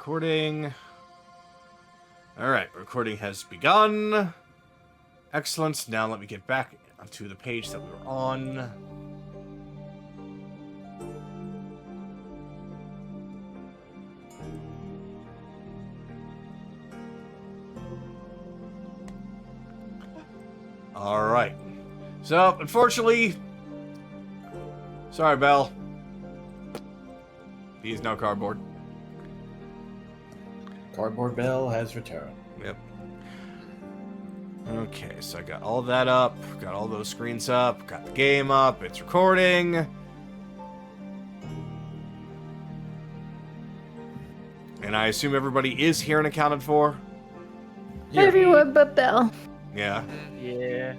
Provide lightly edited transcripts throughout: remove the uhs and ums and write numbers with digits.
recording. Alright, recording has begun. Excellent. Now let me get back onto the page that we were on. Alright. So, unfortunately... Sorry, Belle. He is now cardboard. Cardboard Bell has returned. Yep. Okay, so I got all that up, got all those screens up, got the game up, it's recording. And I assume everybody is here and accounted for? Everyone but Belle. Yeah. Yeah.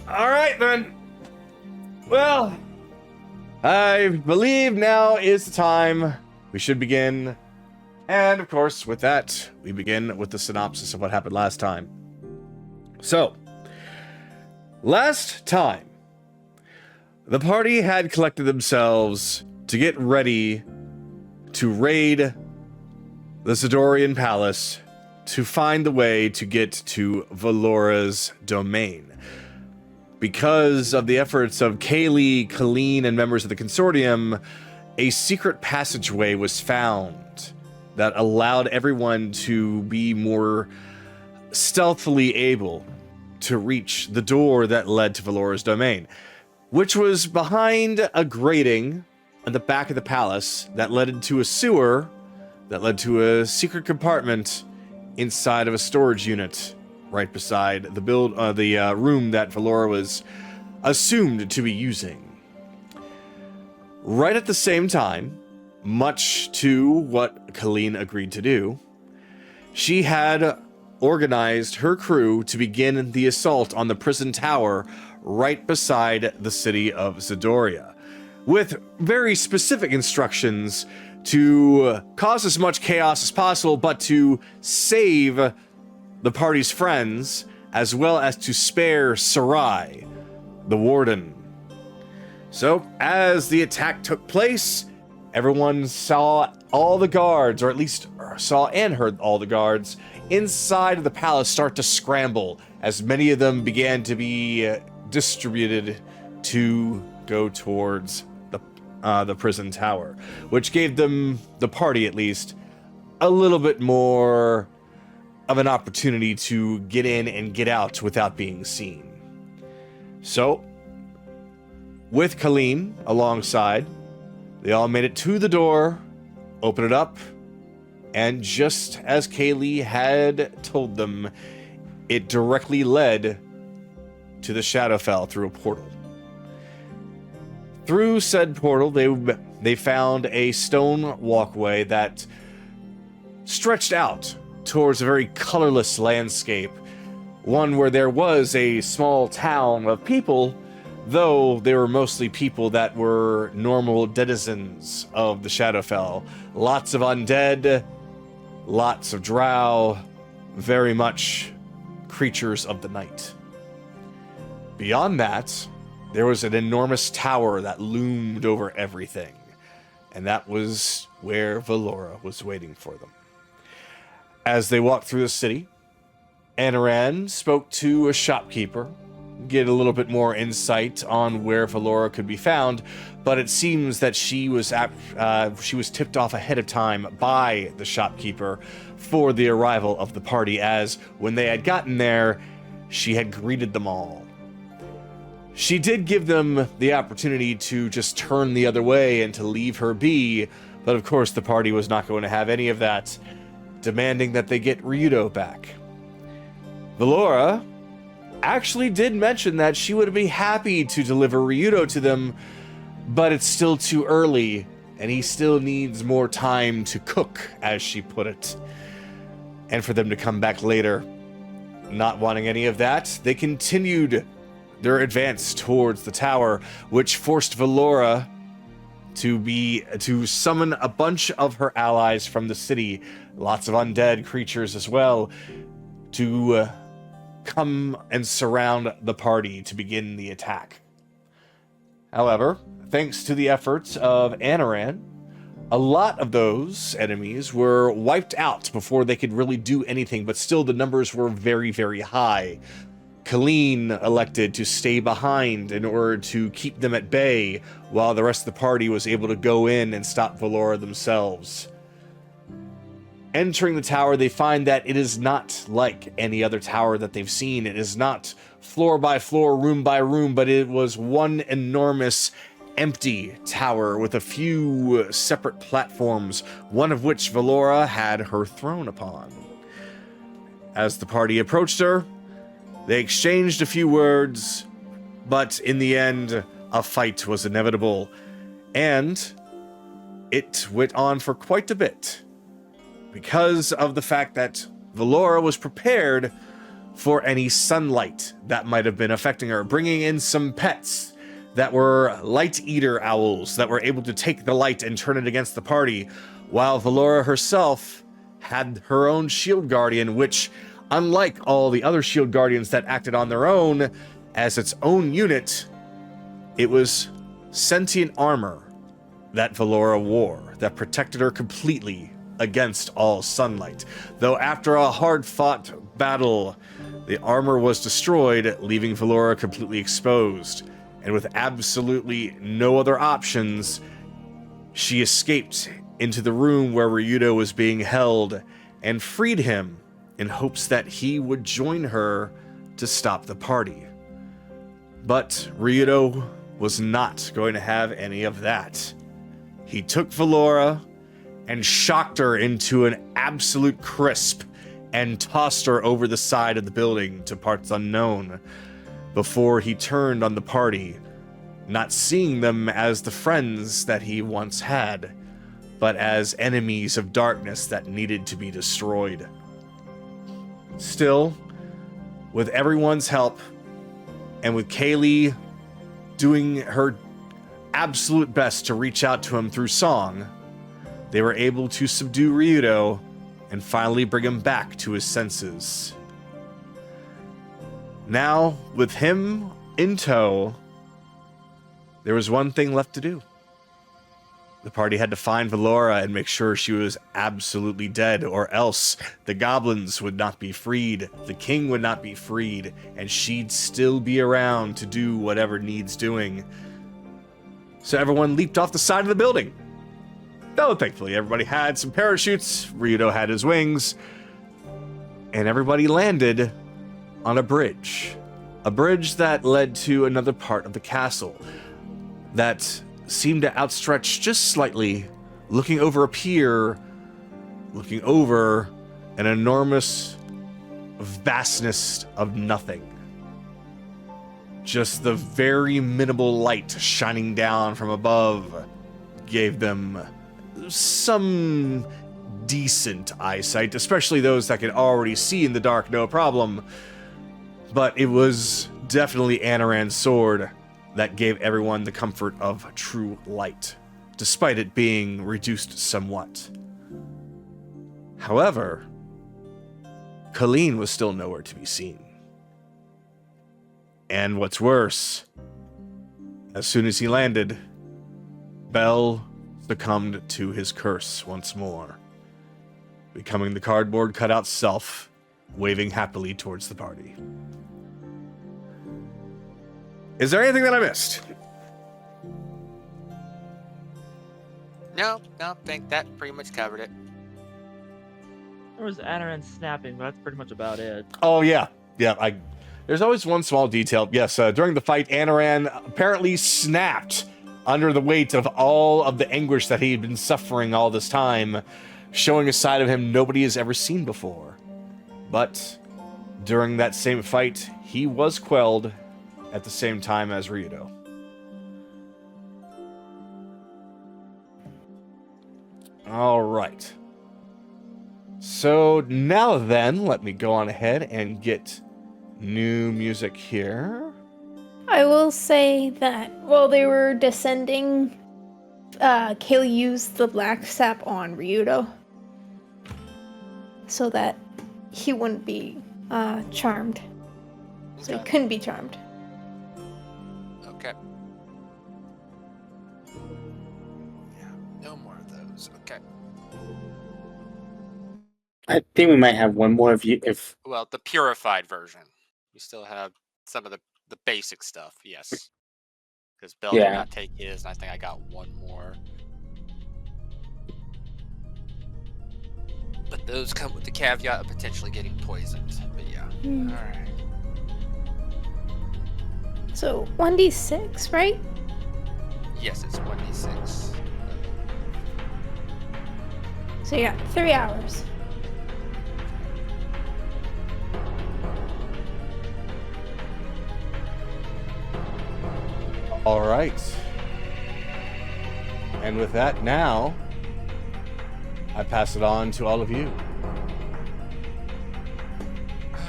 Alright then. Well, I believe now is the time we should begin. And, of course, with that, we begin with the synopsis of what happened last time. So, last time, the party had collected themselves to get ready to raid the Zidorian Palace to find the way to get to Valora's domain. Because of the efforts of Kaylee, Colleen, and members of the consortium, a secret passageway was found that allowed everyone to be more stealthily able to reach the door that led to Valora's domain, which was behind a grating at the back of the palace that led into a sewer that led to a secret compartment inside of a storage unit right beside the room that Valora was assumed to be using. Right at the same time, much to what Colleen agreed to do, she had organized her crew to begin the assault on the prison tower right beside the city of Zidoria, with very specific instructions to cause as much chaos as possible, but to save the party's friends, as well as to spare Sarai, the warden. So, as the attack took place, everyone saw all the guards, or at least saw and heard all the guards, inside of the palace start to scramble, as many of them began to be distributed to go towards the prison tower, which gave them, the party at least, a little bit more of an opportunity to get in and get out without being seen. So, with Colleen alongside, they all made it to the door, opened it up, and just as Kaylee had told them, it directly led to the Shadowfell through a portal. Through said portal, they found a stone walkway that stretched out towards a very colorless landscape, one where there was a small town of people, though they were mostly people that were normal denizens of the Shadowfell. Lots of undead, lots of drow, very much creatures of the night. Beyond that, there was an enormous tower that loomed over everything, and that was where Valora was waiting for them. As they walked through the city, Anaran spoke to a shopkeeper, get a little bit more insight on where Valora could be found, but it seems that she was tipped off ahead of time by the shopkeeper for the arrival of the party, as when they had gotten there, she had greeted them all. She did give them the opportunity to just turn the other way and to leave her be, but of course the party was not going to have any of that, demanding that they get Ryudo back. Valora actually did mention that she would be happy to deliver Ryudo to them, but it's still too early, and he still needs more time to cook, as she put it, and for them to come back later. Not wanting any of that, they continued their advance towards the tower, which forced Valora to summon a bunch of her allies from the city, lots of undead creatures as well, to come and surround the party to begin the attack. However, thanks to the efforts of Anaran, A lot of those enemies were wiped out before they could really do anything, but still the numbers were very, very high. Colleen elected to stay behind in order to keep them at bay, while the rest of the party was able to go in and stop Valora themselves. Entering the tower, they find that it is not like any other tower that they've seen. It is not floor by floor, room by room, but it was one enormous empty tower with a few separate platforms, one of which Valora had her throne upon. As the party approached her, they exchanged a few words, but in the end, a fight was inevitable, and it went on for quite a bit, because of the fact that Valora was prepared for any sunlight that might have been affecting her, bringing in some pets that were light eater owls that were able to take the light and turn it against the party, while Valora herself had her own shield guardian, which, unlike all the other shield guardians that acted on their own as its own unit, it was sentient armor that Valora wore that protected her completely against all sunlight. Though after a hard-fought battle, the armor was destroyed, leaving Valora completely exposed. And with absolutely no other options, she escaped into the room where Ryudo was being held and freed him in hopes that he would join her to stop the party. But Ryudo was not going to have any of that. He took Valora and shocked her into an absolute crisp and tossed her over the side of the building to parts unknown before he turned on the party, not seeing them as the friends that he once had, but as enemies of darkness that needed to be destroyed. Still, with everyone's help, and with Kaylee doing her absolute best to reach out to him through song, they were able to subdue Ryudo and finally bring him back to his senses. Now, with him in tow, there was one thing left to do. The party had to find Valora and make sure she was absolutely dead, or else the goblins would not be freed, the king would not be freed, and she'd still be around to do whatever needs doing. So everyone leaped off the side of the building. Though thankfully everybody had some parachutes, Ryudo had his wings, and everybody landed on a bridge that led to another part of the castle that seemed to outstretch just slightly, looking over a pier, looking over an enormous vastness of nothing. Just the very minimal light shining down from above gave them some decent eyesight, especially those that could already see in the dark, no problem. But it was definitely Anaran's sword that gave everyone the comfort of true light, despite it being reduced somewhat. However, Colleen was still nowhere to be seen. And what's worse, as soon as he landed, Bell succumbed to his curse once more, becoming the cardboard cutout self, waving happily towards the party. Is there anything that I missed? No, I think that pretty much covered it. There was Anaran snapping, but that's pretty much about it. Oh, yeah. Yeah, there's always one small detail. Yes, during the fight, Anaran apparently snapped under the weight of all of the anguish that he had been suffering all this time, showing a side of him nobody has ever seen before. But during that same fight, he was quelled at the same time as Ryudo. All right. So now then, let me go on ahead and get new music here. I will say that while they were descending, Kaylee used the black sap on Ryudo so that he wouldn't be charmed. So he couldn't be charmed. Okay. Yeah, no more of those. Okay. I think we might have one more if Well, the purified version. We still have some of the basic stuff, yes. Because Bell did Yeah. not take his, and I think I got one more. But those come with the caveat of potentially getting poisoned. But yeah. Hmm. Alright. So 1d6, right? Yes, it's 1d6. So you got 3 hours. All right. And with that, now I pass it on to all of you.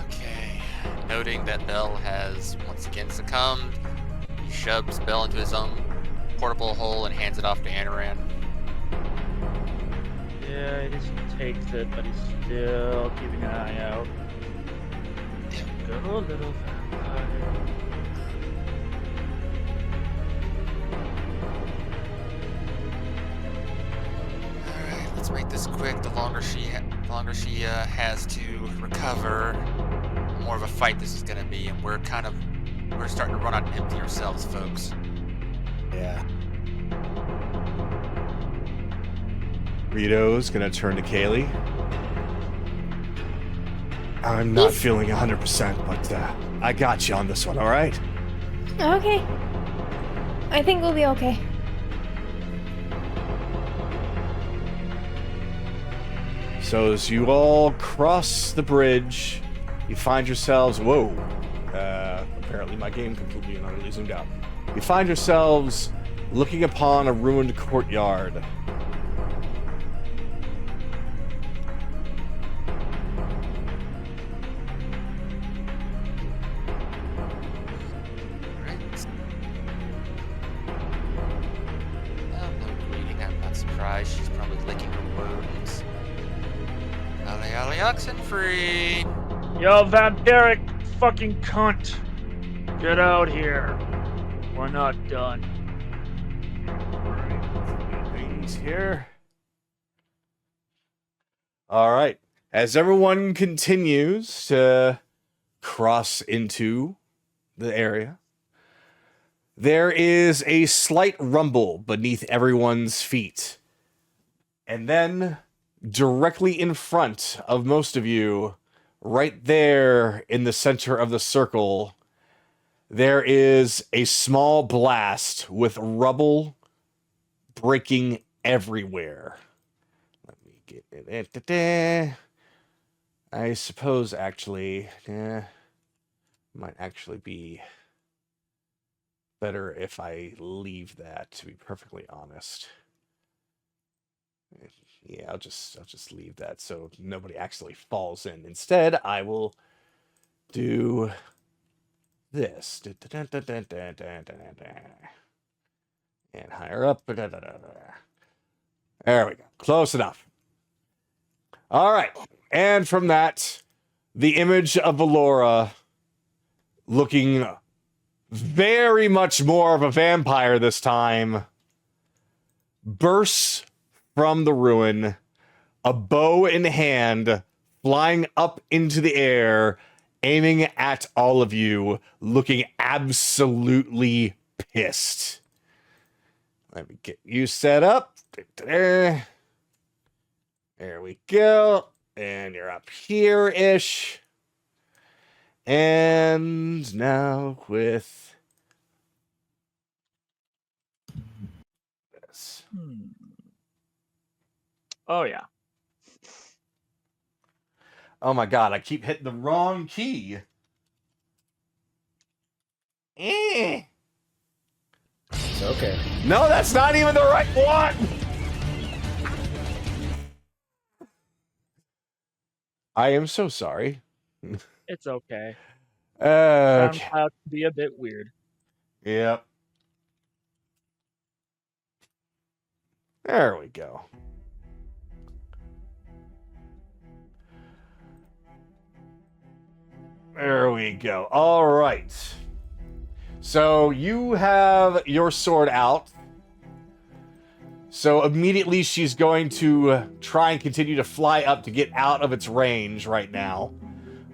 Okay. Noting that Bell has once again succumbed, he shoves Bell into his own portable hole and hands it off to Anaran. Yeah, he just takes it, but he's still keeping an eye out. Go, little vampire. Alright, let's make this quick. The longer she has to recover, the more of a fight this is going to be, and we're starting to run on empty ourselves, folks. Yeah. Ryudo's gonna turn to Kaylee. I'm not feeling 100%, but I got you on this one, all right? Okay. I think we'll be okay. So as you all cross the bridge, you find yourselves... Whoa. Apparently my game completely and utterly zoomed out. You find yourselves looking upon a ruined courtyard. Right. No bleeding, I'm not surprised. She's probably licking her wounds. Ollie, ollie, oxen free! Yo, vampiric fucking cunt! Get out here. We're not done. Things here. All right. As everyone continues to cross into the area, there is a slight rumble beneath everyone's feet. And then, directly in front of most of you, right there in the center of the circle, there is a small blast with rubble breaking everywhere. Let me get it. I suppose, actually, might actually be better if I leave that, to be perfectly honest. Yeah, I'll just leave that so nobody actually falls in. Instead, I will do this. And higher up. There we go. Close enough. All right. And from that, the image of Valora looking very much more of a vampire this time bursts from the ruin, a bow in hand, flying up into the air, aiming at all of you, looking absolutely pissed. Let me get you set up. There we go. And you're up here-ish. And now with this. Oh, yeah. Oh my god, I keep hitting the wrong key. It's okay. No, that's not even the right one! I am so sorry. It's okay. Okay. SoundCloud can be a bit weird. Yep. There we go. There we go. All right. So you have your sword out. So immediately she's going to try and continue to fly up to get out of its range right now.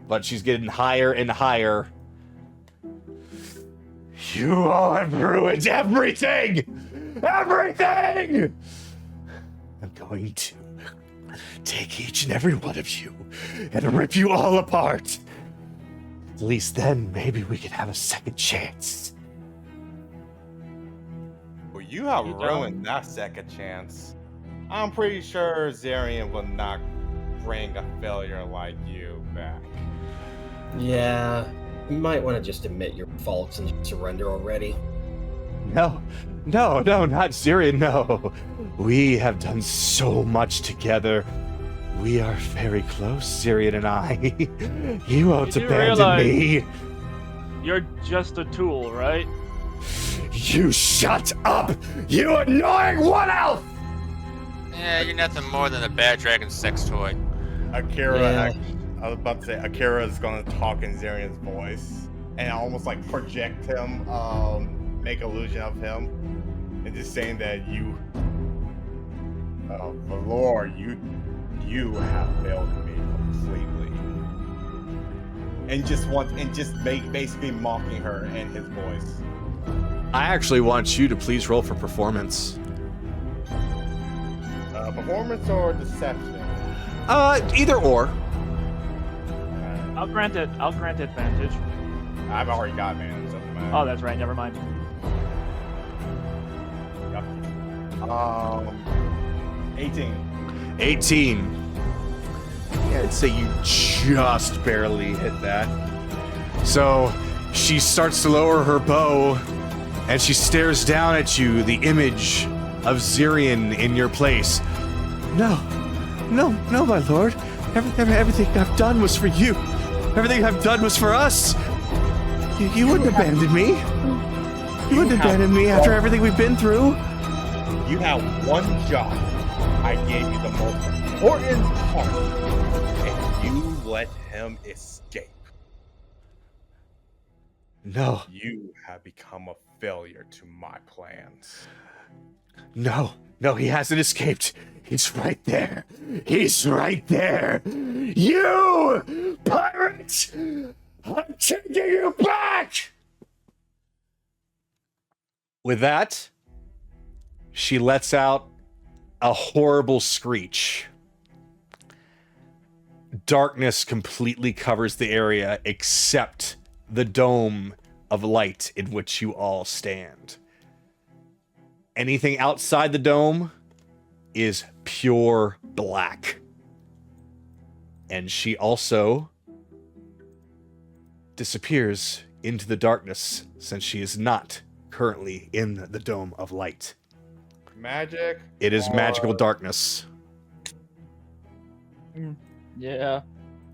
But she's getting higher and higher. You all have ruined everything! Everything! I'm going to take each and every one of you and rip you all apart. At least then, maybe we could have a second chance. Well, you have You ruined that second chance. I'm pretty sure Zarian will not bring a failure like you back. Yeah, you might want to just admit your faults and surrender already. No, not Syrian, no. We have done so much together. We are very close, Syrian and I. You won't You do abandon realize- me. You're just a tool, right? You shut up, you annoying one elf! Yeah, you're nothing more than a bad dragon sex toy. Akira, Yeah. I was about to say, Akira is going to talk in Zarian's voice and almost like project him, make illusion of him, and just saying that you, Valora, you have failed me completely, and basically mocking her in his voice. I actually want you to please roll for performance. Performance or deception? Either or. I'll grant advantage. I've already got man. So Oh, that's right. Never mind. 18. 18. Yeah, I'd say you just barely hit that. So she starts to lower her bow and she stares down at you, the image of Zirian in your place. No, my lord. Everything I've done was for you. Everything I've done was for us. You wouldn't abandon me. You wouldn't abandon me after everything we've been through. You have one job. I gave you the most important part, and you let him escape. No, You have become a failure to my plans. no, he hasn't escaped. He's right there. He's right there. You pirate! I'm taking you back! With that, she lets out a horrible screech. Darkness completely covers the area except the dome of light in which you all stand. Anything outside the dome is pure black. And she also disappears into the darkness since she is not currently in the dome of light. Magic? It is or- magical darkness. Yeah,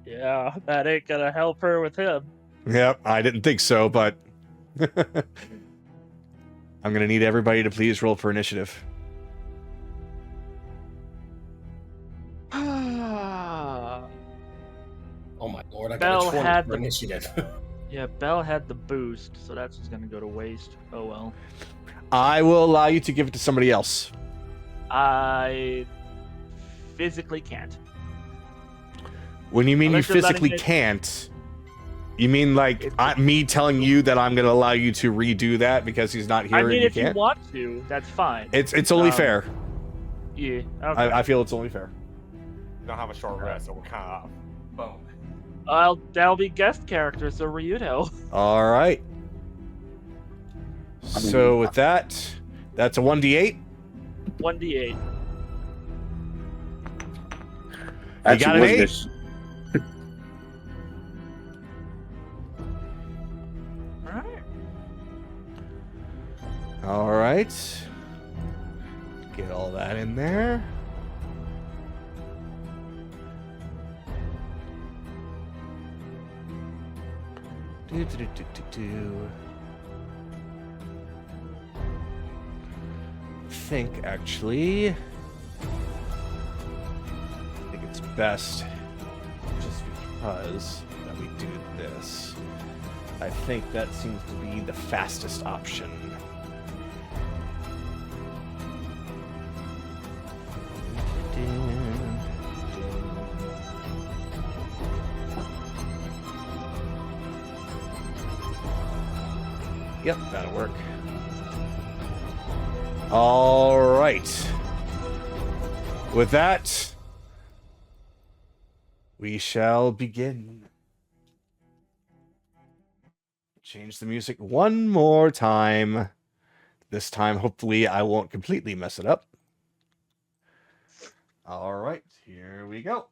that ain't gonna help her with him. Yep, I didn't think so, but I'm gonna need everybody to please roll for initiative. Oh my lord, I Bell got a 20 had for the- initiative. Yeah, Bell had the boost, so that's just gonna go to waste. Oh well. I will allow you to give it to somebody else. I physically can't. When you mean Unless you you're letting physically it- can't, you mean like me telling you that I'm gonna allow you to redo that because he's not here I and mean, you if you can't? want to, that's fine. It's only fair. Yeah. Okay. I feel it's only fair. We don't have a short rest, so we're kind of off. Boom. That'll be guest characters, so Ryudo. All right. So with that, that's a 1d8. 1d8. Actually, got an wasn't 8? it- Alright. All right. Get all that in there. Think actually. I think it's best just because that we do this. I think that seems to be the fastest option. Yep, that'll work. All right. With that, we shall begin. Change the music one more time. This time, hopefully, I won't completely mess it up. All right, here we go.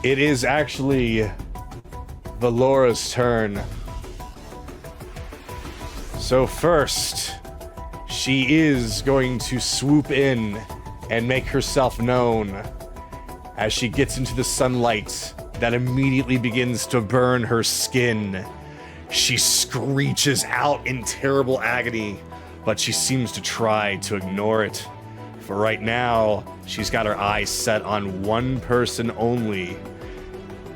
It is actually Valora's turn. So first, she is going to swoop in and make herself known as she gets into the sunlight that immediately begins to burn her skin. She screeches out in terrible agony, but she seems to try to ignore it. For right now, she's got her eyes set on one person only.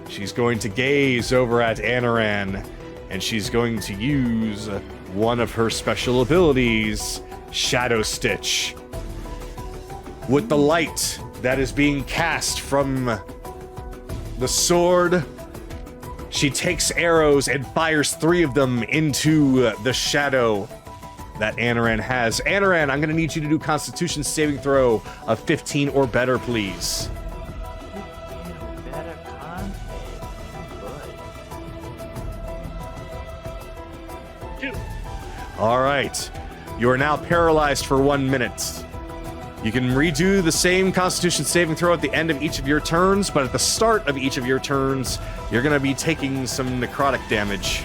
She's going to gaze over at Anaran, and she's going to use one of her special abilities, Shadow Stitch. With the light that is being cast from the sword, she takes arrows and fires 3 of them into the shadow that Anaran has. Anaran, I'm going to need you to do Constitution saving throw of 15 or better, please. Better con? Good. 2. All right. You are now paralyzed for 1 minute. You can redo the same Constitution saving throw at the end of each of your turns, but at the start of each of your turns, you're going to be taking some necrotic damage.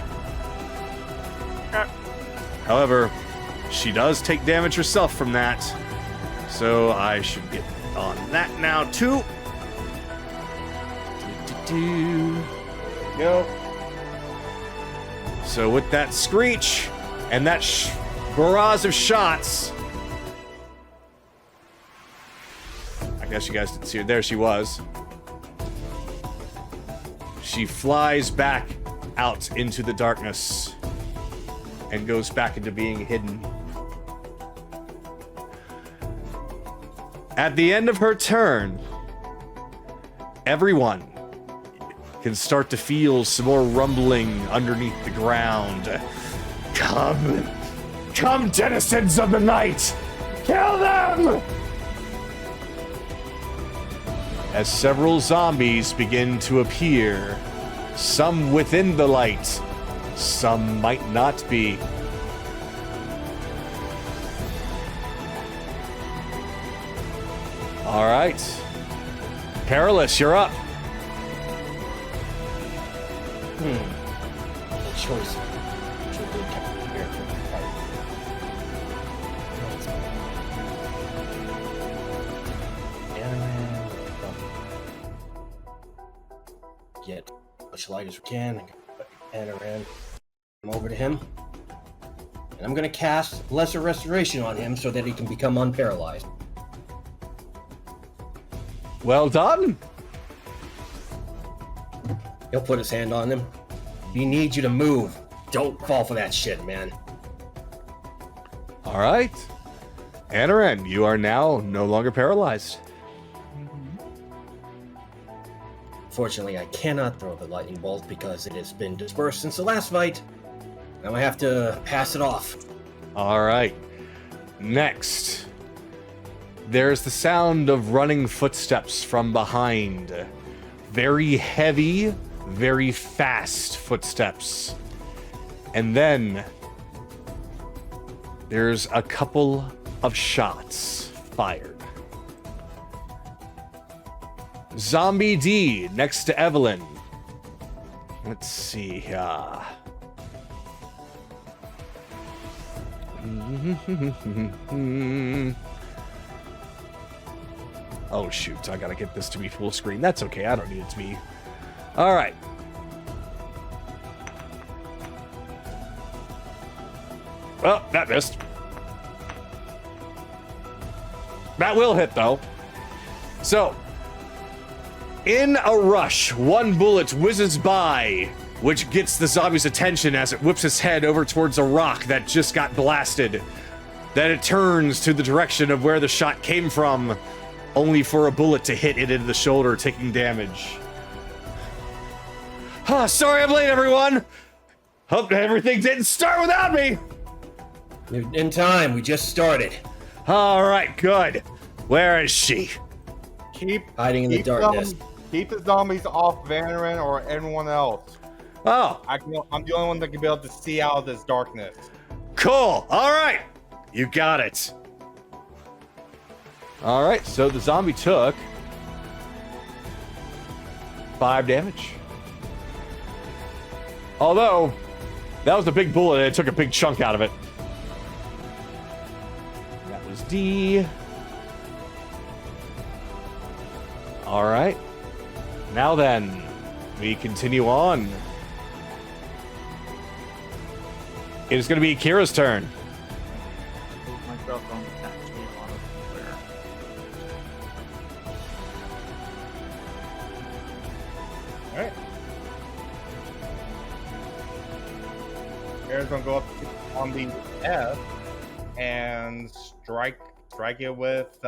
However, she does take damage herself from that, so I should get on that now too. Go. So with that screech and that barrage of shots, I guess you guys didn't see her. There she was. She flies back out into the darkness and goes back into being hidden. At the end of her turn, everyone can start to feel some more rumbling underneath the ground. Come, denizens of the night! Kill them! As several zombies begin to appear, some within the light, some might not be. All right. Perilous, you're up. The choice. Should be kept prepared for the fight. Get much light as we can. Anaran. I'm over to him. And I'm going to cast Lesser Restoration on him so that he can become unparalyzed. Well done. He'll put his hand on him. We need you to move. Don't fall for that shit, man. All right. Anaran, you are now no longer paralyzed. Fortunately, I cannot throw the lightning bolt because it has been dispersed since the last fight. Now I have to pass it off. All right. Next, there's the sound of running footsteps from behind. Very heavy, very fast footsteps. And then there's a couple of shots fired. Zombie D next to Evelyn. Let's see here. Oh shoot, I gotta get this to be full screen. That's okay, I don't need it to be. All right. Well, that missed. That will hit though. So, in a rush, one bullet whizzes by, which gets the zombie's attention as it whips its head over towards a rock that just got blasted. Then it turns to the direction of where the shot came from, only for a bullet to hit it in the shoulder, taking damage. Sorry I'm late, everyone! Hope everything didn't start without me! You're in time, we just started. Alright, good. Where is she? Keep Hiding in the darkness. Keep the zombies off Valorant or everyone else. Oh, I'm the only one that can be able to see out of this darkness. cool. Alright. You got it. Alright, so the zombie took 5 damage. Although, that was a big bullet and it took a big chunk out of it. That was D. Alright. Now then, we continue on. It is going to be Kira's turn. My cell phone attached to me a lot of where. Alright. Kira's gonna go up on the F and strike it with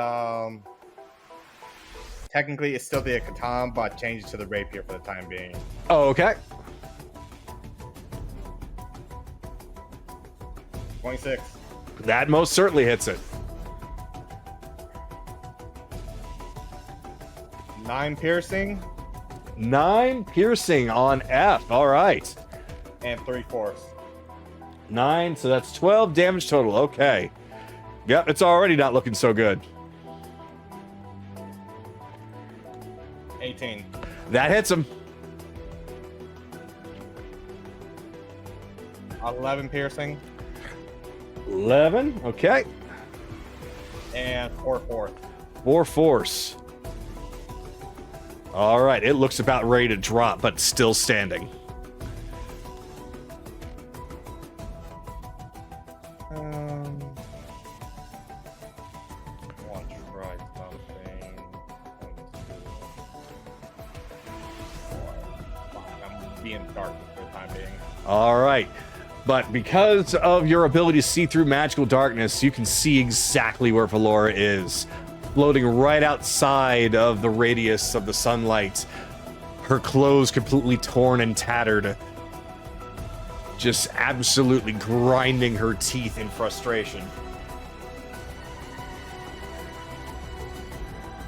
technically it's still the katana, but change it to the rapier for the time being. Oh, okay. 26. That most certainly hits it. 9 piercing 9 piercing on F. All right. and 3 force. 9, so that's 12 damage total. Okay. Yep, it's already not looking so good. 18. That hits him. 11 piercing 11. Okay. and 4 force. 4 force. All right, it looks about ready to drop, but still standing. I want to try something. 1, 2, 3, 4, 5. I'm being dark for the time being. All right. But because of your ability to see through magical darkness, you can see exactly where Valora is. Floating right outside of the radius of the sunlight. Her clothes completely torn and tattered. Just absolutely grinding her teeth in frustration.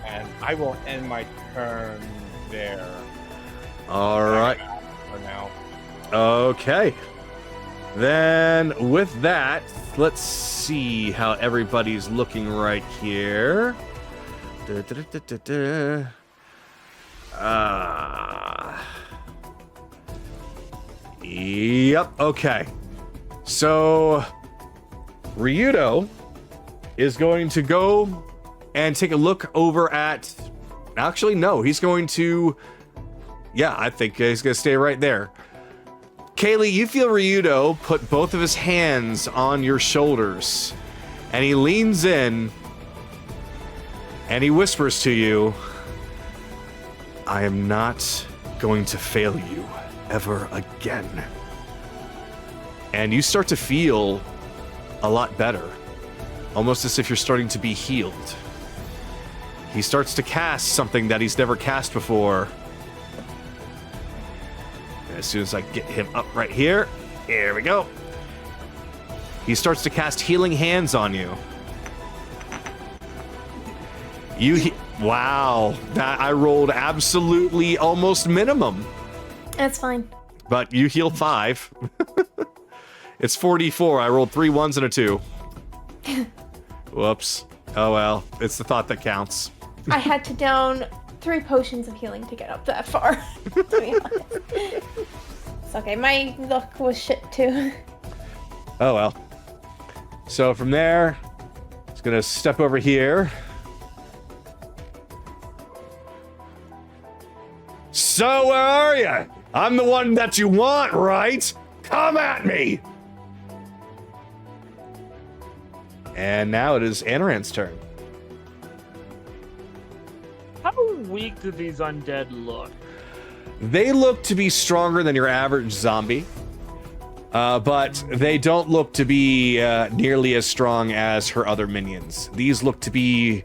And I will end my turn there. All right. For now. Okay. Then with that, let's see how everybody's looking right here. Yep, okay. So Ryudo is going to go and take a look over at... Actually, no, he's going to... Yeah, I think he's going to stay right there. Kaylee, you feel Ryudo put both of his hands on your shoulders, and he leans in, and he whispers to you, I am not going to fail you ever again. And you start to feel a lot better, almost as if you're starting to be healed. He starts to cast something that he's never cast before. As soon as I get him up right here, here we go. He starts to cast Healing Hands on you. Wow, that I rolled absolutely almost minimum, That's fine. but you heal 5. It's 44. I rolled 3 1s and a 2. Whoops. Oh well, it's the thought that counts. I had to down 3 potions of healing to get up that far, to be honest. It's okay, my luck was shit too. Oh well. So from there, it's gonna step over here. So where are you? I'm the one that you want, right? Come at me! And now it is Anaran's turn. How weak do these undead look? They look to be stronger than your average zombie, but they don't look to be nearly as strong as her other minions. These look to be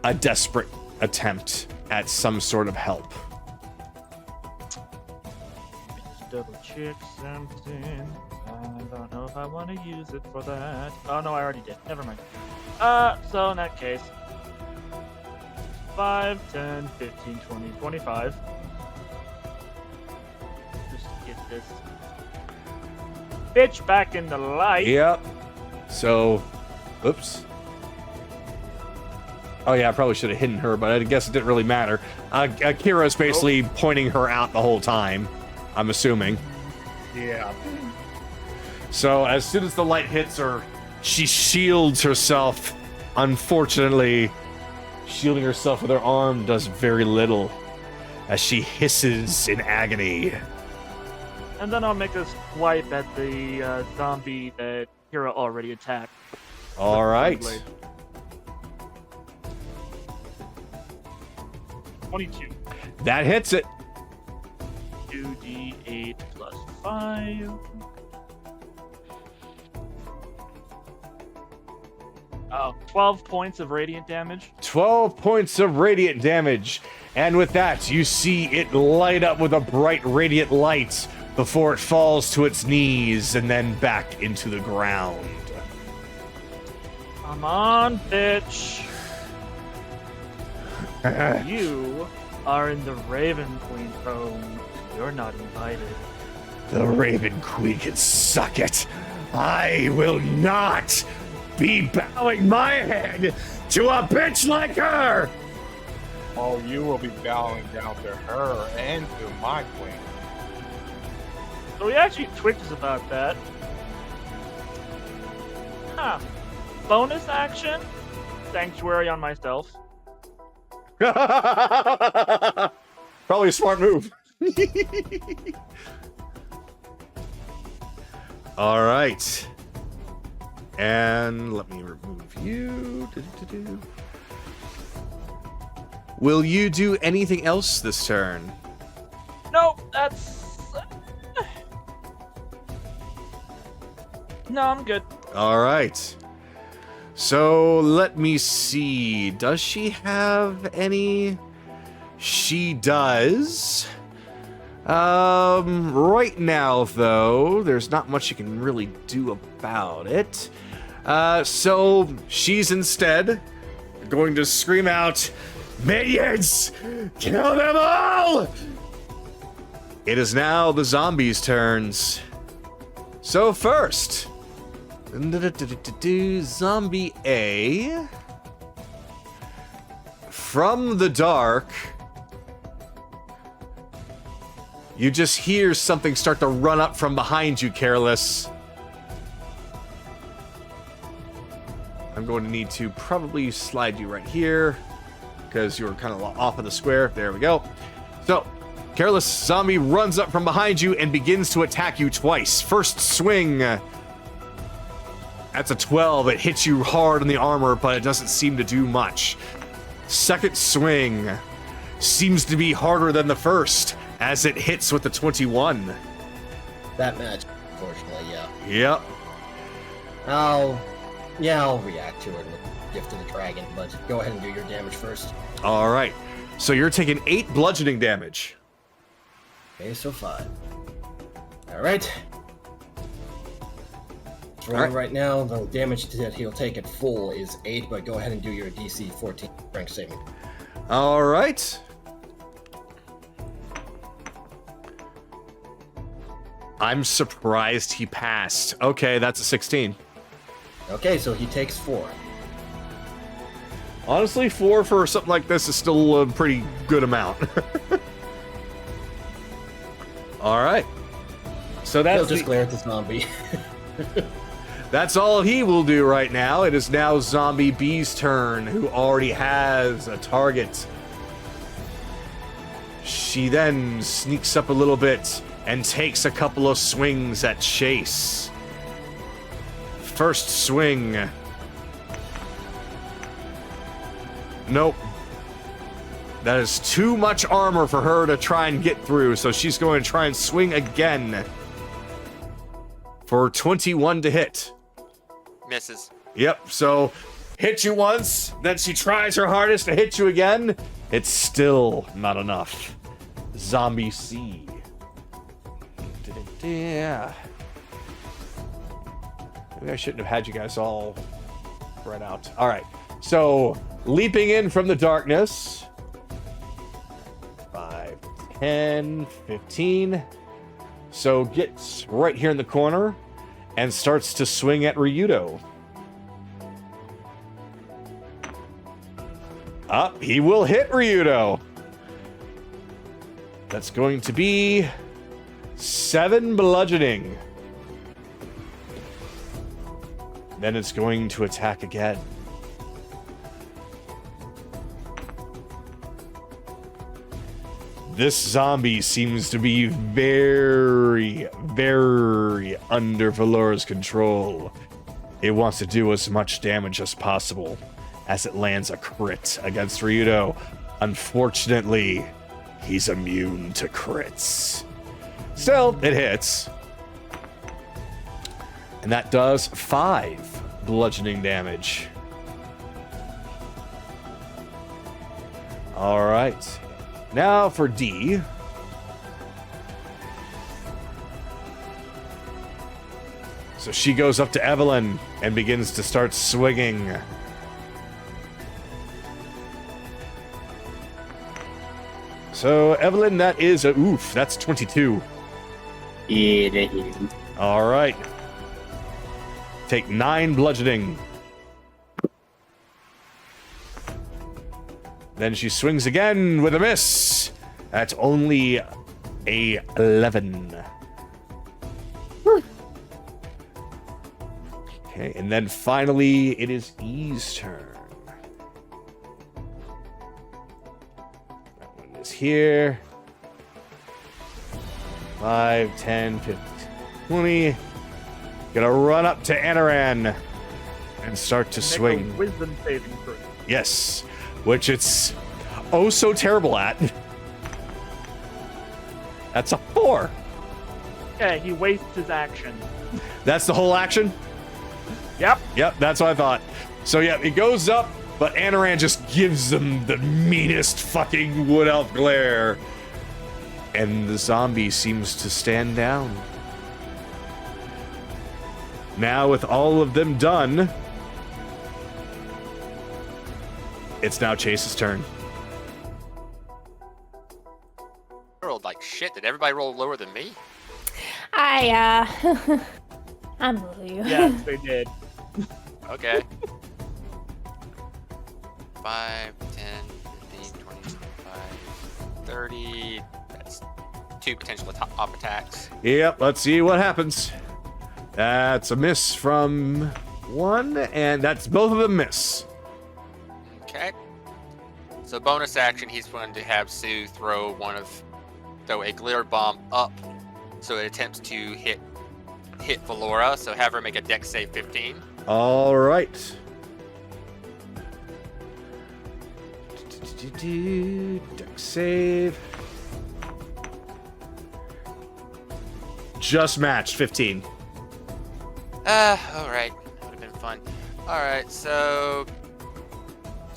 a desperate attempt at some sort of help. Double check something. I don't know if I want to use it for that. Oh no, I already did. Never mind. So in that case, 5, 10, 15, 20, 25. Just get this bitch back in the light. Yep. So, oops. Oh yeah, I probably should have hidden her, but I guess it didn't really matter. Kira's basically pointing her out the whole time, I'm assuming. Yeah. So as soon as the light hits her, she shields herself. Unfortunately, shielding herself with her arm does very little as she hisses in agony. And then I'll make a swipe at the zombie that Kira already attacked. All right. 22. That hits it. 2d8 plus 5. 12 points of radiant damage. 12 points of radiant damage. And with that, you see it light up with a bright radiant light before it falls to its knees and then back into the ground. Come on, bitch. You are in the Raven Queen throne. You're not invited. The Raven Queen can suck it. I will not be bowing my head to a bitch like her. Oh, you will be bowing down to her and to my queen. So he actually twitches about that. Huh. Bonus action? Sanctuary on myself. Probably a smart move. All right. And let me remove you. Will you do anything else this turn? Nope, that's... No, I'm good. All right. So let me see. Does she have any? She does. Right now, though, there's not much you can really do about it. So she's instead going to scream out, "Minions! Kill them all!" It is now the zombies' turns. So first, Zombie A. From the dark, you just hear something start to run up from behind you, Careless. I'm going to need to probably slide you right here because you're kind of off of the square. There we go. So, Careless Zombie runs up from behind you and begins to attack you twice. First swing. That's a 12. It hits you hard on the armor, but it doesn't seem to do much. Second swing seems to be harder than the first, as it hits with the 21. That match, unfortunately, yeah. Yep. I'll react to it with Gift of the Dragon, but go ahead and do your damage first. All right. So you're taking 8 bludgeoning damage. Okay, so 5. All right. Right now, the damage that he'll take at full is 8, but go ahead and do your DC 14 strength saving. All right. I'm surprised he passed. Okay, that's a 16. Okay, so he takes 4. Honestly, 4 for something like this is still a pretty good amount. All right. So that's He'll just glare at the zombie. That's all he will do right now. It is now Zombie B's turn, who already has a target. She then sneaks up a little bit and takes a couple of swings at Chase. First swing. Nope. That is too much armor for her to try and get through, so she's going to try and swing again. For 21 to hit. Misses. Yep, so hit you once, then she tries her hardest to hit you again. It's still not enough. Zombie C. Yeah. Maybe I shouldn't have had you guys all spread out. All right. So, leaping in from the darkness. 5, 10, 15. So, gets right here in the corner and starts to swing at Ryudo. Up, he will hit Ryudo. That's going to be 7 bludgeoning. Then it's going to attack again. This zombie seems to be very, very under Valora's control. It wants to do as much damage as possible as it lands a crit against Ryudo. Unfortunately, he's immune to crits. Still, it hits. And that does 5 bludgeoning damage. All right. Now for D. So she goes up to Evelyn and begins to start swinging. So, Evelyn, that is a oof. That's 22. Yeah, that hit. All right. Take 9 bludgeoning. Then she swings again with a miss. That's only a 11. Okay, and then finally, it is E's turn. That one is here. 5, 10, 15, 20. Gonna run up to Anaran and start to swing. Make a wisdom saving throw. Yes, which it's oh so terrible at. That's a 4. Okay, he wastes his action. That's the whole action? Yep. Yep, that's what I thought. So yeah, it goes up, but Anaran just gives them the meanest fucking wood elf glare. And the zombie seems to stand down. Now with all of them done, it's now Chase's turn. I rolled like shit. Did everybody roll lower than me? I believe you. Yes, they did. Okay. 5, 10, 15, 20, 25, 30. That's 2 potential op attacks. Yep, let's see what happens. That's a miss from 1, and that's both of them miss. Okay. So bonus action, he's going to have Sue throw a glitter bomb up, so it attempts to hit Valora. So have her make a dex save 15. All right. Dex save. Just matched 15. Alright. Would have been fun. Alright, so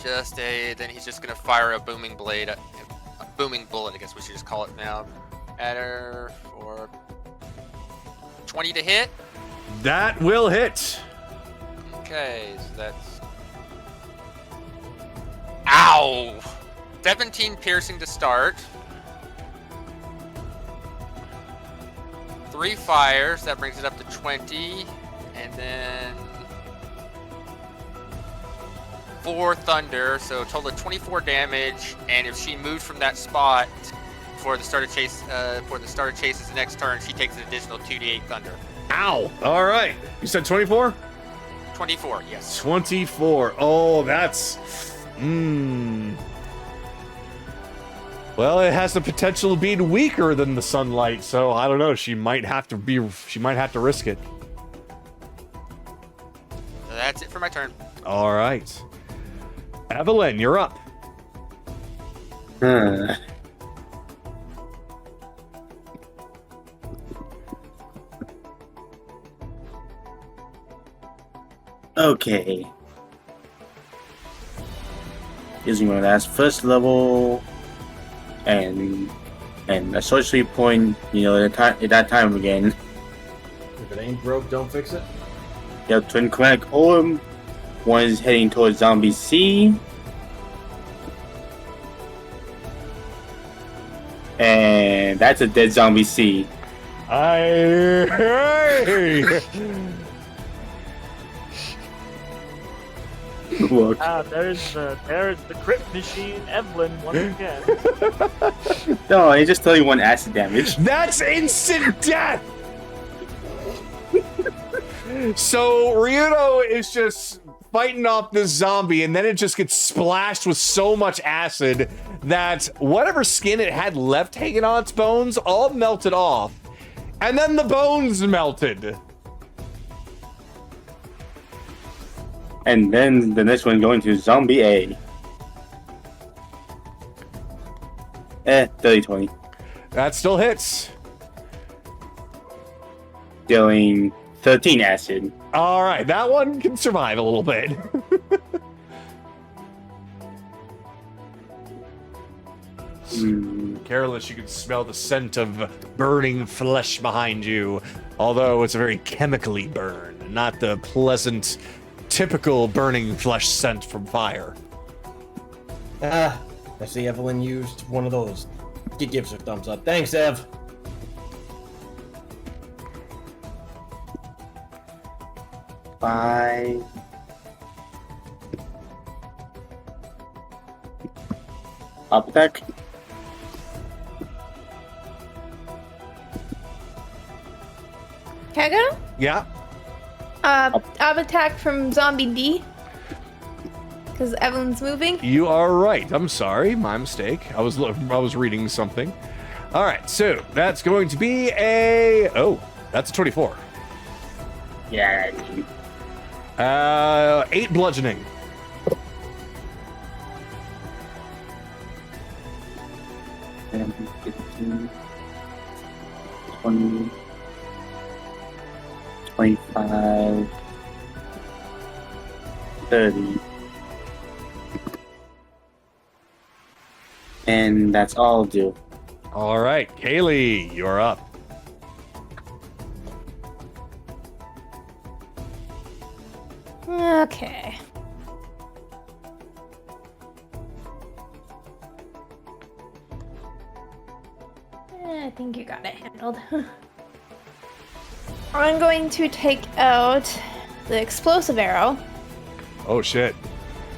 then he's just gonna fire a booming blade, a booming bullet, I guess we should just call it now, at her for 20 to hit. That will hit. Okay, so that's... Ow! 17 piercing to start. 3 fires, that brings it up to 20. And then 4 thunder, so a total of 24 damage. And if she moves from that spot for the start of Chase's next turn, she takes an additional 2d8 thunder. Ow! All right. You said 24? 24, yes. 24. Oh, that's... Well, it has the potential of being weaker than the sunlight, so I don't know. She might have to risk it. That's it for my turn. All right. Evelyn, you're up. Okay. using my last first level and a sorcery point, at that time again. If it ain't broke, don't fix it. Yep, twin chromatic orb. One is heading towards Zombie C. And that's a dead Zombie C. Look. There's the crit machine, Evelyn, once again. No, I just tell you 1 acid damage. That's instant death! So Ryudo is just fighting off this zombie, and then it just gets splashed with so much acid that whatever skin it had left hanging on its bones all melted off. And then the bones melted. And then the next one going to Zombie A. 30-20. That still hits. Dealing 13 acid. All right, that one can survive a little bit. Careless, you can smell the scent of burning flesh behind you, although it's a very chemically burn, not the pleasant, typical burning flesh scent from fire. I see Evelyn used one of those. He gives her thumbs up. Thanks, Ev. Five. Up attack. Can I go? Yeah. Up attack from Zombie D. Because Evelyn's moving. You are right. I'm sorry, my mistake. I was reading something. All right, so that's going to be that's a 24. Yeah. 8 bludgeoning. And 15, 20, 25, 30. And that's all I'll do. All right, Kaylee, you're up. Okay. I think you got it handled. I'm going to take out the explosive arrow. Oh shit.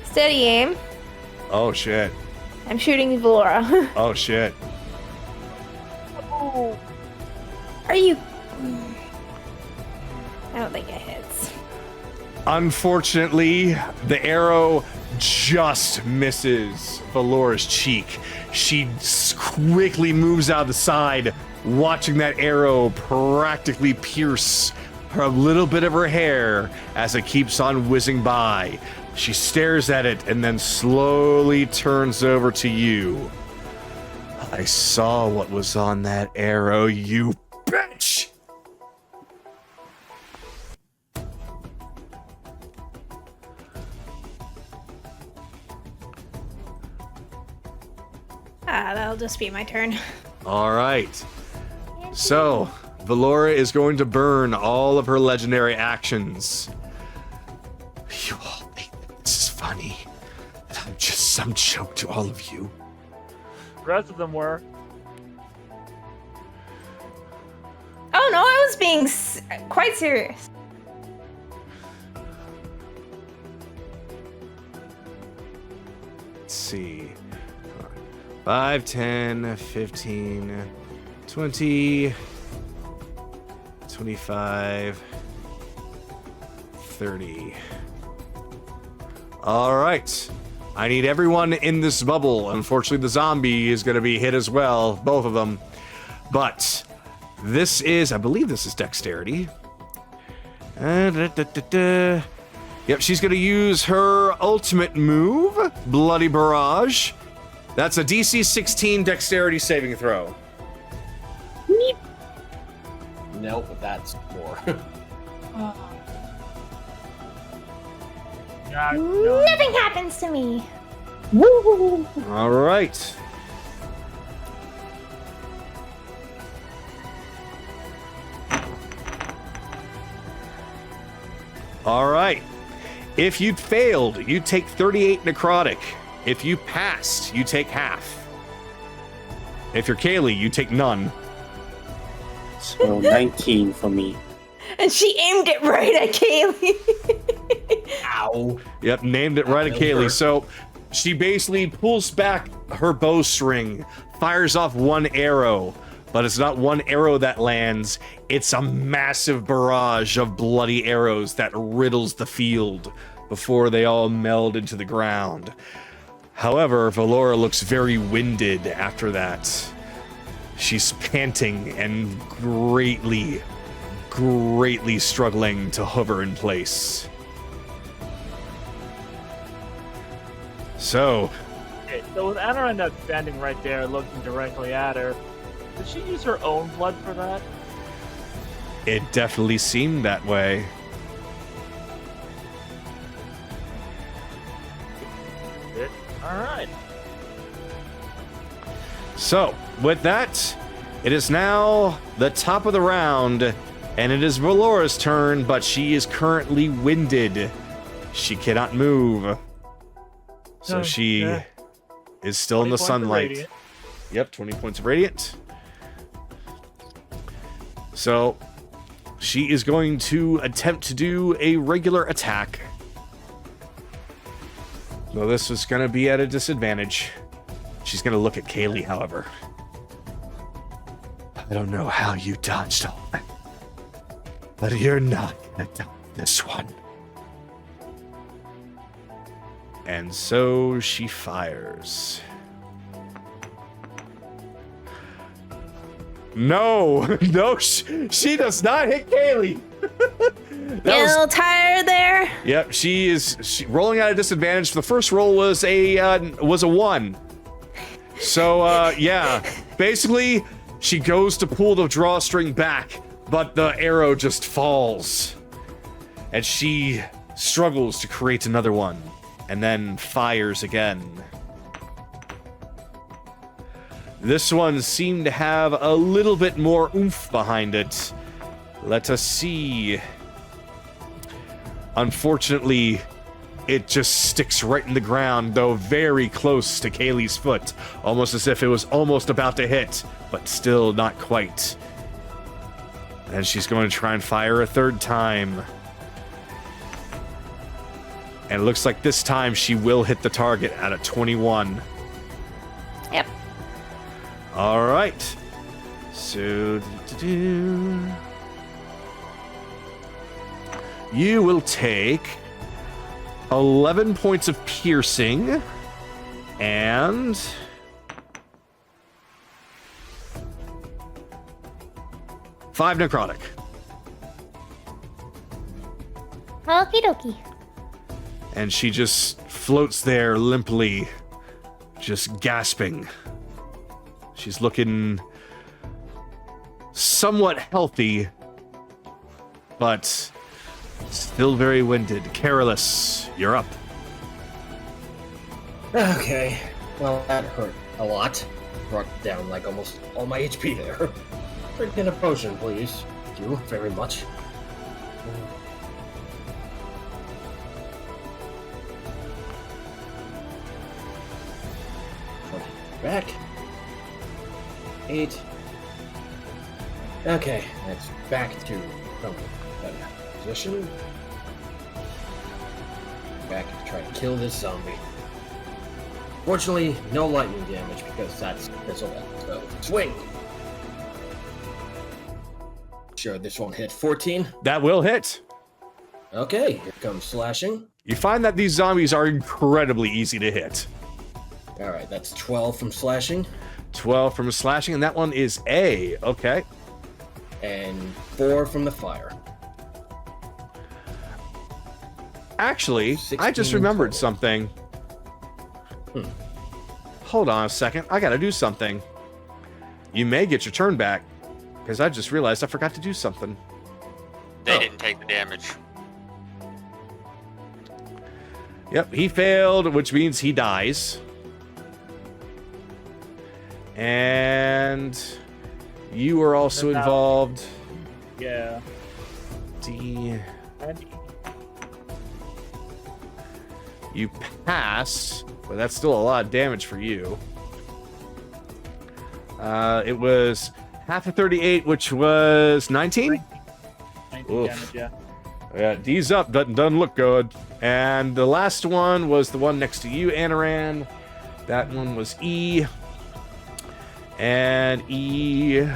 Steady aim. Oh shit. I'm shooting Valora. Oh shit. Are you... I don't think it hits. Unfortunately, the arrow just misses Valora's cheek. She quickly moves out the side, watching that arrow practically pierce a little bit of her hair as it keeps on whizzing by. She stares at it and then slowly turns over to you. I saw what was on that arrow, you bitch! That'll just be my turn. All right. So, Valora is going to burn all of her legendary actions. You all think that this is funny. I'm just some joke to all of you. The rest of them were. Oh no, I was being quite serious. Let's see. 5, 10, 15, 20, 25, 30. All right. I need everyone in this bubble. Unfortunately, the zombie is going to be hit as well, both of them. But this is, I believe this is dexterity. Yep, she's going to use her ultimate move, Bloody Barrage. That's a DC 16 dexterity saving throw. Nope, but that's more. Yeah, no. Nothing happens to me. Woo! All right. All right. If you failed, you take 38 necrotic. If you passed, you take half. If you're Kaylee, you take none. So 19 for me. And she aimed it right at Kaylee. Ow. Yep, named it right at That Kaylee. hurt. So she basically pulls back her bowstring, fires off one arrow, but it's not one arrow that lands. It's a massive barrage of bloody arrows that riddles the field before they all meld into the ground. However, Valora looks very winded after that. She's panting and greatly struggling to hover in place. So, Okay, so with Anaranda standing right there, looking directly at her, did she use her own blood for that? it definitely seemed that way. All right. So, with that, it is now the top of the round, and it is Valora's turn, but she is currently winded. She cannot move. So she Okay. is still in 20 the points of sunlight. radiant. Yep, 20 points of radiant. So, she is going to attempt to do a regular attack. So this is going to be at a disadvantage. She's going to look at Kaylee, however. I don't know how you dodged all that, but you're not going to dodge this one. And so she fires. No, no, she does not hit Kaylee. Get a little tired there. Yep, she rolling at a disadvantage. The first roll was a 1. So yeah, basically she goes to pull the drawstring back, but the arrow just falls, and she struggles to create another one, and then fires again. This one seemed to have a little bit more oomph behind it. Let us see. Unfortunately, it just sticks right in the ground, though very close to Kaylee's foot, almost as if it was almost about to hit, but still not quite. And she's going to try and fire a third time. And it looks like this time she will hit the target at a 21. Yep. All right. So, you will take 11 points of piercing and 5 necrotic. Okie dokie. And she just floats there limply, just gasping. She's looking somewhat healthy, but still very winded. Careless, you're up. Okay. Well, that hurt a lot. Brought down like almost all my HP there. Drink in a potion, please. Thank you very much. Back. 8. Okay, that's back to better position. Back to try to kill this zombie. Fortunately, no lightning damage because that's all. So swing. Sure, this won't hit. 14. That will hit. Okay, here comes slashing. You find that these zombies are incredibly easy to hit. All right, that's 12 from slashing 12 from slashing, and that one is A. Okay. and 4 from the fire. Actually, I just 16 remembered total. something. Hold on a second. I gotta do something. You may get your turn back, because I just realized I forgot to do something. They Oh. didn't take the damage. Yep, he failed, which means he dies. And you are also And now- involved. Yeah. D. And You pass, but that's still a lot of damage for you. It was half of 38, which was 19? 19 Oof. damage, yeah. Yeah, D's up, doesn't look good. And the last one was the one next to you, Anaran. That one was E. And E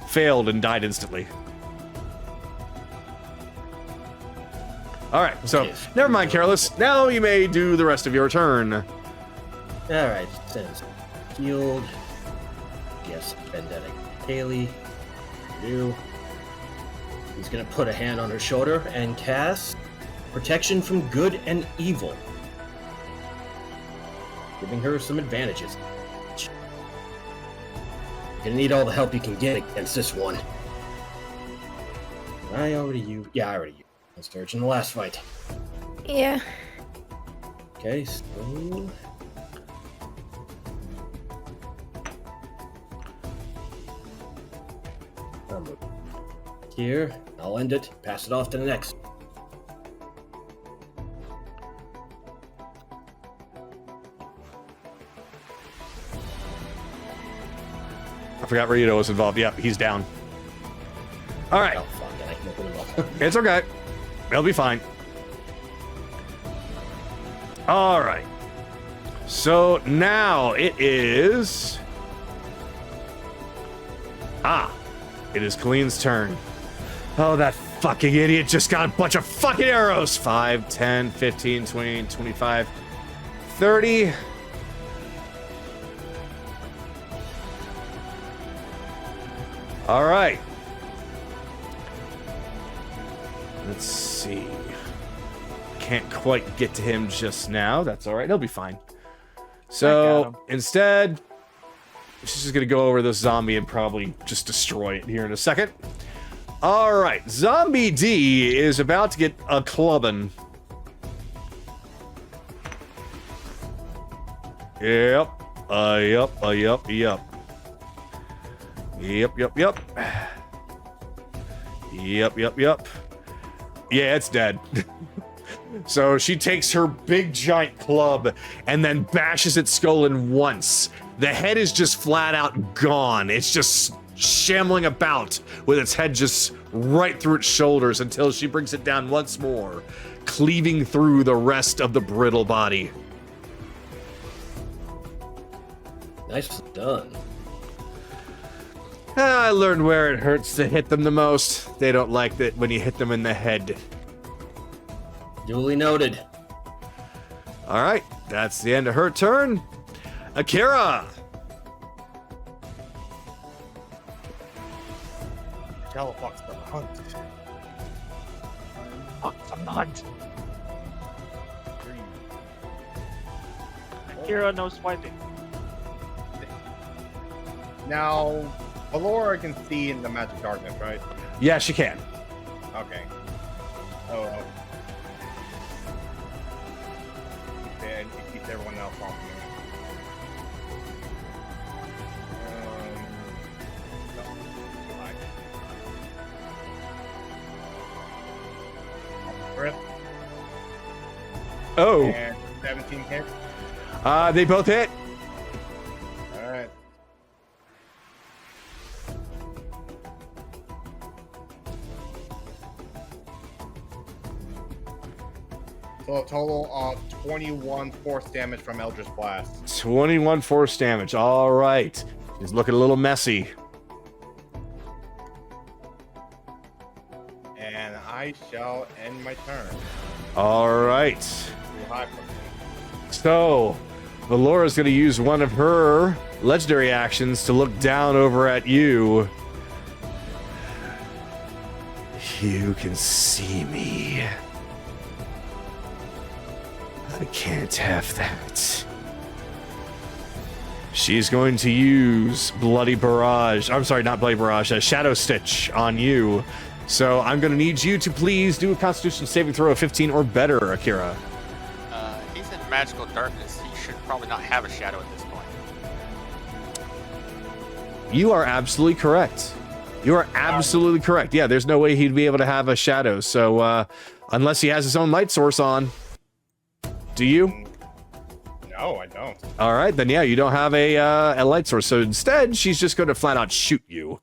failed and died instantly. All right, so Okay. never mind, Careless. Now you may do the rest of your turn. Alright, since healed. Yes, Vendetta Haley. Do. He's gonna put a hand on her shoulder and cast Protection from Good and Evil, giving her some advantages. You're gonna need all the help you can get against this one. I already used. Yeah, I already used Surge in the last fight. Yeah. Okay, so. Here, I'll end it, pass it off to the next. I forgot Ryudo was involved. Yep, he's down. All right, Oh, fuck it, I can't put it all. it's okay. It'll be fine. All right. So now it is... It is Colleen's turn. Oh, that fucking idiot just got a bunch of fucking arrows. 5, 10, 15, 20, 25, 30. All right. Let's see. Can't quite get to him just now. That's all right. He'll be fine. I got So him. instead, she's just going to go over this zombie and probably just destroy it here in a second. All right. Zombie D is about to get a clubbing. Yep. Yep. Yep. Yep. Yep. Yep. Yep. Yep. Yep. Yep. Yeah, it's dead. So she takes her big giant club and then bashes its skull in once. The head is just flat out gone. It's just shambling about with its head just right through its shoulders until she brings it down once more, cleaving through the rest of the brittle body. Nicely done. I learned where it hurts to hit them the most. They don't like that when you hit them in the head. Duly noted. All right, that's the end of her turn. Akira! Shadowfox the hunt. Fuck the hunt. Akira, no swiping. Now, Valora can see in the magic darkness, right? Yes, you can. Okay. Oh. And it keeps everyone else off me. Chris, Oh, and 17 hits. they both hit. All right. So a total of 21 force damage from Eldritch Blast. 21 force damage. All right. He's looking a little messy. And I shall end my turn. All right. Too high for me. So, Valora's going to use one of her legendary actions to look down over at you. You can see me. I can't have that. She's going to use Bloody Barrage. I'm sorry, not Bloody Barrage. Shadow Stitch on you So I'm going to need you to please do a Constitution saving throw of 15 or better, Akira. He's in magical darkness. He should probably not have a shadow at this point. You are absolutely correct. You are absolutely correct. Yeah, there's no way he'd be able to have a shadow. So unless he has his own light source on. Do you? No, I don't. All right, then yeah, you don't have a light source. So instead, she's just going to flat out shoot you.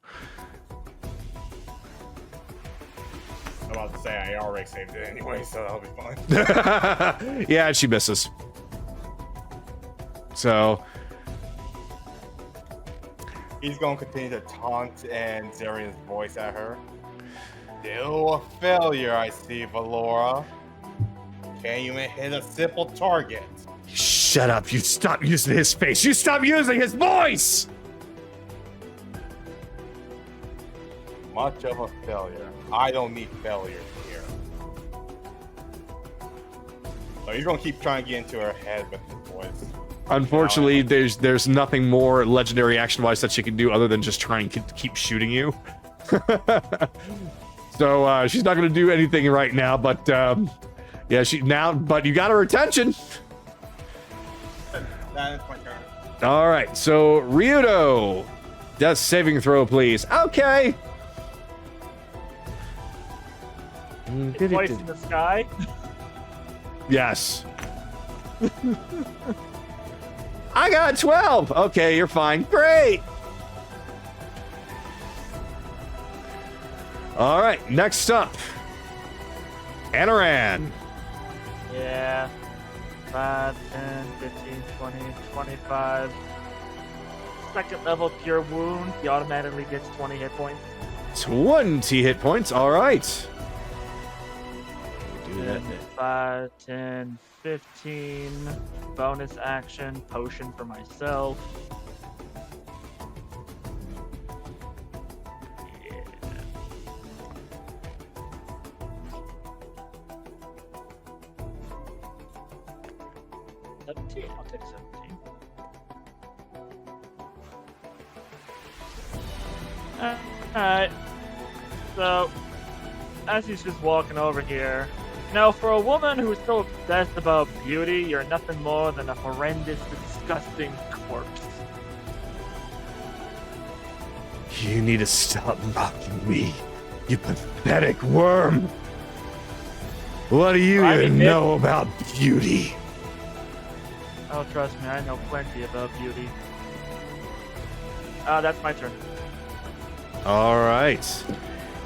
I'm about to say I already saved it anyway, so that'll be fine. Yeah, she misses. So He's going to continue to taunt and Zarian's voice at her. Still a failure, I see, Valora. Can't even hit a simple target. shut up. You stop using his face. You stop using his voice. Much of a failure. I don't need failures here. So he's gonna keep trying to get into her head with his voice. Unfortunately, there's nothing more legendary action-wise that she can do other than just try and keep shooting you. So she's not going to do anything right now, but yeah, but you got her attention. That is my turn. All right, so Ryudo, death saving throw, please. Okay. Voice in the sky. Yes. I got 12. Okay, you're fine. Great. All right, next up, Anaran. Yeah. 5, 10, 15, 20, 25. Second level cure wound. He automatically gets 20 hit points. 20 hit points. All right. Do that. 5, 10, 15. Bonus action. Potion for myself. Yeah. I'll take 17. Alright. So, as he's just walking over here, now for a woman who's so obsessed about beauty, you're nothing more than a horrendous, disgusting corpse. You need to stop mocking me, you pathetic worm. What do you even know about beauty? Oh, trust me, I know plenty about beauty. That's my turn. All right.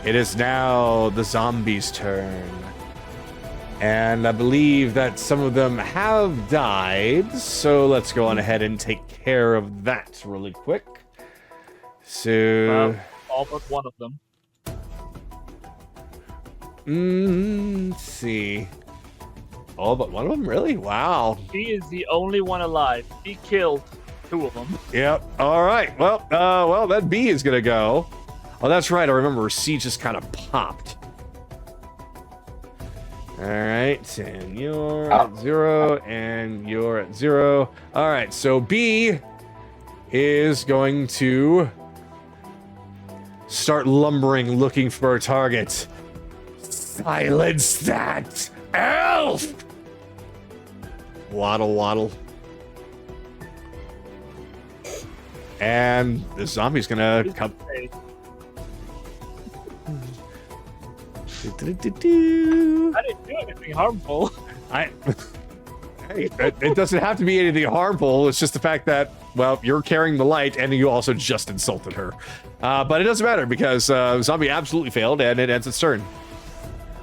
It is now the zombies' turn. And I believe that some of them have died, so let's go on ahead and take care of that really quick. So... all but one of them. Let's see. All but one of them? Really? Wow. He is the only one alive. He killed 2 of them. Yep. All right. Well, that B is going to go. Oh, that's right. I remember C just kind of popped. All right, and you're at 0, and you're at 0. All right, so B is going to start lumbering, looking for a target. Silence that, elf! Waddle, waddle. And the zombie's gonna come. I didn't do anything harmful. Hey, it doesn't have to be anything harmful. It's just the fact that, well, you're carrying the light and you also just insulted her. But it doesn't matter because zombie absolutely failed and it ends its turn.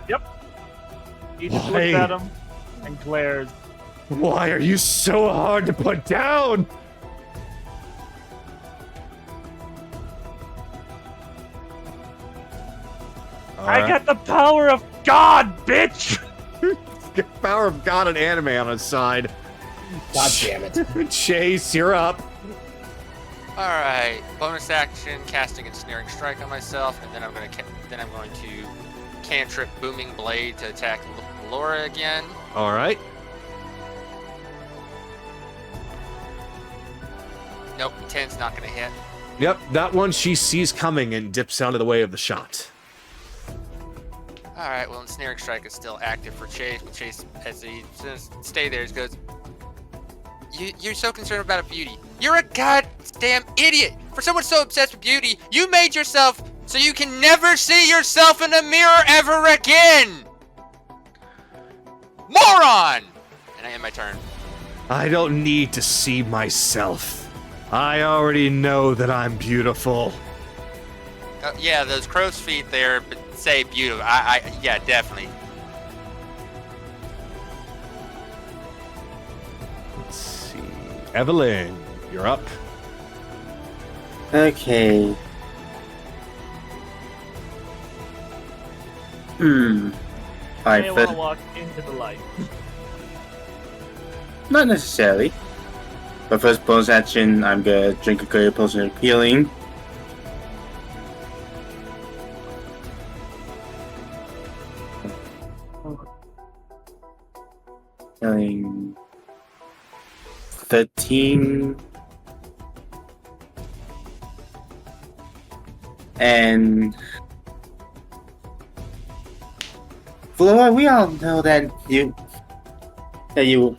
Yep. He just looks at him and glares. Why are you so hard to put down? I got the power of God, bitch! Power of God and anime on his side. God damn it. Chase, you're up. Alright, bonus action, casting ensnaring strike on myself, and then I'm going to cantrip booming blade to attack Valora again. All right. Nope, 10's not going to hit. Yep, that one she sees coming and dips out of the way of the shot. All right. Well, ensnaring strike is still active for Chase. But Chase, as he says, stay there, he goes. You're so concerned about a beauty. You're a goddamn idiot. For someone so obsessed with beauty, you made yourself so you can never see yourself in a mirror ever again. Moron! And I end my turn. I don't need to see myself. I already know that I'm beautiful. Yeah, those crow's feet there, but say beautiful. Yeah, definitely. Let's see. Evelyn, you're up. Okay. You I may want to feel walk into the light. not necessarily. But first bonus action, I'm gonna drink a good potion of healing. Healing 13. And Valora, we all know that you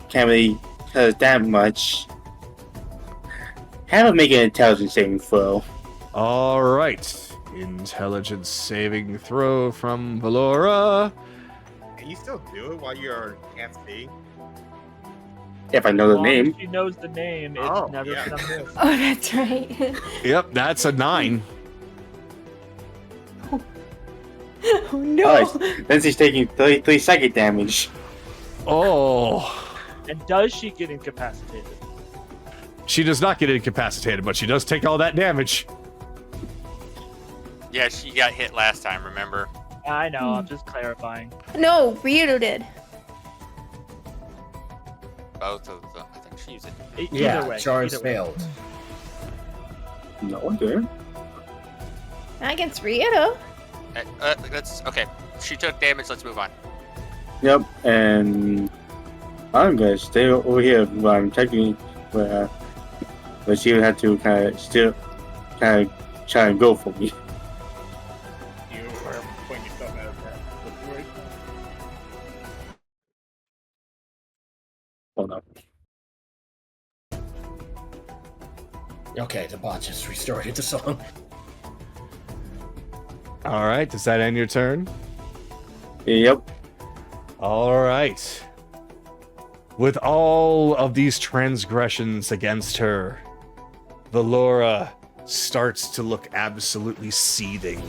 can't really hurt that much. Have it make an intelligence saving throw. All right. Intelligence saving throw from Valora. Can you still do it while you're can't see? If I know the As long as name. she knows the name, it's Oh, never yeah. gonna miss. Oh, that's right. Yep, that's a 9. Oh no. Alright, then she's taking 33 psychic damage. Oh. And does she get incapacitated? She does not get incapacitated, but she does take all that damage. Yeah, she got hit last time, remember? I know, I'm just clarifying. No, Ryudo did. Both of them. I think she used it. Yeah, Either way, charge either way. failed. No, okay. Not against Ryudo. Let's okay. She took damage. Let's move on. Yep, and I'm gonna stay over here while I'm checking but she would have to still try and go for me. You were putting yourself out of that situation. Hold on. Okay, the bot just restarted the song. All right, does that end your turn? Yep. All right. With all of these transgressions against her, Valora starts to look absolutely seething.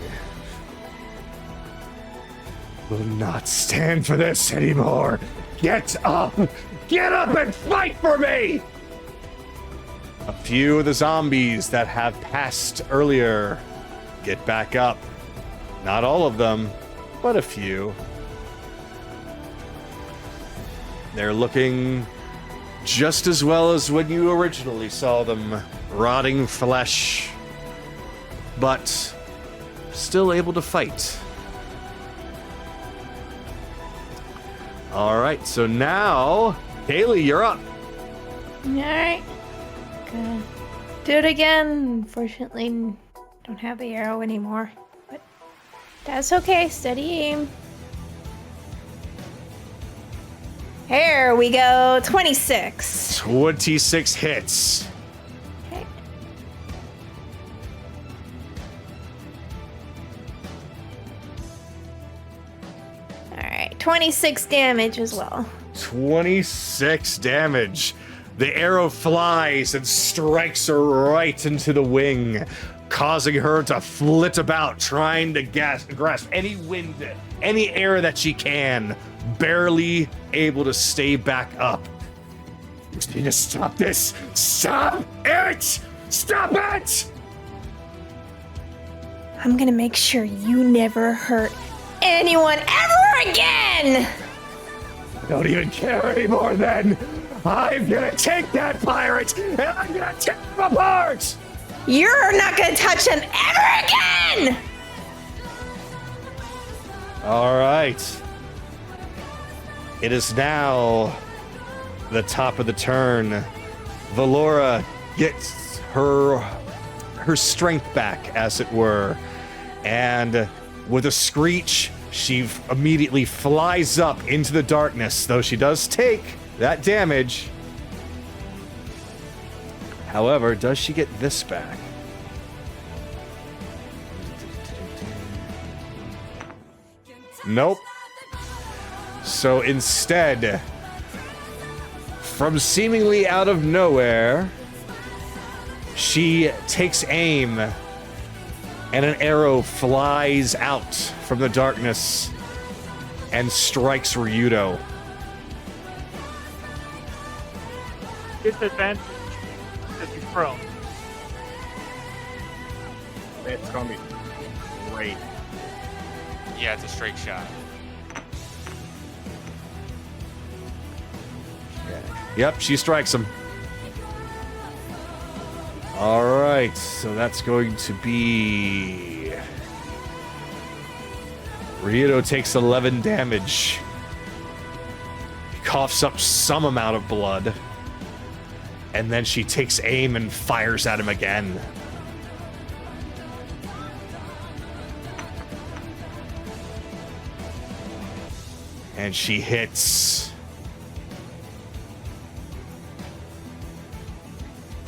Will not stand for this anymore. Get up! Get up and fight for me! A few of the zombies that have passed earlier get back up. Not all of them, but a few. They're looking just as well as when you originally saw them. Rotting flesh, but still able to fight. Alright, so now, Kaylee, you're up. Alright. Gonna do it again. Unfortunately, don't have the arrow anymore. But that's okay. Steady aim. Here we go. 26. 26 hits. Okay. Alright. 26 damage as well. 26 damage. The arrow flies and strikes her right into the wing, causing her to flit about, trying to grasp any wind, any air that she can, barely able to stay back up. You need to stop this. Stop it! Stop it! I'm gonna make sure you never hurt anyone ever again! I don't even care anymore then. I'm gonna take that pirate and I'm gonna tear him apart! You're not gonna touch him ever again! All right. It is now the top of the turn. Valora gets her strength back, as it were, and with a screech, She immediately flies up into the darkness, though she does take that damage. However, does she get this back? Nope. So instead, from seemingly out of nowhere, she takes aim, and an arrow flies out from the darkness and strikes Ryudo. Disadvantage if he's prone. It's gonna be great. Yeah, it's a straight shot. Yep, she strikes him. All right, so that's going to be... Ryudo takes 11 damage. He coughs up some amount of blood. And then she takes aim and fires at him again. And she hits.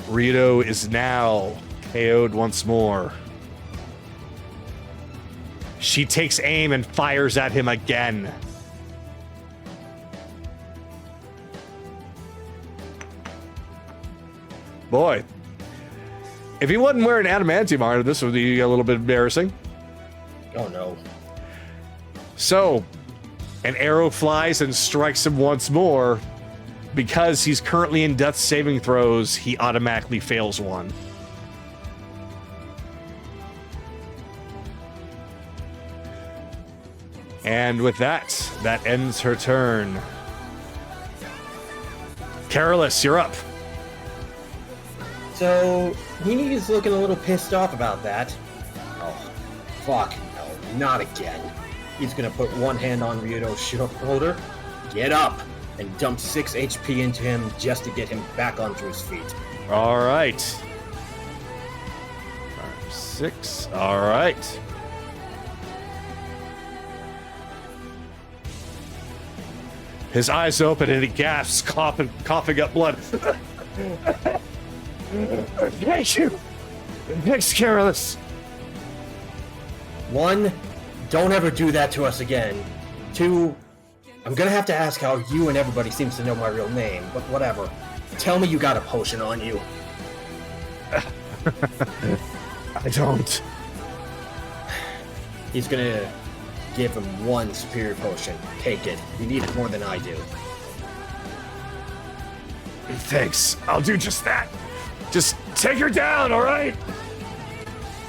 Ryudo is now KO'd once more. She takes aim and fires at him again. Boy, if he wasn't wearing adamantium armor, this would be a little bit embarrassing. Oh no. So, an arrow flies and strikes him once more. Because he's currently in death saving throws, he automatically fails one. And with that, that ends her turn. Carolus, you're up. So, Nini's looking a little pissed off about that. Oh, fuck no, not again. He's gonna put one hand on Ryudo's shoulder, get up, and dump 6 HP into him just to get him back onto his feet. All right. 5, 6. All right. His eyes open and he gasps, coughing up blood. Thank you. Thanks, Carolus. 1, don't ever do that to us again. 2, I'm gonna have to ask how you and everybody seems to know my real name, but whatever. Tell me you got a potion on you. I don't. He's gonna give him 1 superior potion. Take it. You need it more than I do. Thanks. I'll do just that. Just take her down, all right?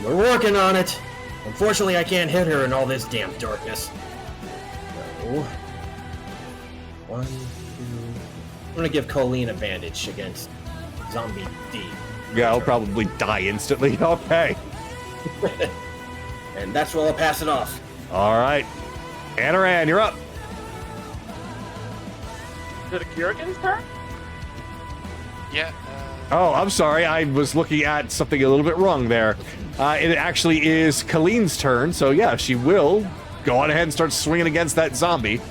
We're working on it. Unfortunately, I can't hit her in all this damn darkness. So, 1, 2... I'm gonna give Colleen a bandage against Zombie D. Yeah, I'll probably die instantly. Okay. And that's where I'll pass it off. All right. Anaran, you're up. Is it Kirigan's turn? Yeah. Oh, I'm sorry. I was looking at something a little bit wrong there. It actually is Colleen's turn, so yeah, she will go on ahead and start swinging against that zombie.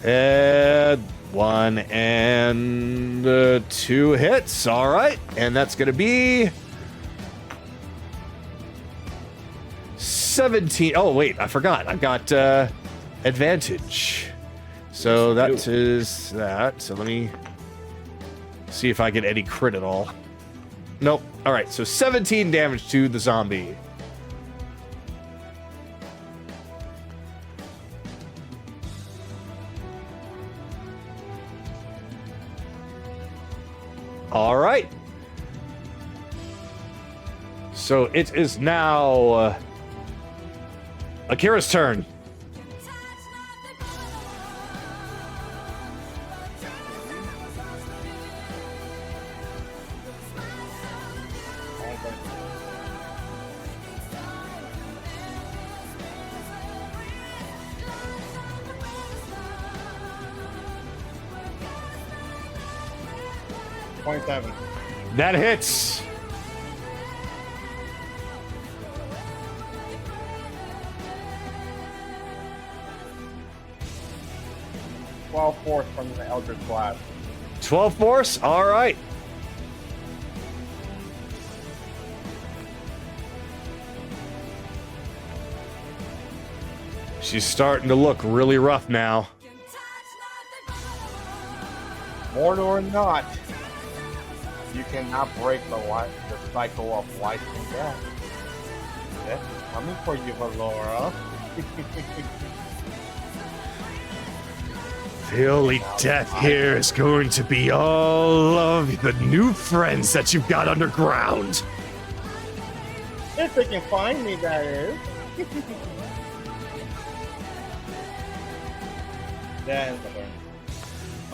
1 and 2 hits. All right. And that's going to be 17. Oh, wait, I forgot. I've got advantage. So that is that. So let me see if I get any crit at all. Nope. All right, so 17 damage to the zombie. All right. So it is now Akira's turn. That hits. 12 force from the Eldritch Blast. 12 force? All right. She's starting to look really rough now. Mortal or not, you cannot break the cycle of life and death. Death is coming for you, Valora. The only death here is going to be all of the new friends that you've got underground. If they can find me, that is. Then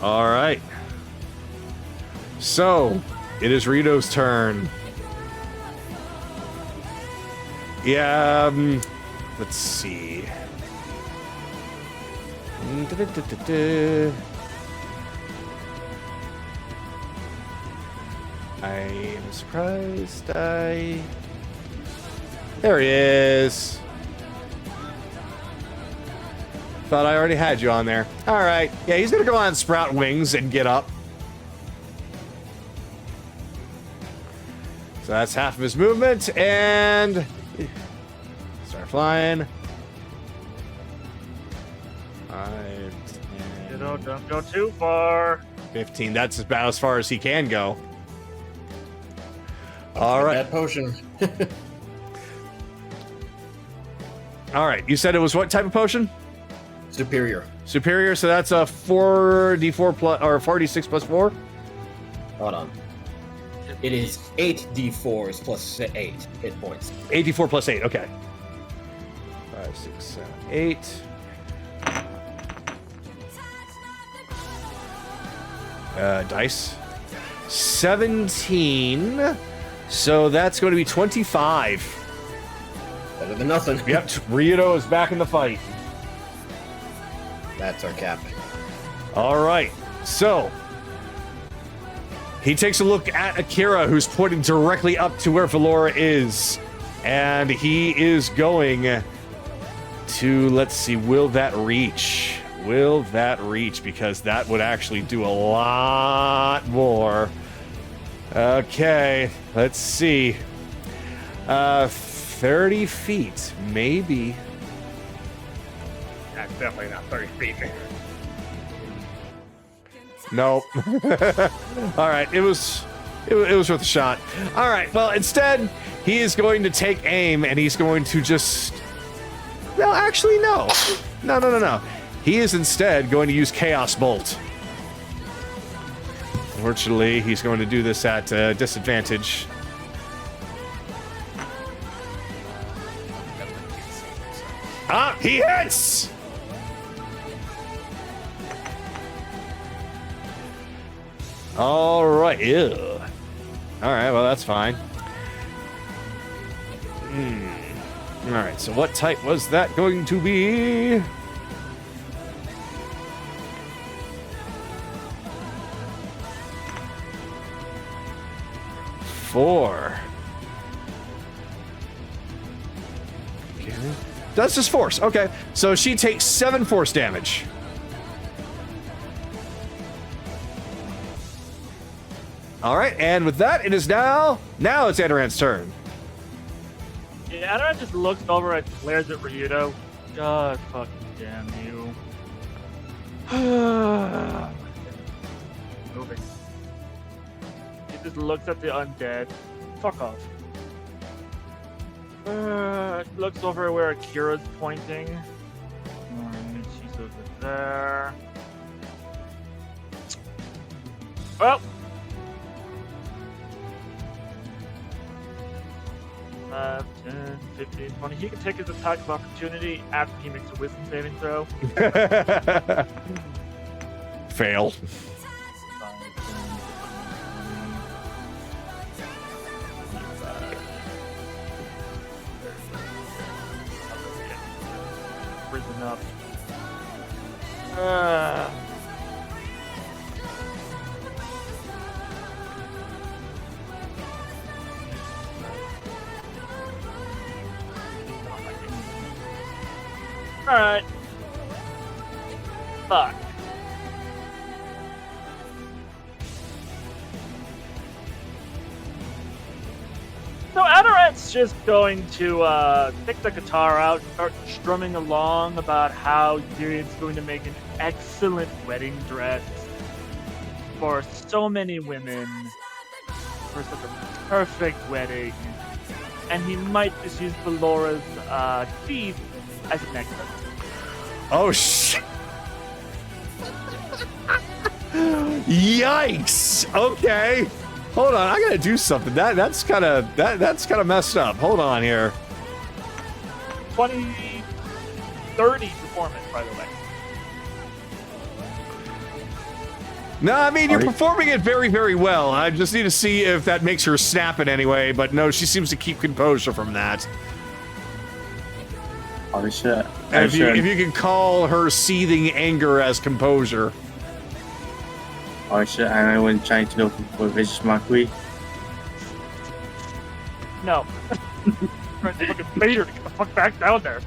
All right. So, it is Ryudo's turn. Yeah, let's see. I am surprised There he is. Thought I already had you on there. All right. Yeah, he's going to go on Sprout Wings and get up. So that's half of his movement, and start flying. 5, 10, Don't go too far. 15. That's about as far as he can go. All right. That potion. All right. You said it was what type of potion? Superior. Superior. So that's a 4d4 plus or 4d6 plus 4. Hold on. It is 8d4s plus 8 hit points. 84 plus 8. Okay. 5, 6, 7, 8. Dice. 17. So that's going to be 25. Better than nothing. Yep. Ryudo is back in the fight. That's our cap. All right. So he takes a look at Akira, who's pointing directly up to where Valora is. And he is going to, let's see, will that reach? Will that reach? Because that would actually do a lot more. Okay, let's see. 30 feet, maybe. that's definitely not 30 feet. Nope. All right, it was worth a shot. All right, well, instead, he is going to take aim, and he's going to just... No, actually, no. No. He is instead going to use Chaos Bolt. Unfortunately, he's going to do this at disadvantage. Ah, he hits! All right, ew. All right, well, that's fine. All right, so what type was that going to be? Four. Okay. That's just force. Okay, so she takes 7 force damage. All right, and with that, it is now it's Adoran's turn. Yeah, Adoran just looks over and glares at Ryudo. God fucking damn you. Moving. He just looks at the undead. Fuck off. Looks over where Akira's pointing. Alright, she's over there. Well. 5, 10, 15, 20. He can take his attack of opportunity after he makes a wisdom saving throw. Fail. 5, 10, 25. Risen up. Alright. Fuck. So Adarant's just going to take the guitar out, start strumming along about how it's going to make an excellent wedding dress for so many women, for such a perfect wedding, and he might just use Valora's teeth as a necklace. Oh shit! Yikes! Okay, hold on. I gotta do something. That's kind of messed up. Hold on here. 2030 performance, by the way. No, I mean, you're performing it very, very well. I just need to see if that makes her snap in any way, but no, she seems to keep composure from that. Oh shit. And if you can call her seething anger as composure. Oh shit, I wasn't trying to go for vicious mockery. No. Trying to fucking bait her to get the fuck back down there.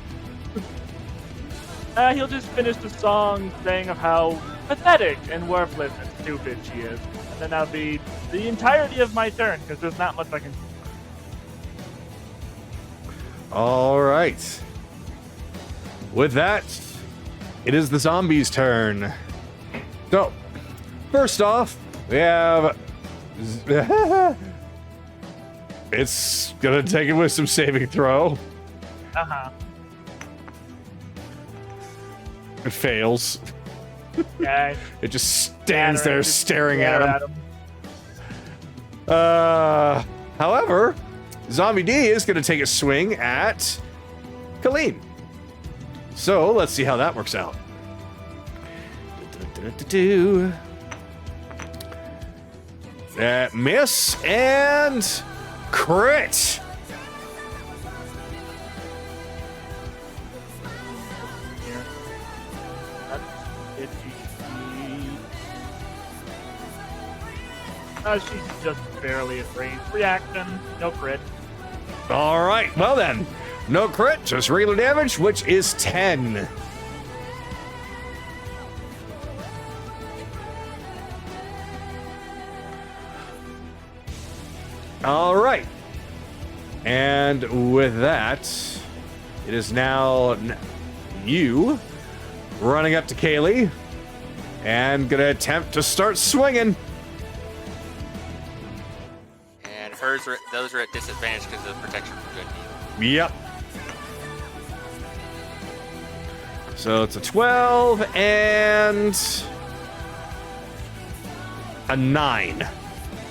He'll just finish the song saying of how pathetic and worthless and stupid she is. And then that'll be the entirety of my turn, because there's not much I can... All right. With that, it is the zombies' turn. So, first off, we have... It's gonna take it with some saving throw. Uh-huh. It fails. Yeah. It just stands there staring at him. However, Zombie D is going to take a swing at Colleen. So let's see how that works out. Miss and crit. She's just barely at range. Reaction, no crit. All right, well then, no crit, just regular damage, which is 10. All right, and with that, it is now you running up to Kaylee and gonna attempt to start swinging. Those are at disadvantage because of protection from good. Yep. So it's a 12 and a 9.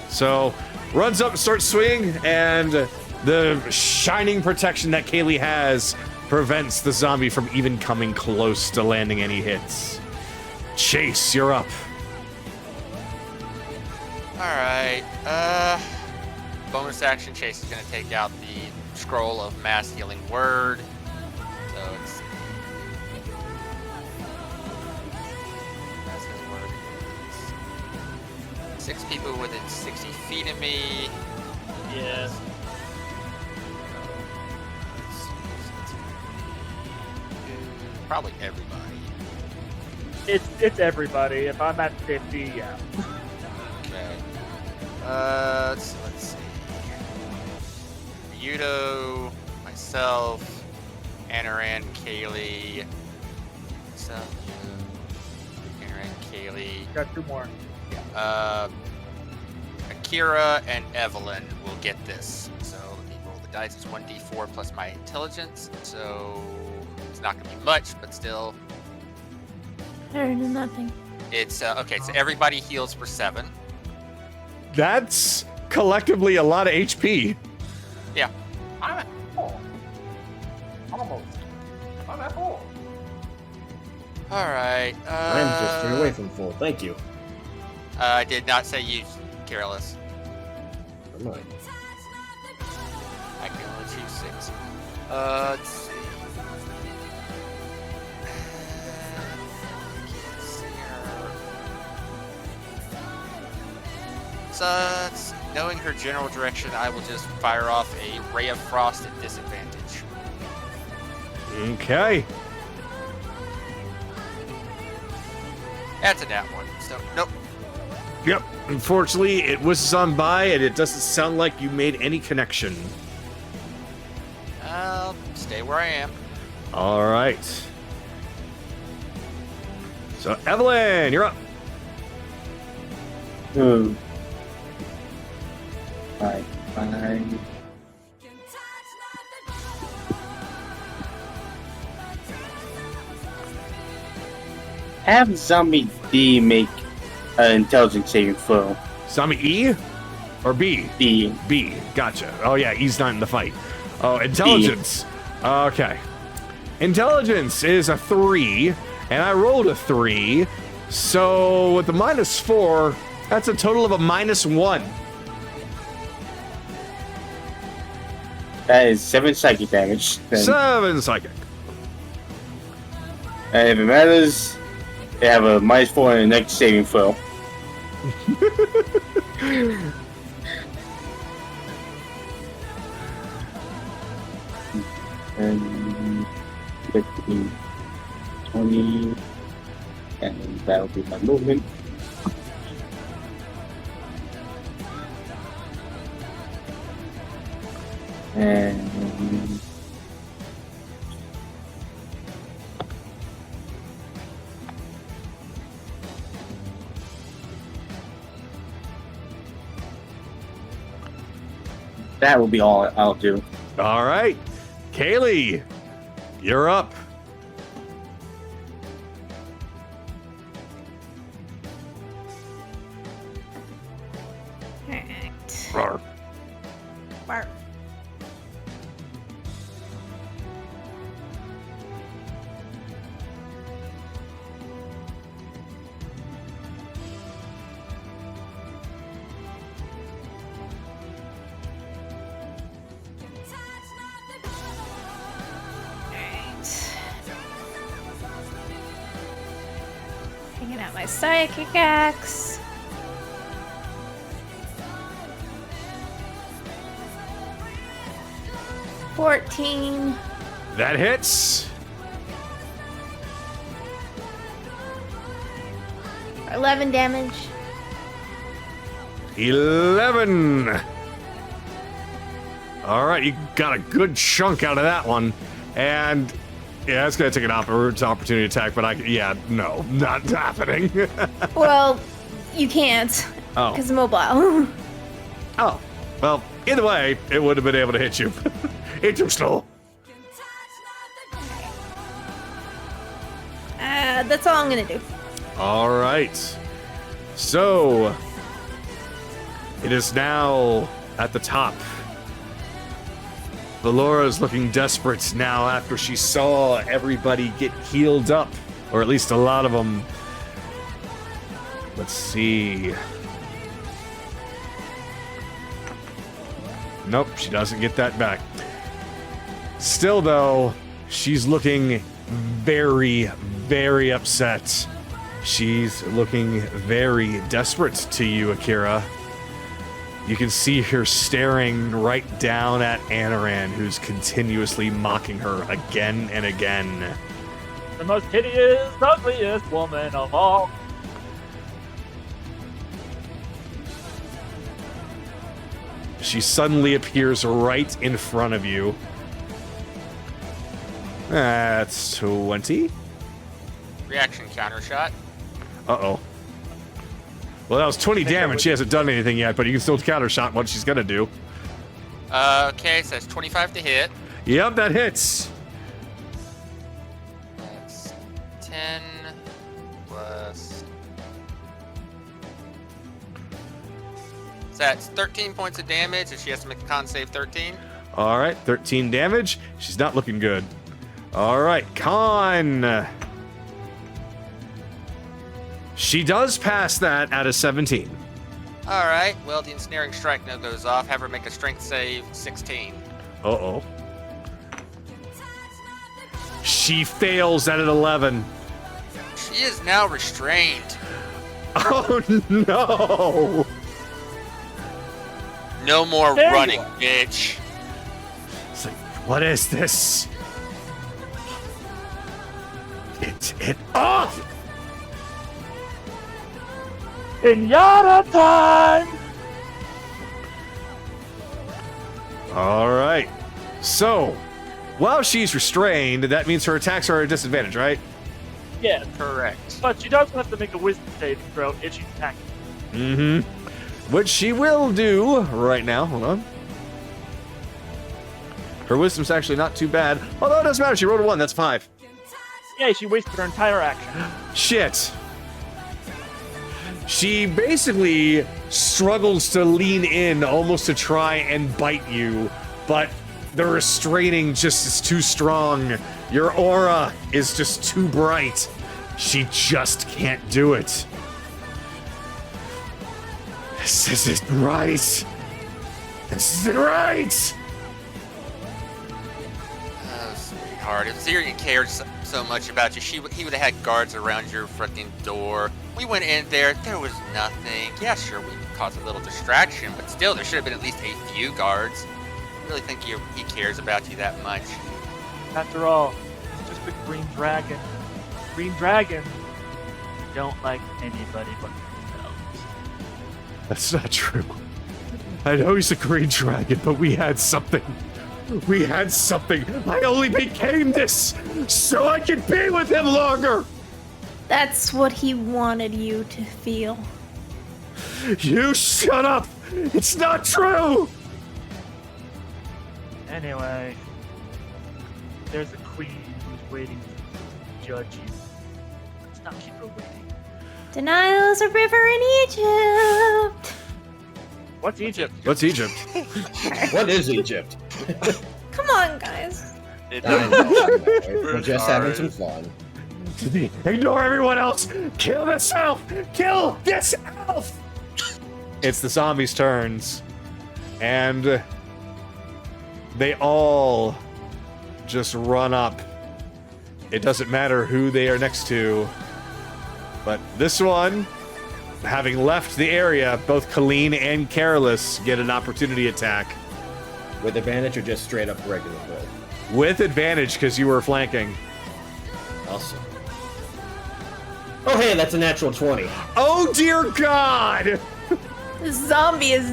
So runs up and starts swinging, and the shining protection that Kaylee has prevents the zombie from even coming close to landing any hits. Chase, you're up. All right. Bonus action, Chase is going to take out the scroll of mass healing word. So it's mass healing word. 6 people within 60 feet of me. Yeah. Probably everybody. It's everybody. If I'm at 50, yeah. Okay. Let's see. Ryudo, myself, Anaran, Kaylee. Myself, Ryudo, Anaran, Kaylee. Got 2 more. Akira and Evelyn will get this. So let me roll the dice. It's 1d4 plus my intelligence. So it's not going to be much, but still. Better than nothing. It's okay. So everybody heals for 7. That's collectively a lot of HP. Yeah. I'm at 4. Almost. I'm at 4. All right. I'm just turn away from full. Thank you. I did not say you, careless. Never mind. I can only choose 6. Let's see. So, knowing her general direction, I will just fire off a Ray of Frost at disadvantage. Okay. That's a nat 1. So, nope. Yep. Unfortunately, it whizzes on by, and it doesn't sound like you made any connection. I'll stay where I am. All right. So, Evelyn, you're up. Oh. Fine. Have Zombie D make an intelligence saving throw. Zombie E or B? D. B. Gotcha. Oh, yeah, E's not in the fight. Oh, intelligence. Okay. Intelligence is a 3, and I rolled a 3. So with the -4, that's a total of a -1. That is 7 psychic damage. Then. 7 psychic. And if it matters, they have a -4 in the next saving throw. And 15, 20, and that'll be my movement. And that will be all I'll do. All right. Kaylee, you're up. Alright. Roar. Bark. Hanging out my psychic axe. $14. That hits. 11 damage. 11. All right, you got a good chunk out of that one. And yeah, it's going to take an opportunity attack, but no, not happening. Well, you can't. Oh. Because I'm mobile. Oh, well, either way, it would have been able to hit you. Interesting. That's all I'm gonna do. All right. So, it is now at the top. Valora's looking desperate now after she saw everybody get healed up, or at least a lot of them. Let's see. Nope, she doesn't get that back. Still, though, she's looking very, very upset. She's looking very desperate to you, Akira. You can see her staring right down at Anaran, who's continuously mocking her again and again. The most hideous, ugliest woman of all. She suddenly appears right in front of you. That's 20. Reaction counter shot. Uh-oh. Well, that was 20 damage. She hasn't done anything yet, but you can still counter shot what she's gonna do. Okay, so that's 25 to hit. Yep, that hits. That's 10 plus. So that's 13 points of damage, and she has to make a con save 13. All right, 13 damage. She's not looking good. All right, con. She does pass that at a 17. All right, well, the ensnaring strike now goes off. Have her make a strength save 16. Uh-oh. She fails at an 11. She is now restrained. Oh, no. No more There you running, are. bitch. It's like, what is this? Get it off! Pinata time! All right. So, while she's restrained, that means her attacks are at a disadvantage, right? Yeah, Correct. but she does have to make a wisdom saving throw if she's attacking. Mm-hmm. Which she will do right now. Hold on. Her wisdom's actually not too bad. Although it doesn't matter. She rolled a 1. That's 5. Yeah, she wasted her entire action. Shit. She basically struggles to lean in almost to try and bite you, but the restraining just is too strong. Your aura is just too bright. She just can't do it. This isn't right. This isn't right. Oh, sweetheart. If Zirian cared so much about you, he would have had guards around your freaking door. We went in there was nothing. Yeah, sure, we caused a little distraction, but still, there should have been at least a few guards. I really think he cares about you that much. After all, it's just a green dragon. Green dragons don't like anybody but themselves. That's not true. I know he's a green dragon, but we had something. We had something. I only became this so I could be with him longer. That's what he wanted you to feel. You shut up. It's not true. Anyway, there's a queen who's waiting to judge you. Let's not keep her waiting. Denial's a river in Egypt. What's Egypt? What's Egypt? What is Egypt? Come on, guys. I know. We're just having some fun. Ignore everyone else. Kill this elf. Kill this elf. It's the zombies' turns, and they all just run up. It doesn't matter who they are next to, but this one, having left the area, both Colleen and Careless get an opportunity attack. With advantage or just straight up regular roll? With advantage, because you were flanking. Awesome. Oh, hey, that's a natural 20. Oh, dear God! This zombie is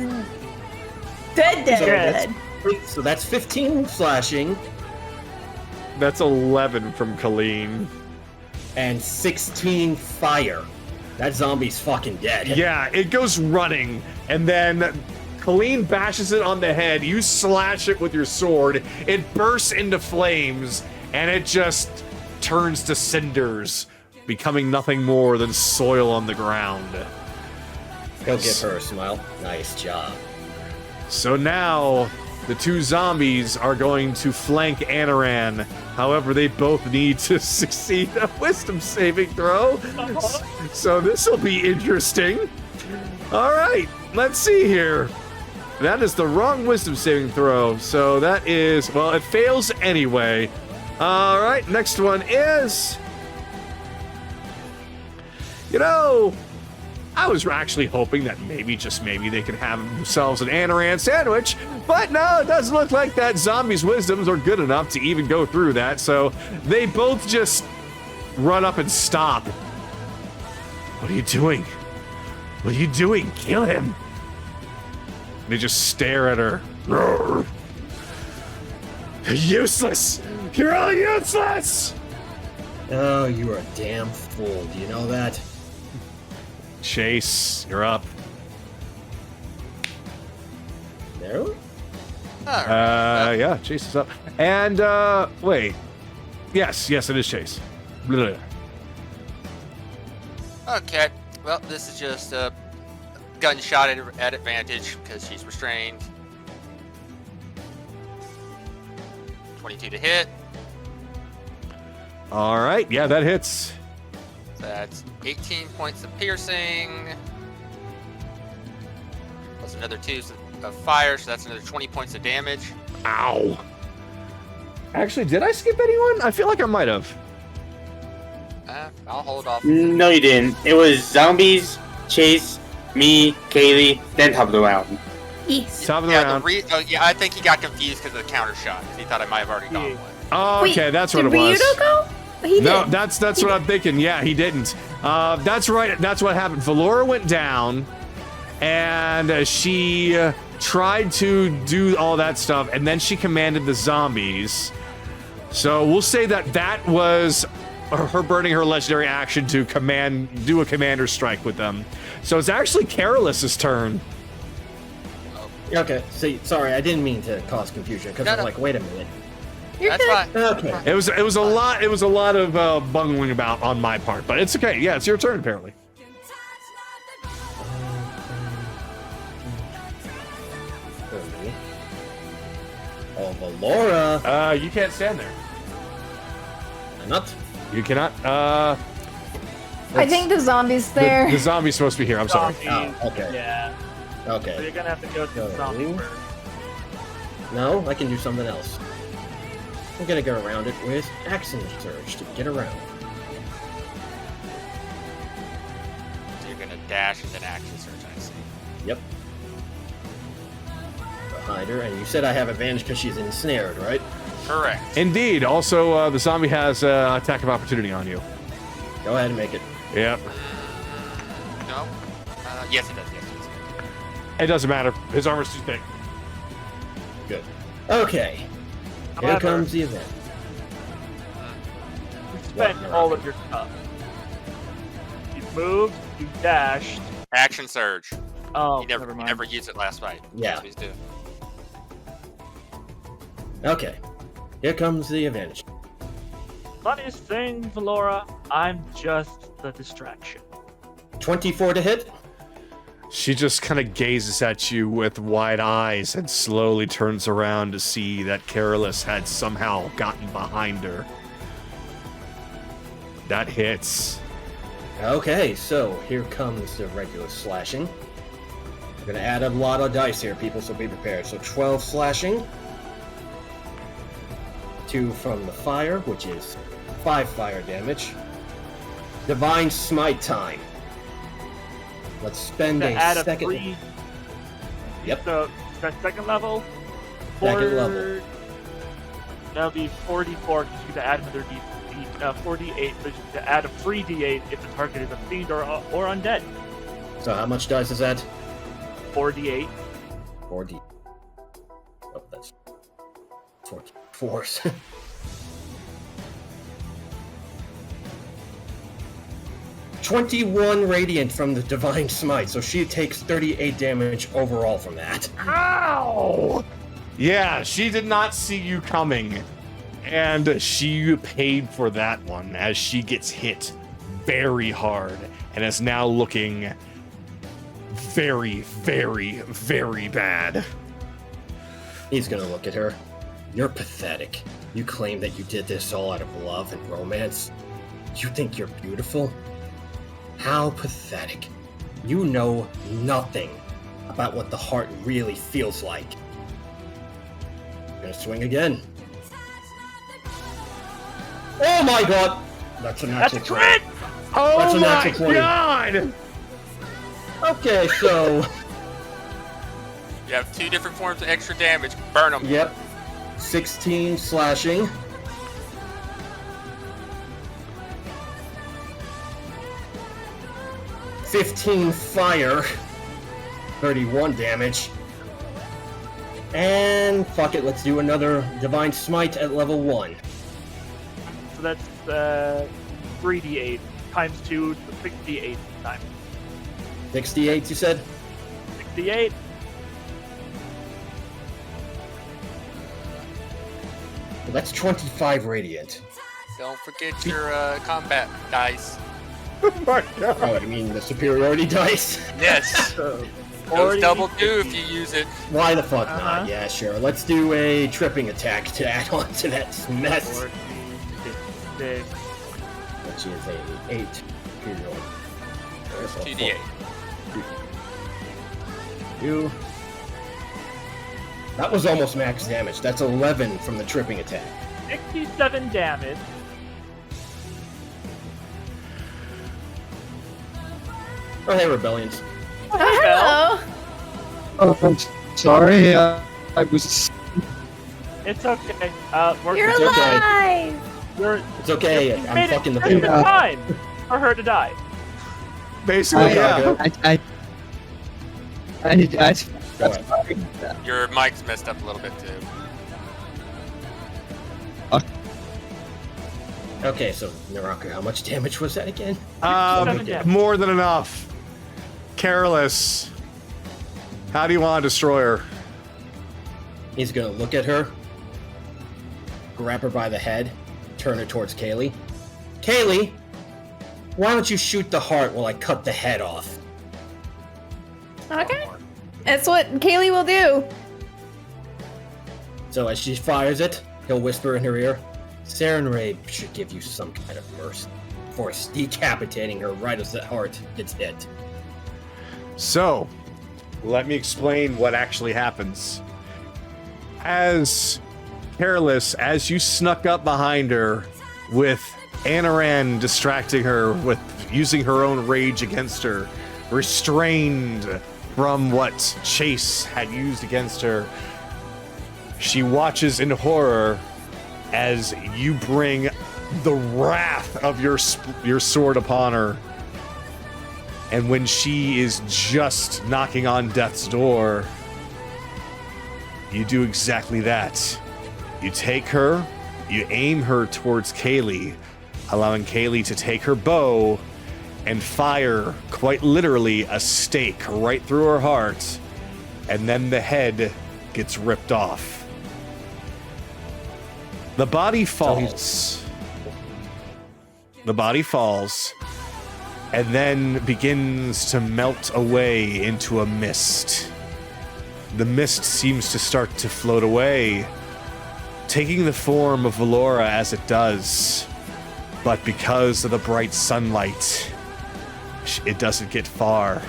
dead. So that's 15 slashing That's 11 from Colleen. and 16 fire. That zombie's fucking dead. Yeah, it goes running, and then Colleen bashes it on the head. You slash it with your sword. It bursts into flames, and it just turns to cinders, becoming nothing more than soil on the ground. Go give her a smile. Nice job. So now, the two zombies are going to flank Anaran. However, they both need to succeed a wisdom saving throw. So this will be interesting. All right, let's see here. That is the wrong wisdom saving throw. So that is, well, it fails anyway. All right, next one is... You know, I was actually hoping that maybe, just maybe, they could have themselves an Anaran sandwich, but no, it doesn't look like that zombie's wisdoms are good enough to even go through that, so they both just run up and stop. What are you doing? What are you doing? Kill him! They just stare at her. Roar. Useless! You're all useless! Oh, you are a damn fool. Do you know that? Chase, you're up. No? Alright. Yeah, Chase is up. And, wait. Yes, it is Chase. Blah. Okay. Well, this is just a gunshot at advantage because she's restrained. 22 to hit. All right, yeah, that hits. So that's 18 points of piercing. Plus another 2 of fire, so that's another 20 points of damage. Ow. Actually, did I skip anyone? I feel like I might have. I'll hold off. No, you didn't. It was zombies, Chase, me, Kaylee, then top of the round. Yes. Top of the Yeah, round. I think he got confused because of the counter shot. He thought I might have already gone one. Oh, okay, that's what it did was. Ryudo go? He did. No, that's what I'm thinking. Yeah, he didn't. That's right. That's what happened. Valora went down, and she tried to do all that stuff, and then she commanded the zombies. So we'll say that was her burning her legendary action to do a commander strike with them. So it's actually Careless's turn. Okay, see, sorry, I didn't mean to cause confusion, because I'm like, wait a minute. That's fine. Okay. It was a lot of bungling about on my part, but it's okay. Yeah, it's your turn apparently. Oh, Valora. You can't stand there. I'm not. You cannot. I think the zombie's there. The zombie's supposed to be here. I'm sorry. Zombies, Oh, okay. Yeah. So Okay. you're gonna have to go to the zombie first. No, I can do something else. I'm gonna go around it with Action Surge to get around. So you're gonna dash and then action surge, I see. Yep. Behind her, and you said I have advantage because she's ensnared, right? Correct. Indeed. Also, the zombie has attack of opportunity on you. Go ahead and make it. Yep. No? Yes, it does. Yes, it does. It doesn't matter. His armor's too thick. Good. Okay. Here However, comes the event. You spent all of your stuff. You moved, you dashed. Action surge. Oh, You never mind. never used it last fight. Yeah. That's what he's doing. Okay. Here comes the advantage. Funniest thing, Valora, I'm just the distraction. 24 to hit. She just kind of gazes at you with wide eyes and slowly turns around to see that Careless had somehow gotten behind her. That hits. Okay, so here comes the regular slashing. We're gonna add a lot of dice here, people, so be prepared. So 12 slashing. 2 from the fire, which is 5 fire damage. Divine Smite time. Let's spend To a add a second. free. Yep. So that second level. Second level. That'll be 44 because you can add another D8. 48, but you can add a free D8 if the target is a fiend or undead. So how much dice is that? 48. 4D. Oh, that's 44. 21 radiant from the Divine Smite, so she takes 38 damage overall from that. Ow! Yeah, she did not see you coming. And she paid for that one as she gets hit very hard and is now looking very, very, very bad. He's gonna look at her. You're pathetic. You claim that you did this all out of love and romance. You think you're beautiful? How pathetic. You know nothing about what the heart really feels like. Gonna swing again. Oh my god! That's a That's natural a crit! Oh That's a my natural 20. god! Okay, so... You have 2 different forms of extra damage. Burn them. Yep. 16 slashing. $15 fire. 31 damage. And fuck it, let's do another Divine Smite at level 1. So that's 3d8 times 2, 68 times. 68, you said? 68. Well, that's 25 radiant. Don't forget your combat dice. Oh my god. Oh, you mean the superiority dice? Yes. Those double do if you use it. Why the fuck not? Yeah, sure. Let's do a tripping attack to add on to that mess. 14, 56. Which is a 8 superior. There's a 2d8. 2. That was almost max damage. That's 11 from the tripping attack. 67 damage. Oh, hey, Rebellions. Oh, Oh, I'm sorry. I was. It's okay. hello! You're It's okay. alive! You're It's okay. you I'm made it fucking the just in baby. time for her to die. Basically, yeah. Go ahead. Your mic's messed up a little bit too. Okay, so Naraka, how much damage was that again? 7 damage. More than enough. Careless. How do you want to destroy her? He's gonna look at her, grab her by the head, turn her towards Kaylee. Kaylee, why don't you shoot the heart while I cut the head off? Okay. That's what Kaylee will do. So as she fires it, he'll whisper in her ear, Serenray should give you some kind of mercy for decapitating her right as the heart gets hit. So, let me explain what actually happens. As Careless, as you snuck up behind her with Anaran distracting her with using her own rage against her, restrained from what Chase had used against her, she watches in horror as you bring the wrath of your sword upon her. And when she is just knocking on death's door, you do exactly that. You take her, you aim her towards Kaylee, allowing Kaylee to take her bow and fire, quite literally, a stake right through her heart, and then the head gets ripped off. The body falls. The body falls, and then begins to melt away into a mist. The mist seems to start to float away, taking the form of Valora as it does. But because of the bright sunlight, it doesn't get far.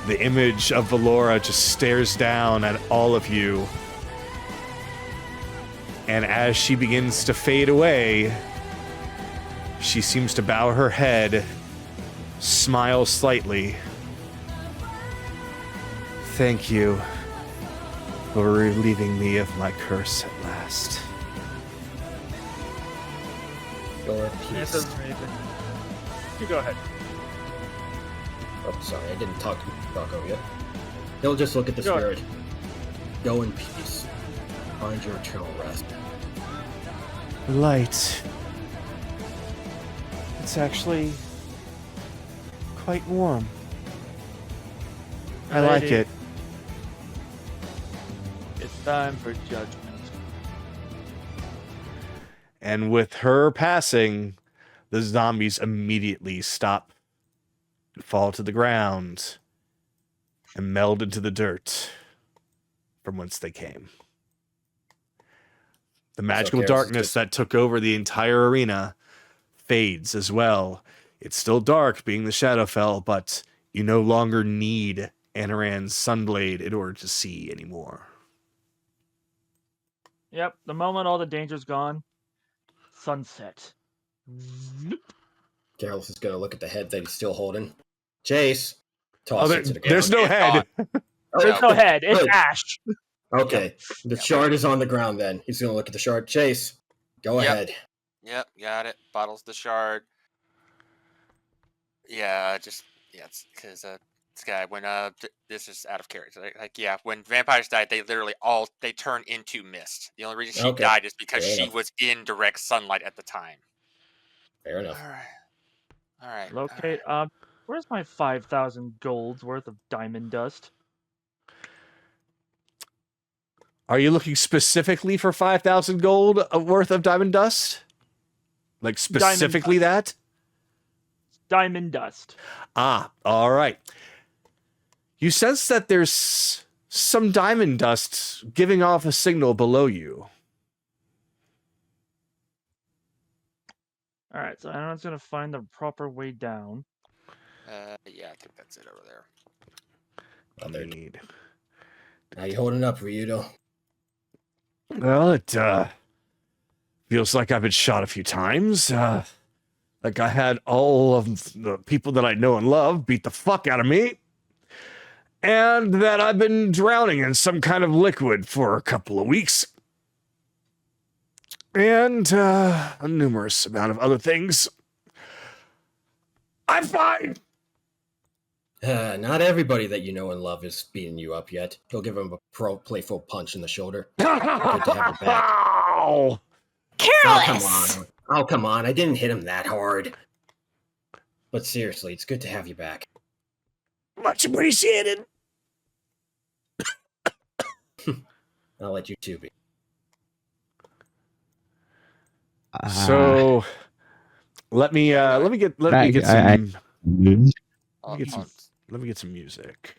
The image of Valora just stares down at all of you. And as she begins to fade away, she seems to bow her head, smile slightly. Thank you for relieving me of my curse at last. Your That peace. doesn't mean anything. You go ahead. Oh, sorry, I didn't talk over you. He'll just look at the Go spirit. Go in peace. Find your eternal rest. Light. It's actually quite warm. I like Lady. it. It's time for judgment. And with her passing, the zombies immediately stop, fall to the ground, and meld into the dirt from whence they came. The magical Garrus darkness just- that took over the entire arena fades as well. It's still dark, being the Shadowfell, but you no longer need Anaran's Sunblade in order to see anymore. Yep, the moment all the danger's gone, sunset. Garrus is gonna look at the head that he's still holding. Chase, toss it to the There's ground. no head. There's no head, it's Good. ash. Okay, the shard is on the ground then. He's gonna look at the shard. Chase, go Yep. ahead. Yep, got it. Bottles the shard. Yeah, it's because this guy when this is out of character. Like yeah, when vampires died, they literally they turn into mist. The only reason she Okay, died is because fair she enough. was in direct sunlight at the time. Fair enough. All right. Locate, where's my 5,000 golds worth of diamond dust? Are you looking specifically for 5,000 gold worth of diamond dust? Like specifically that? Diamond dust. Ah, all right. You sense that there's some diamond dust giving off a signal below you. Alright, so everyone's gonna find the proper way down. Yeah, I think that's it over there. What do you need? How you holding up, Ryudo? Well, it feels like I've been shot a few times. Like I had all of the people that I know and love beat the fuck out of me. And that I've been drowning in some kind of liquid for a couple of weeks. And a numerous amount of other things. I'm fine! Not everybody that you know and love is beating you up yet. He'll give him a playful punch in the shoulder. Good to have you back. Ow! Oh, come Careless! on. Oh, come on. I didn't hit him that hard. But seriously, it's good to have you back. Much appreciated. I'll let you two be. So let me get some I- I'll- get some- I'll- let me get some music.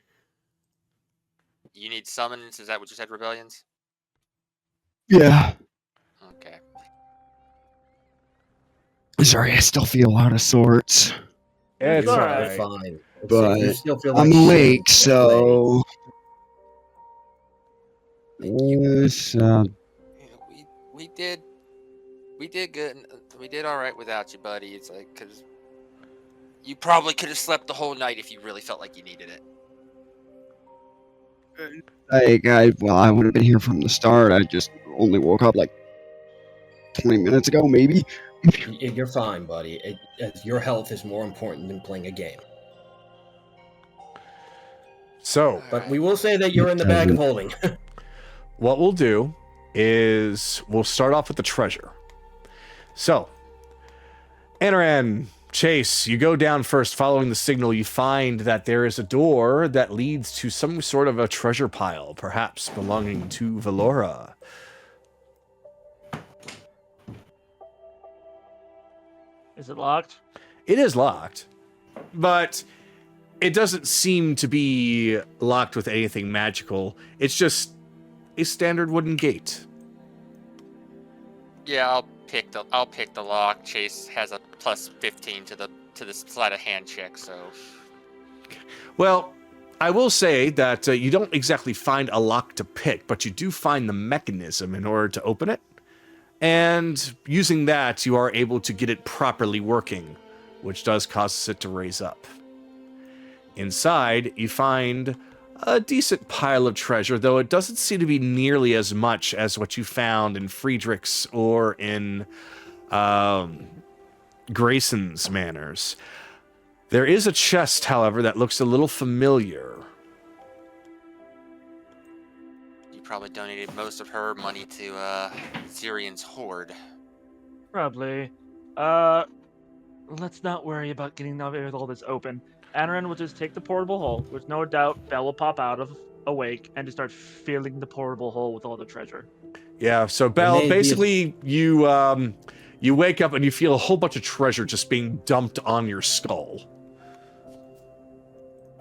You need summons? Is that what you said, rebellions? yeah. Okay. Sorry, I still feel out of sorts. It's You're alright. fine. But You still feel like I'm shit, awake, just so. Yeah, we did good. We did all right without you, buddy. It's like because you probably could have slept the whole night if you really felt like you needed it. I would have been here from the start. I just only woke up like 20 minutes ago, maybe. You're fine, buddy. Your health is more important than playing a game. So But we will say that you're in the bag of holding. what we'll do is we'll start off with the treasure. So, Anaran, Chase, you go down first. Following the signal, you find that there is a door that leads to some sort of a treasure pile, perhaps belonging to Valora. Is it locked? It is locked, but it doesn't seem to be locked with anything magical. It's just a standard wooden gate. Yeah, I'll pick the lock. Chase has a plus 15 to the sleight of hand check, so Well, I will say that you don't exactly find a lock to pick, but you do find the mechanism in order to open it. And using that, you are able to get it properly working, which does cause it to raise up. Inside, you find a decent pile of treasure, though it doesn't seem to be nearly as much as what you found in Friedrich's or in Grayson's manors. There is a chest, however, that looks a little familiar. you probably donated most of her money to Zirian's hoard. Probably. Let's not worry about getting all this open. Anaran will just take the portable hole, which no doubt Belle will pop out of awake and just start filling the portable hole with all the treasure. Yeah, so Belle, may be a- basically you wake up and you feel a whole bunch of treasure just being dumped on your skull.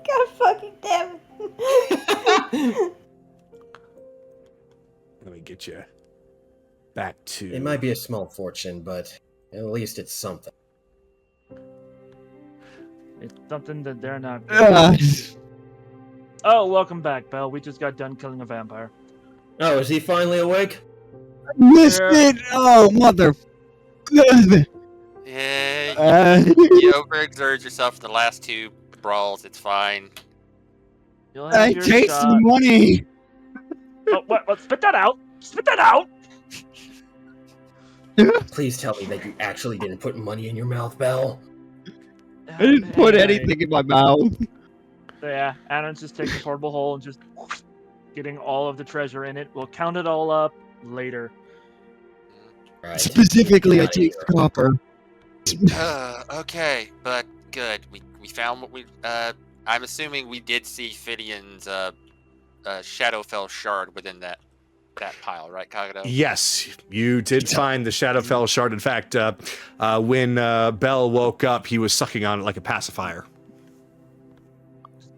God fucking damn it. Let me get you back to... It might be a small fortune, but at least it's something. It's something that they're not. Uh, Oh, welcome back, Belle. We just got done killing a vampire. Oh, is he finally awake? missed it! Oh, mother. Yeah, you overexerted yourself in the last two brawls. It's fine. You'll have I your tasted shot. money! Oh, what? Spit that out! Spit that out! Please tell me that you actually didn't put money in your mouth, Belle. I didn't put Hey. anything in my mouth. So yeah, Aaron's just taking the portable hole and just getting all of the treasure in it. We'll count it all up later. Right. Specifically, I Get outta here. taste copper. Okay, but good. We found what we. I'm assuming we did see Fidion's Shadowfell shard within that pile, right, Kagado? Yes, you did find the Shadowfell shard. In fact, when Belle woke up, he was sucking on it like a pacifier.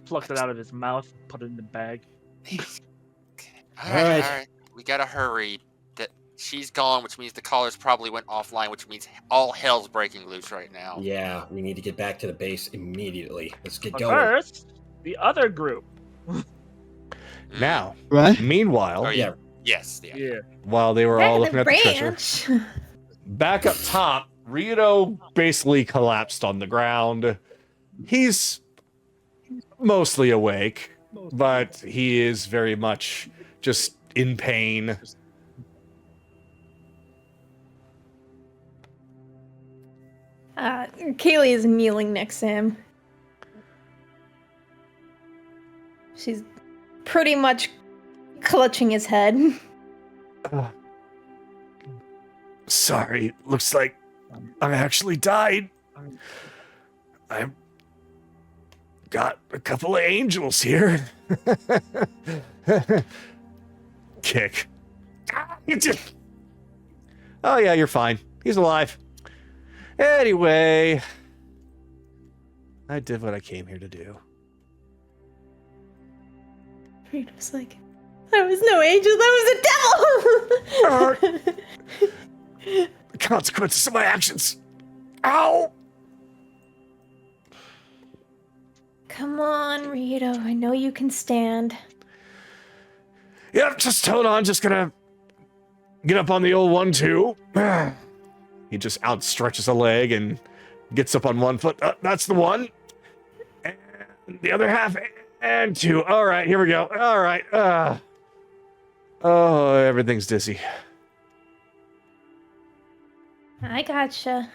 Plucked it out of his mouth, put it in the bag. All right, Alright. all right. We gotta hurry. That she's gone, which means the callers probably went offline, which means all hell's breaking loose right now. Yeah, we need to get back to the base immediately. Let's get But going. first, the other group. Now, Right? meanwhile, Oh, Yeah. Yes. Yeah. Yeah. while they were Back all in looking the at the treasure, branch. back up top, Ryudo basically collapsed on the ground. He's mostly awake, but he is very much just in pain. Kaylee is kneeling next to him. She's pretty much clutching his head. Sorry, looks like I actually died. I've got a couple of angels here. Kick. Oh, yeah, you're fine. He's alive. Anyway, I did what I came here to do. Ryudo's like, that was no angel, that was a devil! The consequences of my actions. Ow! Come on, Ryudo, I know you can stand. Yep, just hold on. Just gonna get up on the old 1-2. He just outstretches a leg and gets up on one foot. That's the one. And the other half and 2. All right, here we go. All right. Oh, everything's dizzy. I gotcha.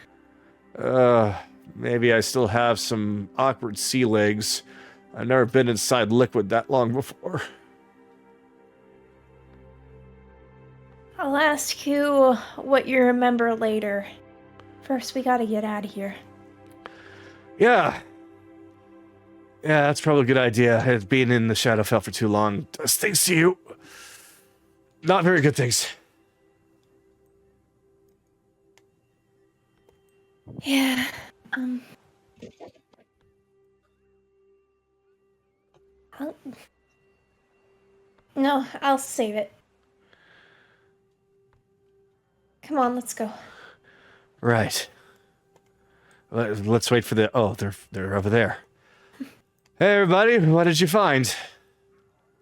Maybe I still have some awkward sea legs. I've never been inside liquid that long before. I'll ask you what you remember later. First, we gotta get out of here. Yeah. Yeah, that's probably a good idea. It's being in the Shadowfell for too long does things to you. Not very good things. Yeah, No, I'll save it. Come on, let's go. Right. Let's wait for the... Oh, they're over there. Hey, everybody, what did you find?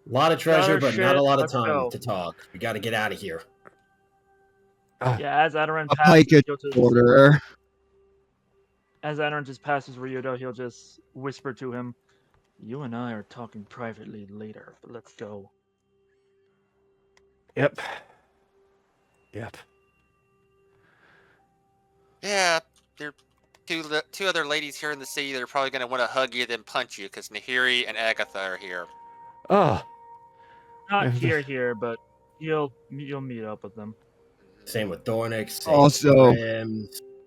A lot of treasure, but not a lot of let's time go. to talk. We got to get out of here. Yeah, as Adaran A passes, pike he'll just, order. as Adaran just passes Ryudo, he'll just whisper to him, "You and I are talking privately later, but let's go." Yep. Yeah, there are two other ladies here in the city that are probably going to want to hug you then punch you because Nahiri and Agatha are here. Oh, Not here, but you'll meet up with them. Same with Dornix. Also-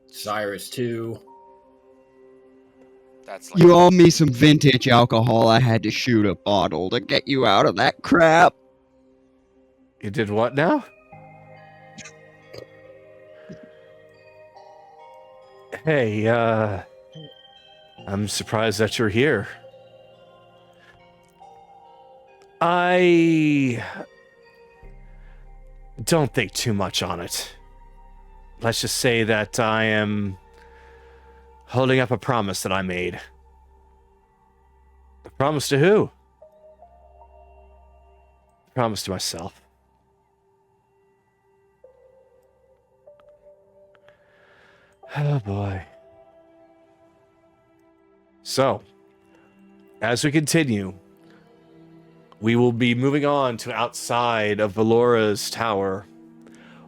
Cyrus too. That's like, You owe me some vintage alcohol. I had to shoot a bottle to get you out of that crap. you did what now? Hey, I'm surprised that you're here. I don't think too much on it. Let's just say that I am holding up a promise that I made. A promise to who? A promise to myself. Oh boy. So, as we continue, we will be moving on to outside of Valora's tower.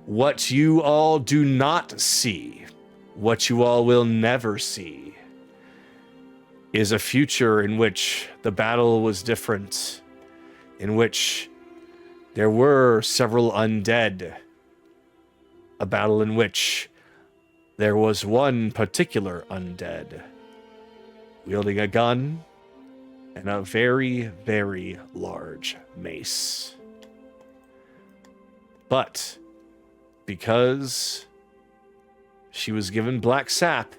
What you all do not see, what you all will never see, is a future in which the battle was different, in which there were several undead, a battle in which there was one particular undead wielding a gun and a very, very large mace. But because she was given black sap,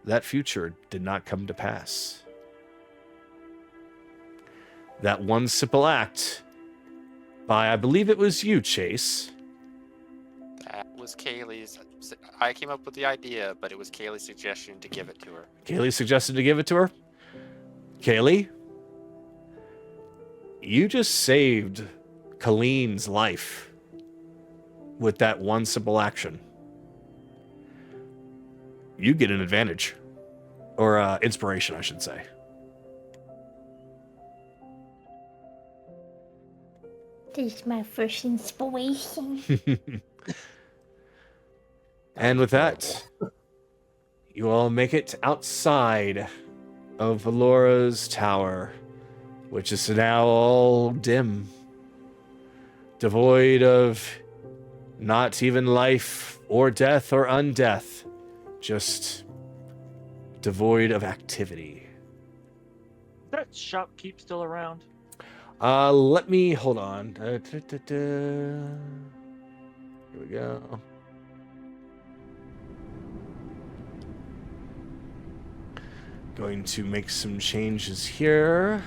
that future did not come to pass. That one simple act by, I believe it was you, Chase. that was Kaylee's. I came up with the idea, but it was Kaylee's suggestion to give it to her. Kaylee suggested to give it to her. Kaylee, you just saved Colleen's life with that one simple action. You get an advantage. Or inspiration, I should say. This is my first inspiration. And with that, you all make it outside of Valora's tower, which is now all dim, devoid of not even life or death or undeath, just devoid of activity. Is that shopkeep still around? Let me hold on. Here we go. Going to make some changes here.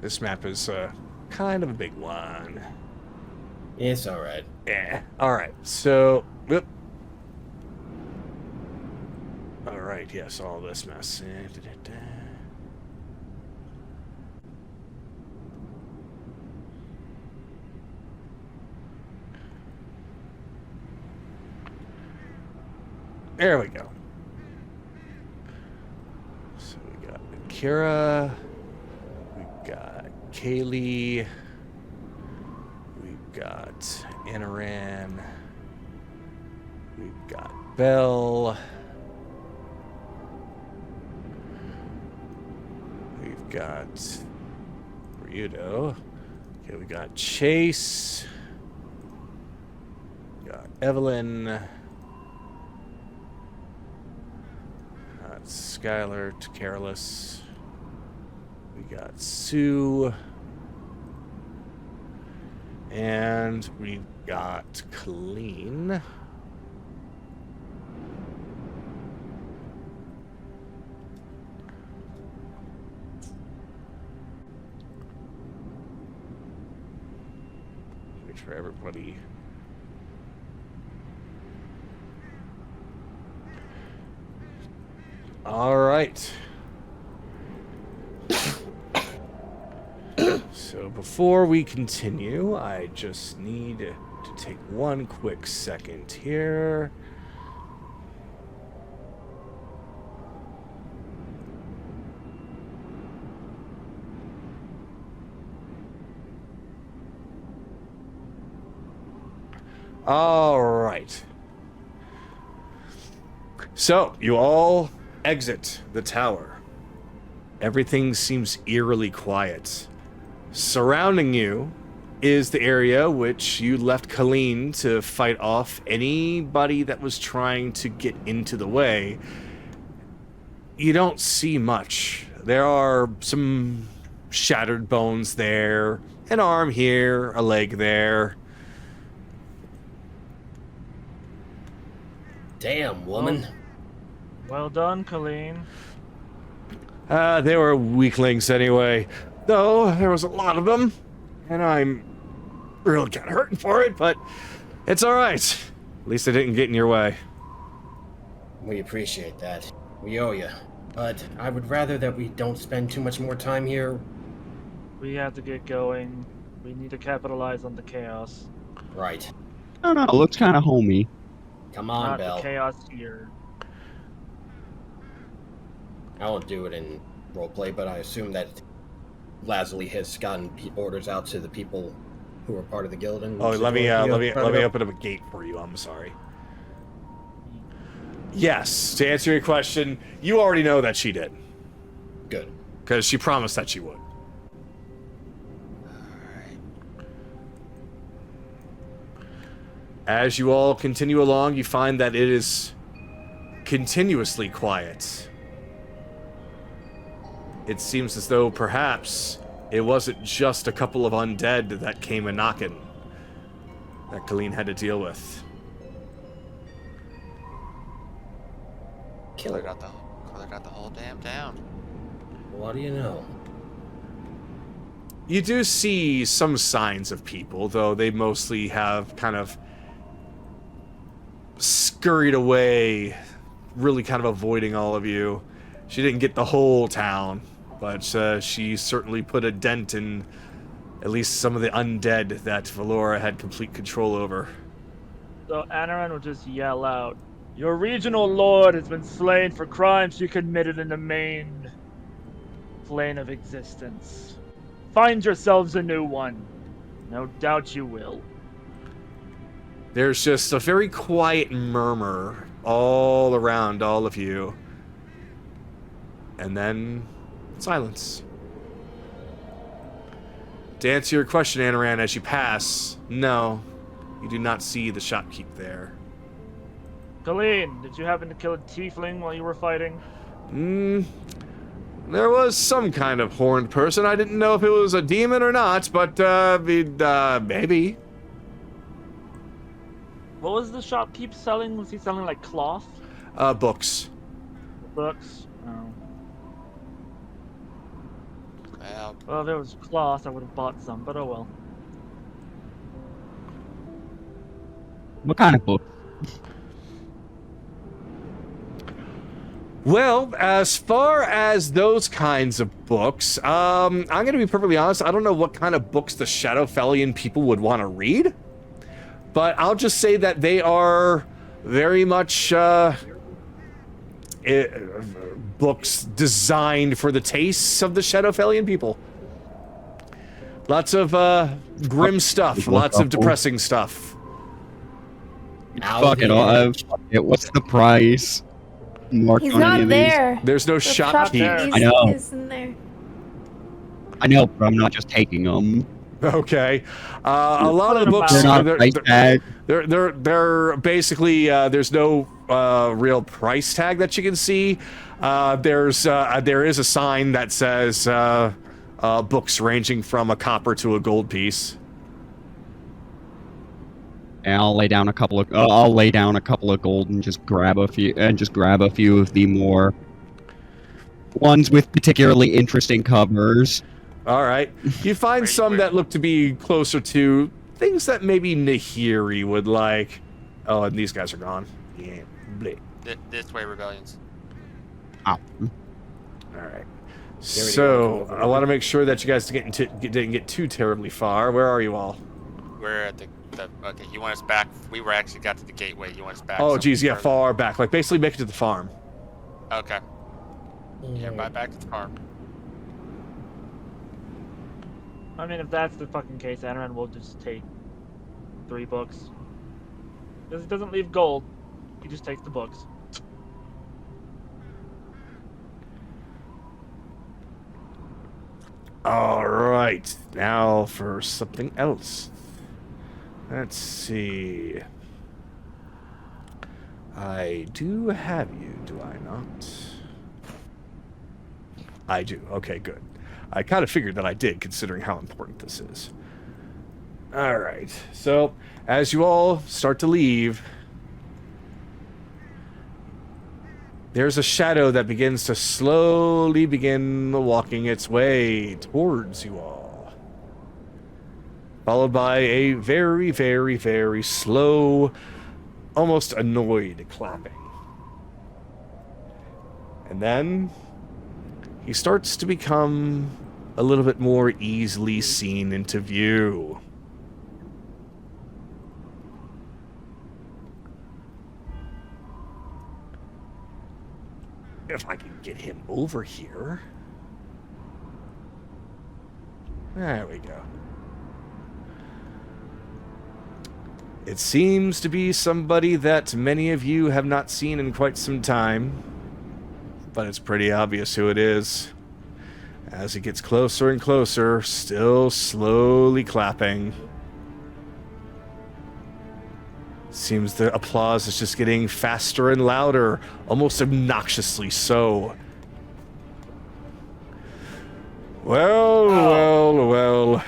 This map is kind of a big one. It's alright. Yeah. All right. So, whoop. All right. Yes, all this mess. There we go. So we got Akira. We got Kaylee. We've got Anaran. We've got Belle. We've got Ryudo. Okay, we got Chase. We got Evelyn. Skylar to Careless. We got Sue. And we've got Colleen. Wait for everybody. All right. So before we continue, I just need to take one quick second here. All right. So you all exit the tower. Everything seems eerily quiet. Surrounding you is the area which you left Colleen to fight off anybody that was trying to get into the way. You don't see much. There are some shattered bones there, an arm here, a leg there. Damn, woman. Well done, Colleen. They were weaklings anyway. Though, there was a lot of them. And I'm really kind of hurting for it, but it's alright. At least I didn't get in your way. We appreciate that. We owe you. But I would rather that we don't spend too much more time here. We have to get going. We need to capitalize on the chaos. Right. I don't know. It looks kind of homey. Come on, Not Belle. the chaos here. I won't do it in roleplay, but I assume that Lazuli has gotten orders out to the people who are part of the guild. And Oh, let me open up a gate for you. I'm sorry. Yes, to answer your question, you already know that she did. Good. Because she promised that she would. As you all continue along, you find that it is continuously quiet. It seems as though perhaps it wasn't just a couple of undead that came a-knocking that Colleen had to deal with. Killer. Cleared out the whole damn town. What do you know? You do see some signs of people, though they mostly have kind of scurried away, really kind of avoiding all of you. She didn't get the whole town. but she certainly put a dent in at least some of the undead that Valora had complete control over. So Anaran will just yell out, "Your regional lord has been slain for crimes she committed in the main plane of existence. Find yourselves a new one. No doubt you will." There's just a very quiet murmur all around all of you. And then silence. To answer your question, Anaran, as you pass, no, you do not see the shopkeep there. Colleen, did you happen to kill a tiefling while you were fighting? There was some kind of horned person. I didn't know if it was a demon or not, but maybe. What was the shopkeep selling? Was he selling like cloth? Books. Books? Oh. Well, Well, if it was cloth, I would have bought some, but oh well. What kind of book? Well, as far as those kinds of books, I'm going to be perfectly honest. I don't know what kind of books the Shadowfellian people would want to read, but I'll just say that they are very much books designed for the tastes of the Shadowfellian people. Lots of grim stuff, lots of depressing stuff. Fuck it all. Fuck it. What's the price? Mark He's on any not of these? there. There's no The shopkeep. there. I know. Isn't there? I know, but I'm not just taking them. Okay, a lot of the books They're not price tag. they're basically there's no real price tag that you can see. There is a sign that says books ranging from a copper to a gold piece. And I'll lay down a couple of gold and just grab a few of the more ones with particularly interesting covers. All right, you find some that look to be closer to things that maybe Nahiri would like. Oh, and these guys are gone. Yeah, bleh. this way, rebellions. Ow. All right. So I want to make sure that you guys didn't get too terribly far. Where are you all? We're at the okay. You want us back? We were actually got to the gateway. You want us back? Oh, somewhere geez, yeah, further? far back. Like basically make it to the farm. Okay. Yeah, back to the farm. I mean, if that's the fucking case, Anaran will just take 3 books. Because he doesn't leave gold. He just takes the books. All right, now for something else. Let's see. I do have you, do I not? I do. Okay, good. I kind of figured that I did, considering how important this is. All right. So, as you all start to leave, there's a shadow that begins to slowly begin walking its way towards you all, followed by a very, very, very slow, almost annoyed clapping. And then he starts to become a little bit more easily seen into view. If I can get him over here. There we go. It seems to be somebody that many of you have not seen in quite some time, but it's pretty obvious who it is. As he gets closer and closer, still slowly clapping. Seems the applause is just getting faster and louder, almost obnoxiously so. Well.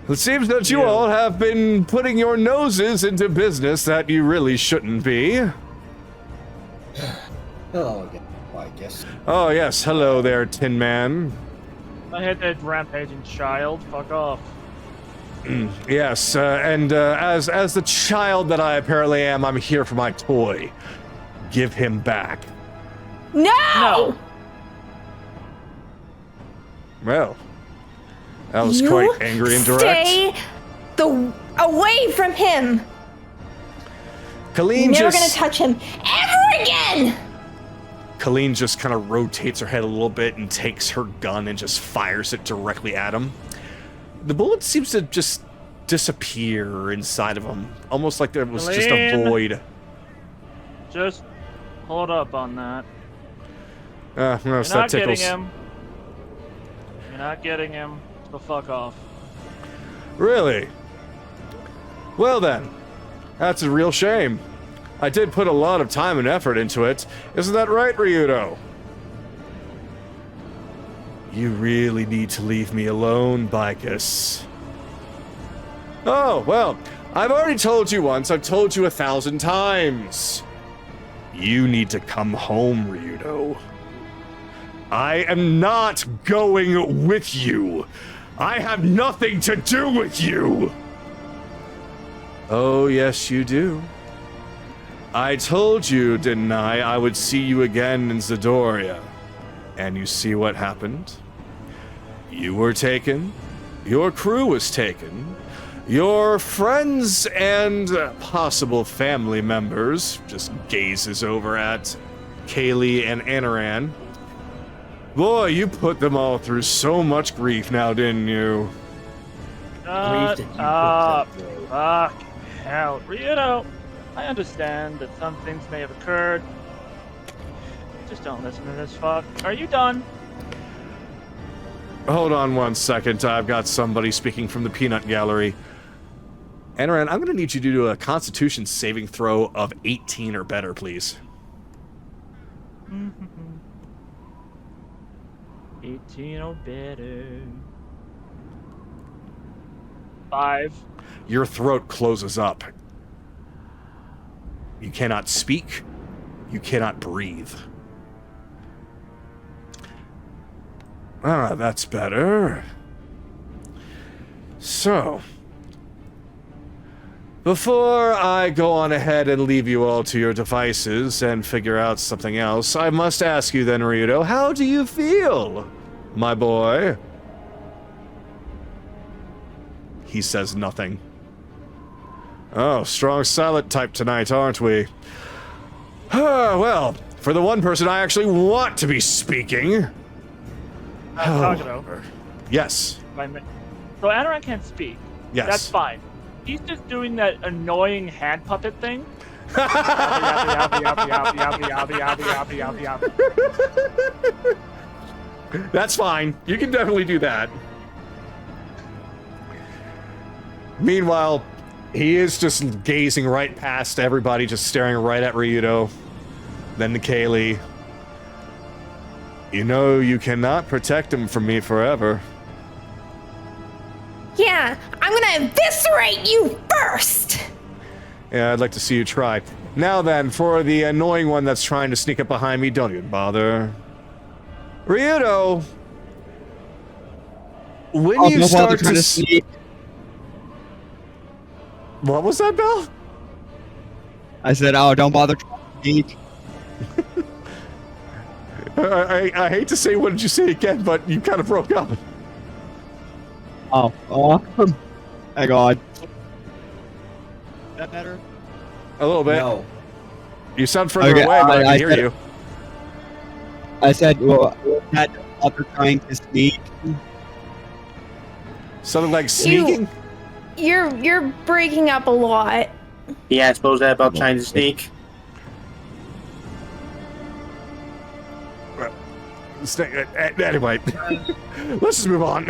It seems that you all have been putting your noses into business that you really shouldn't be. Hello again, I guess. Oh yes, hello there, Tin Man. I hit that rampaging child. Fuck off. Yes, and as the child that I apparently am, I'm here for my toy. Give him back. No! No. Well, that was You quite angry and direct. Stay away from him. Colleen Never just gonna touch him ever again. Colleen just kind of rotates her head a little bit and takes her gun and just fires it directly at him. The bullet seems to just disappear inside of him, almost like there was just a Colleen. void. Just hold up on that. No, You're so not that getting tickles. him. You're not getting him. So fuck off. Really? Well then, that's a real shame. I did put a lot of time and effort into it. Isn't that right, Ryudo? You really need to leave me alone, Bikus. Oh, well, I've already told you once, I've told you 1,000 times. You need to come home, Ryudo. I am not going with you. I have nothing to do with you. Oh, yes, you do. I told you, didn't I would see you again in Zidoria. And you see what happened? You were taken. Your crew was taken. Your friends and possible family members, just gazes over at Kaylee and Anaran. Boy, you put them all through so much grief now, didn't you? Shut Grief that you put up. them through. Fuck hell. Ryudo, I understand that some things may have occurred. Just don't listen to this fuck. Are you done? Hold on one second. I've got somebody speaking from the peanut gallery. Anaran, I'm going to need you to do a Constitution saving throw of 18 or better, please. 18 or better. 5. Your throat closes up. You cannot speak. You cannot breathe. Ah, that's better. So, before I go on ahead and leave you all to your devices and figure out something else, I must ask you then, Ryudo, how do you feel, my boy? He says nothing. Oh, strong silent type tonight, aren't we? Well, for the one person I actually want to be speaking. Tagato, Yes. so Anaran can't speak. Yes. That's fine. He's just doing that annoying hand puppet thing. That's fine. You can definitely do that. Meanwhile, he is just gazing right past everybody, just staring right at Ryudo. Then to Kaylee. You know, you cannot protect him from me forever. Yeah, I'm gonna eviscerate you first. Yeah, I'd like to see you try. Now then, for the annoying one that's trying to sneak up behind me, don't even bother. Ryudo! When you start to sneak. What was that, Bell? I said, oh, don't bother trying to sneak. I hate to say what did you say again, but you kind of broke up. Oh, hang on. Is that better? A little bit. No. You sound further Okay, away, but I can hear said- you. I said, well, that bother trying to sneak. Something like sneaking? You're breaking up a lot. Yeah, I suppose that about trying to sneak. Anyway, let's just move on.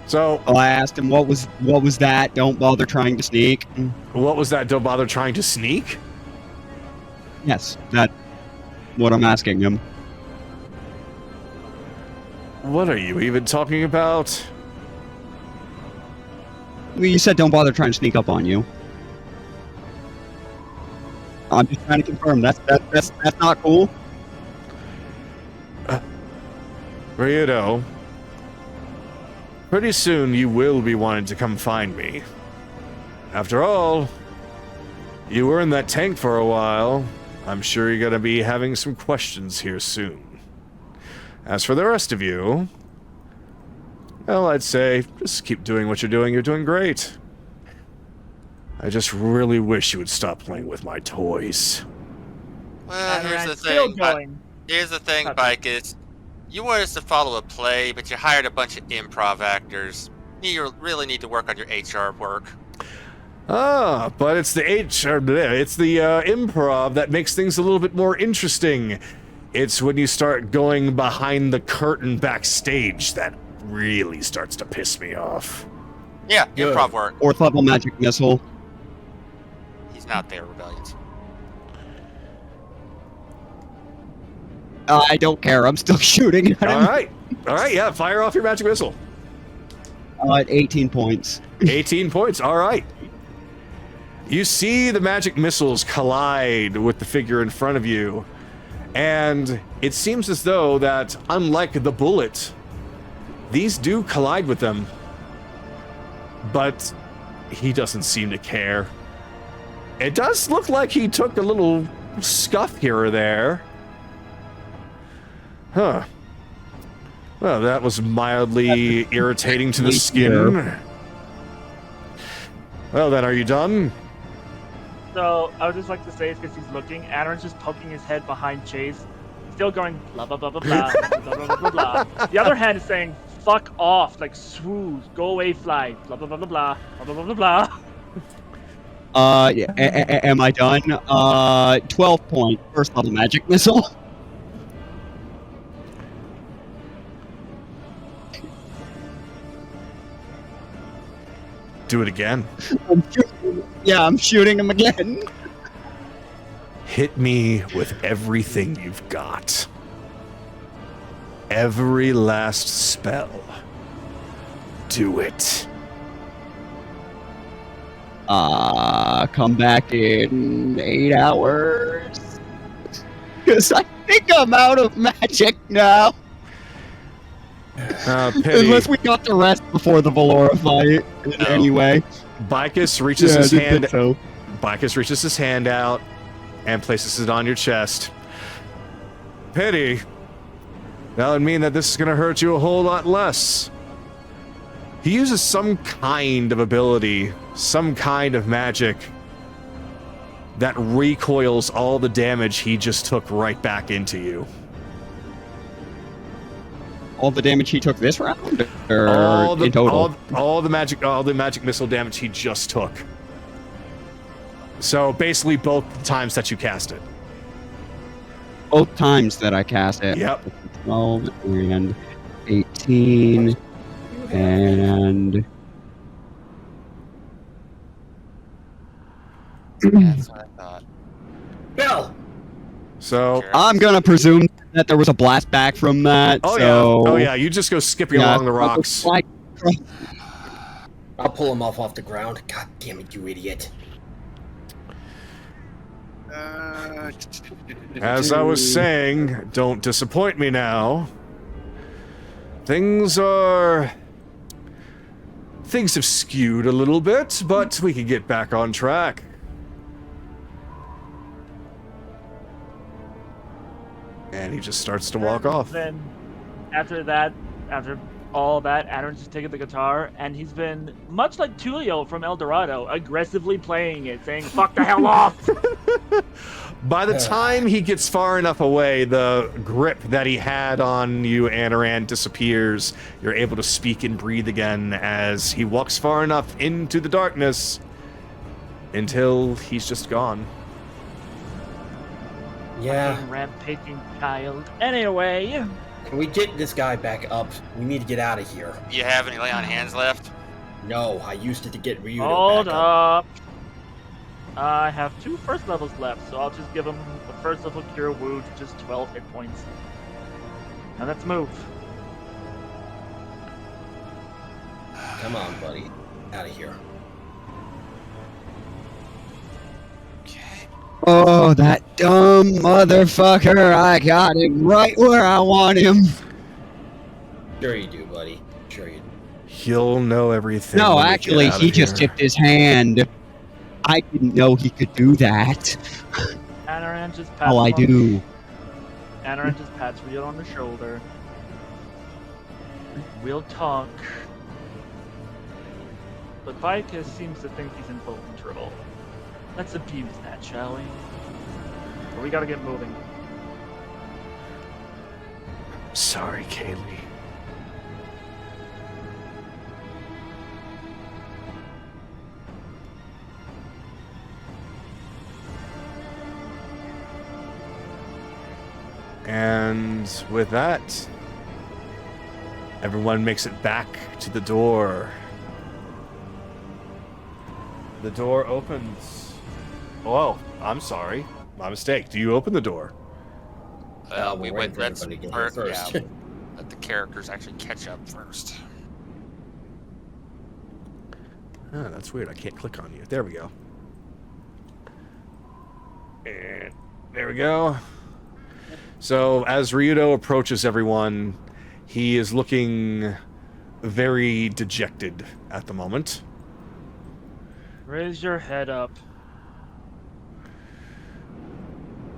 So, I asked him, what was that? Don't bother trying to sneak. what was that? Don't bother trying to sneak? Yes, that's what I'm asking him. What are you even talking about? You said don't bother trying to sneak up on you. I'm just trying to confirm. That's not cool. Ryudo, pretty soon you will be wanting to come find me. After all, you were in that tank for a while. I'm sure you're gonna be having some questions here soon. As for the rest of you, well, I'd say just keep doing what you're doing. You're doing great. I just really wish you would stop playing with my toys. Well, here's the Still thing. going. Here's the thing, Okay. Bikus. You want us to follow a play, but you hired a bunch of improv actors. You really need to work on your HR work. Ah, but it's the improv that makes things a little bit more interesting. It's when you start going behind the curtain backstage that really starts to piss me off. Yeah, Good. improv work. Fourth level magic missile. He's not there, Rebellions. I don't care. I'm still shooting at him. All right, yeah, fire off your magic missile. At 18 points. 18 points, all right. You see the magic missiles collide with the figure in front of you, and it seems as though that, unlike the bullet, these do collide with them. But he doesn't seem to care. It does look like he took a little scuff here or there. Huh. Well, that was mildly irritating to the skin. Well then, are you done? So I would just like to say it's because he's looking. Aaron's just poking his head behind Chase, still going blah blah blah blah blah blah blah blah blah. The other hand is saying "fuck off," like "swooze, go away, fly," blah blah blah blah blah blah blah blah blah. Yeah, am I done? 12 point. First level magic missile. Do it again. I'm shooting him again. Hit me with everything you've got. Every last spell. Do it. Come back in 8 hours. Because I think I'm out of magic now. Pity. Unless we got the rest before the Valora fight. Anyway. Bikus reaches his I didn't hand. think so. Bikus reaches his hand out and places it on your chest. Pity. That would mean that this is going to hurt you a whole lot less. He uses some kind of ability, some kind of magic that recoils all the damage he just took right back into you. All the damage he took this round? Or All the, in total? all the magic missile damage he just took. So basically both times that you cast it. Both times that I cast it. Yep. 12 and 18 and... That's what I thought. Bill! So Sure. I'm gonna presume that there was a blast back from that. Oh so... yeah. Oh yeah, you just go skipping Yeah, along the rocks. like- I'll pull him off the ground. God damn it, you idiot. As I was saying, don't disappoint me now. Things have skewed a little bit, but we can get back on track. And he just starts to walk off. Then after that, after all that, Aaron's just taking the guitar, and he's been, much like Tulio from El Dorado, aggressively playing it, saying, fuck the hell off! By the time he gets far enough away, the grip that he had on you, Anaran, disappears. You're able to speak and breathe again as he walks far enough into the darkness until he's just gone. Yeah. Fucking rampaging child. Anyway, Can we get this guy back up? We need to get out of here. You have any lay on hands left? No, I used it to get Ryudo hold back up. up. I have 2 first levels left, so I'll just give him the first level Cure Wound, just 12 hit points. Now let's move. Come on, buddy. Out of here. Okay. Oh, that dumb motherfucker! I got him right where I want him. Sure you do, buddy. Sure you do. He'll know everything. No, when we actually, get out he of just here. tipped his hand. I didn't know he could do that. Anaran just pats Oh, I him on- do. Anaran just pats Ryudo on the shoulder. We'll talk. But Bikus seems to think he's in full control. Let's abuse that, shall we? But we gotta get moving. Sorry, Kaylee. And with that, everyone makes it back to the door. The door opens. Oh, I'm sorry. My mistake. Do you open the door? We we're went. waiting Let's for everybody to get here yeah, first. let the characters actually catch up first. Ah, that's weird. I can't click on you. There we go. And there we go. So as Ryudo approaches everyone, he is looking very dejected at the moment. Raise your head up.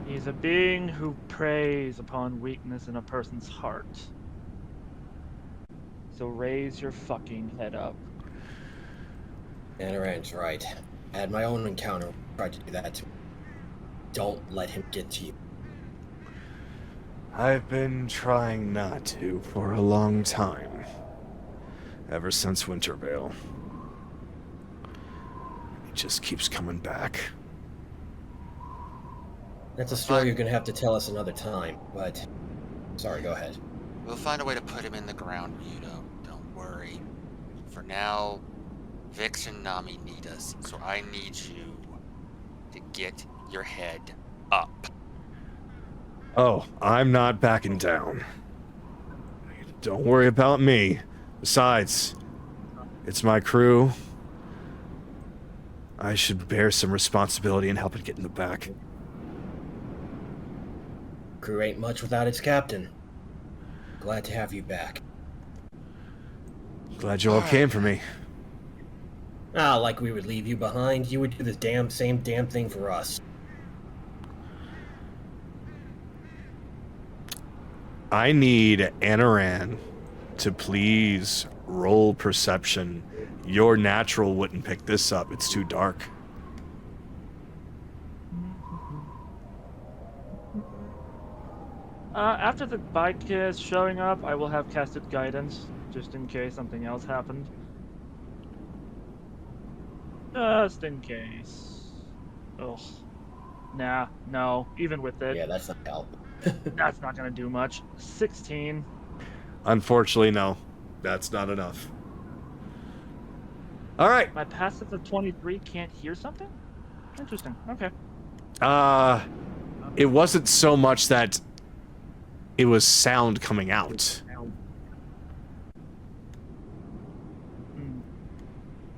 He's a being who preys upon weakness in a person's heart. So raise your fucking head up. Anaran's right. I had my own encounter. Tried to do that to me. Don't let him get to you. I've been trying not to for a long time. Ever since Wintervale. It just keeps coming back. That's a story you're gonna have to tell us another time, but... Sorry, go ahead. We'll find a way to put him in the ground, Ryudo. Don't worry. For now, Vix and Nami need us, so I need you to get your head up. Oh, I'm not backing down. Don't worry about me. Besides, it's my crew. I should bear some responsibility in helping get in the back. Crew ain't much without its captain. Glad to have you back. Glad you all came for me. Like we would leave you behind. You would do the same damn thing for us. I need Anaran to please roll perception. Your natural wouldn't pick this up. It's too dark. After the bike is showing up, I will have casted guidance, just in case something else happened. Just in case. Ugh. Nah, no. Even with it, Yeah, that's not help. that's not gonna do much. 16. Unfortunately, no. That's not enough. All right. My passive of 23 can't hear something? Interesting. Okay. It wasn't so much that it was sound coming out. Hmm.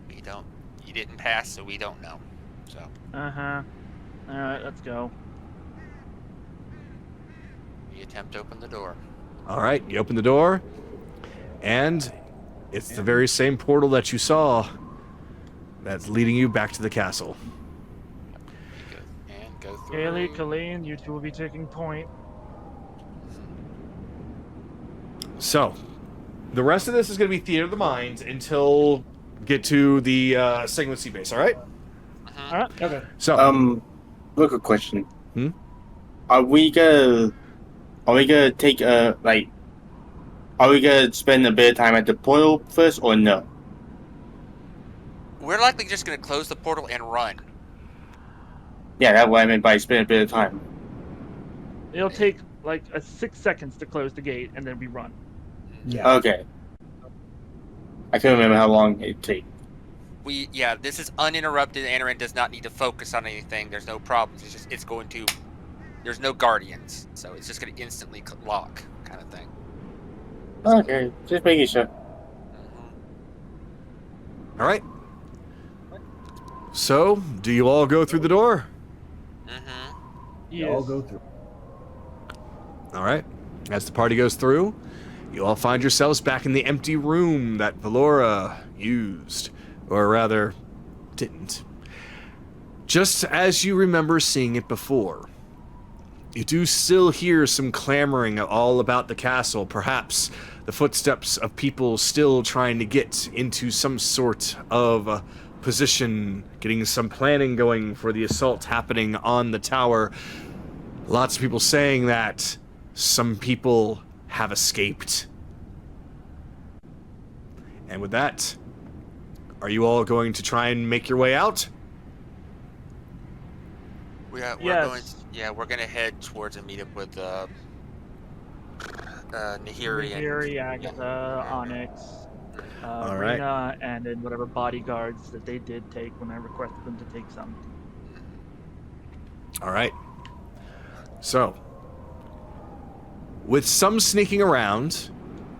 We don't. You didn't pass, so we don't know. So. Uh-huh. Alright, let's go. We attempt to open the door. All right, you open the door, and it's the very same portal that you saw that's leading you back to the castle. And go through. Kaylee, Colleen, you two will be taking point. So, the rest of this is going to be theater of the mind until get to the Sigma Sea base, all right? Alright, okay. So, Look, a question. Hmm? Are we gonna take are we gonna spend a bit of time at the portal first or no? We're likely just going to close the portal and run. Yeah, that's what I meant by spend a bit of time. It'll take like 6 seconds to close the gate, and then we run. Yeah. Okay. I couldn't remember how long it'd take. Yeah, this is uninterrupted. Anaran does not need to focus on anything. There's no problems. It's going to. There's no guardians, so it's just going to instantly lock, kind of thing. Okay, just making sure. all right. So, do you all go through the door? Yeah, I'll go through. All right. As the party goes through, you all find yourselves back in the empty room that Valora used, or rather, didn't. Just as you remember seeing it before. You do still hear some clamoring all about the castle. Perhaps the footsteps of people still trying to get into some sort of position, getting some planning going for the assault happening on the tower. Lots of people saying that some people have escaped. And with that, are you all going to try and make your way out? We're Yes. we're going to head towards a meetup with Nahiri and Nahiri, Agatha, Onyx, All right. Rena, and then whatever bodyguards that they did take when I requested them to take some. All right. So, with some sneaking around,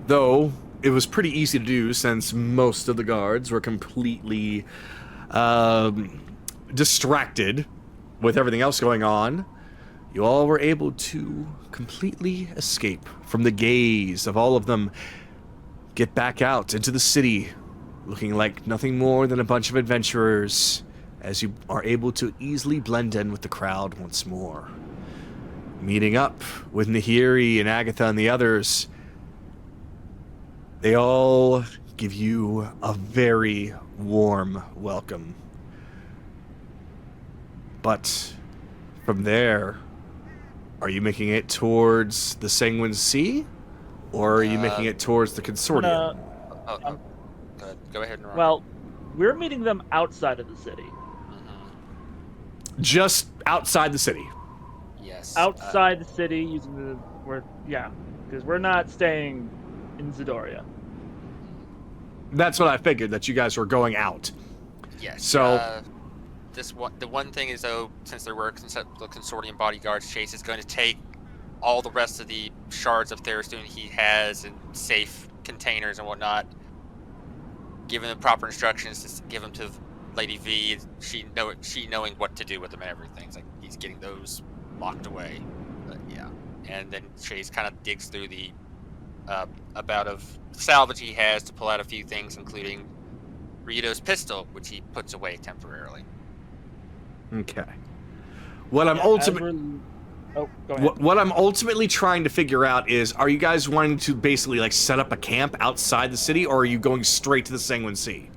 though it was pretty easy to do since most of the guards were completely distracted with everything else going on, you all were able to completely escape from the gaze of all of them, get back out into the city, looking like nothing more than a bunch of adventurers, as you are able to easily blend in with the crowd once more. Meeting up with Nahiri and Agatha and the others, they all give you a very warm welcome. But from there, are you making it towards the Sanguine Sea? Or are you making it towards the consortium? Go ahead and run. Well, we're meeting them outside of the city. Just outside the city. Yes. Outside the city, using the because we're not staying in Zidoria. That's what I figured, that you guys were going out. Yes. So- the one thing is, though, since there were the consortium bodyguards, Chase is going to take all the rest of the shards of Therastoon he has in safe containers and whatnot, give him the proper instructions to give them to Lady V. She knowing what to do with them and everything. It's like he's getting those locked away. But yeah, and then Chase kind of digs through the amount of salvage he has to pull out a few things, including Ryudo's pistol, which he puts away temporarily. Okay. What I'm ultimately... Oh, go ahead. What I'm ultimately trying to figure out is, are you guys wanting to basically like set up a camp outside the city, or are you going straight to the Sanguine Sea?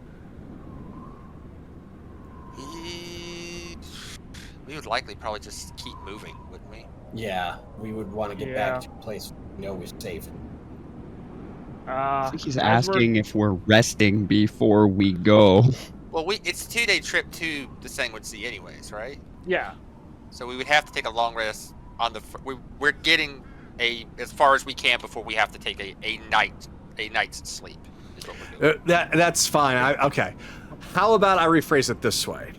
We would likely probably just keep moving, wouldn't we? Yeah, we would want to get back to a place we know is safe. I think he's asking if we're resting before we go. Well, it's a 2-day trip to the Sanguine Sea anyways, right? Yeah. So we would have to take a long rest on the... We're getting as far as we can before we have to take a night's sleep, is what we're doing. That's fine. Okay. How about I rephrase it this way?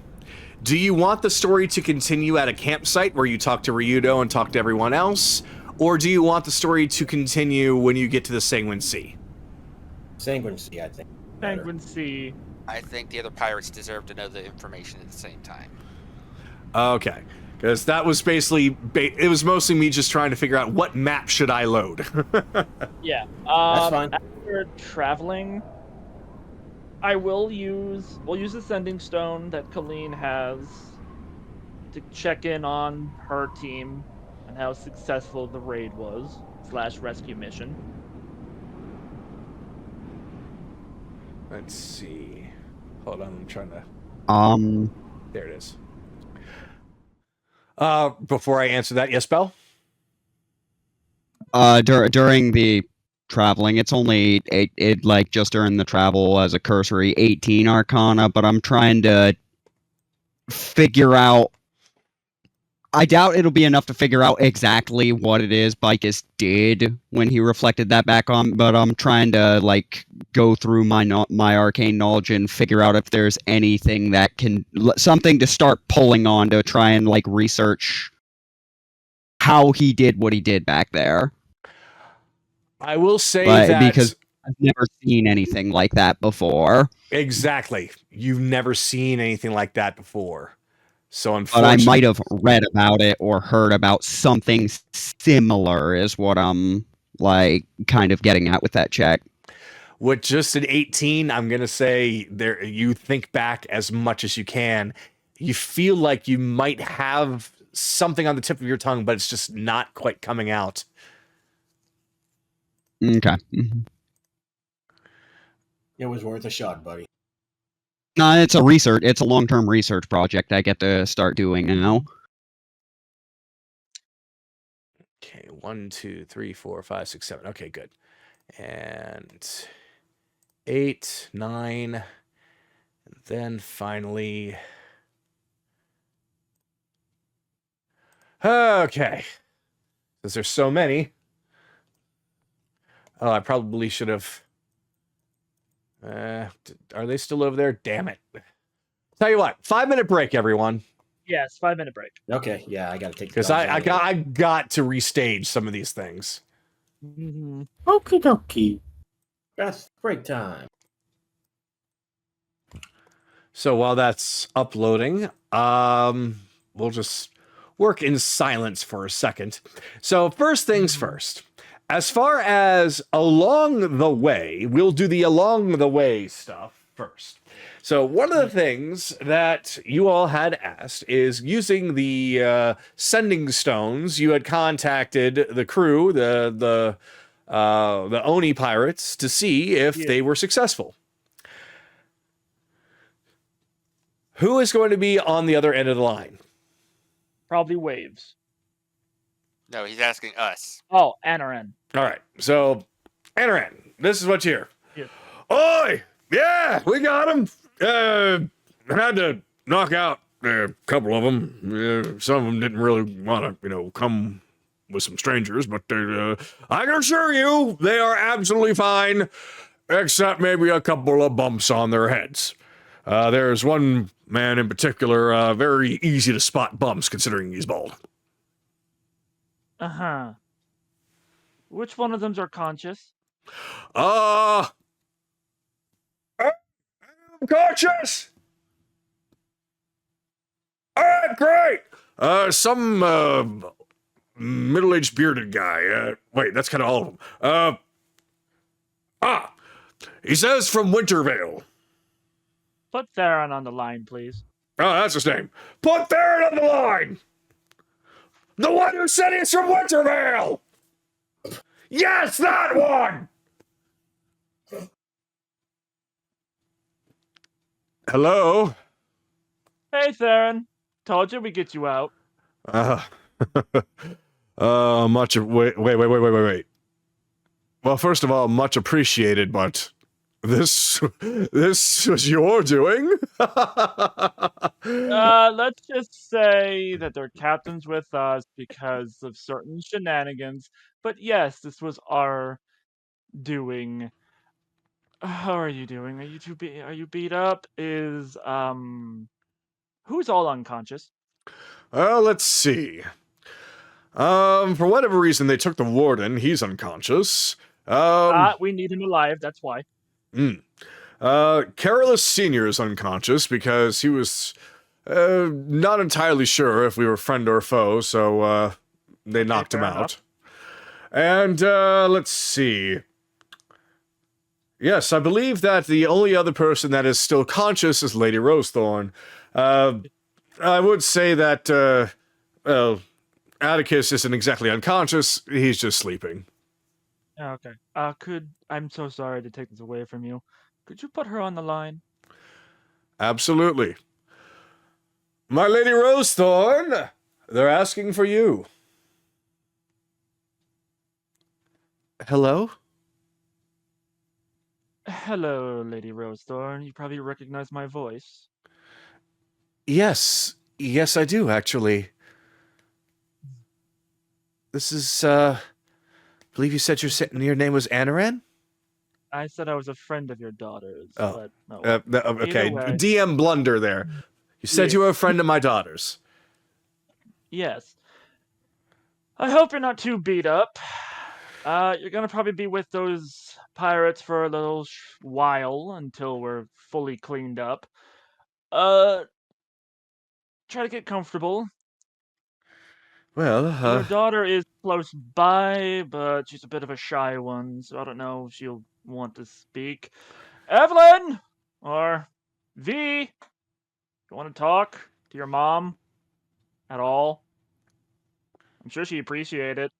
Do you want the story to continue at a campsite where you talk to Ryudo and talk to everyone else? Or do you want the story to continue when you get to the Sanguine Sea? Sanguine Sea, I think. Sanguine Sea. I think the other pirates deserve to know the information at the same time. Okay. Because that was basically... it was mostly me just trying to figure out what map should I load. Yeah. That's fine. After traveling, we'll use the sending stone that Colleen has to check in on her team and how successful the raid was / rescue mission. Let's see. Hold on, I'm trying to... There it is. Before I answer that, yes, Belle? During the traveling, it's only it like just during the travel as a cursory 18 Arcana, but I'm trying to figure out. I doubt it'll be enough to figure out exactly what it is Bikus did when he reflected that back on, but I'm trying to like go through my arcane knowledge and figure out if there's anything that can something to start pulling on to try and like research how he did what he did back there. I will say that because I've never seen anything like that before. Exactly. You've never seen anything like that before. So But I unfortunately, might have read about it or heard about something similar is what I'm like kind of getting at with that check. with just an 18, I'm gonna say there you think back as much as you can. You feel like you might have something on the tip of your tongue, but it's just not quite coming out. Okay. It was worth a shot, buddy. No, it's a long-term research project I get to start doing now. Okay, 1, 2, 3, 4, 5, 6, 7. Okay, good. And 8, 9, and then finally. Okay. Because there's so many. Oh, I probably should have. Are they still over there? Damn it. Tell you what, 5-minute break, everyone. Yes, 5-minute break. Okay, yeah, I gotta take the Because dogs I anyway. got to restage some of these things. Mm-hmm. Okie dokie. That's break time. So while that's uploading, we'll just work in silence for a second. So first things first. As far as along the way, we'll do the along the way stuff first. So one of the things that you all had asked is using the sending stones. You had contacted the crew, the Oni pirates, to see if they were successful. Who is going to be on the other end of the line? Probably waves. No, he's asking us. Oh, Anaran. All right. So, Anaran, this is what you hear. Yes. Oi! Yeah, we got him. Had to knock out a couple of them. Some of them didn't really want to, come with some strangers, but I can assure you they are absolutely fine, except maybe a couple of bumps on their heads. There's one man in particular, very easy to spot bumps considering he's bald. Uh-huh. Which one of them's are conscious? I'm conscious! Alright, great! Some middle-aged bearded guy. Wait, that's kind of all of them. He says from Wintervale. Put Theron on the line, please. Oh, that's his name. Put Theron on the line! The one who said he's from Wintervale! Yes, that one! Hello? Hey, Theron. Told you we'd get you out. Wait. Well, first of all, much appreciated, but this was your doing? Let's just say that they're captains with us because of certain shenanigans. But yes, this was our doing. How are you doing? Are you beat up? Who's all unconscious? Let's see. For whatever reason, they took the warden. He's unconscious. We need him alive, that's why. Carolus Sr. is unconscious because he was not entirely sure if we were friend or foe, so they knocked him out. And let's see. Yes, I believe that the only other person that is still conscious is Lady Rosethorn. I would say that, Atticus isn't exactly unconscious, he's just sleeping. Okay. I'm so sorry to take this away from you. Could you put her on the line? Absolutely. My Lady Rosethorn, they're asking for you. Hello? Hello, Lady Rosethorn. You probably recognize my voice. Yes, I do, actually. This is, I believe you said your name was Anaran? I said I was a friend of your daughter's, Oh. but no. Okay, Either way. DM blunder there. You said you were a friend of my daughter's. Yes. I hope you're not too beat up. You're gonna probably be with those pirates for a little while until we're fully cleaned up. Try to get comfortable. Well, Your daughter is close by, but she's a bit of a shy one, so I don't know if she'll want to speak. Evelyn! Or V! You want to talk to your mom? At all? I'm sure she'd appreciate it.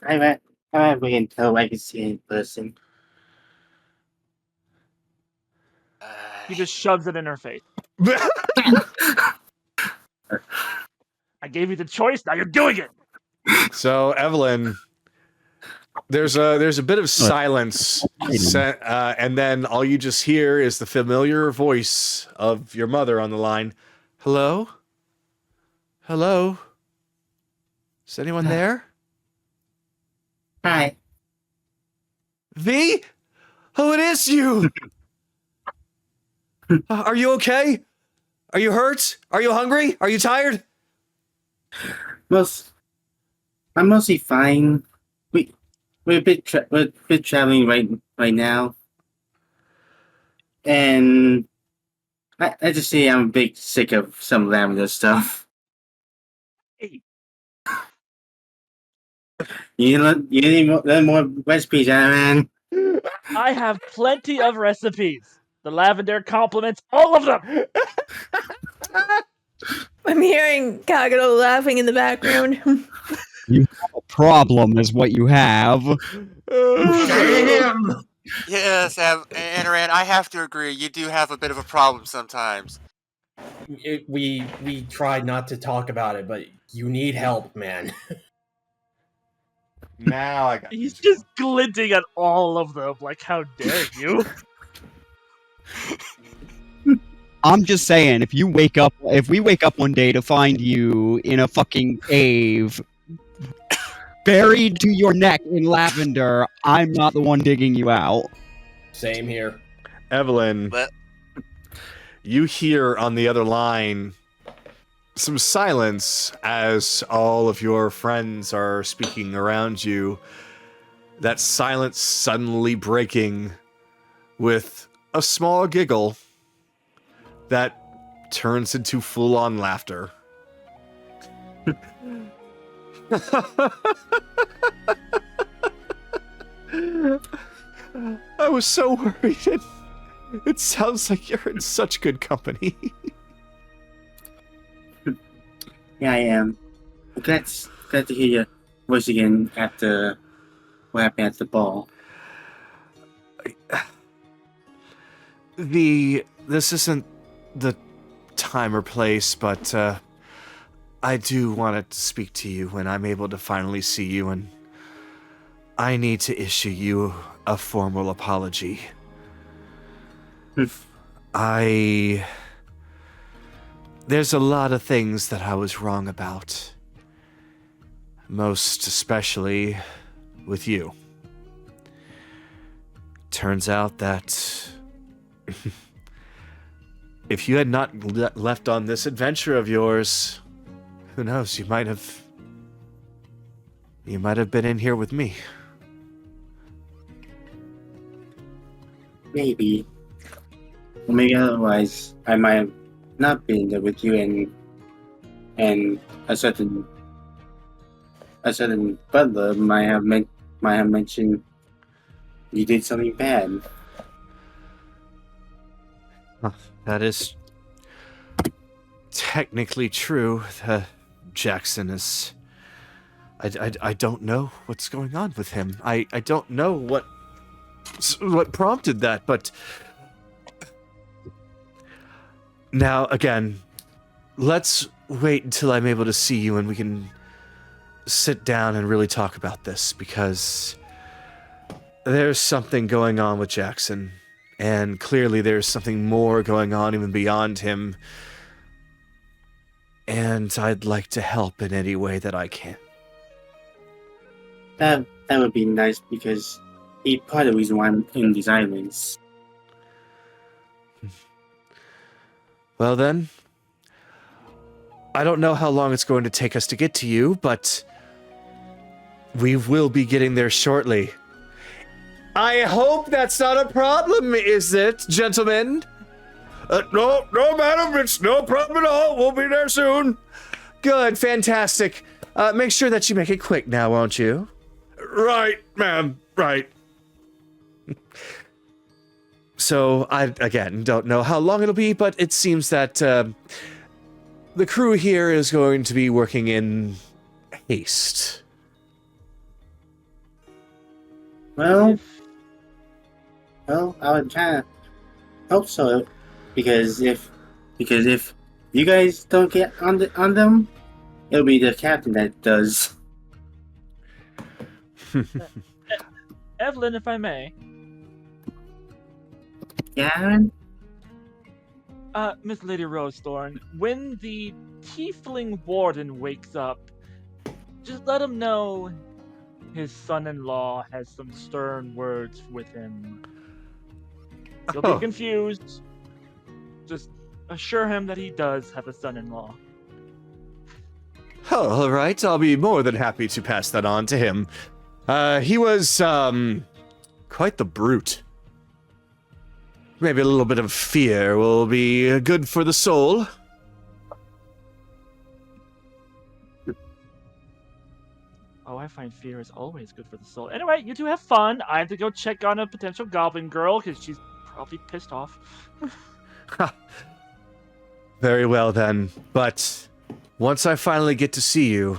I might wait until I can see in person. He just shoves it in her face. I gave you the choice. Now you're doing it. So, Evelyn, there's a bit of silence, and then all you just hear is the familiar voice of your mother on the line. Hello? Hello? Is anyone there? Hi. V? Oh, it is you! Are you okay? Are you hurt? Are you hungry? Are you tired? I'm mostly fine. We're a bit traveling right now, and I just say I'm a bit sick of some lavender stuff. Hey. You need more recipes, man. I have plenty of recipes. The lavender complements all of them. I'm hearing Kagero laughing in the background. You have a problem, is what you have. Damn! Yes, Anaran, I have to agree. You do have a bit of a problem sometimes. We tried not to talk about it, but you need help, man. Now I got He's just glinting at all of them. Like, how dare you? I'm just saying, if we wake up one day to find you in a fucking cave, buried to your neck in lavender, I'm not the one digging you out. Same here. Evelyn, But you hear on the other line some silence as all of your friends are speaking around you. That silence suddenly breaking with a small giggle that turns into full-on laughter. I was so worried. It sounds like you're in such good company. Yeah, I am. I'm glad to hear your voice again after what happened at the ball. This isn't the time or place, but I do want to speak to you when I'm able to finally see you, and I need to issue you a formal apology. There's a lot of things that I was wrong about. Most especially with you. Turns out that if you had not left on this adventure of yours, who knows, you might have been in here with me. Maybe. Or maybe otherwise, I might have not been there with you, and a certain butler might have mentioned you did something bad. That is technically true. Jackson is... I don't know what's going on with him. I don't know what prompted that, but... Now, again, let's wait until I'm able to see you and we can sit down and really talk about this, because there's something going on with Jackson, and clearly there's something more going on even beyond him, and I'd like to help in any way that I can. That would be nice, because he's part of the reason why I'm in these islands. Well then, I don't know how long it's going to take us to get to you, but we will be getting there shortly. I hope that's not a problem, is it, gentlemen? No, madam, it's no problem at all. We'll be there soon. Good, fantastic. Make sure that you make it quick now, won't you? Right, ma'am, right. So, I, again, don't know how long it'll be, but it seems that the crew here is going to be working in haste. Well, I would kind of hope so. Because if you guys don't get on them, it'll be the captain that does. Evelyn, if I may. Yeah. Miss Lady Rosethorn, when the tiefling warden wakes up, just let him know his son-in-law has some stern words with him. He'll be confused. Just assure him that he does have a son-in-law. Oh, all right. I'll be more than happy to pass that on to him. He was, quite the brute. Maybe a little bit of fear will be good for the soul. Oh, I find fear is always good for the soul. Anyway, you two have fun. I have to go check on a potential goblin girl, because she's probably pissed off. Very well then, but once I finally get to see you,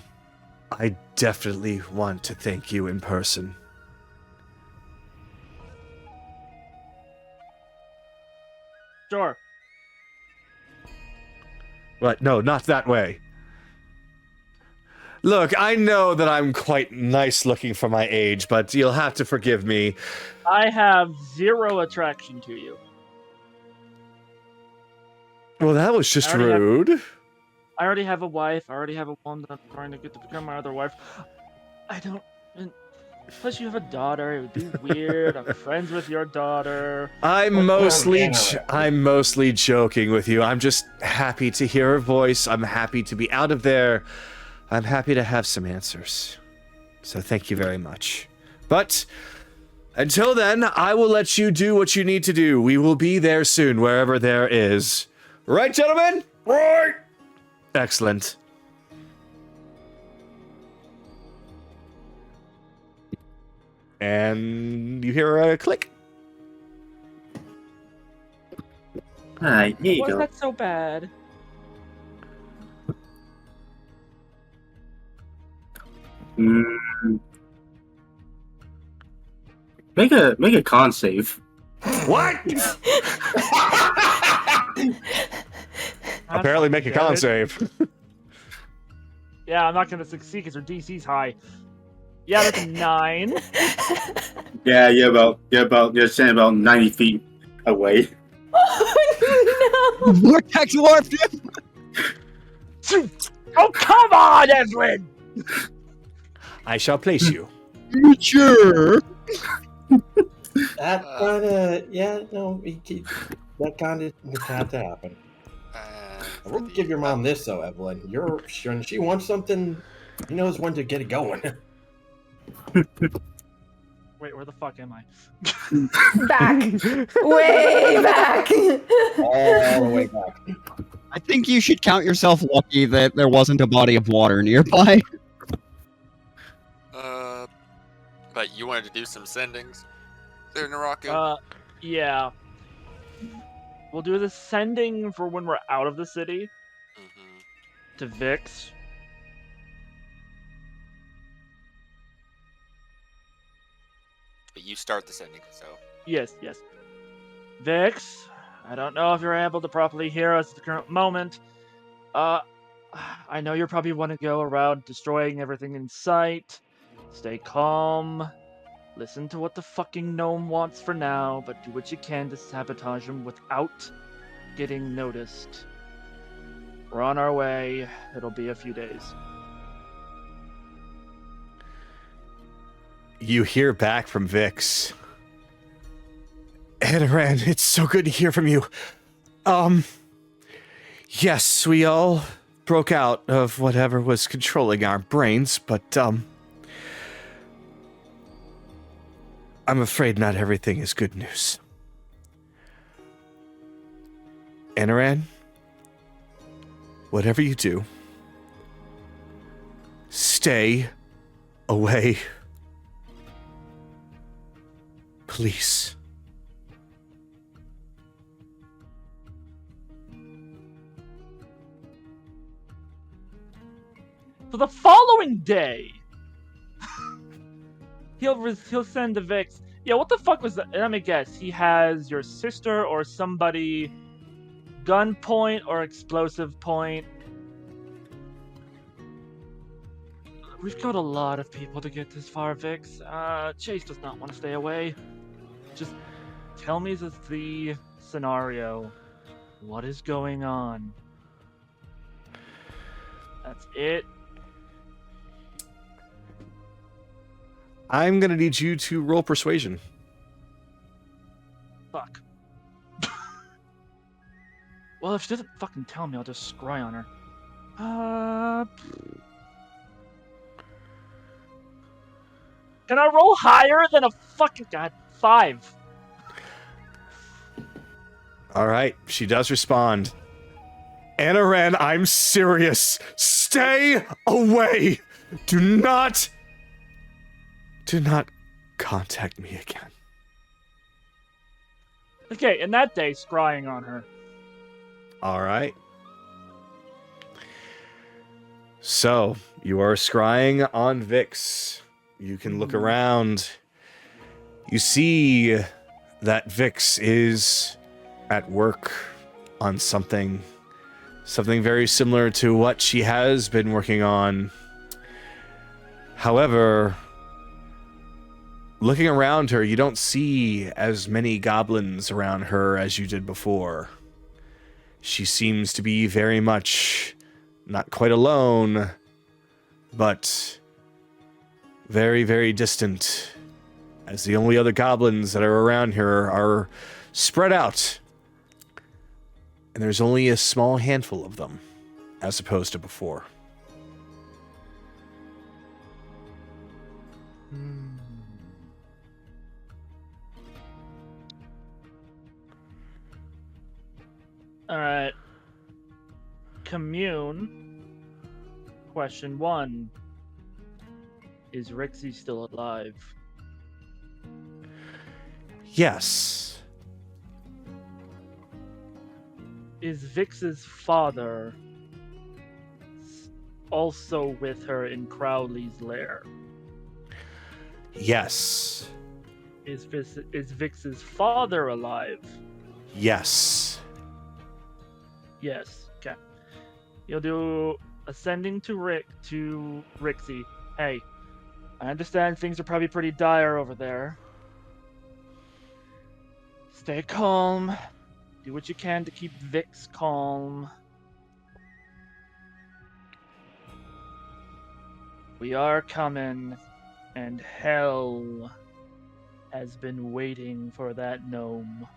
I definitely want to thank you in person. Sure. But no, not that way. Look, I know that I'm quite nice looking for my age, but you'll have to forgive me. I have 0 attraction to you. Well, that was just rude. I already have a wife. I already have a woman that I'm trying to get to become my other wife. I don't... Plus, you have a daughter. It would be weird. I'm friends with your daughter. I'm mostly joking with you. I'm just happy to hear her voice. I'm happy to be out of there. I'm happy to have some answers. So thank you very much. But until then, I will let you do what you need to do. We will be there soon, wherever there is. Right, gentlemen? Right! Excellent. And you hear a click. Alright, here you Was go. that so bad? Make a con save. What? Apparently make a con save. Yeah, I'm not gonna succeed because her DC's high. Yeah, that's a 9. Yeah, you're standing about 90 feet away. Oh no! Vortex warped him! Oh, come on, Evelyn! I shall place you. Sure. That kind of, yeah, no, that kind of had to happen. I will give your mom this though, Evelyn. When she wants something, she knows when to get it going. Wait, where the fuck am I? Back. Way back. All the way back. I think you should count yourself lucky that there wasn't a body of water nearby. But you wanted to do some sendings there, Naraku? Yeah. We'll do the sending for when we're out of the city. To Vix. But you start the sending, so. Yes. Vix, I don't know if you're able to properly hear us at the current moment. I know you probably want to go around destroying everything in sight. Stay calm. Listen to what the fucking gnome wants for now, but do what you can to sabotage him without getting noticed. We're on our way. It'll be a few days. You hear back from Vix. Anaran, it's so good to hear from you. Yes, we all broke out of whatever was controlling our brains, but, I'm afraid not everything is good news. Anaran, whatever you do, stay away. Please. So the following day, he'll send to Vix. Yeah, what the fuck was that? Let me guess. He has your sister or somebody gun point or explosive point. We've got a lot of people to get this far, Vix. Chase does not want to stay away. Just tell me the scenario. What is going on? That's it. I'm gonna need you to roll persuasion. Fuck. Well, if she doesn't fucking tell me, I'll just scry on her. Can I roll higher than a fucking 5? All right, she does respond. Anaran, I'm serious. Stay away. Do not contact me again. Okay, in that day, scrying on her. All right. So, you are scrying on Vix. You can look around. You see that Vix is at work on something very similar to what she has been working on. However, looking around her, you don't see as many goblins around her as you did before. She seems to be very much not quite alone, but very, very distant, as the only other goblins that are around here are spread out. And there's only a small handful of them, as opposed to before. Alright. Commune. Question 1. Is Rixie still alive? Yes. Is Vix's father also with her in Crowley's lair? Yes. Is Vix's father alive? Yes. Yes. Okay. You'll do ascending to Rixie. Hey, I understand things are probably pretty dire over there. Stay calm. Do what you can to keep Vix calm. We are coming, and hell has been waiting for that gnome.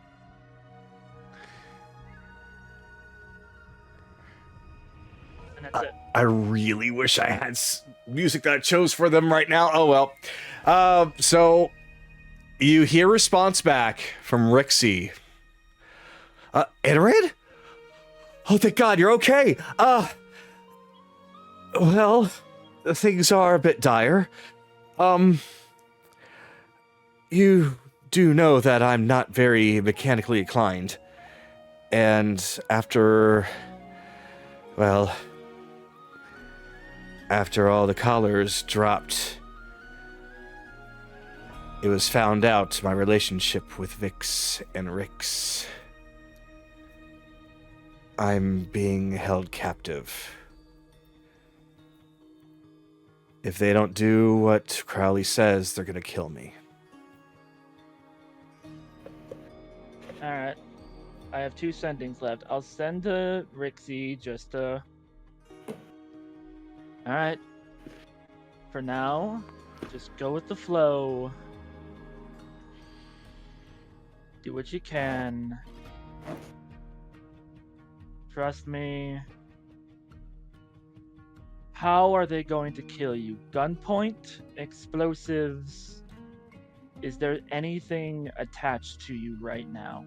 And that's it. I really wish I had music that I chose for them right now. Oh well. So you hear response back from Rixie. Anaran? Oh, thank God, you're okay. Well, things are a bit dire. You do know that I'm not very mechanically inclined. And after all the collars dropped, it was found out my relationship with Vix and Rix. I'm being held captive. If they don't do what Crowley says, they're gonna kill me. Alright. I have 2 sendings left. I'll send to Rixie just to... Alright. For now, just go with the flow. Do what you can. Trust me. How are they going to kill you? Gunpoint? Explosives? Is there anything attached to you right now?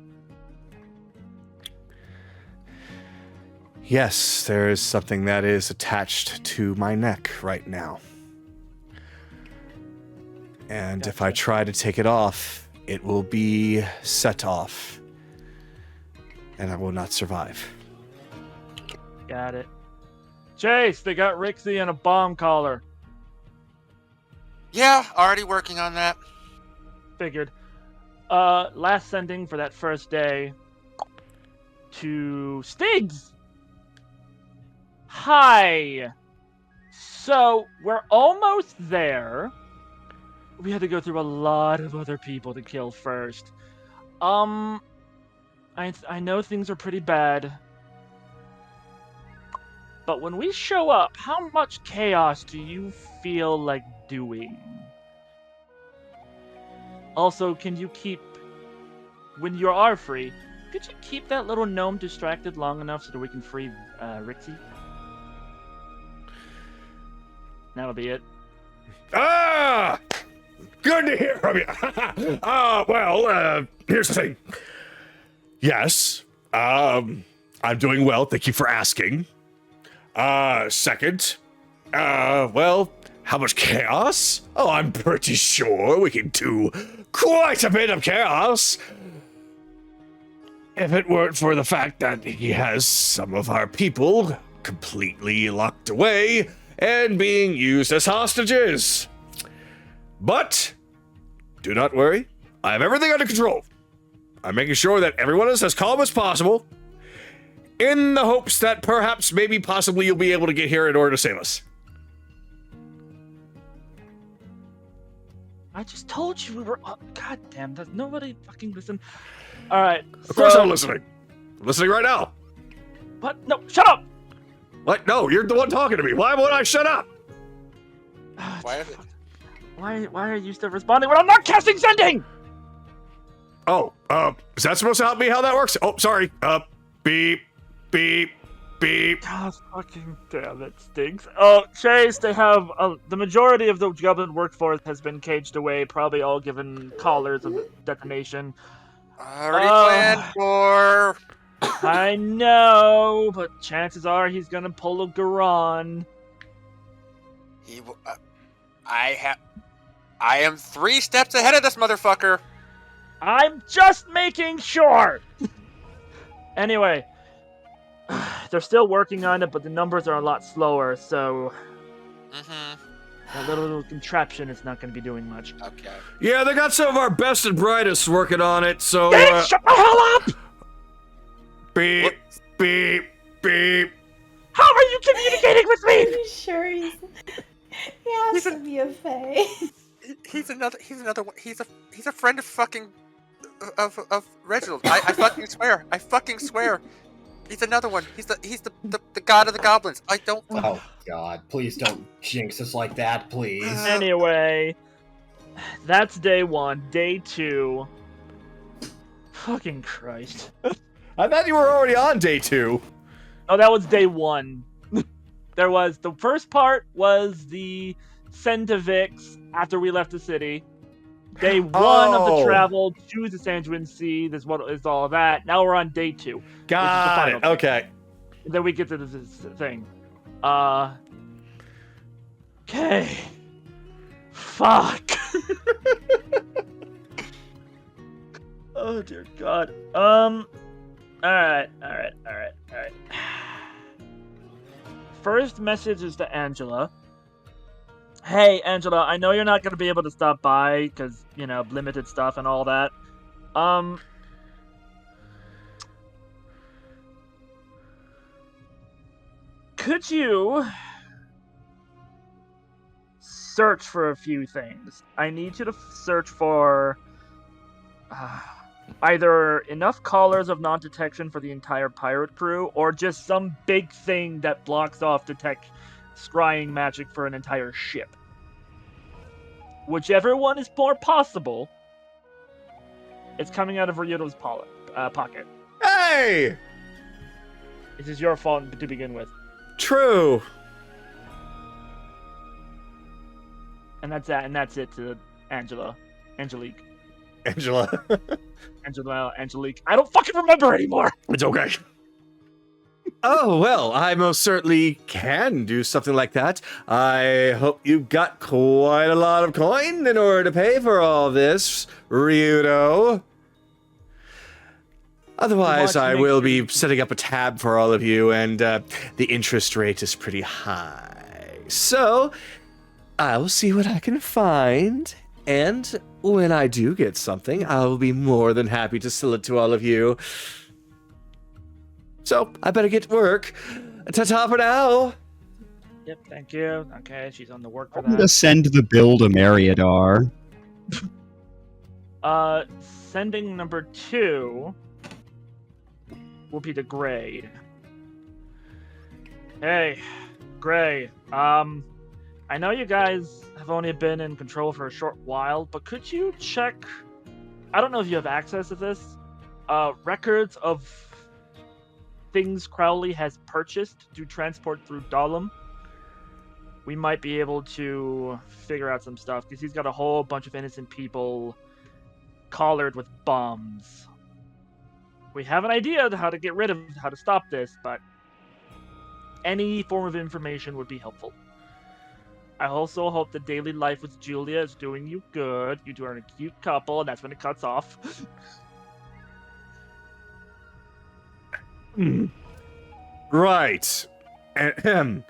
Yes, there is something that is attached to my neck right now. And if I try to take it off, it will be set off. And I will not survive. Got it. Chase, they got Rixie in a bomb collar. Yeah, already working on that. Figured. Last sending for that first day. to Stiggs. Hi. So, we're almost there. We had to go through a lot of other people to kill first. I know things are pretty bad. But when we show up, how much chaos do you feel like doing? Also, can you keep... When you are free, could you keep that little gnome distracted long enough so that we can free Rixie? That'll be it. Ah! Good to hear from you. Well, here's the thing. Yes, I'm doing well. Thank you for asking. Second, well, how much chaos? Oh, I'm pretty sure we can do quite a bit of chaos. If it weren't for the fact that he has some of our people completely locked away and being used as hostages. But do not worry, I have everything under control. I'm making sure that everyone is as calm as possible in the hopes that perhaps, maybe, possibly you'll be able to get here in order to save us. I just told you we were... God damn, does nobody fucking listen? Alright, Of course I'm listening. I'm listening right now. What? No, shut up! What? No, you're the one talking to me. Why would I shut up? Why is it? Why are you still responding when I'm not casting sending? Oh, is that supposed to help me how that works? Oh, sorry. Beep, beep, beep. God fucking damn, it stinks. Oh, Chase, they have... the majority of the goblin workforce has been caged away, probably all given collars of detonation. Already planned for. I know, but chances are he's gonna pull a Garon. I am 3 steps ahead of this motherfucker. I'm just making sure! Anyway, they're still working on it, but the numbers are a lot slower, so... That little contraption is not going to be doing much. Okay. Yeah, they got some of our best and brightest working on it, so... Shut the hell up! Beep, beep, beep. How are you communicating with me? Are you sure he has to be a fae? He's another one. He's a friend of fucking of Reginald. I fucking swear. I fucking swear. He's another one. He's the god of the goblins. I don't. Oh God! Please don't jinx us like that, please. Anyway, that's day 1. Day 2. Fucking Christ. I thought you were already on day 2. Oh, that was day 1. There was the first part was the send to Vix after we left the city. Day 1 of the travel to the Sanjuan Sea. This what is all of that. Now we're on day 2. Got it. Okay. And then we get to this thing. Okay. Fuck. Oh dear God. Alright. First message is to Angela. Hey, Angela, I know you're not going to be able to stop by because, you know, limited stuff and all that. Could you search for a few things? I need you to search for either enough collars of non-detection for the entire pirate crew, or just some big thing that blocks off detect scrying magic for an entire ship. Whichever one is more possible, it's coming out of Ryudo's pocket. Hey! This is your fault to begin with. True. And that's that, and that's it to Angelique. Angelique. I don't fucking remember anymore! It's okay. Oh, well, I most certainly can do something like that. I hope you got quite a lot of coin in order to pay for all this, Ryudo. Otherwise, I will be setting up a tab for all of you, and the interest rate is pretty high. So, I will see what I can find, and when I do get something, I will be more than happy to sell it to all of you. So I better get to work. Ta-ta for now. Yep, thank you. Okay, she's on the work for I'm gonna that. send the bill to Meriadar. Sending number 2 will be to Gray. Hey, Gray. I know you guys have only been in control for a short while, but could you check? I don't know if you have access to this. Records of things Crowley has purchased to transport through Dahlem. We might be able to figure out some stuff because he's got a whole bunch of innocent people collared with bombs. We have an idea of how to get rid of, how to stop this, but any form of information would be helpful. I also hope the daily life with Julia is doing you good. You two are a cute couple, and that's when it cuts off. Right. Ahem.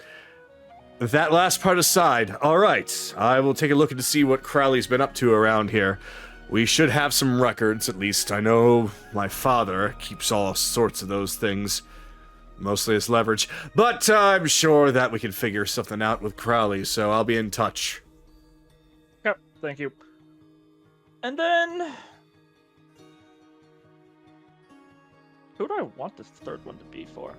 That last part aside, all right. I will take a look to see what Crowley's been up to around here. We should have some records, at least. I know my father keeps all sorts of those things, mostly as leverage. But I'm sure that we can figure something out with Crowley, so I'll be in touch. Yep, thank you. And then... who do I want this third one to be for?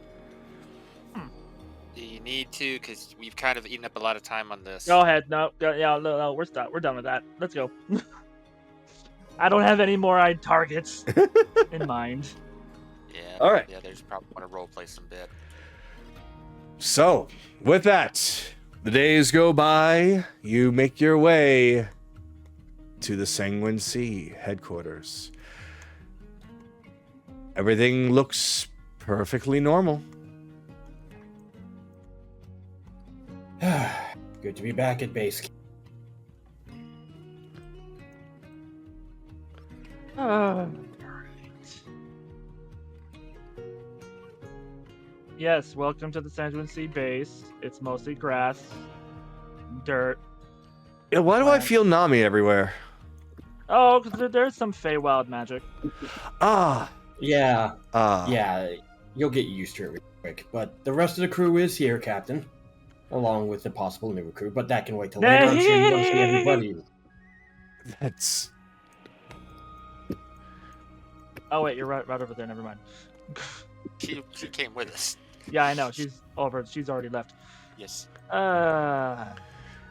Do you need to? Because we've kind of eaten up a lot of time on this. Go ahead. No, no, we're done. We're done with that. Let's go. I don't have any more targets in mind. Yeah. All right. Yeah, there's probably want to roleplay some bit. So, with that, the days go by. You make your way to the Sanguine Sea headquarters. Everything looks perfectly normal. Good to be back at base camp. Yes, welcome to the Sanguine Sea base. It's mostly grass, dirt. Yeah, why do I feel Nami everywhere? Oh, because there's some Feywild magic. Ah. Yeah, Ah. yeah, you'll get used to it real quick. But the rest of the crew is here, Captain, along with the possible new crew. But that can wait till later. I'm sure you want to see everybody. That's... Oh wait, you're right over there. Never mind. She came with us. Yeah, I know. She's over. She's already left. Yes. Oh,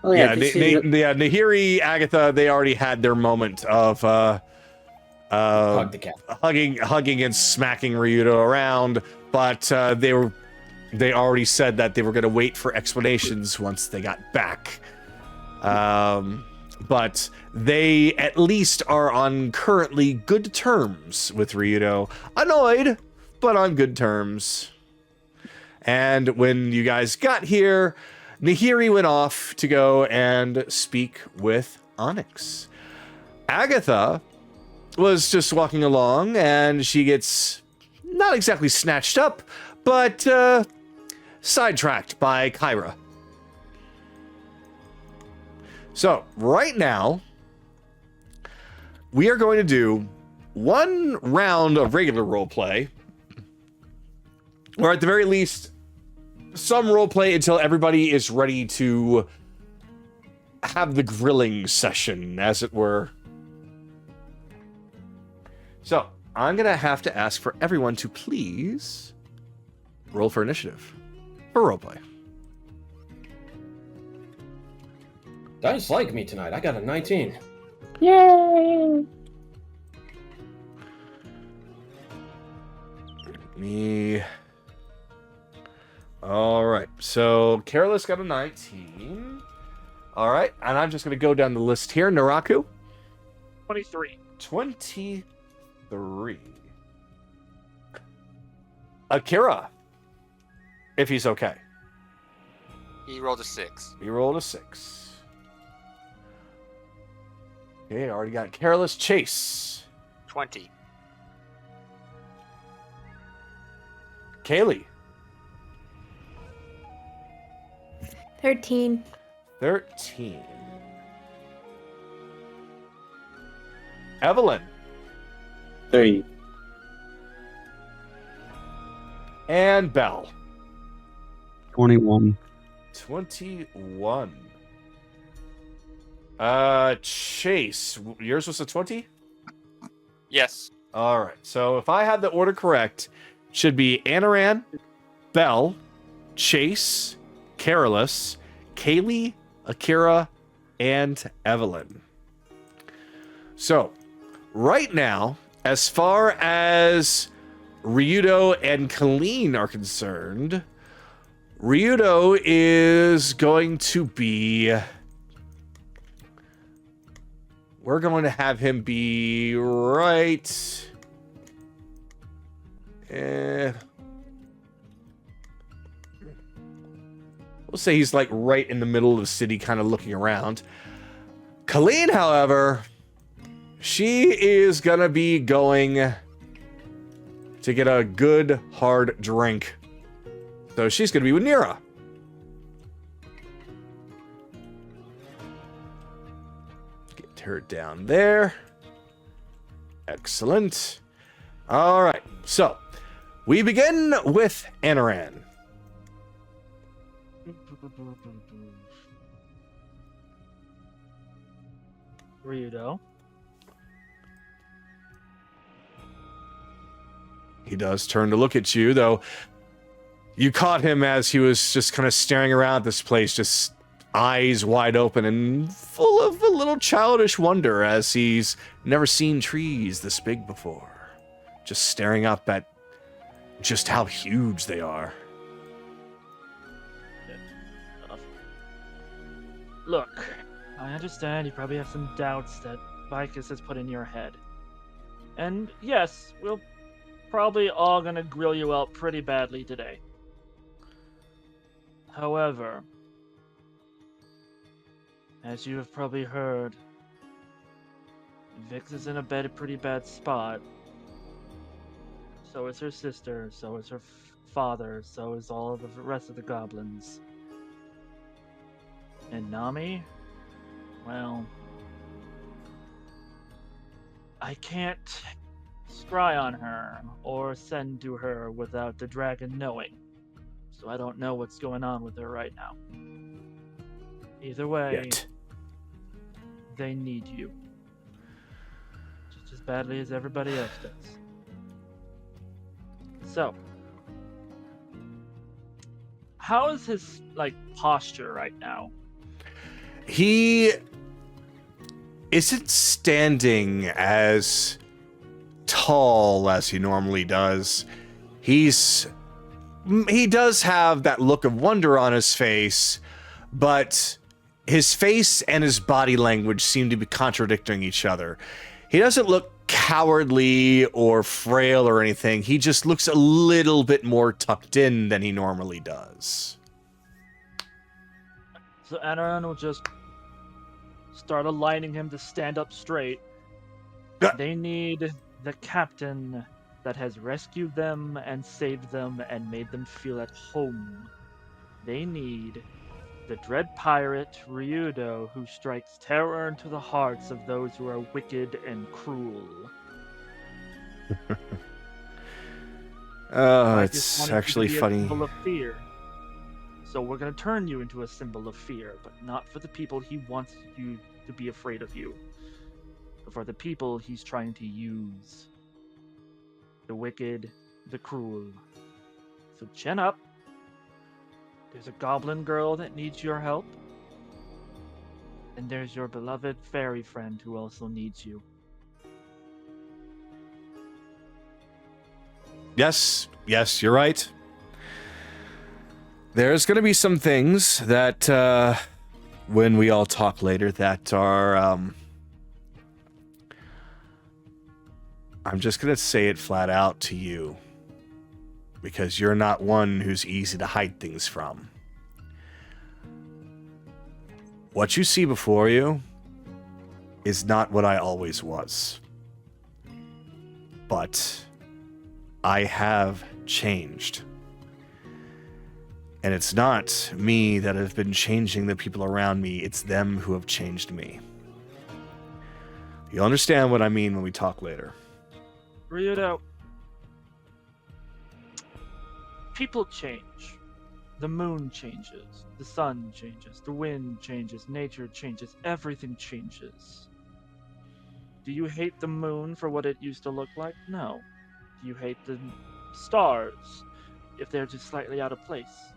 Yeah, this is- Nahiri, Agatha, they already had their moment of Hug the cat. hugging and smacking Ryudo around, but they already said that they were going to wait for explanations once they got back. But they at least are on currently good terms with Ryudo. Annoyed, but on good terms. And when you guys got here, Nahiri went off to go and speak with Onyx. Agatha was just walking along, and she gets not exactly snatched up, but sidetracked by Kyra. So, right now, we are going to do one round of regular roleplay, or at the very least, some roleplay until everybody is ready to have the grilling session, as it were. So, I'm going to have to ask for everyone to please roll for initiative for roleplay. Dice like me tonight. I got a 19. Yay! Me. All right. So Careless got a 19. All right, and I'm just going to go down the list here. Naraku. 23. 23. Akira. If he's okay. He rolled a 6. He rolled a 6. Okay, I already got Careless. Chase. 20. Kaylee. 13. 13. Evelyn. 3. And Bell. 21. 21. Chase, yours was a 20? Yes. All right. So if I had the order correct, it should be Anaran, Bell, Chase, Carolus, Kaylee, Akira, and Evelyn. So, right now, as far as Ryudo and Colleen are concerned, Ryudo is going to be... We're going to have him be right... We'll say he's like right in the middle of the city, kind of looking around. Colleen, however, she is gonna be going to get a good hard drink. So she's gonna be with Nira. Get her down there. Excellent. All right, so we begin with Anaran. Ryudo. He does turn to look at you, though you caught him as he was just kind of staring around this place, just eyes wide open and full of a little childish wonder as he's never seen trees this big before. Just staring up at just how huge they are. Look, I understand you probably have some doubts that Bikus has put in your head. And yes, we're probably all gonna grill you out pretty badly today. However, as you have probably heard, Vix is in a pretty bad spot. So is her sister, so is her father, so is all of the rest of the goblins. And Nami? Well, I can't scry on her or send to her without the dragon knowing. So I don't know what's going on with her right now. Either way, they need you. Just as badly as everybody else does. So, how is his, posture right now? He isn't standing as tall as he normally does. He does have that look of wonder on his face, but his face and his body language seem to be contradicting each other. He doesn't look cowardly or frail or anything. He just looks a little bit more tucked in than he normally does. So Anaran will just start aligning him to stand up straight. They need the captain that has rescued them and saved them and made them feel at home. They need the dread pirate Ryudo, who strikes terror into the hearts of those who are wicked and cruel. Oh, it's actually funny. Symbol of fear. So we're going to turn you into a symbol of fear, but not for the people he wants you to be afraid of you, but for the people he's trying to use. The wicked, the cruel. So chin up. There's a goblin girl that needs your help. And there's your beloved fairy friend who also needs you. Yes, you're right. There's going to be some things that, when we all talk later, that are, I'm just going to say it flat out to you, because you're not one who's easy to hide things from. What you see before you is not what I always was. But I have changed. And it's not me that have been changing the people around me, it's them who have changed me. You'll understand what I mean when we talk later. Ryudo. People change. The moon changes. The sun changes. The wind changes. Nature changes. Everything changes. Do you hate the moon for what it used to look like? No. Do you hate the stars if they're just slightly out of place?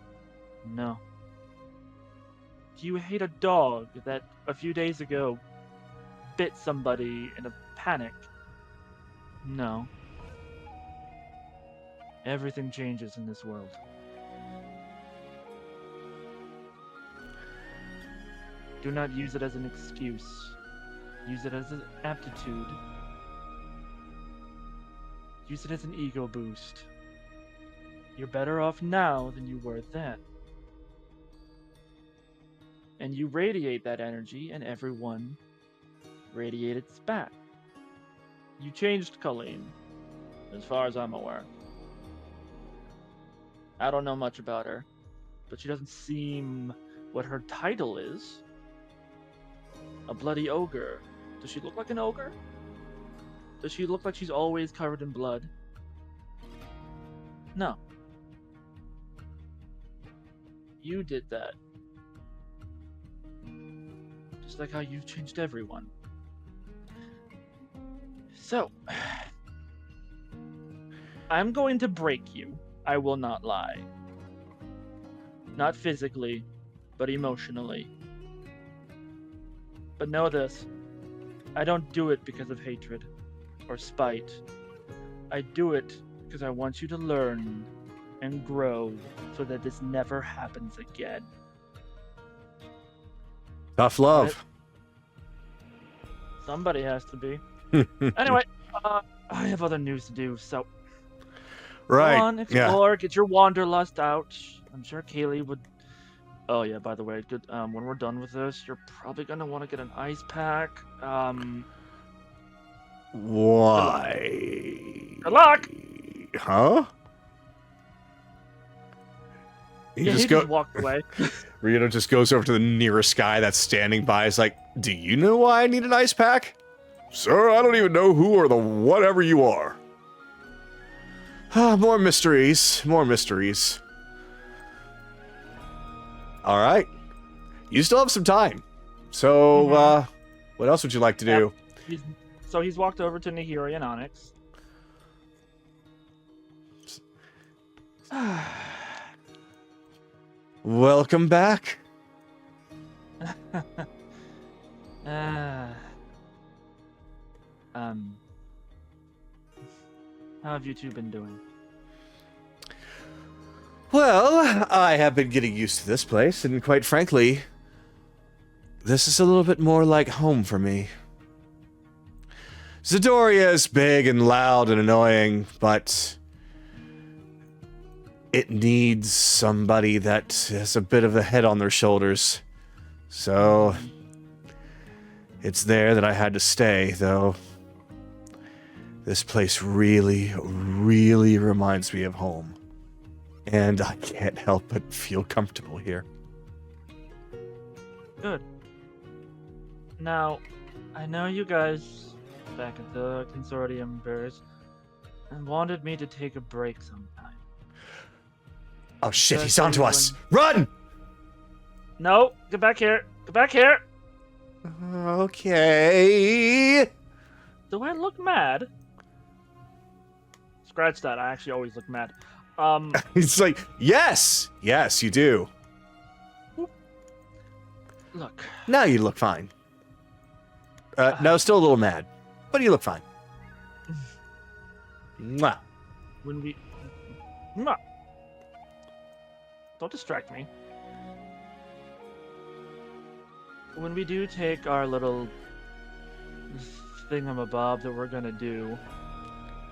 No. Do you hate a dog that a few days ago bit somebody in a panic? No. Everything changes in this world. Do not use it as an excuse. Use it as an aptitude. Use it as an ego boost. You're better off now than you were then. And you radiate that energy, and everyone radiated it back. You changed Colleen, as far as I'm aware. I don't know much about her, but she doesn't seem what her title is. A bloody ogre. Does she look like an ogre? Does she look like she's always covered in blood? No. You did that. Just like how you've changed everyone. So, I'm going to break you. I will not lie. Not physically, but emotionally. But know this. I don't do it because of hatred or spite. I do it because I want you to learn and grow so that this never happens again. Tough love. Somebody has to be. Anyway, I have other news to do, so Right. go on, explore, get your wanderlust out. I'm sure Kaylee would. Oh yeah, by the way, good. When we're done with this, you're probably gonna want to get an ice pack. Why? Good luck. Huh? He just walked away. Ryudo just goes over to the nearest guy that's standing by. Is like, do you know why I need an ice pack? Sir, I don't even know who or the whatever you are. More mysteries. More mysteries. Alright. You still have some time. So, what else would you like to do? So he's walked over to Nahiri and Onyx. Welcome back. How have you two been doing? Well, I have been getting used to this place, and quite frankly, this is a little bit more like home for me. Zidoria is big and loud and annoying, but it needs somebody that has a bit of a head on their shoulders. So, it's there that I had to stay, though. This place really, really reminds me of home. And I can't help but feel comfortable here. Good. Now, I know you guys back at the consortium bears and wanted me to take a break sometime. Oh shit, he's onto us! Run! No, get back here! Get back here! Okay. Do I look mad? Scratch that, I actually always look mad. He's like, yes! Yes, you do. Look. Now you look fine. No, still a little mad. But you look fine. Mwah. When we... Mwah. Don't distract me. When we do take our little thingamabob that we're gonna do,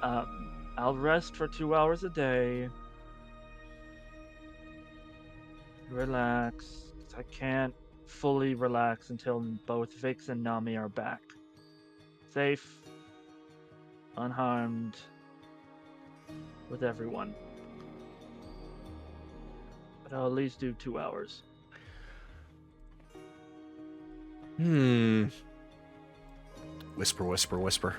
I'll rest for 2 hours a day. Relax. 'Cause I can't fully relax until both Vix and Nami are back. Safe. Unharmed. With everyone. But I'll at least do 2 hours. Whisper, whisper, whisper.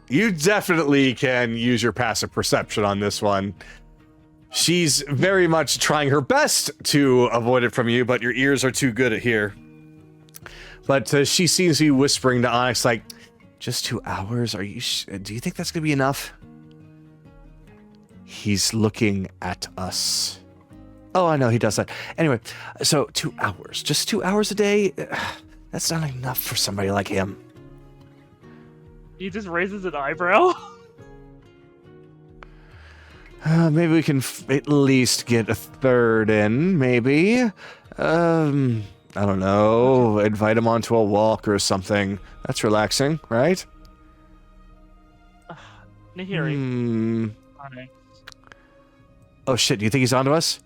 You definitely can use your passive perception on this one. She's very much trying her best to avoid it from you, but your ears are too good at hear. But she seems to be whispering to Onyx like, just 2 hours? Are you? Do you think that's gonna be enough? He's looking at us. Oh, I know he does that. Anyway, so 2 hours, just 2 hours a day. That's not enough for somebody like him. He just raises an eyebrow. Maybe we can at least get a third in, maybe. I don't know, invite him onto a walk or something. That's relaxing, right? Nahiri. Honey. Oh shit, do you think he's onto us?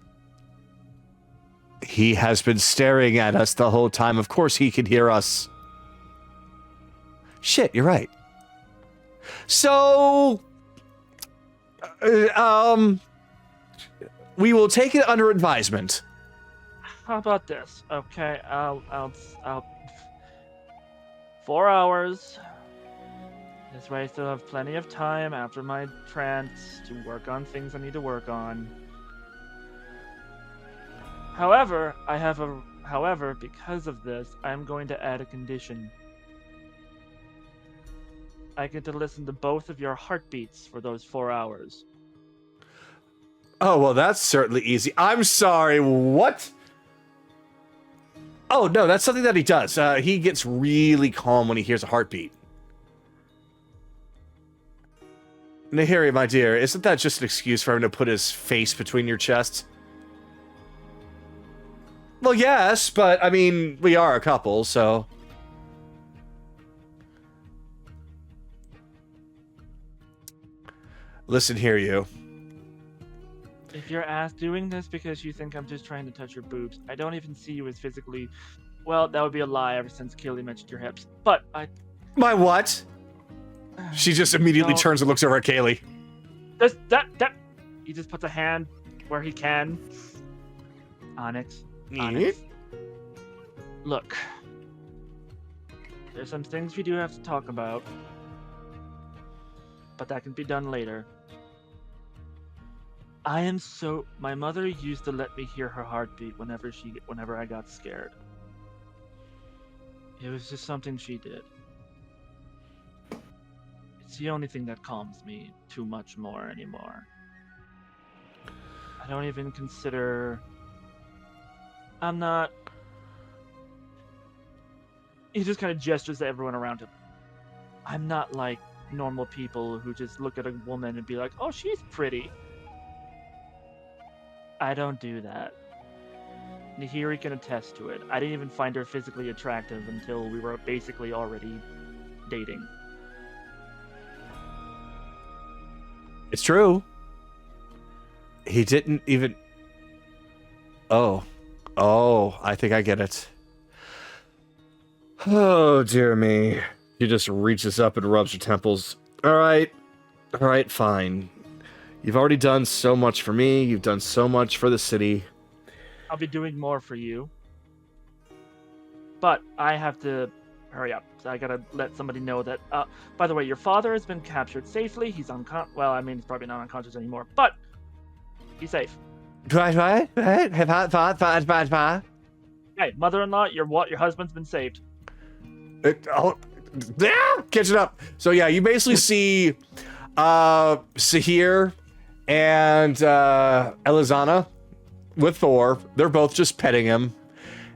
He has been staring at us the whole time. Of course he can hear us. Shit, you're right. So... we will take it under advisement. How about this? Okay, I'll 4 hours. This way I still have plenty of time after my trance to work on things I need to work on. However, because of this, I'm going to add a condition. I get to listen to both of your heartbeats for those 4 hours. Oh, well, that's certainly easy. I'm sorry, what? Oh, no, that's something that he does. He gets really calm when he hears a heartbeat. Nahiri, my dear, isn't that just an excuse for him to put his face between your chests? Well, yes, but, I mean, we are a couple, so... Listen here, you. If you're doing this because you think I'm just trying to touch your boobs, I don't even see you as physically... Well, that would be a lie ever since Kaylee mentioned your hips. But I... My what? She just immediately turns and looks over at Kaylee. That... He just puts a hand where he can. Onyx. Look. There's some things we do have to talk about. But that can be done later. My mother used to let me hear her heartbeat whenever I got scared. It was just something she did. It's the only thing that calms me too much more anymore. I don't even consider... I'm not... He just kind of gestures at everyone around him. I'm not like normal people who just look at a woman and be like, oh, she's pretty. I don't do that. Nahiri can attest to it. I didn't even find her physically attractive until we were basically already dating. It's true. He didn't even... Oh, I think I get it. Oh, dear me. He just reaches up and rubs her temples. All right, fine. You've already done so much for me. You've done so much for the city. I'll be doing more for you. But I have to hurry up. I gotta let somebody know that, by the way, your father has been captured safely. He's well, I mean, he's probably not unconscious anymore, but he's safe. Right. Hey, mother-in-law, your husband's been saved. Catch it up. So yeah, you basically see Sahir and Elizana with Thor. They're both just petting him.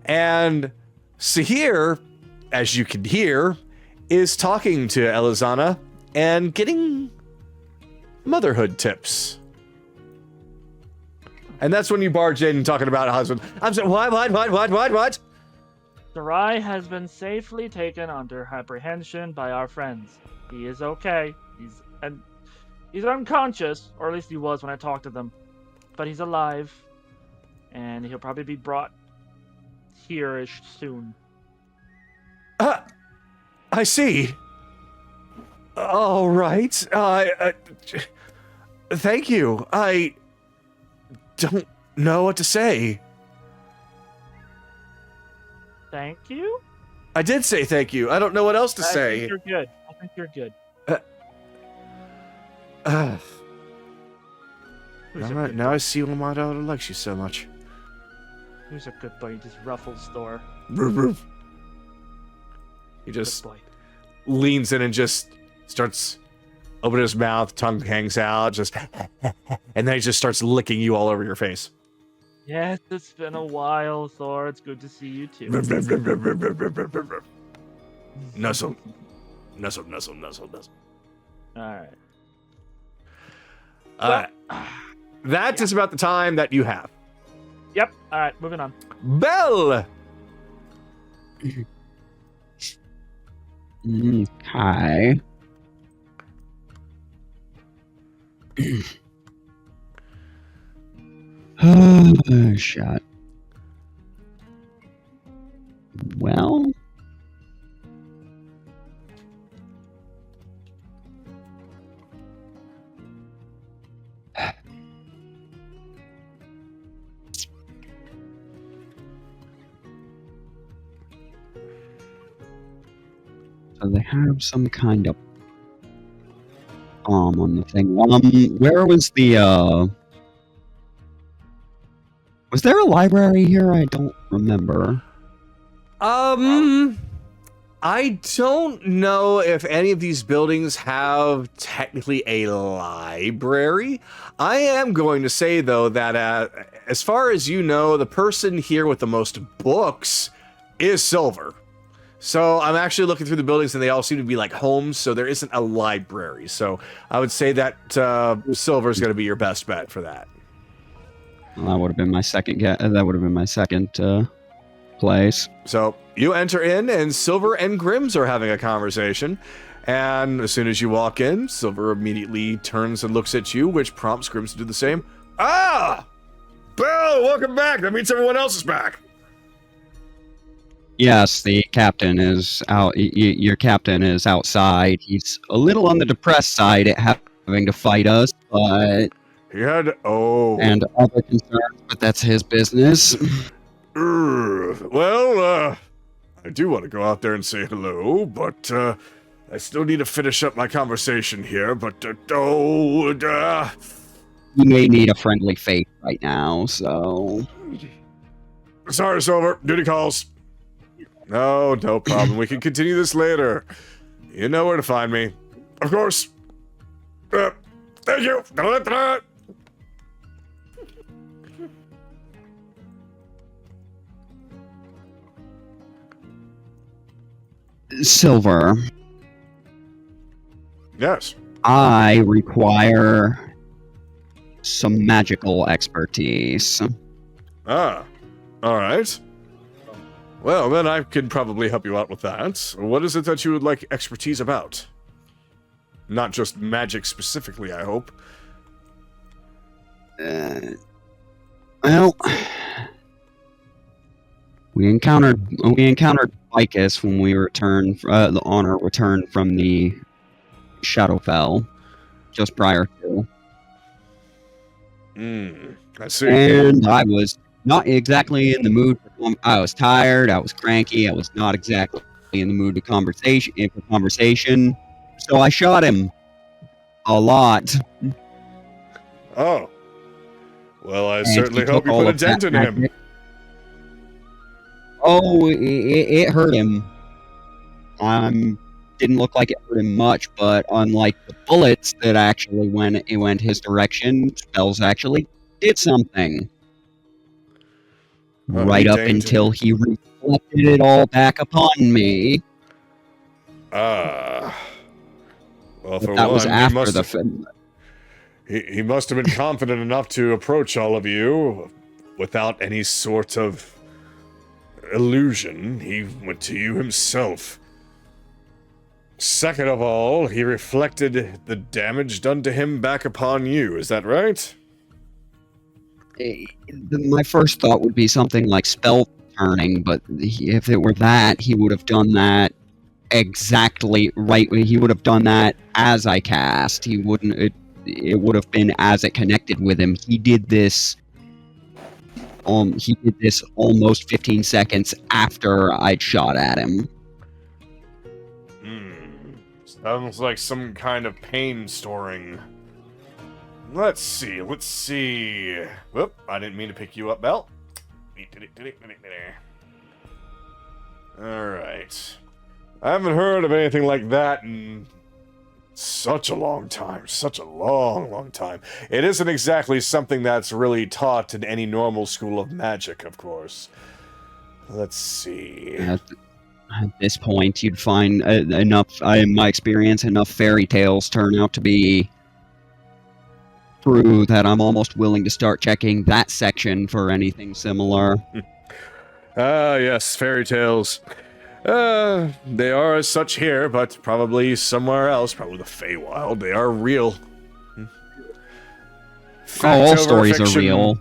And Sahir, as you can hear, is talking to Elizana and getting motherhood tips. And that's when you barge in talking about a husband. I'm saying, what? Sarai has been safely taken under apprehension by our friends. He is okay. He's unconscious, or at least he was when I talked to them. But he's alive, and he'll probably be brought here-ish soon. I see. All right. Thank you. I don't know what to say. Thank you? I did say thank you. I don't know what else to say. I think you're good. Who's a Now, good now boy? I see why my daughter likes you so much. Who's a good boy? He just ruffles door. He Good just boy. leans in and just starts opening his mouth, tongue hangs out, just and then he just starts licking you all over your face. Yes, it's been a while, Thor. It's good to see you too. Nuzzle. Nuzzle, nuzzle, nuzzle, nuzzle. Alright. That is about the time that you have. Yep. Alright, moving on. Bell! Okay. Shot. Well. So they have some kind of on the thing. Where was the was there a library here? I don't remember. I don't know if any of these buildings have technically a library. I am going to say, though, that as far as you know, the person here with the most books is Silver. So I'm actually looking through the buildings and they all seem to be like homes, so there isn't a library. So I would say that Silver's going to be your best bet for that. Well, that would have been my second that would have been my second place. So you enter in, and Silver and Grims are having a conversation. And as soon as you walk in, Silver immediately turns and looks at you, which prompts Grims to do the same. Ah! Belle, welcome back! That means everyone else is back! Yes, the captain is out. Your captain is outside. He's a little on the depressed side at having to fight us, but He had... Oh. and other concerns, but that's his business. Well, I do want to go out there and say hello, but I still need to finish up my conversation here, but You may need a friendly face right now, so... Sorry, Silver. Duty calls. No problem. We can continue this later. You know where to find me. Of course. Thank you. Silver, Yes. I require some magical expertise. Ah. All right. Well, then I could probably help you out with that. What is it that you would like expertise about? Not just magic specifically, I hope. Well, we encountered Bikus when we returned on our return from the Shadowfell, just prior to. I see. And I was not exactly in the mood. I was tired. I was cranky. I was not exactly in the mood for conversation. So I shot him a lot. Oh. Well, I And certainly he hope took you all put a of that dent in him. magic. Oh, it hurt him. Didn't look like it hurt him much, but unlike the bullets that actually went his direction, spells actually did something. Well, Right he up danged until he reflected it all back upon me. Ah. Well, But for that was one, after the he must have been confident enough to approach all of you without any sort of illusion. He went to you himself. Second of all, he reflected the damage done to him back upon you. Is that right? My first thought would be something like spell turning, but if it were that, he would have done that exactly right. He would have done that as I cast. He wouldn't. It would have been as it connected with him. He did this. He did this almost 15 seconds after I'd shot at him. Sounds like some kind of pain storing. Let's see. Whoop, I didn't mean to pick you up, Belle. Alright. I haven't heard of anything like that in such a long time. Such a long time. It isn't exactly something that's really taught in any normal school of magic, of course. Let's see. At this point, you'd find enough, in my experience, enough fairy tales turn out to be true that I'm almost willing to start checking that section for anything similar. Ah, yes, fairy tales. They are as such here, but probably somewhere else, probably the Feywild, they are real. All stories are real.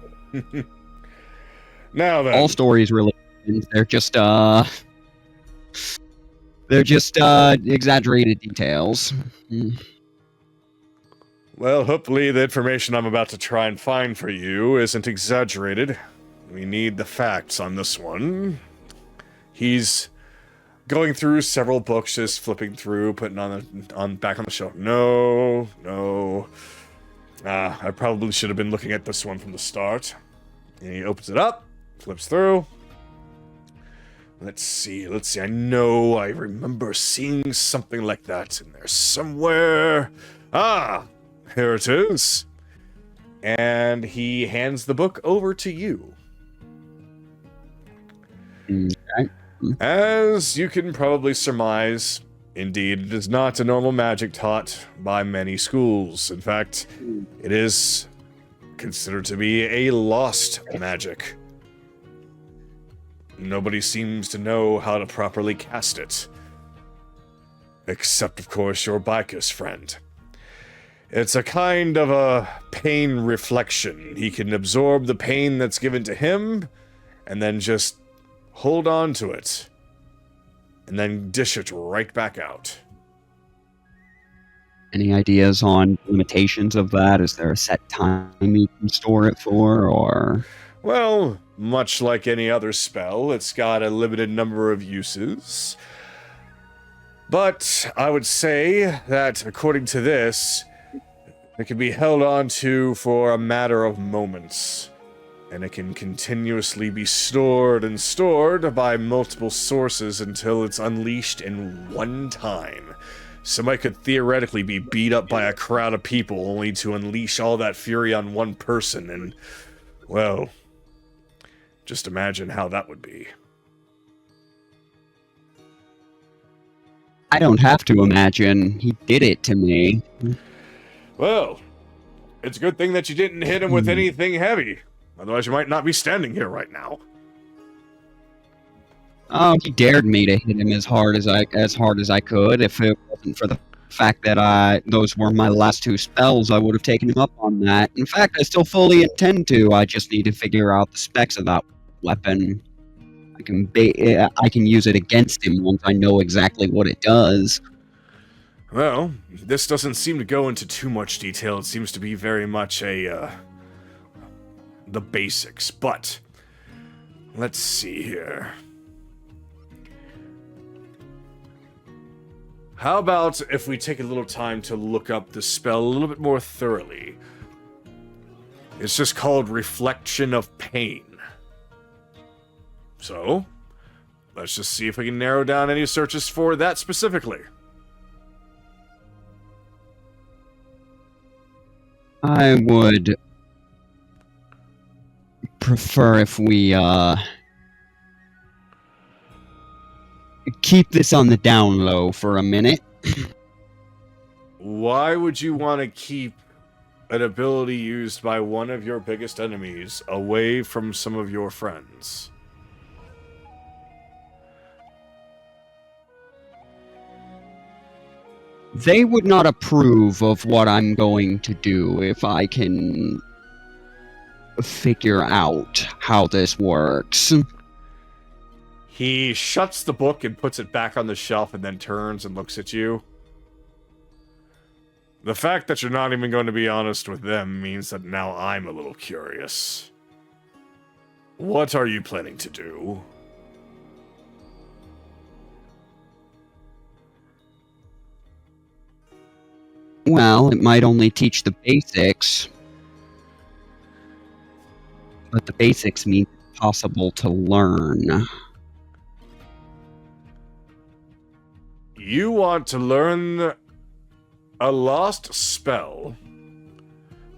Now then. All stories really, they're just exaggerated details. Well, hopefully the information I'm about to try and find for you isn't exaggerated. We need the facts on this one. He's going through several books, just flipping through, putting on back on the shelf. No. I probably should have been looking at this one from the start. And he opens it up, flips through. Let's see. I know I remember seeing something like that in there somewhere. Ah, here it is. And he hands the book over to you. Okay. As you can probably surmise, indeed, it is not a normal magic taught by many schools. In fact, it is considered to be a lost magic. Nobody seems to know how to properly cast it. Except, of course, your Bikus friend. It's a kind of a pain reflection. He can absorb the pain that's given to him, and then just hold on to it, and then dish it right back out. Any ideas on limitations of that? Is there a set time you can store it for, or? Well, much like any other spell, it's got a limited number of uses. But I would say that, according to this, it can be held on to for a matter of moments. And it can continuously be stored and stored by multiple sources until it's unleashed in one time. Somebody could theoretically be beat up by a crowd of people only to unleash all that fury on one person, and, well, just imagine how that would be. I don't have to imagine. He did it to me. Well, it's a good thing that you didn't hit him with anything heavy. Otherwise, you might not be standing here right now. Oh, he dared me to hit him as hard as I could. If it wasn't for the fact that those were my last two spells, I would have taken him up on that. In fact, I still fully intend to. I just need to figure out the specs of that weapon. I can use it against him once I know exactly what it does. Well, this doesn't seem to go into too much detail. It seems to be very much the basics, but let's see here. How about if we take a little time to look up the spell a little bit more thoroughly? It's just called Reflection of Pain. So, let's just see if we can narrow down any searches for that specifically. I would prefer if we keep this on the down low for a minute. Why would you want to keep an ability used by one of your biggest enemies away from some of your friends? They would not approve of what I'm going to do if I can figure out how this works. He shuts the book and puts it back on the shelf and then turns and looks at you. The fact that you're not even going to be honest with them means that now I'm a little curious. What are you planning to do? Well, it might only teach the basics, but the basics mean it's possible to learn. You want to learn a lost spell.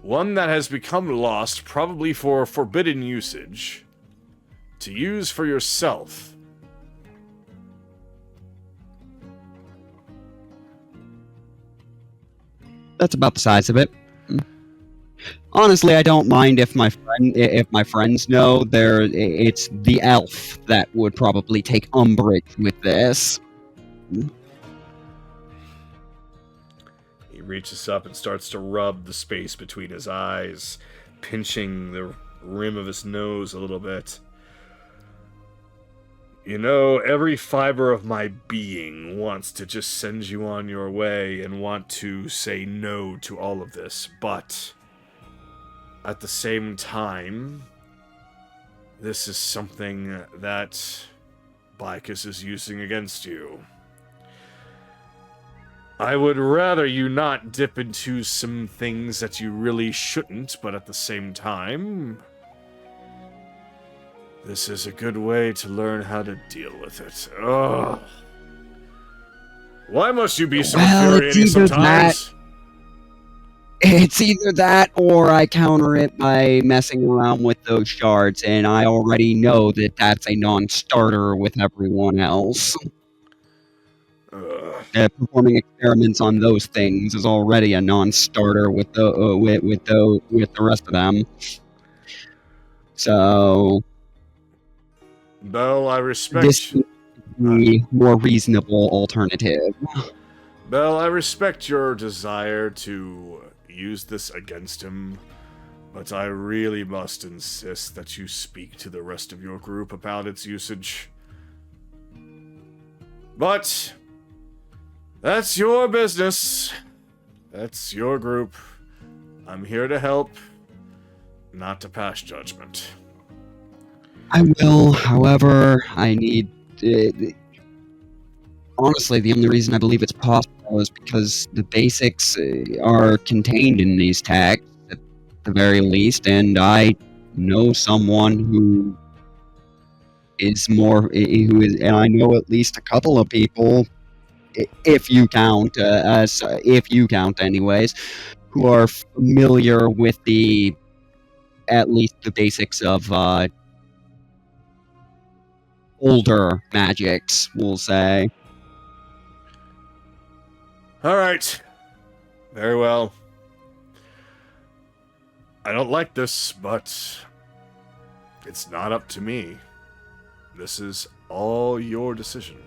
One that has become lost, probably for forbidden usage. To use for yourself. That's about the size of it. Honestly, I don't mind if my friends know. It's the elf that would probably take umbrage with this. He reaches up and starts to rub the space between his eyes, pinching the rim of his nose a little bit. You know, every fiber of my being wants to just send you on your way and want to say no to all of this, but at the same time, this is something that Bikus is using against you. I would rather you not dip into some things that you really shouldn't, but at the same time, this is a good way to learn how to deal with it. Ugh. Why must you be so infuriating sometimes? It's either that or I counter it by messing around with those shards, and I already know that that's a non-starter with everyone else. Performing experiments on those things is already a non-starter with the rest of them. So, Bell, I respect. This is the more reasonable alternative. Bell, I respect your desire to use this against him, but I really must insist that you speak to the rest of your group about its usage. But that's your business. That's your group. I'm here to help, not to pass judgment. I will, however, I need... honestly, the only reason I believe it's possible is because the basics are contained in these texts, at the very least, and I know someone who is more... and I know at least a couple of people, if you count anyways, who are familiar with at least the basics of older magics, we'll say. Alright. Very well. I don't like this, but it's not up to me. This is all your decision.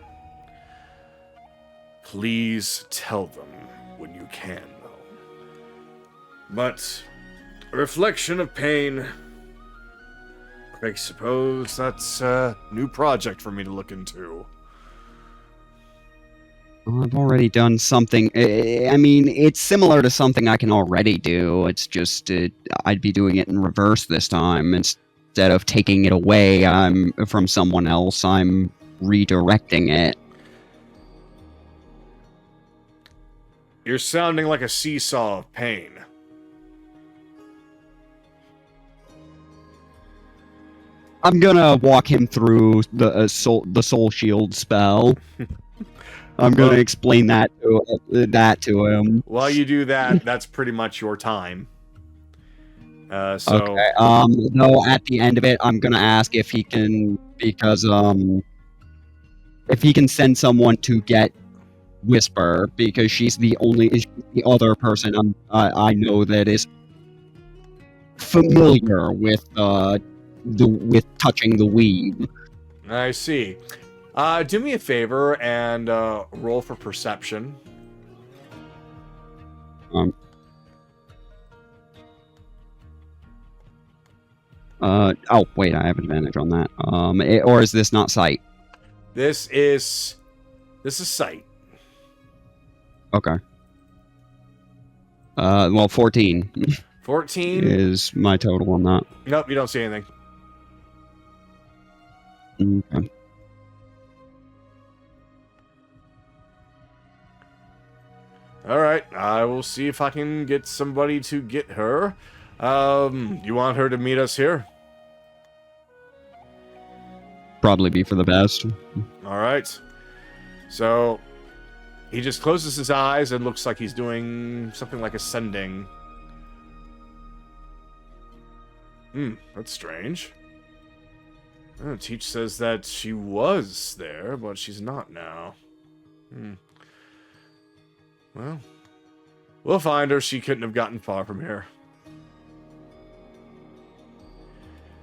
Please tell them when you can, though. But a reflection of pain. I suppose that's a new project for me to look into. Well, I've already done something. I mean, it's similar to something I can already do. It's just I'd be doing it in reverse this time. Instead of taking it away from someone else, I'm redirecting it. You're sounding like a seesaw of pain. I'm gonna walk him through the soul shield spell. I'm gonna explain that to him. While you do that, that's pretty much your time. So okay. No, at the end of it, I'm gonna ask if he can, because if he can send someone to get Whisper, because she's the other person I know that is familiar with with touching the weed. I see. Do me a favor and roll for perception. Oh wait, I have advantage on that. Or is this not sight? This is sight. Okay. Well, 14. 14 is my total on that. Nope, you don't see anything. Okay. Alright, I will see if I can get somebody to get her. You want her to meet us here? probably be for the best. All right. So he just closes his eyes and looks like he's doing something like ascending. That's strange. Teach says that she was there, but she's not now. Well, we'll find her. She couldn't have gotten far from here.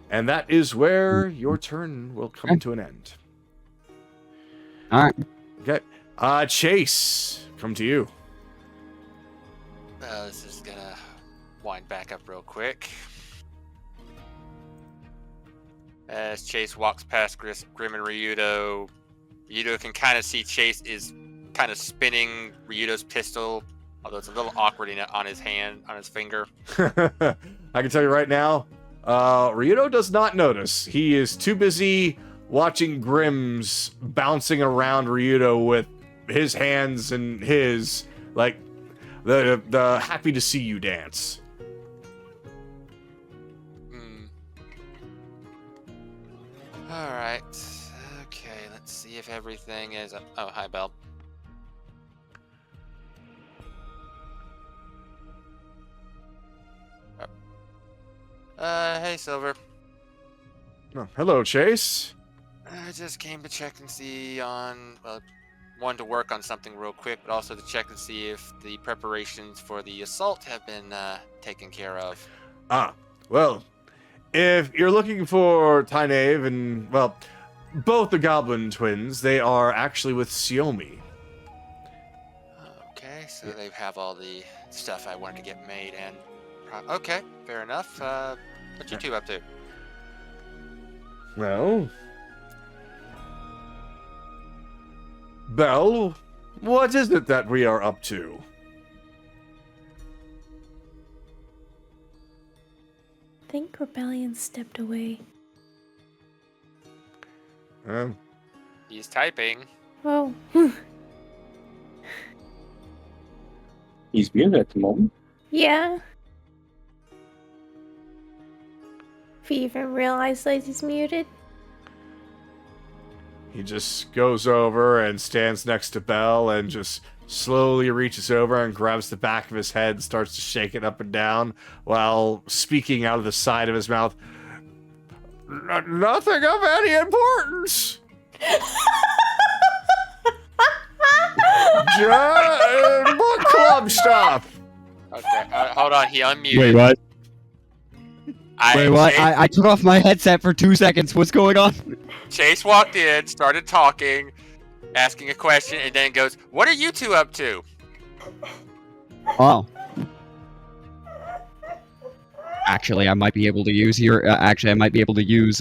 And that is where your turn will come to an end. All right. Okay. Chase, come to you. This is gonna wind back up real quick. As Chase walks past Grim and Ryudo, Ryudo can kind of see Chase is kind of spinning Ryudo's pistol, although it's a little awkward on his hand, on his finger. I can tell you right now, Ryudo does not notice. He is too busy watching Grimm's bouncing around Ryudo with his hands and his, like, the happy to see you dance. Alright. Okay, let's see if everything is... Oh, hi, Belle. Hey, Silver. Oh, hello, Chase. I just came to check and see on... Well, wanted to work on something real quick, but also to check and see if the preparations for the assault have been taken care of. Well, if you're looking for Tainave and, well, both the Goblin twins, they are actually with Xiaomi. Okay, so they have all the stuff I wanted to get made and... Okay, fair enough. What you two up to? Well... Belle, what is it that we are up to? I think Rebellion stepped away. He's typing. Oh. He's muted at the moment. Yeah. If he even realized that he's muted. He just goes over and stands next to Belle and just slowly reaches over and grabs the back of his head and starts to shake it up and down while speaking out of the side of his mouth. Nothing of any importance. Book club stuff. Okay, hold on. He unmuted. Wait, what? Wait, what? I took off my headset for 2 seconds. What's going on? Chase walked in, started talking, asking a question, and then goes, "What are you two up to?" Oh. Actually, I might be able to use your... actually, I might be able to use,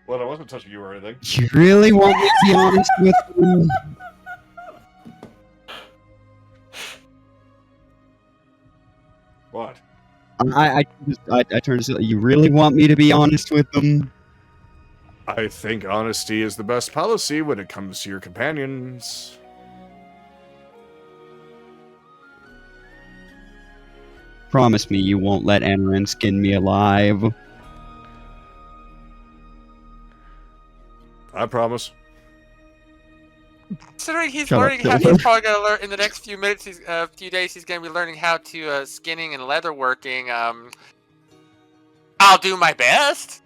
Well, I wasn't touching you or anything. You really want me to be honest with you? What? I turned to... You really want me to be honest with them? I think honesty is the best policy when it comes to your companions. Promise me you won't let Amaran skin me alive. I promise. Considering he's Shut up, learning how, Silver. he's probably gonna learn in the next few minutes, few days, he's gonna be learning how to skinning and leatherworking. I'll do my best.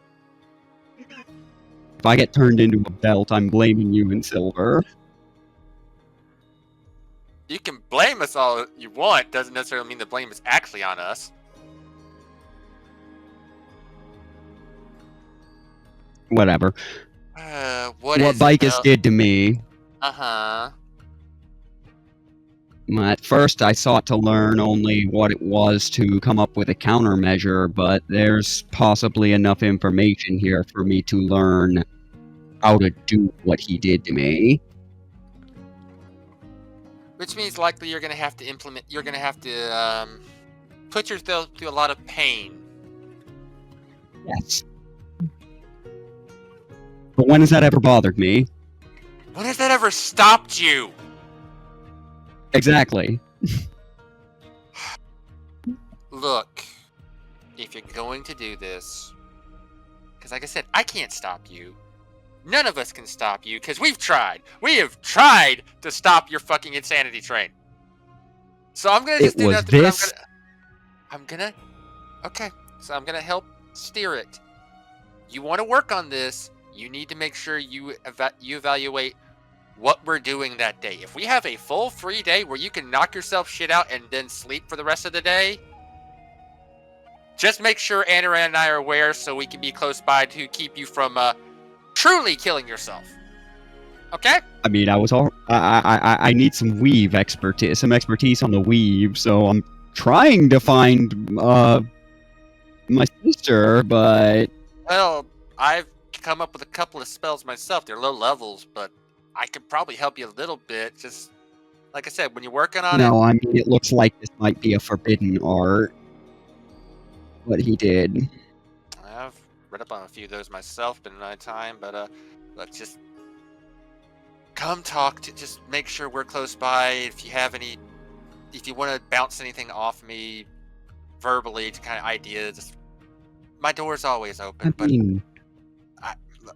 If I get turned into a belt, I'm blaming you and Silver. You can blame us all you want. Doesn't necessarily mean the blame is actually on us. Whatever. What What is Bikus did to me. Uh-huh. At first, I sought to learn only what it was to come up with a countermeasure, but there's possibly enough information here for me to learn how to do what he did to me. Which means likely you're gonna have to implement. You're gonna have to put yourself through a lot of pain. Yes. But when has that ever bothered me? When has that ever stopped you? Exactly. Look, if you're going to do this, because like I said, I can't stop you. None of us can stop you, because we've tried. We have tried to stop your fucking insanity train. So I'm gonna just It do was nothing. this. Okay. So I'm gonna help steer it. You want to work on this? You need to make sure you evaluate what we're doing that day. If we have a full free day where you can knock yourself shit out and then sleep for the rest of the day, just make sure Anna and I are aware so we can be close by to keep you from truly killing yourself. Okay? I mean, I need some weave expertise, some expertise on the weave, so I'm trying to find my sister, but Well, I've come up with a couple of spells myself. They're low levels, but I could probably help you a little bit. Just like I said, when you're working on no, I mean, it looks like this might be a forbidden art. What he did. I've read up on a few of those myself in my time, but let's just come talk to just make sure we're close by. If you want to bounce anything off me verbally to kind of ideas, just, my door's always open. I mean,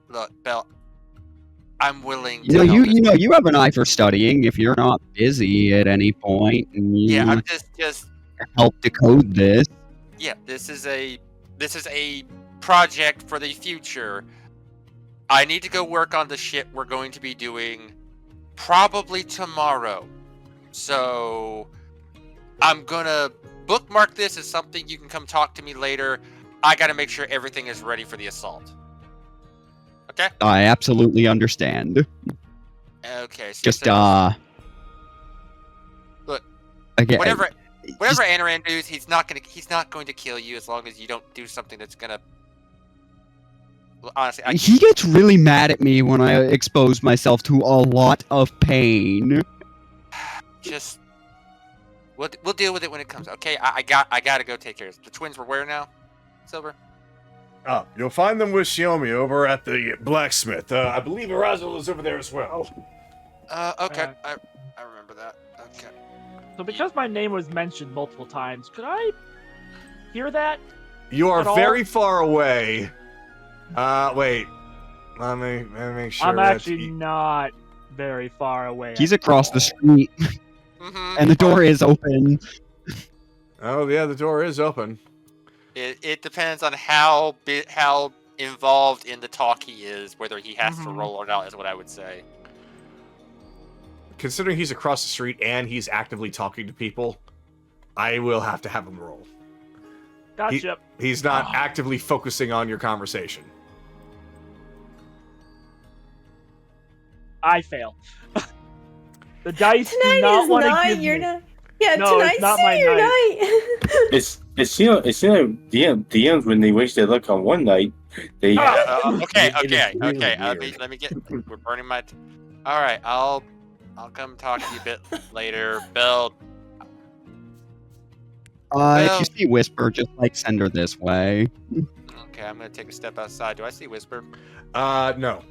Look, Belle, I'm willing. you know, you have an eye for studying. If you're not busy at any point, and you Yeah, I'm just. help decode this. Yeah, this is a project for the future. I need to go work on the shit we're going to be doing probably tomorrow. So I'm gonna bookmark this as something you can come talk to me later. I gotta make sure everything is ready for the assault. Okay? I absolutely understand. Okay, so Just look, again, whatever Anaran does, he's not going to kill you as long as you don't do something that's gonna. Well, honestly, he gets really mad at me when I expose myself to a lot of pain. just we'll deal with it when it comes. Okay, I gotta go take care of it. The twins were where now? Silver. You'll find them with Xiaomi over at the blacksmith. I believe Arazel is over there as well. Okay, I remember that. Okay. So because my name was mentioned multiple times, could I hear that? You are At all? very far away. Wait. Let me make sure. I'm that actually not very far away. He's at across all. the street, Mm-hmm. and the door is open. Oh yeah, the door is open. It depends on how involved in the talk he is, whether he has to Mhm. roll or not, is what I would say. Considering he's across the street and he's actively talking to people, I will have to have him roll. Gotcha. He's not actively focusing on your conversation. I fail. The dice do Tonight not is want to not give your me. night. Yeah, No, it's tonight's not my your night. night. It seems like DMs when they wish their luck on one night, they Okay. It is really Let me get. We're burning my. All right, I'll come talk to you a bit later, Belle. If you see Whisper, just like send her this way. Okay, I'm gonna take a step outside. Do I see Whisper? No.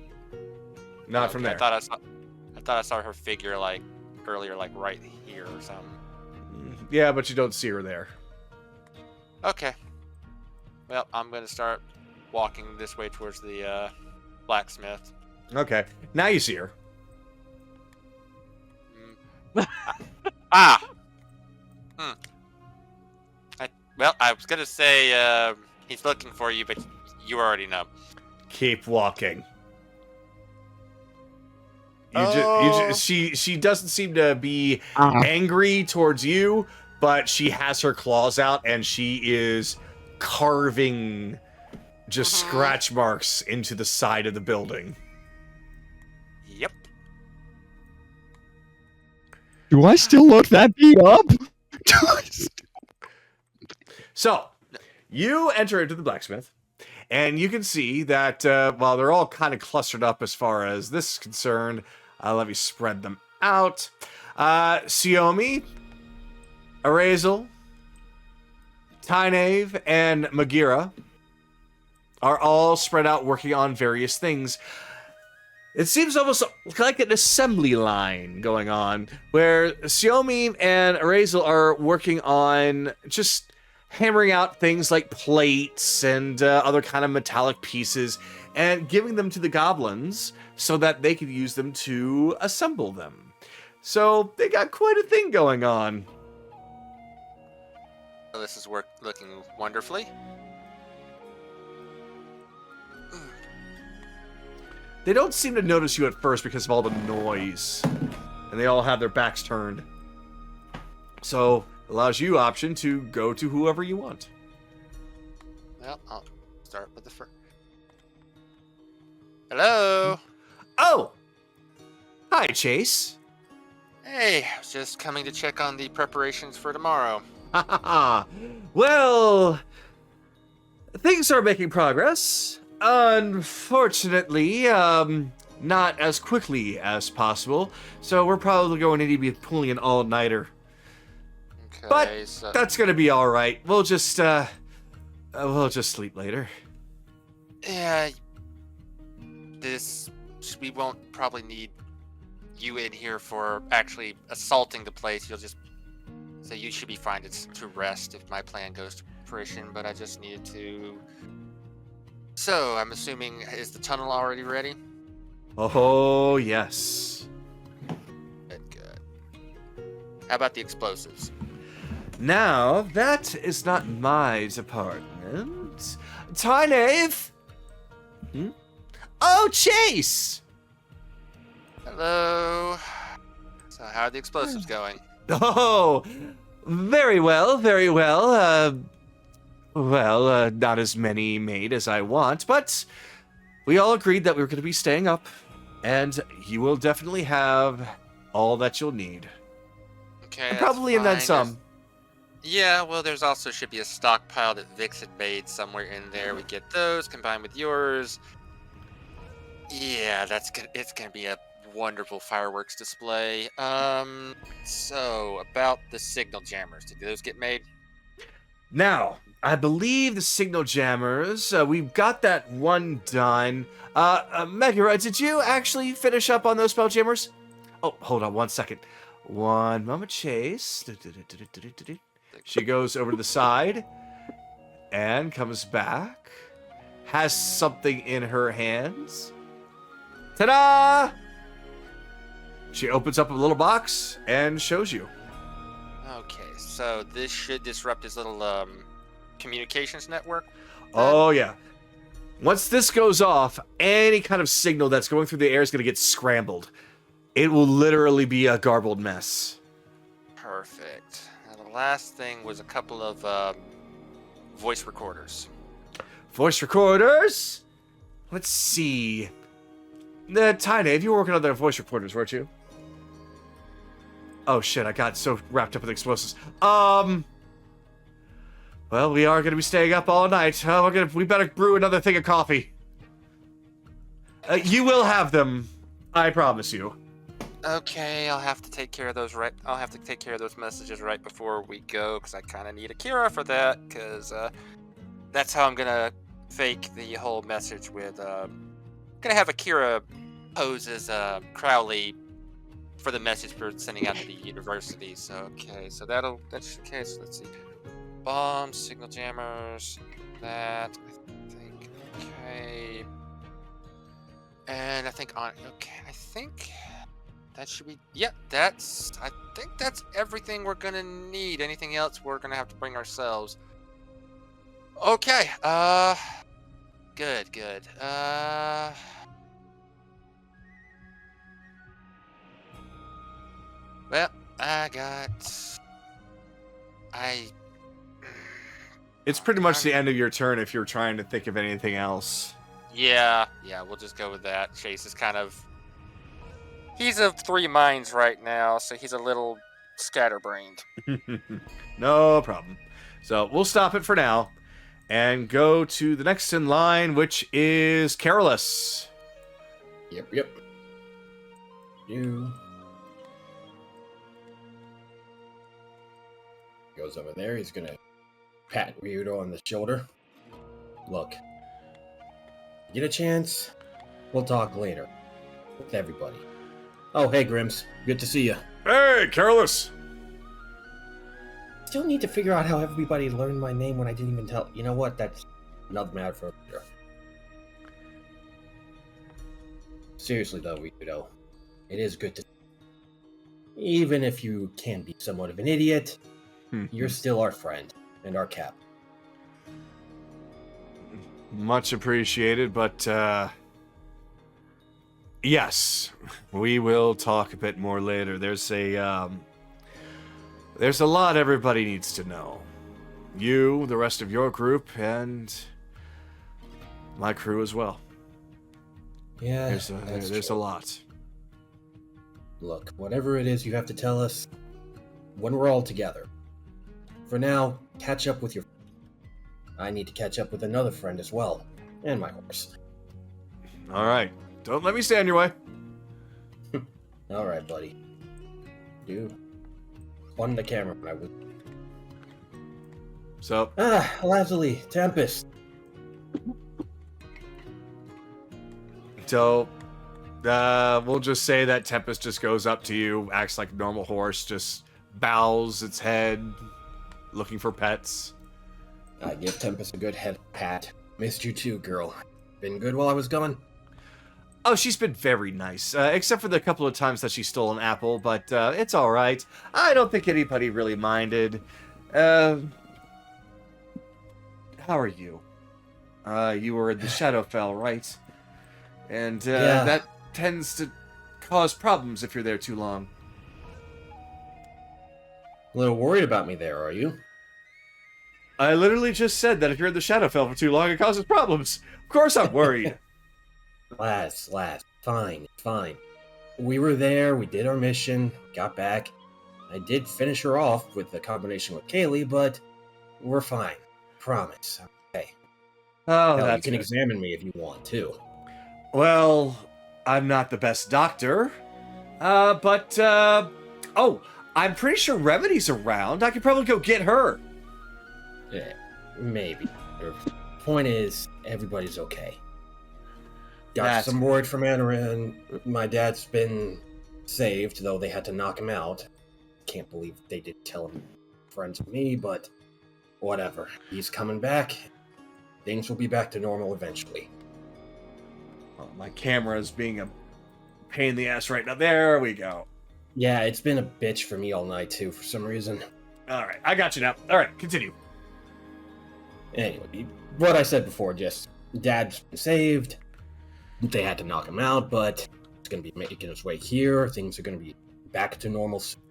Not from there. I thought I saw her figure like earlier, like right here or something. Yeah, but you don't see her there. Okay. Well, I'm gonna start walking this way towards the blacksmith. Okay. Now you see her. Ah. Well, I was gonna say he's looking for you, but you already know. Keep walking. She doesn't seem to be angry towards you, but she has her claws out and she is carving just scratch marks into the side of the building. Yep. Do I still look that beat up? So, you enter into the blacksmith, and you can see that while they're all kind of clustered up as far as this is concerned, let me spread them out. Xiaomi, Arazel, Tynave, and Magira are all spread out working on various things. It seems almost like an assembly line going on, where Xiaomi and Arazel are working on just hammering out things like plates and other kind of metallic pieces, and giving them to the goblins so that they could use them to assemble them. So they got quite a thing going on. Well, this is looking wonderfully. They don't seem to notice you at first because of all the noise. And they all have their backs turned. So, it allows you option to go to whoever you want. Well, I'll start with the first. Hello? Oh! Hi, Chase. Hey, I was just coming to check on the preparations for tomorrow. Ha ha ha. Well, things are making progress. Unfortunately, not as quickly as possible. So we're probably going to need to be pulling an all-nighter. Okay, But so that's gonna be all right. We'll just sleep later. yeah, we won't probably need you in here for actually assaulting the place. You'll just so you should be fine to rest if my plan goes to fruition. But I just needed to. So I'm assuming is the tunnel already ready? Oh yes. Good. How about the explosives? Now that is not my department. Tarnave. Oh, Chase. Hello. So how are the explosives going? Oh, very well, very well. Not as many made as I want, but we all agreed that we were going to be staying up, and you will definitely have all that you'll need. Okay, And that's probably and then fine. some. Yeah, well, there's also should be a stockpile that Vix had made somewhere in there. We get those combined with yours. Yeah, it's gonna be a wonderful fireworks display. So about the signal jammers, did those get made? Now, I believe the signal jammers, we've got that one done. Megara, did you actually finish up on those spell jammers? Oh, hold on 1 second. One moment, Chase. She goes over to the side and comes back. Has something in her hands. Ta-da! She opens up a little box and shows you. Okay, so this should disrupt his little communications network. Oh, yeah. Once this goes off, any kind of signal that's going through the air is going to get scrambled. It will literally be a garbled mess. Perfect. Now, the last thing was a couple of voice recorders. Voice recorders? Let's see. Tiny, you were working on the voice recorders, weren't you? Oh shit, I got so wrapped up with explosives. Well, we are going to be staying up all night. We better brew another thing of coffee. You will have them. I promise you. Okay, I'll have to take care of those I'll have to take care of those messages right before we go, because I kind of need Akira for that, because that's how I'm gonna fake the whole message with. Gonna have Akira pose as Crowley for the message we're sending out to the university. So okay, so that's okay. So let's see, bombs, signal jammers, that I think okay, and I think that should be, yep, I think that's everything we're gonna need. Anything else we're gonna have to bring ourselves. Okay, good. Well, It's pretty much the end of your turn if you're trying to think of anything else. Yeah, we'll just go with that. Chase is he's of three minds right now, so he's a little scatterbrained. No problem. So we'll stop it for now and go to the next in line, which is Carolus. Yep. You. Goes over there. He's gonna pat Ryudo on the shoulder. Look, get a chance, we'll talk later. with everybody. Oh, hey, Grims. Good to see you. Hey, Careless! Still need to figure out how everybody learned my name when I didn't even tell. You know what? That's another matter for later. Seriously, though, Ryudo, it is good to. Even if you can be somewhat of an idiot, you're still our friend and our cap. Much appreciated, but, yes, we will talk a bit more later. There's a lot everybody needs to know. You, the rest of your group, and my crew as well. Yeah, there's a lot. Look, whatever it is you have to tell us, when we're all together. For now, catch up with your. I need to catch up with another friend as well, and my horse. All right, don't let me stand your way. All right, buddy. You on the camera when I was. So. Lazuli, Tempest. So, we'll just say that Tempest just goes up to you, acts like a normal horse, just bows its head, looking for pets. I give Tempest a good head pat. Missed you too, girl. Been good while I was gone? Oh, she's been very nice, except for the couple of times that she stole an apple, but it's alright. I don't think anybody really minded. How are you? You were in the Shadowfell, right? And Yeah. that tends to cause problems if you're there too long. A little worried about me there, are you? I literally just said that if you're in the Shadowfell for too long, it causes problems. Of course I'm worried. Lass, fine. We were there, we did our mission, got back. I did finish her off with the combination with Kaylee, but we're fine. Promise. Okay. Oh, Hell, that's you can good. examine me if you want to. Well, I'm not the best doctor. But I'm pretty sure Remedy's around. I could probably go get her. Yeah, maybe. The point is, everybody's okay. Got That's some word from Anaran. My dad's been saved, though they had to knock him out. Can't believe they didn't tell him friends of me, but whatever. He's coming back. Things will be back to normal eventually. Oh, my camera is being a pain in the ass right now. There we go. Yeah, it's been a bitch for me all night, too, for some reason. All right, I got you now. All right, continue. Anyway, what I said before, just Dad's been saved. They had to knock him out, but it's going to be making his way here. Things are going to be back to normal soon.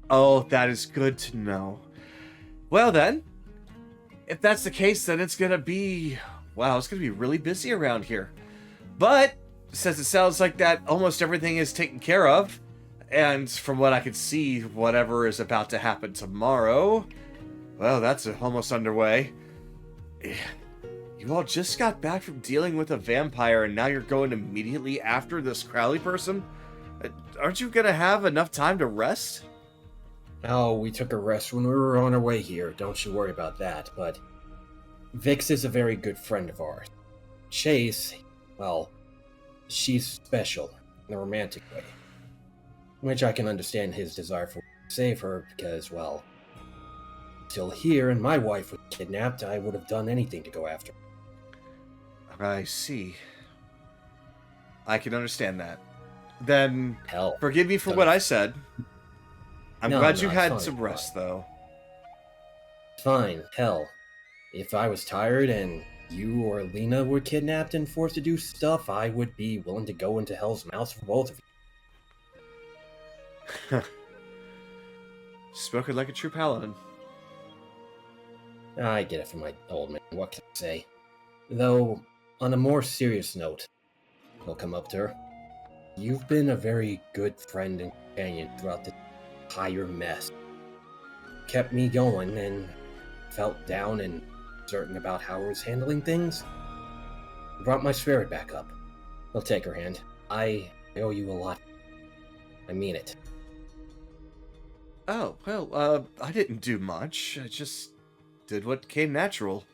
Oh, that is good to know. Well then, if that's the case, then it's gonna be really busy around here. But since it sounds like that almost everything is taken care of, and from what I can see, whatever is about to happen tomorrow, well, that's almost underway. You all just got back from dealing with a vampire, and now you're going immediately after this Crowley person? Aren't you gonna have enough time to rest? Oh, we took a rest when we were on our way here. Don't you worry about that. But Vix is a very good friend of ours. Chase, well, she's special in a romantic way. Which I can understand his desire for to save her because, well, till here and my wife was kidnapped, I would have done anything to go after her. I see. I can understand that. Then, Hell. forgive me for what I said. I'm glad you it's had fine, some rest, though. Fine, hell. If I was tired and you or Lena were kidnapped and forced to do stuff, I would be willing to go into Hell's Mouth for both of you. Spoken like a true paladin. I get it from my old man, what can I say? Though, on a more serious note, I'll come up to her. You've been a very good friend and companion throughout this entire mess. Kept me going and felt down and certain about how I was handling things. Brought my spirit back up. I'll take her hand. I owe you a lot. I mean it. Oh, well, I didn't do much. I just did what came natural.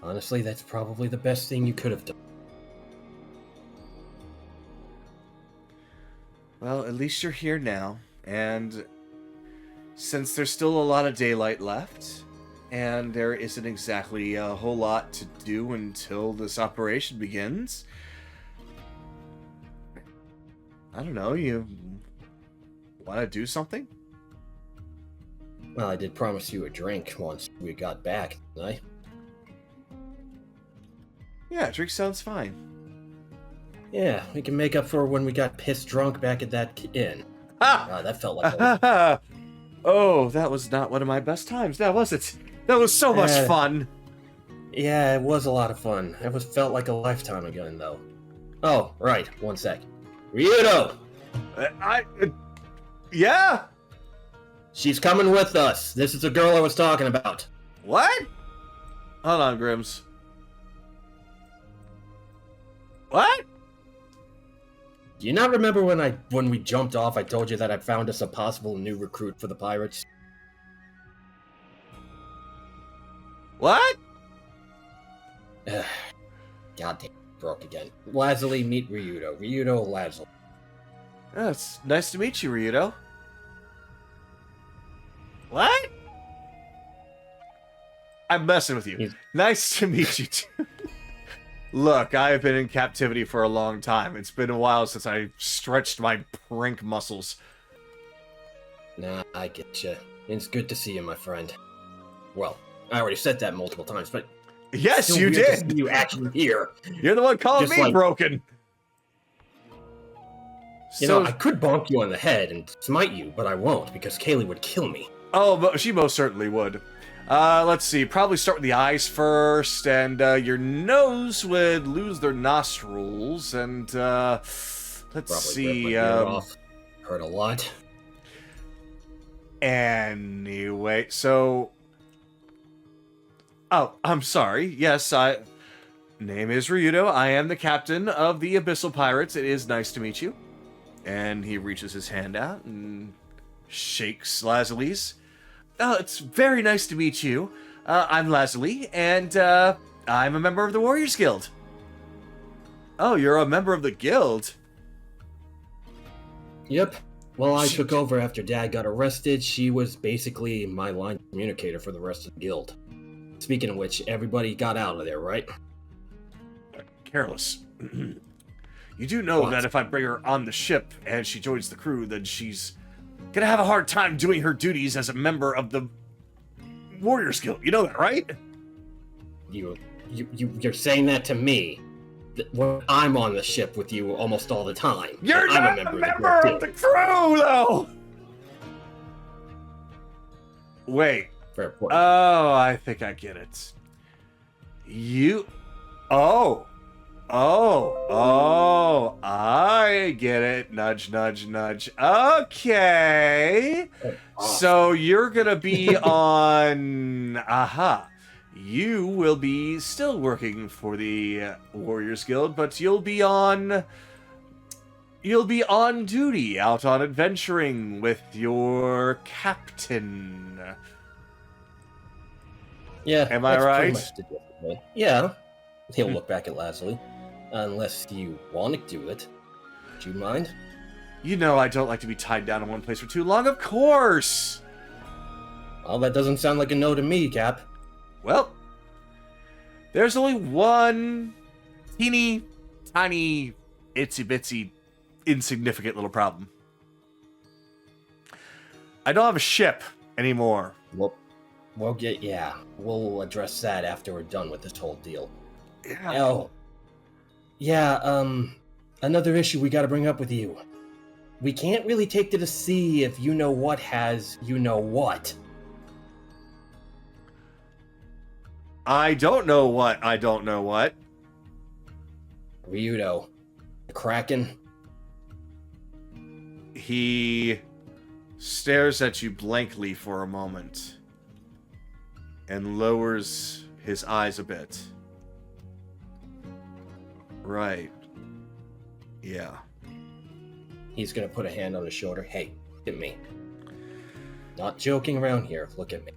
Honestly, that's probably the best thing you could have done. Well, at least you're here now, and since there's still a lot of daylight left, and there isn't exactly a whole lot to do until this operation begins, I don't know, you want to do something? Well, I did promise you a drink once we got back, didn't I? Yeah, drink sounds fine. Yeah, we can make up for when we got pissed drunk back at that inn. Ah! Wow, that felt like a... Oh, that was not one of my best times, now was it? That was so much fun! Yeah, it was a lot of fun. It felt like a lifetime ago, though. Oh, right, one sec. Ryudo! Yeah? She's coming with us. This is the girl I was talking about. What? Hold on, Grims. What? Do you not remember when we jumped off, I told you that I found us a possible new recruit for the pirates? What? Goddamn, broke again. Lazuli, meet Ryudo. Ryudo, Lazuli. Oh, it's nice to meet you, Ryudo. What? I'm messing with you. Nice to meet you, too. Look, I've been in captivity for a long time. It's been a while since I stretched my prank muscles. Nah, I get you. It's good to see you, my friend. Well, I already said that multiple times, but... Yes, still you weird to did! see you actually here. You're the one calling Just me like- broken! You know, I could bonk you on the head and smite you, but I won't, because Kaylee would kill me. Oh, she most certainly would. Let's see. Probably start with the eyes first, and your nose would lose their nostrils, and let's Probably see. rip my ear off. Hurt a lot. Anyway, so. Oh, I'm sorry. Yes, name is Ryudo. I am the captain of the Abyssal Pirates. It is nice to meet you. And he reaches his hand out and shakes Lazuli's. Oh, it's very nice to meet you. I'm Lazuli, and I'm a member of the Warriors Guild. Oh, you're a member of the guild? Yep. Well, I took over after Dad got arrested. She was basically my line communicator for the rest of the guild. Speaking of which, everybody got out of there, right? Careless. You do know What? that if I bring her on the ship and she joins the crew, then she's gonna have a hard time doing her duties as a member of the Warriors Guild. You know that, right? You're saying that to me. When I'm on the ship with you almost all the time. You're I'm not a member of the crew, though! Wait. Fair point. Oh, I think I get it. I get it. Nudge, nudge, nudge. Okay. So you're gonna be on... Aha. You will be still working for the Warriors Guild, but you'll be on duty, out on adventuring with your captain. Yeah. Am I that's pretty right? much the deal with me. Yeah. He'll look back at Lazuli. Unless you want to do it. Do you mind? You know I don't like to be tied down in one place for too long, of course! Well, that doesn't sound like a no to me, Cap. Well, there's only one teeny, tiny, itsy-bitsy, insignificant little problem. I don't have a ship anymore. We'll address that after we're done with this whole deal. Yeah. Oh. Yeah, another issue we gotta bring up with you. We can't really take to the sea if you know what has you know what. I don't know what. Ryudo. The Kraken. He stares at you blankly for a moment and lowers his eyes a bit. Right. Yeah. He's gonna put a hand on his shoulder. Hey, look at me. Not joking around here. Look at me.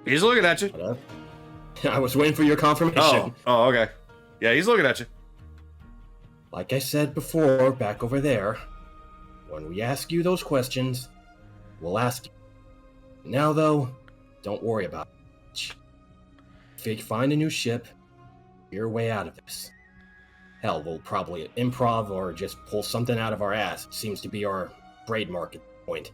He's looking at you. Hello? I was waiting for your confirmation. Oh, okay. Yeah, he's looking at you. Like I said before, back over there, when we ask you those questions, we'll ask you. Now, though, don't worry about it. Find a new ship, your way out of this. Hell, we'll probably improv or just pull something out of our ass. It seems to be our trademark at this point.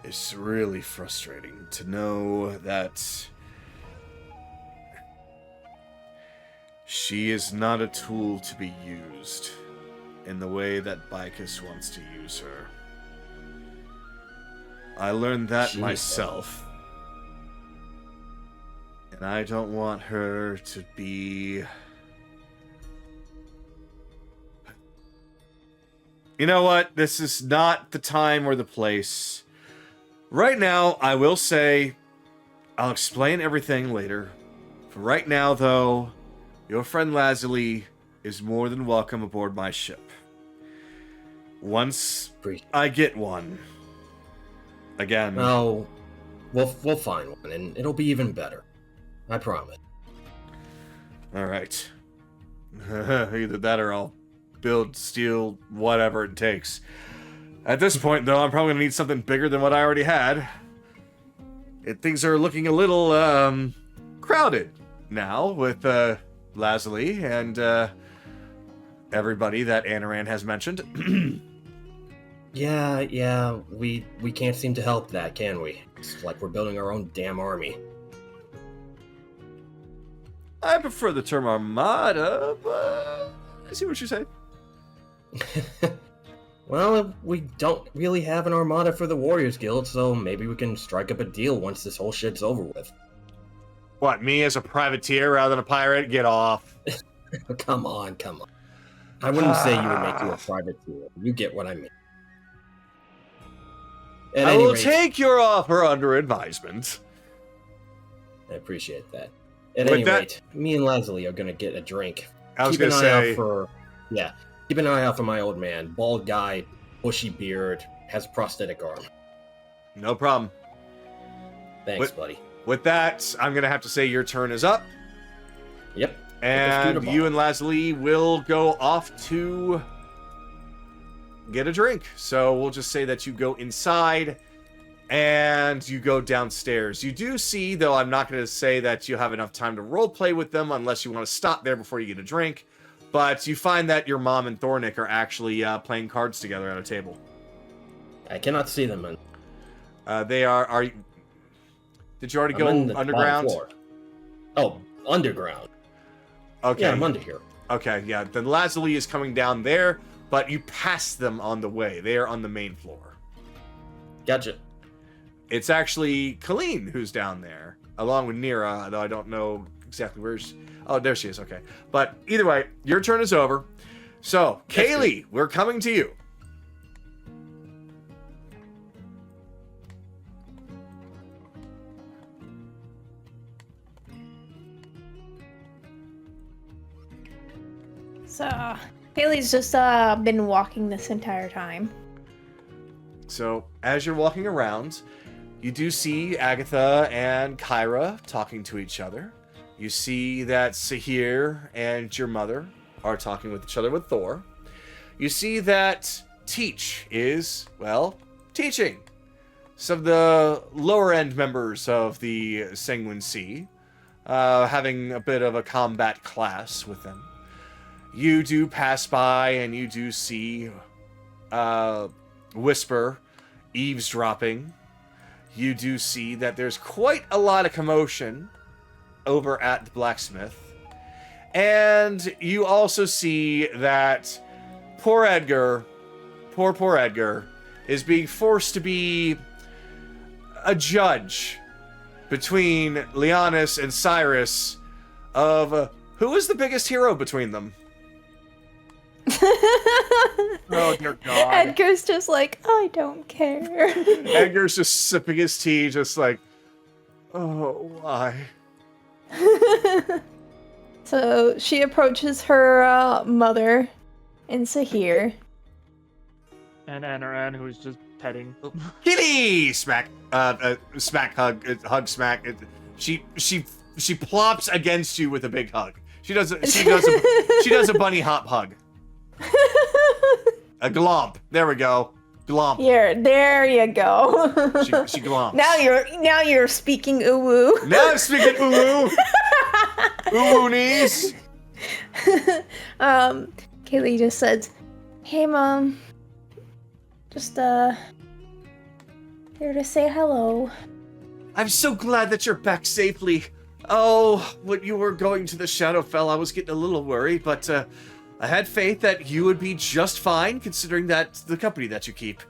It's really frustrating to know that she is not a tool to be used in the way that Bikus wants to use her. I learned that myself. And I don't want her to be... You know what? This is not the time or the place. Right now, I will say, I'll explain everything later. For right now, though, your friend Lazuli is more than welcome aboard my ship. Once I get one. Again. Oh, we'll find one, and it'll be even better. I promise. Alright. Either that or I'll build, steal, whatever it takes. At this point, though, I'm probably going to need something bigger than what I already had. Things are looking a little, crowded now with, Lazuli and, everybody that Anaran has mentioned. Yeah, we can't seem to help that, can we? It's like we're building our own damn army. I prefer the term armada, but I see what you say. Well, we don't really have an armada for the Warriors Guild, so maybe we can strike up a deal once this whole shit's over with. What, me as a privateer rather than a pirate? Get off. Come on. I wouldn't say you would make you a privateer. You get what I mean. At I any will rate, take your offer under advisement. I appreciate that. At any rate, me and Lazuli are gonna get a drink. Keep an eye out for my old man. Bald guy, bushy beard, has a prosthetic arm. No problem. Thanks, buddy. With that, I'm going to have to say your turn is up. Yep. And you and Lazuli will go off to get a drink. So we'll just say that you go inside and you go downstairs. You do see, though I'm not going to say that you have enough time to roleplay with them unless you want to stop there before you get a drink. But you find that your mom and Thornick are actually playing cards together at a table. I cannot see them. They are. Did you already go underground? Floor. Oh, underground. Okay. Yeah, I'm under here. Okay, yeah. Then Lazuli is coming down there, but you pass them on the way. They are on the main floor. Gotcha. It's actually Colleen who's down there, along with Nira, though I don't know exactly where she's... Oh, there she is, okay. But either way, your turn is over. So, Kaylee, we're coming to you. So, Kaylee's just been walking this entire time. So, as you're walking around, you do see Agatha and Kyra talking to each other. You see that Sahir and your mother are talking with each other with Thor. You see that Teach is, well, teaching some of the lower-end members of the Sanguine Sea, having a bit of a combat class with them. You do pass by and you do see Whisper eavesdropping. You do see that there's quite a lot of commotion over at the blacksmith. And you also see that poor Edgar, poor Edgar, is being forced to be a judge between Leonis and Cyrus of who is the biggest hero between them. Oh, dear God. Edgar's just like, I don't care. Edgar's just sipping his tea, just like, oh, why? So she approaches her mother and Sahir. And Anaran, who's just petting. Kitty! Smack. Smack, hug, smack. She she plops against you with a big hug. She does a bunny hop hug. A glomp. There we go. Glomp. Here, there you go. She glomps. Now you're speaking uwu. Now I'm speaking uwu. Uwu knees. Kaylee just says, "Hey, Mom. Just here to say hello." I'm so glad that you're back safely. Oh, when you were going to the Shadowfell, I was getting a little worried, but I had faith that you would be just fine, considering that's the company that you keep.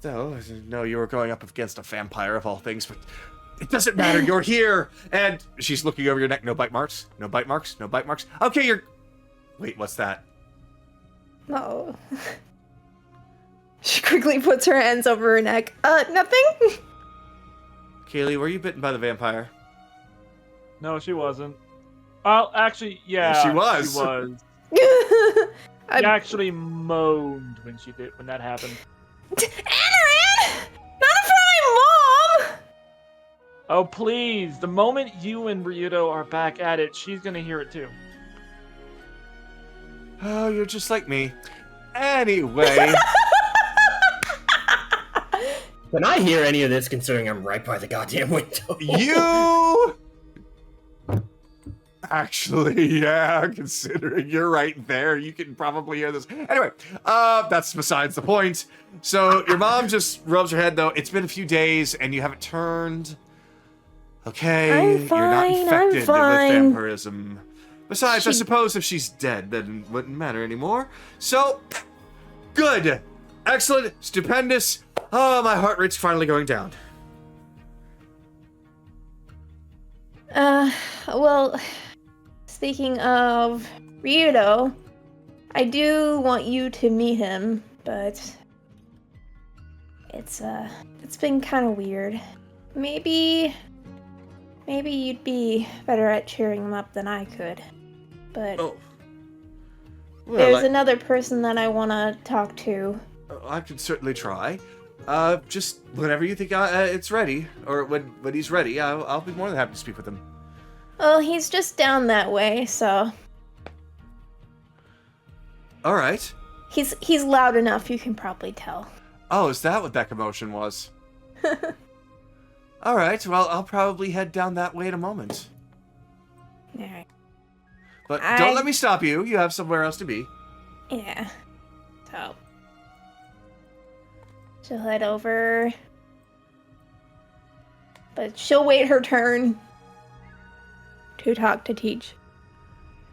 Though, I didn't know you were going up against a vampire of all things, but it doesn't matter, you're here! And she's looking over your neck. No bite marks? No bite marks? No bite marks? Okay, you're... Wait, what's that? Oh. She quickly puts her hands over her neck. Nothing? Kaylee, were you bitten by the vampire? No, she wasn't. Well, actually, yeah. She was. She was. I She actually moaned when that happened. Anaran! Not for my mom! Oh, please. The moment you and Ryudo are back at it, she's gonna hear it too. Oh, you're just like me. Anyway... Can I hear any of this, considering I'm right by the goddamn window? You... Actually, yeah, considering you're right there, you can probably hear this. Anyway, that's besides the point. So, your mom just rubs her head, though. It's been a few days, and you haven't turned. Okay, I'm fine, you're not infected I'm fine. with vampirism. Besides, I suppose if she's dead, then it wouldn't matter anymore. So, good. Excellent. Stupendous. Oh, my heart rate's finally going down. Well, speaking of Ryudo, I do want you to meet him, but it's been kind of weird. Maybe you'd be better at cheering him up than I could. But Oh. Well, there's another person that I want to talk to. I can certainly try. Just whenever you think it's ready, or when he's ready, I'll be more than happy to speak with him. Well, he's just down that way, so All right. he's loud enough. You can probably tell. Oh, is that what that commotion was? All right. Well, I'll probably head down that way in a moment. All right. But don't let me stop you. You have somewhere else to be. Yeah. So she'll head over, but she'll wait her turn to talk to Teach.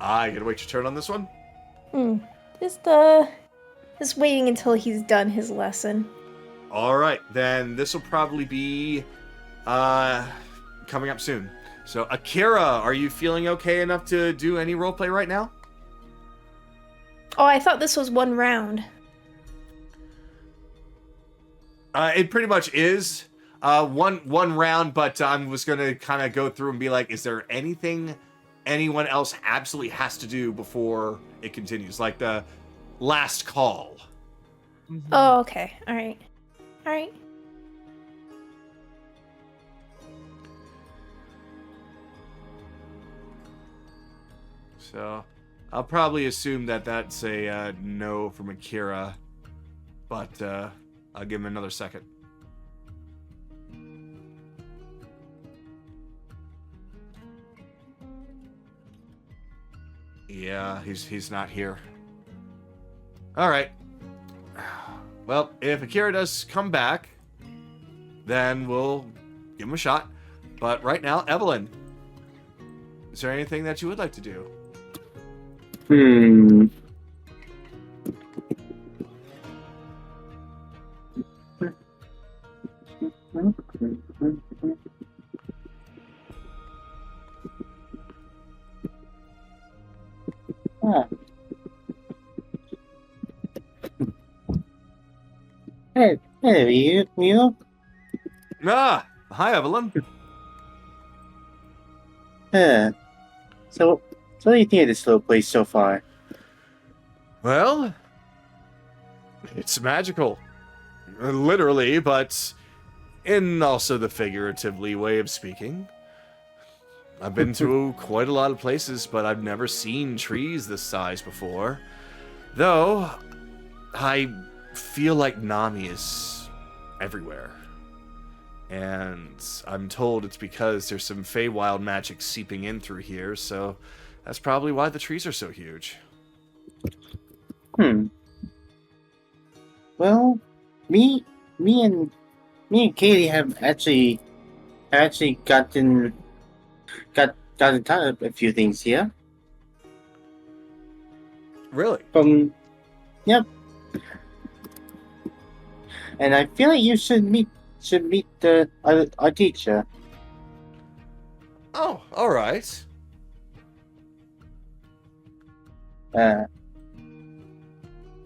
You gonna wait your turn on this one? Just waiting until he's done his lesson. All right. Then this will probably be coming up soon. So, Akira, are you feeling okay enough to do any roleplay right now? Oh, I thought this was one round. It pretty much is one round, but I was gonna kind of go through and be like, is there anything anyone else absolutely has to do before it continues, like the last call? Oh, okay. All right. All right. So, I'll probably assume that that's a no from Akira, but I'll give him another second. Yeah, he's not here. All right. Well, if Akira does come back, then we'll give him a shot. But right now, Evelyn, is there anything that you would like to do? Hey, you? Hi, Evelyn. Yeah. So what do you think of this little place so far? Well, it's magical. Literally, but in also the figuratively way of speaking. I've been to quite a lot of places, but I've never seen trees this size before. Though, I feel like Nami is everywhere. And I'm told it's because there's some Feywild magic seeping in through here, so that's probably why the trees are so huge. Well, me and Katie have actually gotten taught a few things here. Really? Yep. And I feel like you should meet our teacher. Oh, all right.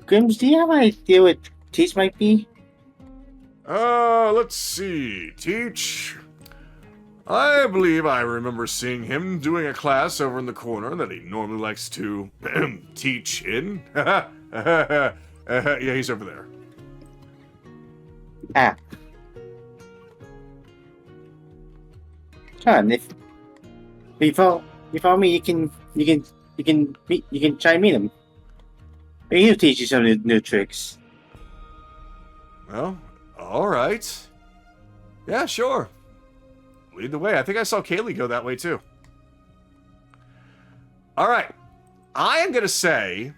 Grims, do you have an idea what Teach might be? Let's see. Teach. I believe I remember seeing him doing a class over in the corner that he normally likes to teach in. Yeah, he's over there. John, if you follow me, you can try and meet him. He'll teach you some new tricks. Well, all right. Yeah, sure. Lead the way. I think I saw Kaylee go that way too. All right. I am going to say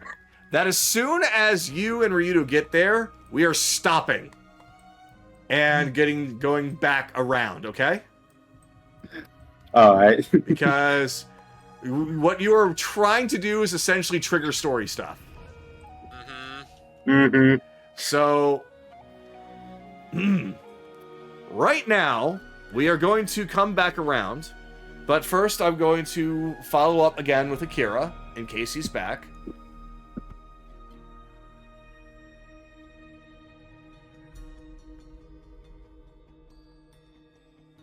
that as soon as you and Ryudo get there, we are stopping and going back around, okay? All right. Because what you are trying to do is essentially trigger story stuff. So, right now, we are going to come back around, but first I'm going to follow up again with Akira, in case he's back.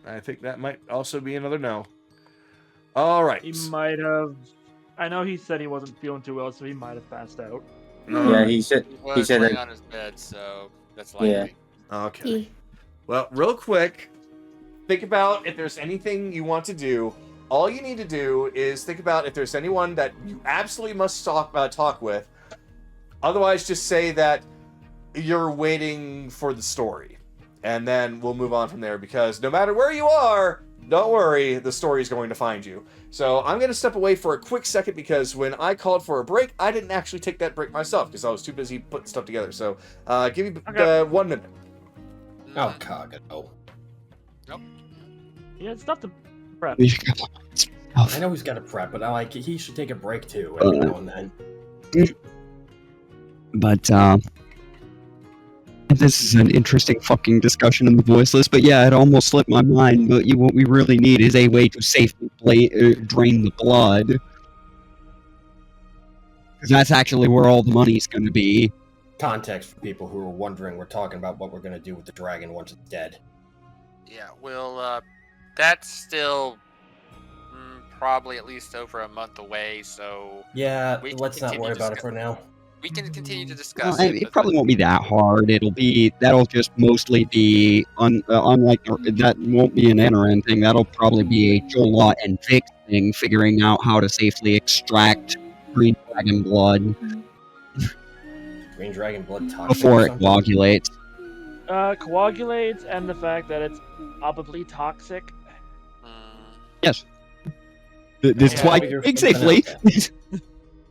I think that might also be another no. All right. He might have. I know he said he wasn't feeling too well, so he might have passed out. Yeah, he said laying that. on his bed, so that's likely. Yeah. Okay. Well, real quick, think about if there's anything you want to do. All you need to do is think about if there's anyone that you absolutely must talk with. Otherwise, just say that you're waiting for the story. And then we'll move on from there, because no matter where you are, don't worry, the story is going to find you. So I'm going to step away for a quick second, because when I called for a break, I didn't actually take that break myself, because I was too busy putting stuff together. So give me 1 minute. Oh, God, no. Nope. Yeah, it's not the prep. I know he's got to prep, but he should take a break too every now and then. But this is an interesting fucking discussion in the voiceless. But yeah, it almost slipped my mind. But what we really need is a way to safely drain the blood, because that's actually where all the money's going to be. Context for people who are wondering, we're talking about what we're going to do with the dragon once it's dead. Yeah, well, that's still probably at least over a month away, so... Yeah, we can let's not continue worry about it for now. We can continue to discuss Well, it. it probably won't be that hard. That'll just mostly be unlike that won't be an Enoran thing. That'll probably be a Jola and Vic thing, figuring out how to safely extract green dragon blood Green dragon blood toxic before or it something? coagulates. Coagulates, and the fact that it's probably toxic. Yes. This is Yeah, why figure big something safely. out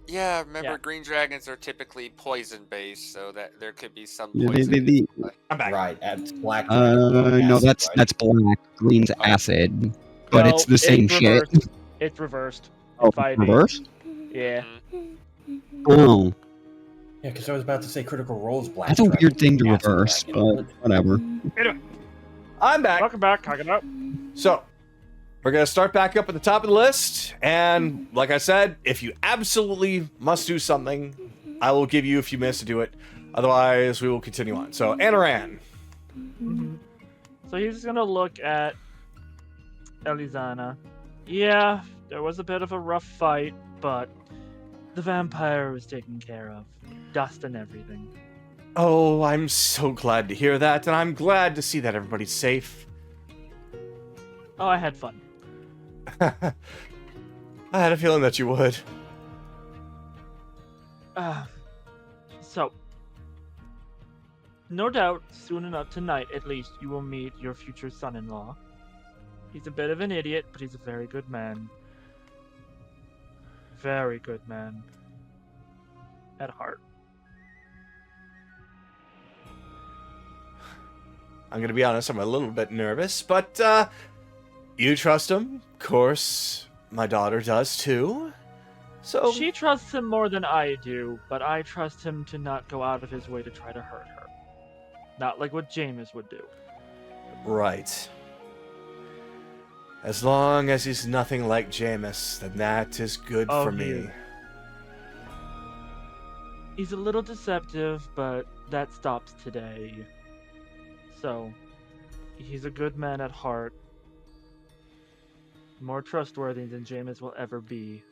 Yeah, remember, Yeah. green dragons are typically poison-based, so that there could be some Yeah, poison. I'm back. Right, at black. No, acid, that's right? that's black. Green's acid, but it's the same shit. reversed. It's reversed. Oh, 5e. reverse? Yeah. Oh, Yeah, because I was about to say Critical Role's black. that's a dragon, weird thing to acid reverse, dragon. but whatever. I'm back. Welcome back, cock it up. So, we're going to start back up at the top of the list. And like I said, if you absolutely must do something, I will give you a few minutes to do it. Otherwise, we will continue on. So, Anaran. So he's gonna look at Elizana. Yeah, there was a bit of a rough fight, but the vampire was taken care of. Dust and everything. Oh, I'm so glad to hear that. And I'm glad to see that everybody's safe. Oh, I had fun. I had a feeling that you would. So, no doubt, soon enough tonight, at least, you will meet your future son-in-law. He's a bit of an idiot, but he's a very good man. Very good man. At heart. I'm gonna be honest, I'm a little bit nervous, but you trust him. Of course, my daughter does too. So She trusts him more than I do, but I trust him to not go out of his way to try to hurt her. Not like what Jameis would do. right. As long as he's nothing like Jameis, then that is good for he me. is. He's a little deceptive, but that stops today. So, he's a good man at heart. More trustworthy than Jameis will ever be.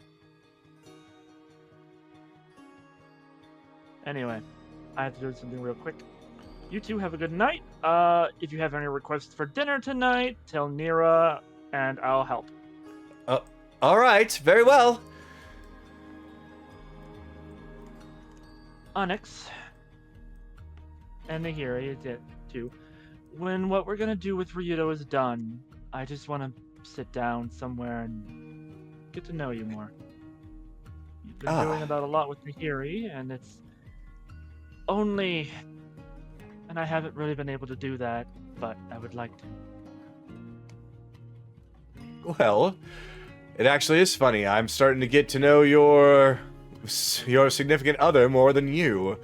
Anyway, I have to do something real quick. You two have a good night. If you have any requests for dinner tonight, tell Nira, and I'll help. All right, very well. Onyx. And Nahiri is it too. When what we're gonna do with Ryudo is done, I just want to sit down somewhere and get to know you more. You've been doing about a lot with Nahiri, and it's only... And I haven't really been able to do that, but I would like to. Well, it actually is funny. I'm starting to get to know your significant other more than you.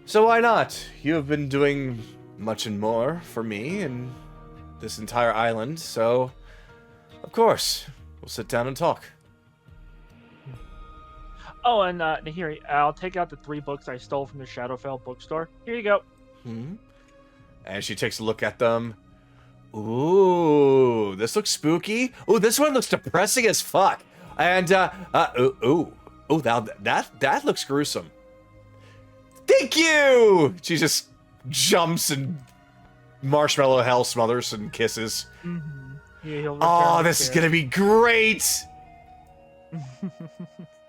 So why not? You have been doing much and more for me and this entire island, so of course, we'll sit down and talk. Oh, and Nahiri, I'll take out the 3 books I stole from the Shadowfell bookstore. Here you go. And she takes a look at them. Ooh, this looks spooky. Ooh, this one looks depressing as fuck. And ooh, that looks gruesome. Thank you. She just jumps and marshmallow hell smothers and kisses. Yeah, he'll Oh, return this is the gonna be great.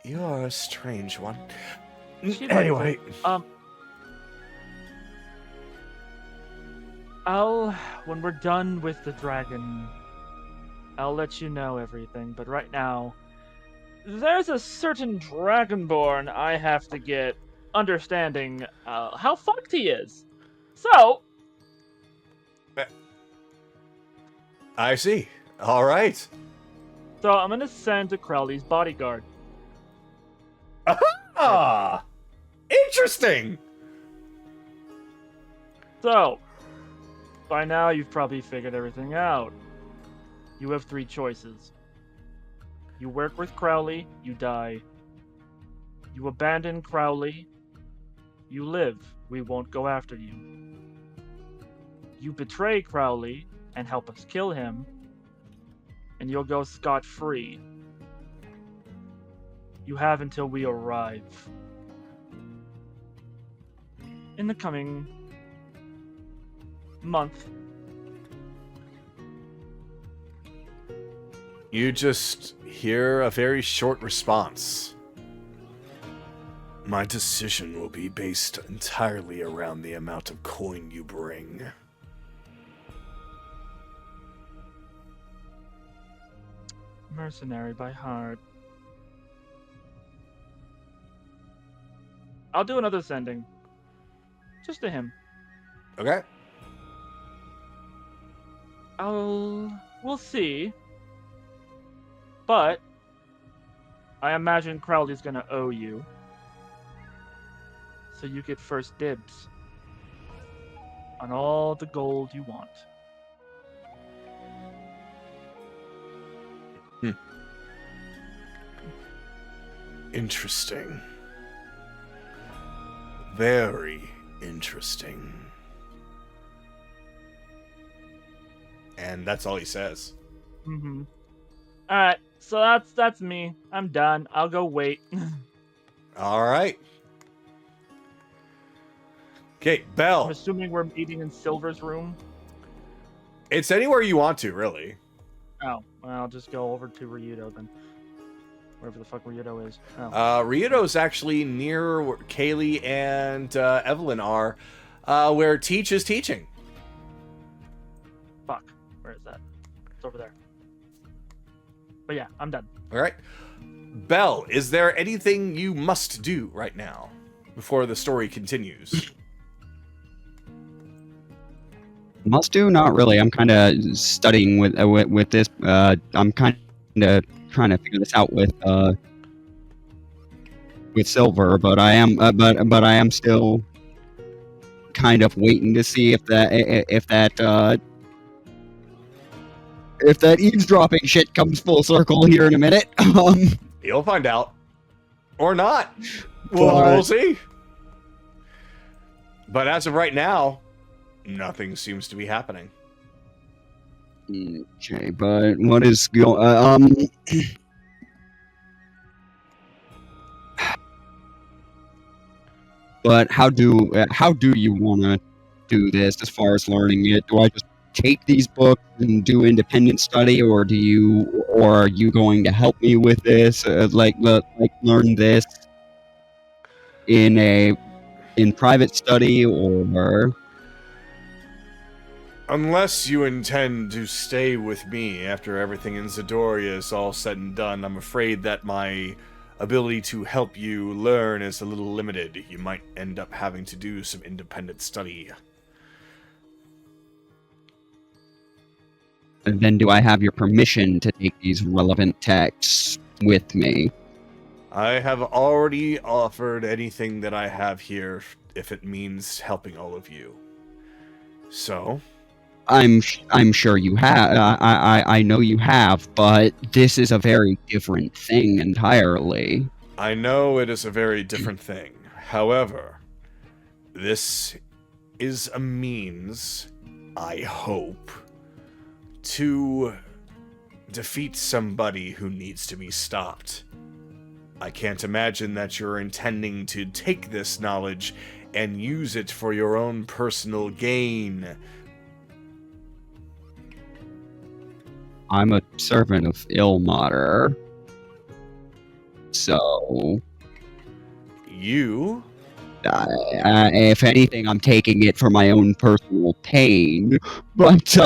You are a strange one. She Anyway, when we're done with the dragon, I'll let you know everything, but right now, there's a certain dragonborn I have to get understanding how fucked he is. So, I see. All right. so I'm gonna send to Crowley's bodyguard. Ah, interesting. So, by now you've probably figured everything out. You have 3 choices. You work with Crowley, you die. You abandon Crowley, you live. We won't go after you. You betray Crowley and help us kill him, and you'll go scot-free. You have until we arrive. In the coming month. You just hear a very short response. My decision will be based entirely around the amount of coin you bring. Mercenary by heart. I'll do another sending. Just to him. Okay. We'll see. But I imagine Crowley's gonna owe you. So you get first dibs on all the gold you want. Interesting. Very interesting. And that's all he says. Alright, so that's me. I'm done. I'll go wait. All right. Okay, I'm Belle. assuming we're meeting in Silver's room. It's anywhere you want to, really. Oh, well, I'll just go over to Ryudo then. Wherever the fuck Ryudo is. Oh. Ryudo's actually near where Kaylee and Evelyn are, where Teach is teaching. Fuck. Where is that? It's over there. But yeah, I'm done. All right. Belle, is there anything you must do right now before the story continues? Must do? Not really. I'm kind of studying with this. I'm kind of trying to figure this out with Silver, but I am but I am still kind of waiting to see if that eavesdropping shit comes full circle here in a minute. You'll find out. Or not. We'll see. But as of right now, nothing seems to be happening. Okay, but what is going? But how do you want to do this as far as learning it? Do I just take these books and do independent study, or are you going to help me with this? Like learn this in private study, or? Unless you intend to stay with me after everything in Zidoria is all said and done, I'm afraid that my ability to help you learn is a little limited. You might end up having to do some independent study. And then do I have your permission to take these relevant texts with me? I have already offered anything that I have here if it means helping all of you. So, I'm sure you have. I know you have, but this is a very different thing entirely. I know it is a very different thing. However, this is a means, I hope, to defeat somebody who needs to be stopped. I can't imagine that you're intending to take this knowledge and use it for your own personal gain. I'm a servant of Ilmater. So, You? if anything, I'm taking it for my own personal pain. But,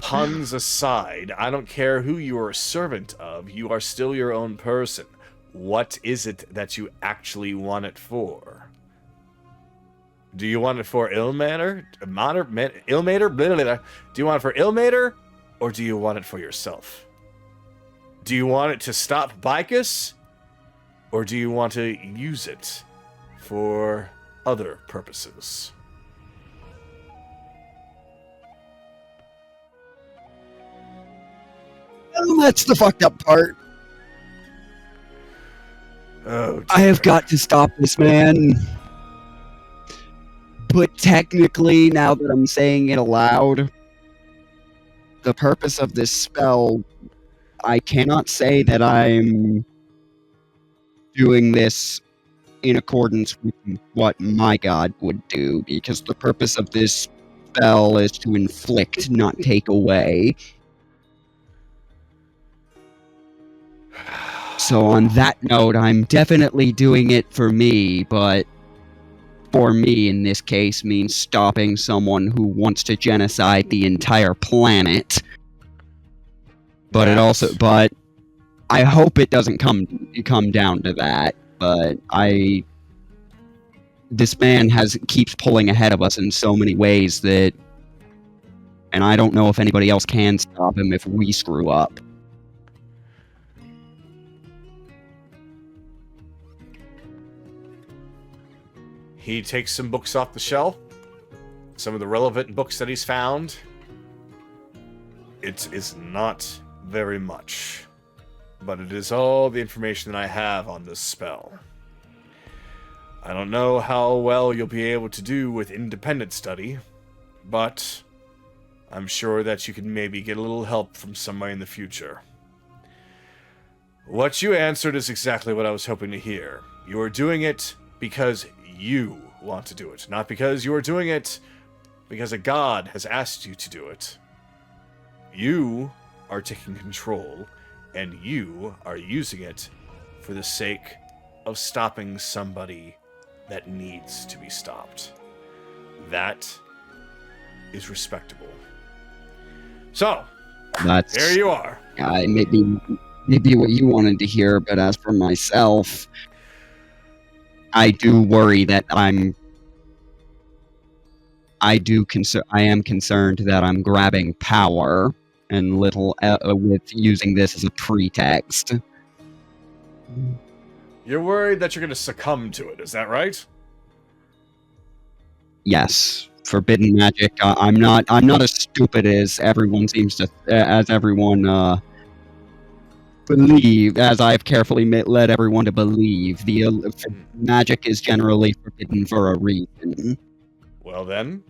Puns aside, I don't care who you are a servant of, you are still your own person. What is it that you actually want it for? Do you want it for Ilmater? Ilmater? Do you want it for Ilmater? Or do you want it for yourself? Do you want it to stop Bikus? Or do you want to use it for other purposes? that's the fucked up part. Oh, dear. I have got to stop this man. But technically, now that I'm saying it aloud, the purpose of this spell, I cannot say that I'm doing this in accordance with what my god would do, because the purpose of this spell is to inflict, not take away. So on that note, I'm definitely doing it for me, but for me in this case means stopping someone who wants to genocide the entire planet. But but I hope it doesn't come down to that. But this man keeps pulling ahead of us in so many ways that, and I don't know if anybody else can stop him if we screw up. He takes some books off the shelf, some of the relevant books that he's found. It is not very much, but it is all the information that I have on this spell. I don't know how well you'll be able to do with independent study, but I'm sure that you can maybe get a little help from somebody in the future. What you answered is exactly what I was hoping to hear. You are doing it because you want to do it, not because you are doing it because a god has asked you to do it. You are taking control, and you are using it for the sake of stopping somebody that needs to be stopped. That is respectable. So, That's there you are. maybe what you wanted to hear, but as for myself, I do worry that I am concerned that I'm grabbing power and with using this as a pretext. You're worried that you're going to succumb to it, is that right? Yes, forbidden magic. I'm not as stupid as everyone seems to, believe, as I've carefully led everyone to believe. The magic is generally forbidden for a reason. Well then,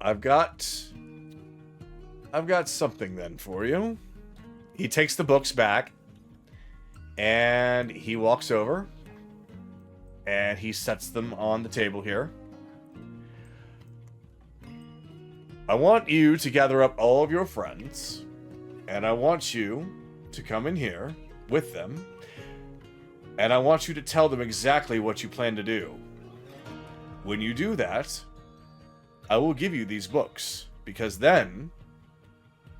I've got something then for you. He takes the books back, and he walks over, and he sets them on the table here. I want you to gather up all of your friends, and I want you to come in here with them, and I want you to tell them exactly what you plan to do. When you do that, I will give you these books, because then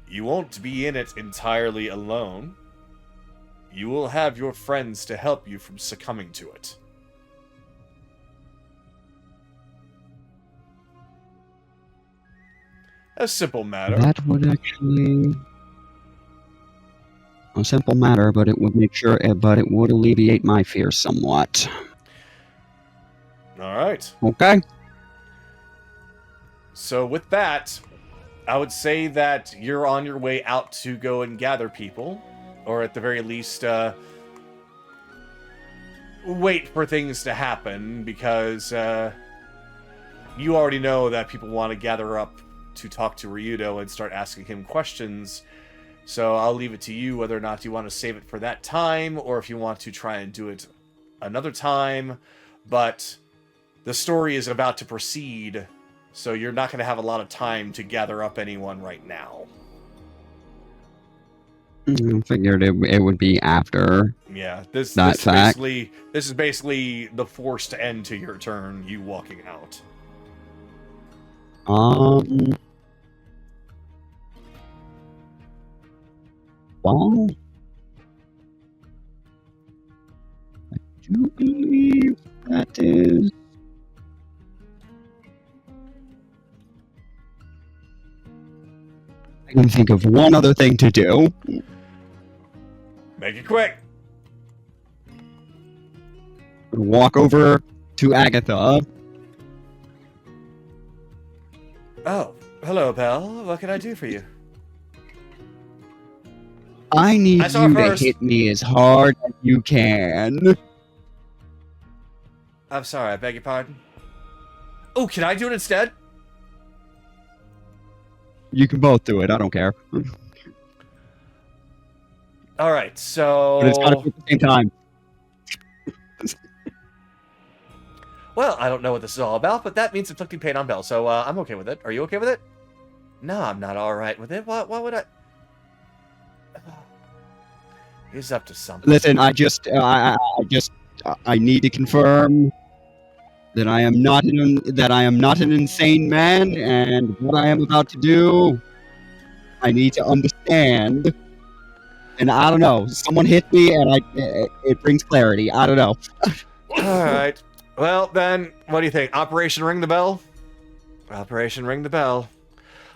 you won't be in it entirely alone. You will have your friends to help you from succumbing to it. A simple matter. That would actually a simple matter, but it would alleviate my fears somewhat. All right. Okay. So with that, I would say that you're on your way out to go and gather people, or at the very least, wait for things to happen, because you already know that people want to gather up to talk to Ryudo and start asking him questions. So I'll leave it to you whether or not you want to save it for that time, or if you want to try and do it another time. But the story is about to proceed, so you're not going to have a lot of time to gather up anyone right now. I figured it would be after. Yeah, this fact. is basically the forced end to your turn, you walking out. Well, I do believe that is. I can think of one other thing to do. Make it quick. Walk over to Agatha. Oh, hello, pal. What can I do for you? I need I saw you it to first. hit me as hard as you can. I'm sorry, I beg your pardon. Oh, can I do it instead? You can both do it. I don't care. All right, so... But it's got to be at the same time. Well, I don't know what this is all about, but that means inflicting pain on Belle, so I'm okay with it. Are you okay with it? No, I'm not all right with it. Why would I... He's up to something. Listen, I need to confirm that I am not an insane man, and what I am about to do, I need to understand. And I don't know. Someone hit me, and it brings clarity. I don't know. All right. Well, then, what do you think? Operation Ring the Bell? Operation Ring the Bell.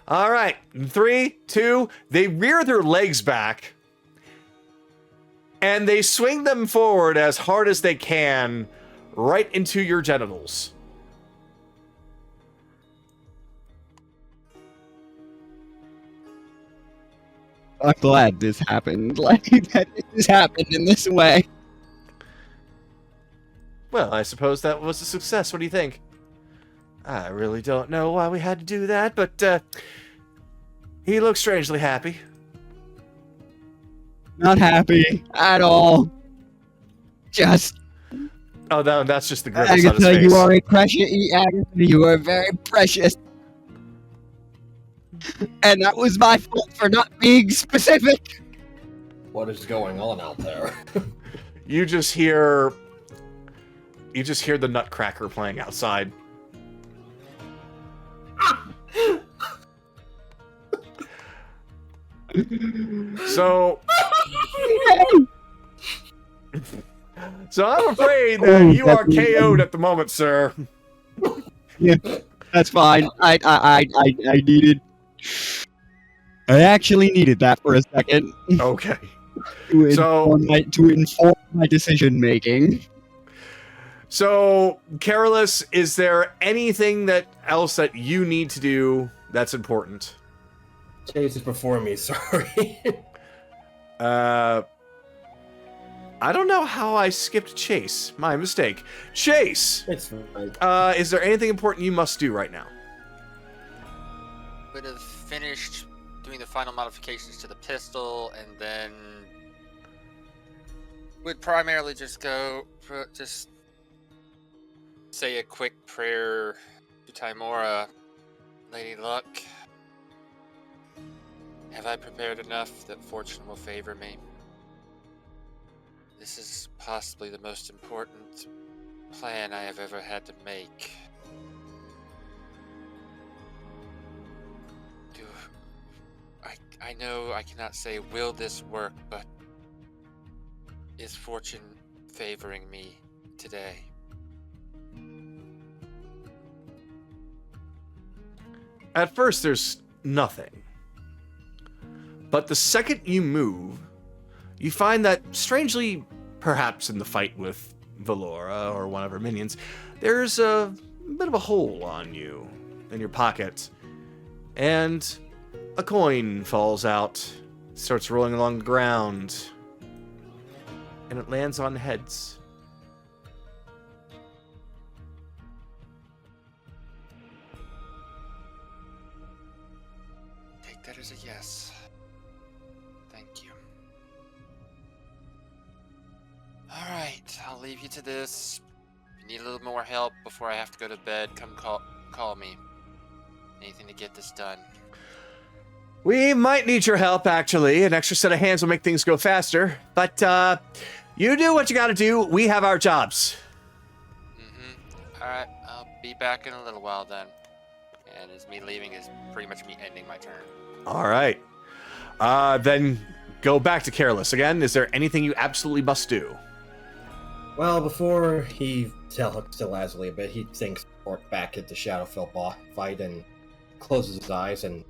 All right. 3, 2, they rear their legs back, and they swing them forward as hard as they can, right into your genitals. I'm glad this happened. Like, that this happened in this way. Well, I suppose that was a success. What do you think? I really don't know why we had to do that, but he looks strangely happy. Not happy at all. Just... Oh, that's just the grimace on his Agatha, face. you are a precious... Agatha, you are very precious. And that was my fault for not being specific. What is going on out there? You just hear the Nutcracker playing outside. So I'm afraid that you are KO'd at the moment, sir. Yeah, that's fine. I actually needed that for a second Okay. to So- inform my decision making. So, Carolus, is there anything else that you need to do that's important? Chase is before me, sorry. I don't know how I skipped Chase. My mistake. Chase! It's fine. Is there anything important you must do right now? Would have finished doing the final modifications to the pistol, and then would primarily just say a quick prayer to Timora. Lady Luck, have I prepared enough that fortune will favor me? This is possibly the most important plan I have ever had to make. I know I cannot say will this work, but is fortune favoring me today? At first, there's nothing. But the second you move, you find that, strangely, perhaps in the fight with Valora or one of her minions, there's a bit of a hole on you in your pocket. And a coin falls out, starts rolling along the ground, and it lands on heads. Take that as a yes. Thank you. Alright, I'll leave you to this. If you need a little more help before I have to go to bed, come call me. Anything to get this done. We might need your help, actually. An extra set of hands will make things go faster. But, you do what you gotta do. We have our jobs. Alright, I'll be back in a little while then. And as me leaving is pretty much me ending my turn. Alright. Then go back to Careless again. Is there anything you absolutely must do? Well, before he tells to Lazuli a bit, he thinks back at the Shadowfell fight and closes his eyes and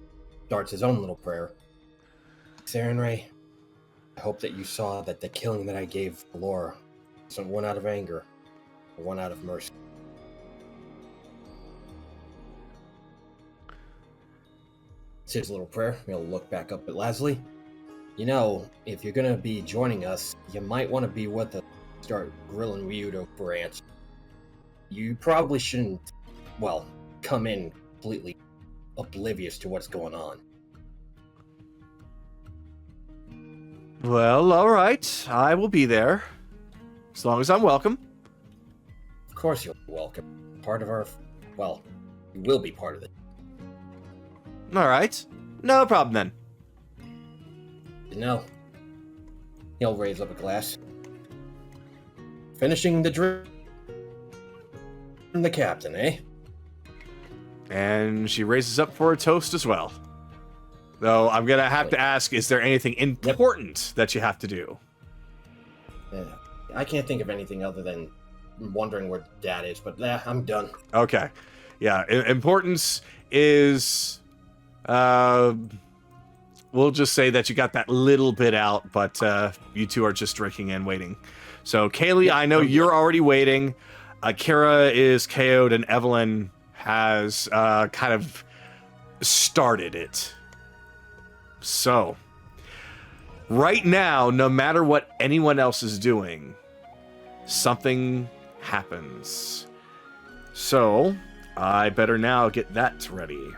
starts his own little prayer. Sarenrae, I hope that you saw that the killing that I gave Valora wasn't one out of anger, but one out of mercy. It's his little prayer. He'll look back up at Lazuli. You know, if you're gonna be joining us, you might want to be with us. Start grilling Ryudo for answers. You probably shouldn't, well, come in completely oblivious to what's going on. Well, alright. I will be there. As long as I'm welcome. Of course you're welcome. Part of our, well, you will be part of it. Alright. No problem then. You know, he'll raise up a glass. Finishing the drink. The captain, eh? And she raises up for a toast as well. Though I'm gonna have to ask, is there anything important that you have to do? I can't think of anything other than wondering where Dad is, but I'm done. Okay. Yeah, importance is... we'll just say that you got that little bit out, but you two are just drinking and waiting. So, Kaylee, I know you're already waiting. Kira is KO'd, and Evelyn has kind of started it. So, right now, no matter what anyone else is doing, something happens. So, I better now get that ready.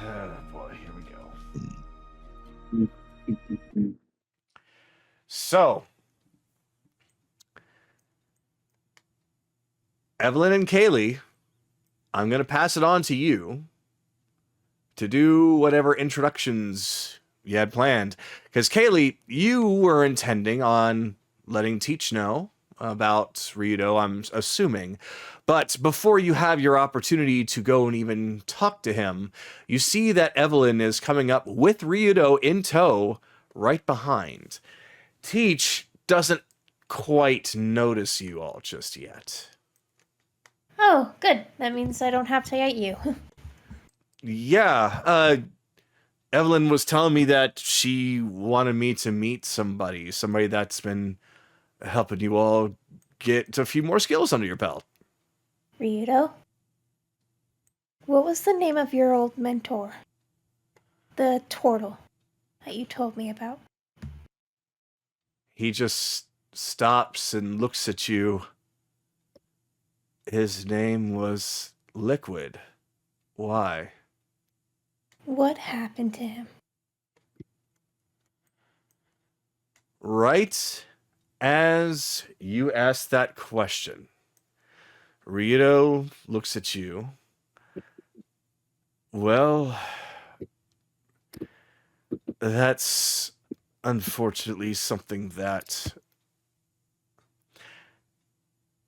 Oh boy, here we go. So, Evelyn and Kaylee, I'm going to pass it on to you to do whatever introductions you had planned. Because Kaylee, you were intending on letting Teach know about Ryudo, I'm assuming. But before you have your opportunity to go and even talk to him, you see that Evelyn is coming up with Ryudo in tow right behind. Teach doesn't quite notice you all just yet. Oh, good. That means I don't have to get you. Yeah, Evelyn was telling me that she wanted me to meet somebody that's been helping you all get a few more skills under your belt. Ryudo? What was the name of your old mentor? The turtle that you told me about. He just stops and looks at you. His name was Liquid. Why? What happened to him? Right as you ask that question, Ryudo looks at you. Well, that's unfortunately something that...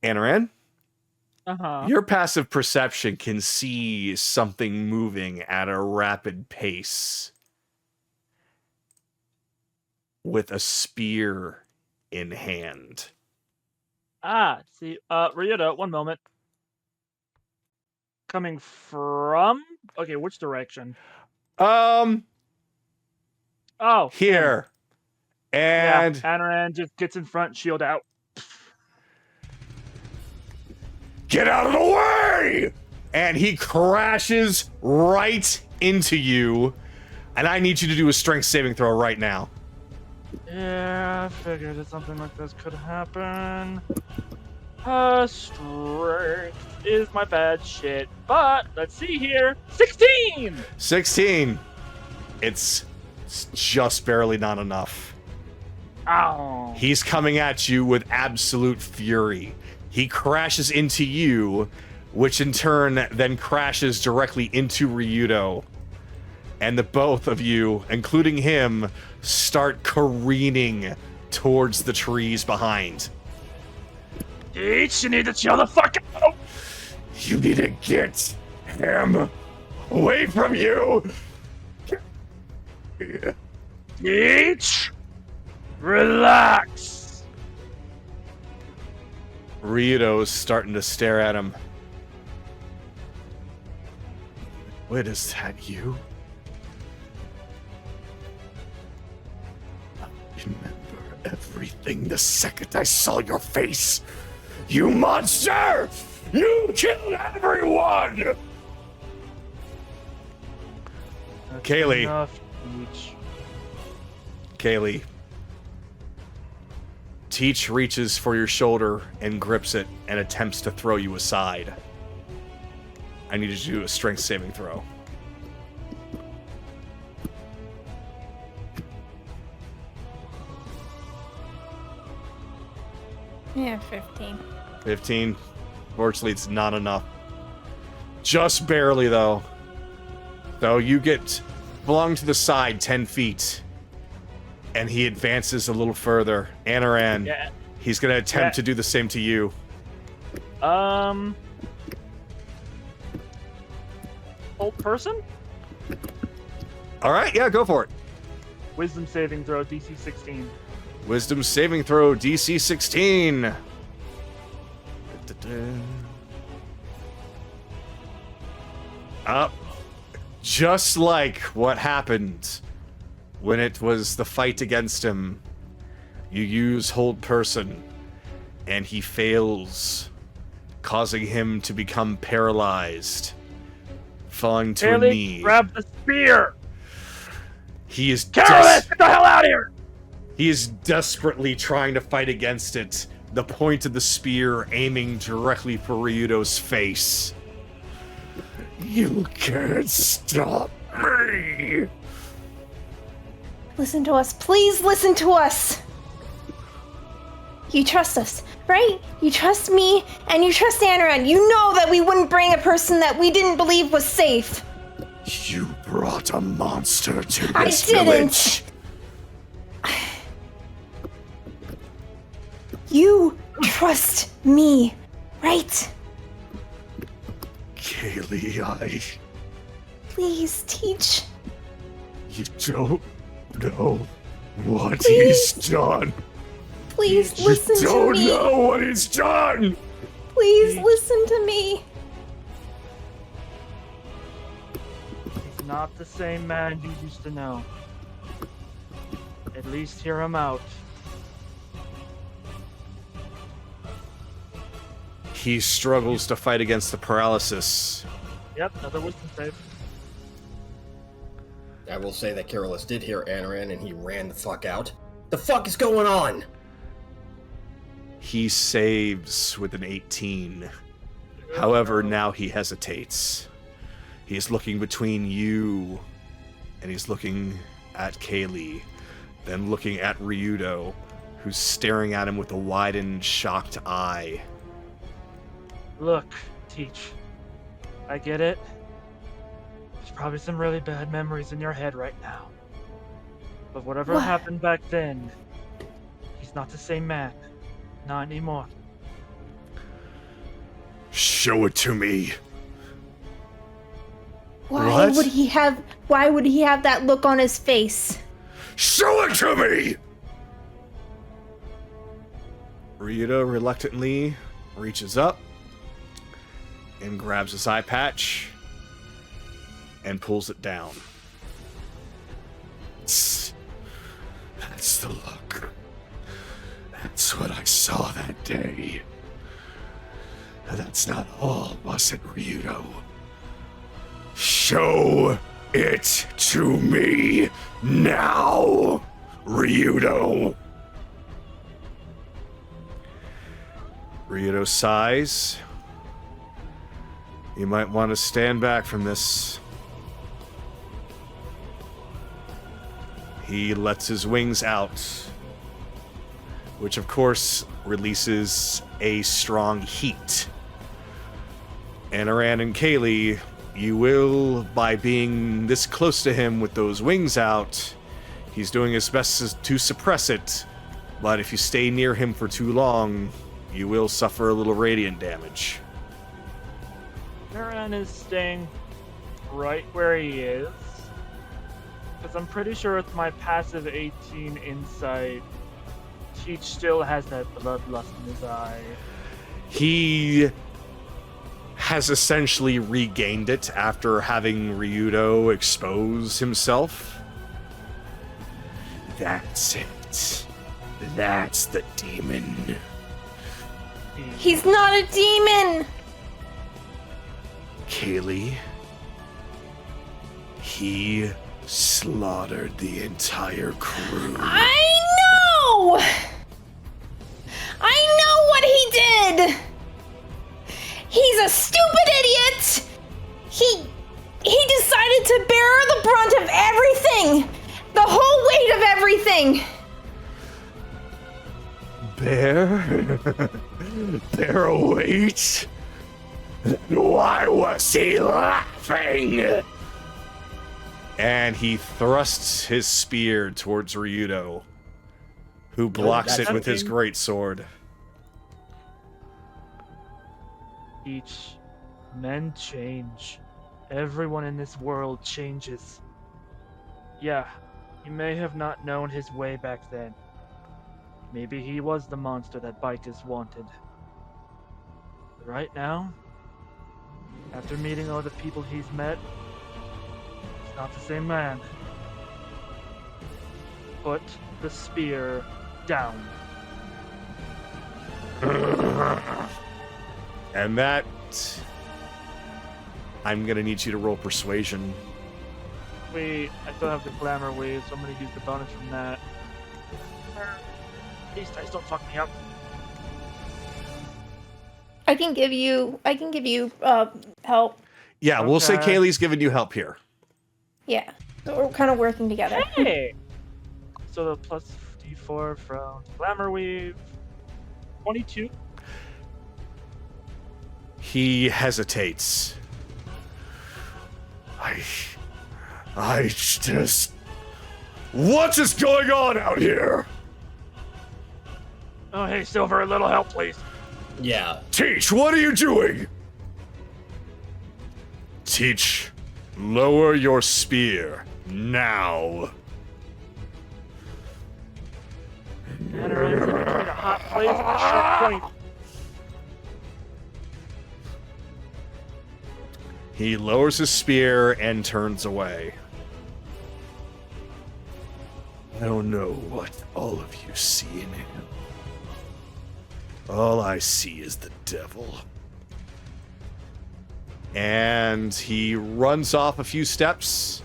Anaran? Uh-huh. Your passive perception can see something moving at a rapid pace with a spear in hand. See, Ryudo, one moment. Coming from... Okay, which direction? Oh, here. And yeah, Anaran just gets in front, shield out. get out of the way! And he crashes right into you. And I need you to do a strength saving throw right now. Yeah, I figured that something like this could happen. Strength is my bad shit. But, let's see here. 16! 16. It's just barely not enough. Ow. He's coming at you with absolute fury. He crashes into you, which in turn then crashes directly into Ryudo. And the both of you, including him, start careening towards the trees behind. Each, you need to chill the fuck out! You need to get him away from you! Each, relax! Ryudo's starting to stare at him. Wait, is that you? I remember everything the second I saw your face. You monster! You killed everyone! That's Kaylee. enough, Each. Kaylee. Teach reaches for your shoulder and grips it and attempts to throw you aside. I need you to do a strength saving throw. Yeah, 15. 15. Fortunately, it's not enough. Just barely, though. So you get flung to the side 10 feet. And he advances a little further. Anaran, Yeah. he's going to attempt to do the same to you. Old person? All right, yeah, go for it. Wisdom saving throw, DC 16. Wisdom saving throw, DC 16. Up. Just like what happened when it was the fight against him. You use hold person, and he fails, causing him to become paralyzed, falling to a knee. Grab the spear! He is Careless! Get the hell out of here! He is desperately trying to fight against it, the point of the spear aiming directly for Ryudo's face. You can't stop me! Listen to us. Please listen to us! You trust us, right? You trust me, and you trust Anaran. You know that we wouldn't bring a person that we didn't believe was safe. You brought a monster to I this didn't. village. You trust me, right? Kaylee, Please teach. you don't know what Please. he's done. Please You listen to don't me. know what he's done. Please listen to me. He's not the same man you used to know. At least hear him out. He struggles to fight against the paralysis. Yep, another wisdom save. I will say that Carolus did hear Anaran and he ran the fuck out. The fuck is going on? He saves with an 18. However, now he hesitates. He's looking between you, and he's looking at Kaylee, then looking at Ryudo, who's staring at him with a widened, shocked eye. Look, Teach. I get it. There's probably some really bad memories in your head right now. But whatever What? happened back then, he's not the same man. Not anymore. Show it to me. Why What? would he have that look on his face? Show it to me! Ryudo reluctantly reaches up and grabs his eye patch and pulls it down. That's the look. That's what I saw that day. That's not all, was it, Ryudo? Show it to me now, Ryudo. Ryudo sighs. You might want to stand back from this. He lets his wings out, which of course releases a strong heat. Anaran and Kaylee, you will, by being this close to him with those wings out, he's doing his best to suppress it, but if you stay near him for too long, you will suffer a little radiant damage. Aaron is staying right where he is. Because I'm pretty sure with my passive 18 insight, Teach still has that bloodlust in his eye. He has essentially regained it after having Ryudo expose himself. That's it. That's the demon. He's not a demon! Kaylee, he slaughtered the entire crew. I know! I know what he did! He's a stupid idiot! He decided to bear the brunt of everything! The whole weight of everything! Bear a weight? Why was he laughing? And he thrusts his spear towards Ryudo, who blocks it with his greatsword. Teach. Men change. Everyone in this world changes. Yeah, he may have not known his way back then. Maybe he was the monster that Bikus wanted. But right now, after meeting all the people he's met, he's not the same man. Put the spear down. And that... I'm gonna need you to roll persuasion. Wait, I still have the glamour wave, so I'm gonna use the bonus from that. These dice don't fuck me up. I can give you help. Yeah, we'll say Okay. Kaylee's giving you help here. Yeah. So we're kind of working together. Hey! So the plus d4 from glamour weave. 22. He hesitates. What is going on out here? Oh, hey, Silver, a little help, please. Yeah. Teach, what are you doing? Teach, lower your spear. Now. Anaran's in between a hot place and a sharp point. He lowers his spear and turns away. I don't know what all of you see in him. All I see is the devil. And he runs off a few steps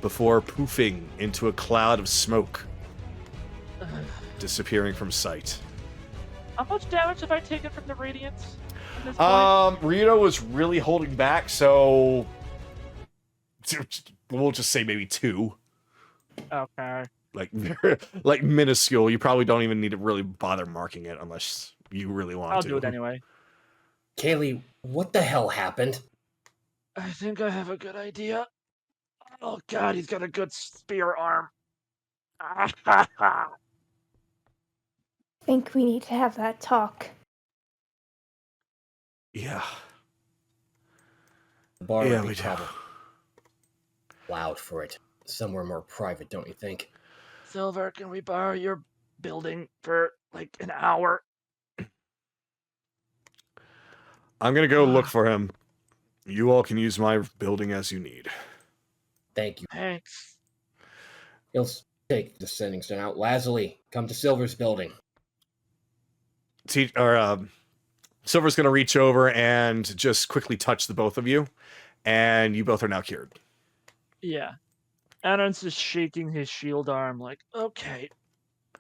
before poofing into a cloud of smoke, disappearing from sight. How much damage have I taken from the radiance at this point? Ryudo was really holding back, so we'll just say maybe 2. Okay. Like minuscule. You probably don't even need to really bother marking it unless you really want to. I'll do it anyway. Kaylee, what the hell happened? I think I have a good idea. Oh god, he's got a good spear arm. Think we need to have that talk. Yeah. The bar Yeah, would we be do. probably loud for it. Somewhere more private, don't you think? Silver, can we borrow your building for like an hour? I'm gonna go look for him. You all can use my building as you need. Thank you. Thanks. He'll take the sending stone out. Lazuli, come to Silver's building. Silver's gonna reach over and just quickly touch the both of you, and you both are now cured. Yeah. Aaron's just shaking his shield arm like, okay,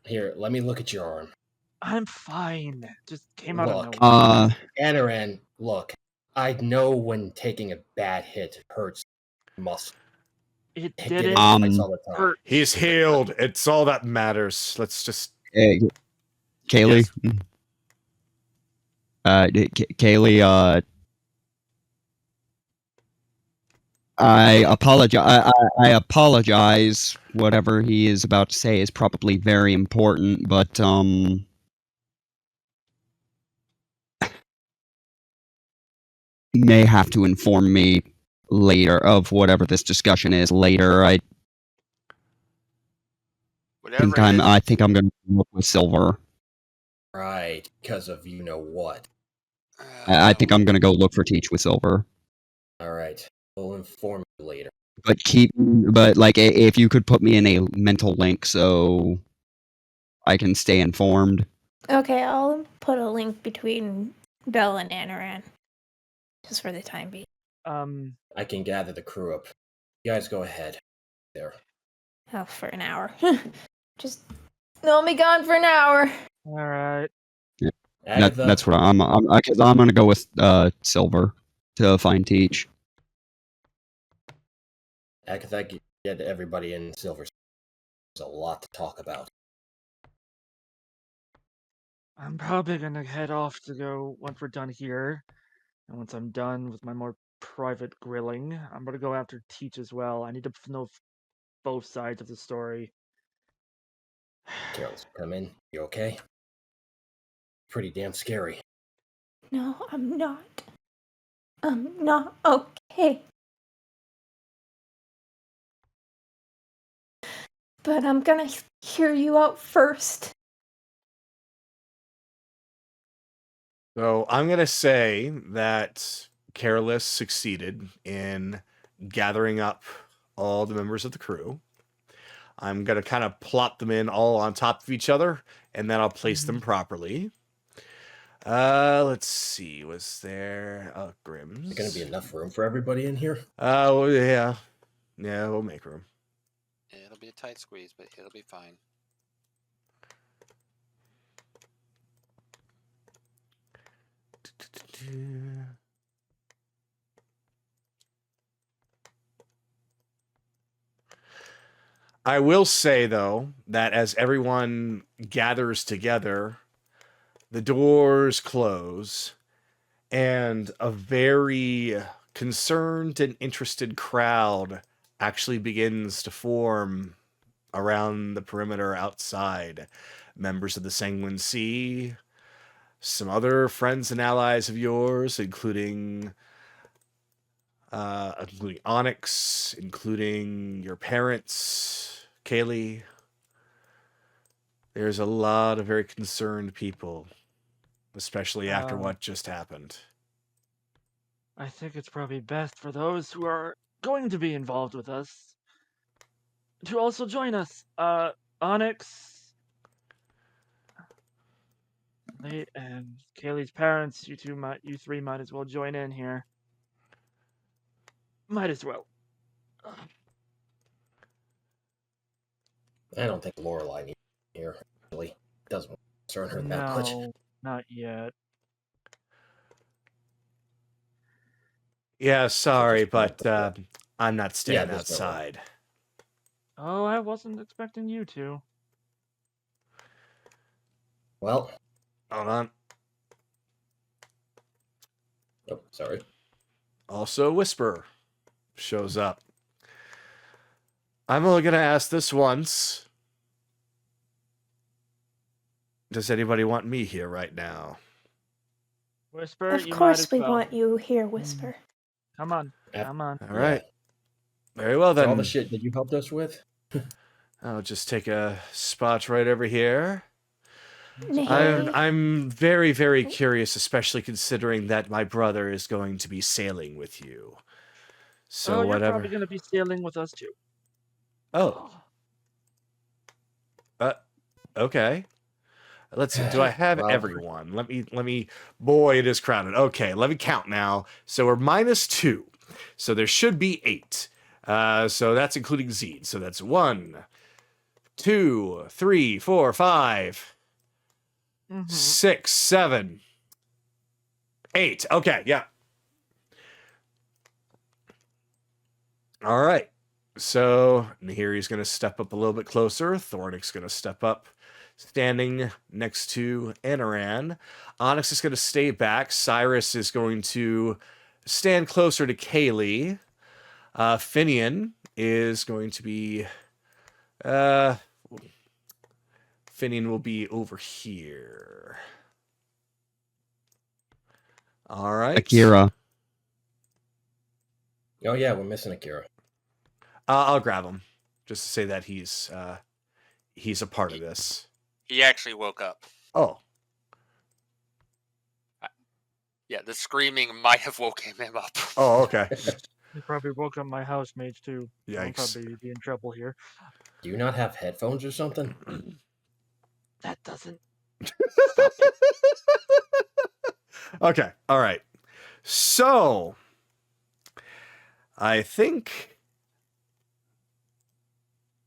Here, let me look at your arm. I'm fine. Just came out Look. of nowhere. Anaran, look. I know when taking a bad hit hurts muscle. It Get didn't in fights all the time. hurt. He's healed. It's all that matters. Let's just. Hey, Kaylee. Kaylee, I apologize. I apologize. Whatever he is about to say is probably very important, but you may have to inform me later of whatever this discussion is later. I think I'm going to look with Silver. Right, because of you know what. I think I'm going to go look for Teach with Silver. All right, we'll inform you later. But like, if you could put me in a mental link so I can stay informed. Okay, I'll put a link between Belle and Anaran. Just for the time being. I can gather the crew up. You guys go ahead. There. Oh, for an hour. Just they'll be gone for an hour. All right. That's what I'm going to go with Silver to find Teach. Agatha, get everybody in Silver's. There's a lot to talk about. I'm probably gonna head off to go once we're done here. And once I'm done with my more private grilling, I'm gonna go after Teach as well. I need to know both sides of the story. Carol's come in. You okay? Pretty damn scary. No, I'm not. I'm not okay. But I'm gonna hear you out first. So I'm going to say that Careless succeeded in gathering up all the members of the crew. I'm going to kind of plop them in all on top of each other, and then I'll place them properly. Let's see. Was there Grimm's? Is there gonna be enough room for everybody in here? Well, yeah. Yeah, we'll make room. It'll be a tight squeeze, but it'll be fine. I will say, though, that as everyone gathers together, the doors close, and a very concerned and interested crowd actually begins to form around the perimeter outside. Members of the Sanguine Sea, some other friends and allies of yours, including Onyx, including your parents, Kaylee. There's a lot of very concerned people, especially after what just happened. I think it's probably best for those who are going to be involved with us to also join us. Onyx, and Kaylee's parents, you three might as well join in here. Might as well. I don't think Lorelai needs here. Really, doesn't concern her that much. No, not yet. Yeah, sorry, but I'm not staying Yeah, there's no way. outside. Oh, I wasn't expecting you to. Well, Hold on. oh, sorry. Also, Whisper shows up. I'm only going to ask this once. Does anybody want me here right now? Whisper, Of you might course as we well. want you here, Whisper. Come on, come on. All right. Very well, For then. all the shit that you helped us with. I'll just take a spot right over here. Nahiri. I'm very, very curious, especially considering that my brother is going to be sailing with you. So you're whatever. probably going to be sailing with us too. Oh. Okay. Let's see. Do I have Well, everyone? Let me. Boy, it is crowded. Okay, let me count now. So we're -2. So there should be 8. So that's including Zed. So that's 1, 2, 3, 4, 5, 6, 7, 8. Okay, yeah. All right. So Nahiri's going to step up a little bit closer. Thornick's going to step up, standing next to Anaran. Onyx is going to stay back. Cyrus is going to stand closer to Kaylee. Finian is going to be... Finian will be over here. All right. Akira. Oh yeah, we're missing Akira. I'll grab him, just to say that he's a part of this. He actually woke up. Oh. Yeah, the screaming might have woken him up. Oh, okay. You probably woke up my housemates too. I'll Yikes. probably be in trouble here. Do you not have headphones or something? That doesn't. Okay, all right. So, I think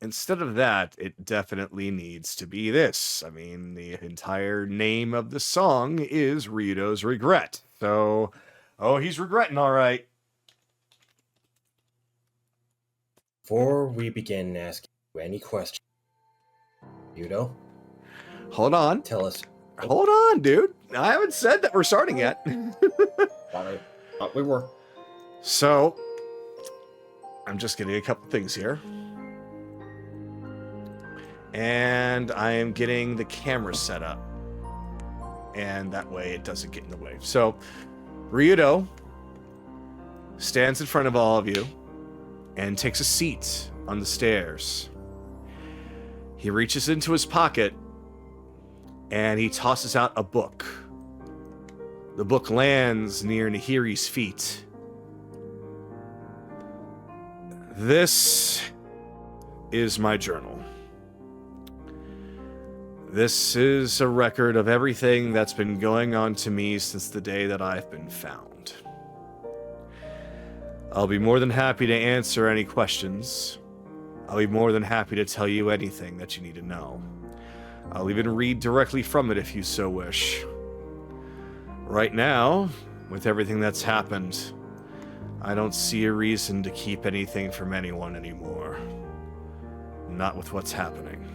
instead of that, it definitely needs to be this. I mean, the entire name of the song is Ryudo's Regret. So, he's regretting, all right. Before we begin asking you any questions, Ryudo, Hold on. tell us. Hold on, dude. I haven't said that we're starting yet. Thought we were. So, I'm just getting a couple things here. And I am getting the camera set up. And that way it doesn't get in the way. So, Ryudo stands in front of all of you and takes a seat on the stairs. He reaches into his pocket and he tosses out a book. The book lands near Nahiri's feet. This is my journal. This is a record of everything that's been going on to me since the day that I've been found. I'll be more than happy to answer any questions. I'll be more than happy to tell you anything that you need to know. I'll even read directly from it if you so wish. Right now, with everything that's happened, I don't see a reason to keep anything from anyone anymore. Not with what's happening.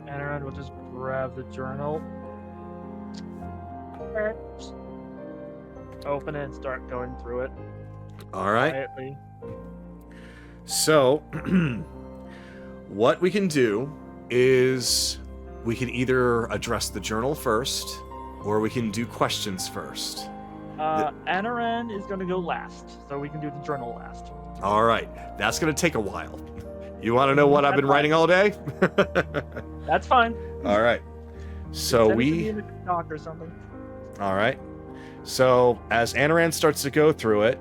Anaran will just grab the journal, open it, and start going through it. All right. quietly. So, what we can do is we can either address the journal first, or we can do questions first. Anaran is going to go last, so we can do the journal last. All right. That's going to take a while. You want to know what I've been writing all day? That's fine. All right. So Send it to we... me in the doc or something. All right. So as Anaran starts to go through it,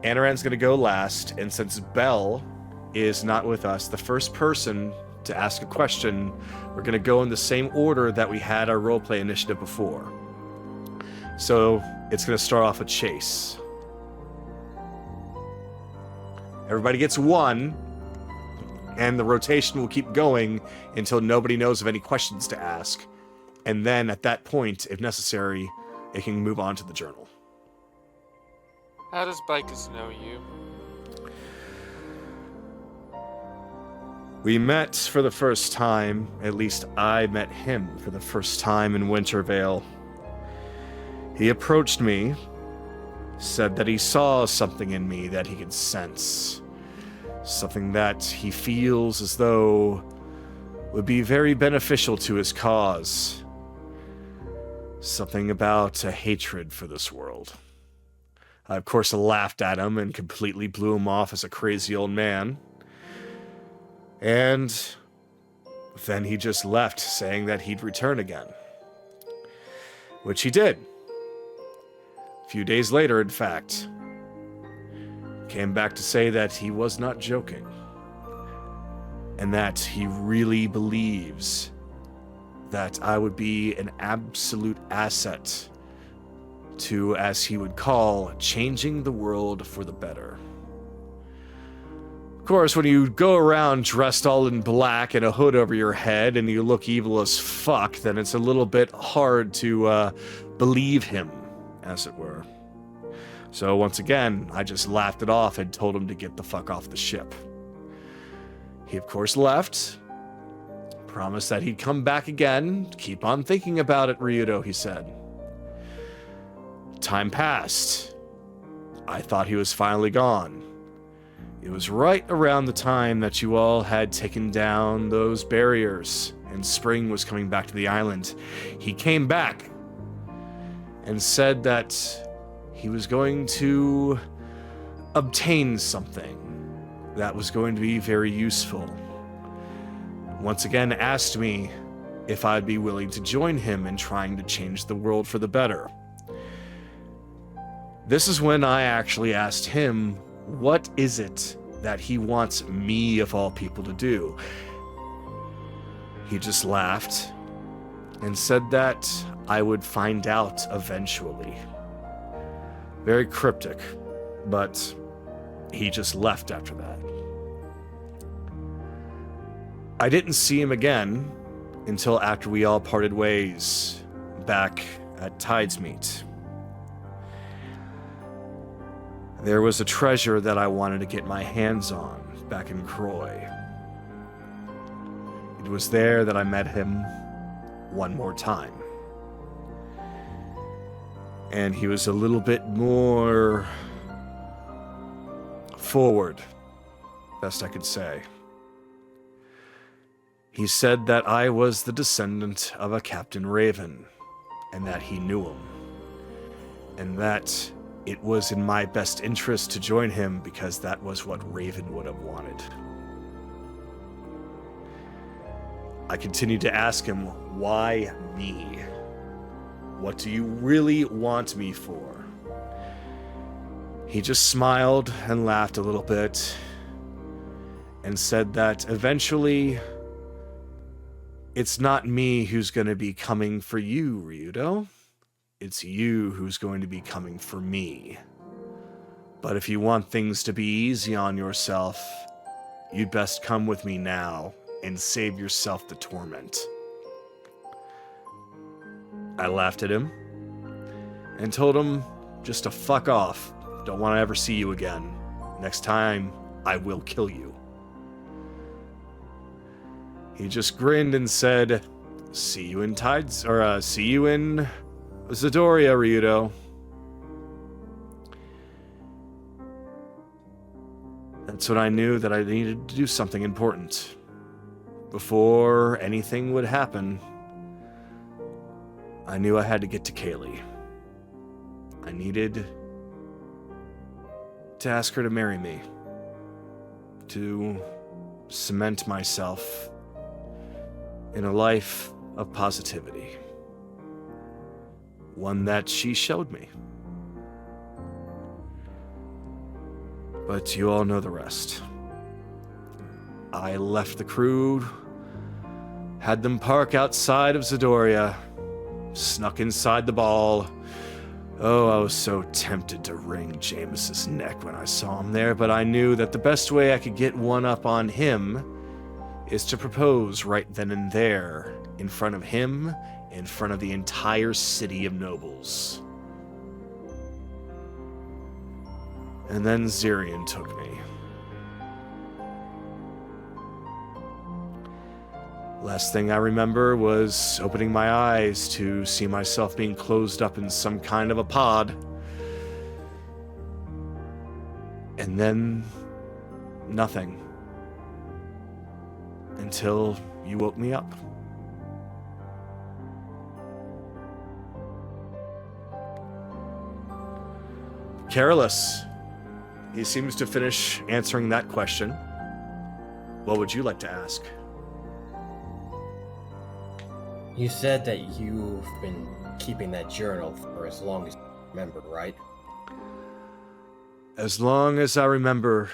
Anaran's going to go last, and since Belle is not with us, the first person to ask a question, we're going to go in the same order that we had our roleplay initiative before. So it's going to start off with Chase. Everybody gets one, and the rotation will keep going until nobody knows of any questions to ask. And then at that point, if necessary, it can move on to the journal. How does Bikus know you? We met for the first time, at least I met him for the first time in Wintervale. He approached me, said that he saw something in me that he could sense. Something that he feels as though would be very beneficial to his cause. Something about a hatred for this world. I, of course, laughed at him and completely blew him off as a crazy old man. And then he just left, saying that he'd return again. Which he did. A few days later, in fact. Came back to say that he was not joking. And that he really believes that I would be an absolute asset to, as he would call, changing the world for the better. Of course, when you go around dressed all in black and a hood over your head and you look evil as fuck, then it's a little bit hard to believe him, as it were. So once again, I just laughed it off and told him to get the fuck off the ship. He, of course, left. Promised that he'd come back again. Keep on thinking about it, Ryudo, he said. Time passed. I thought he was finally gone. It was right around the time that you all had taken down those barriers and spring was coming back to the island. He came back and said that he was going to obtain something that was going to be very useful. Once again asked me if I'd be willing to join him in trying to change the world for the better. This is when I actually asked him, what is it that he wants me, of all people, to do? He just laughed and said that I would find out eventually. Very cryptic, but he just left after that. I didn't see him again until after we all parted ways back at Tide's Meet. There was a treasure that I wanted to get my hands on back in Croy. It was there that I met him one more time. And he was a little bit more forward, best I could say. He said that I was the descendant of a Captain Raven, and that he knew him. And that it was in my best interest to join him because that was what Raven would have wanted. I continued to ask him, why me? What do you really want me for? He just smiled and laughed a little bit and said that eventually it's not me who's going to be coming for you, Ryudo. It's you who's going to be coming for me. But if you want things to be easy on yourself, you'd best come with me now and save yourself the torment. I laughed at him and told him just to fuck off. Don't want to ever see you again. Next time, I will kill you. He just grinned and said, see you in Zidoria, Ryudo. That's when I knew that I needed to do something important. Before anything would happen, I knew I had to get to Kaylee. I needed to ask her to marry me, to cement myself in a life of positivity. One that she showed me. But you all know the rest. I left the crew, had them park outside of Zidoria, snuck inside the ball. Oh, I was so tempted to wring Jameis's neck when I saw him there, but I knew that the best way I could get one up on him is to propose right then and there, in front of him, in front of the entire city of nobles. And then Zirian took me. Last thing I remember was opening my eyes to see myself being closed up in some kind of a pod. And then nothing. Until you woke me up. Careless. He seems to finish answering that question. What would you like to ask? You said that you've been keeping that journal for as long as you remember, right? As long as I remember,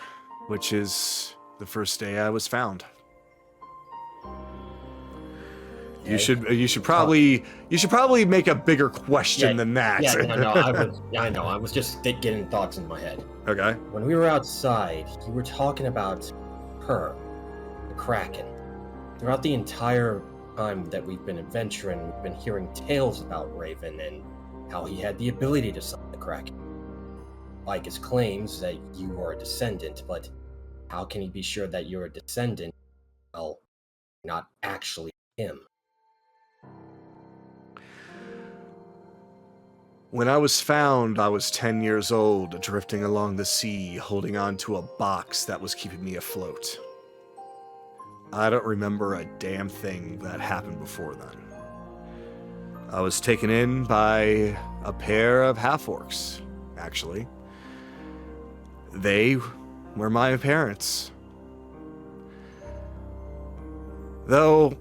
which is the first day I was found. Okay. You should probably make a bigger question than that. Yeah, no, I was just getting thoughts in my head. Okay. When we were outside, you were talking about her, the Kraken. Throughout the entire time that we've been adventuring, we've been hearing tales about Raven and how he had the ability to summon the Kraken. Bikus claims that you are a descendant, but how can he be sure that you're a descendant? Well, not actually him. When I was found, I was 10 years old, drifting along the sea, holding on to a box that was keeping me afloat. I don't remember a damn thing that happened before then. I was taken in by a pair of half-orcs, actually. They were my parents. Though,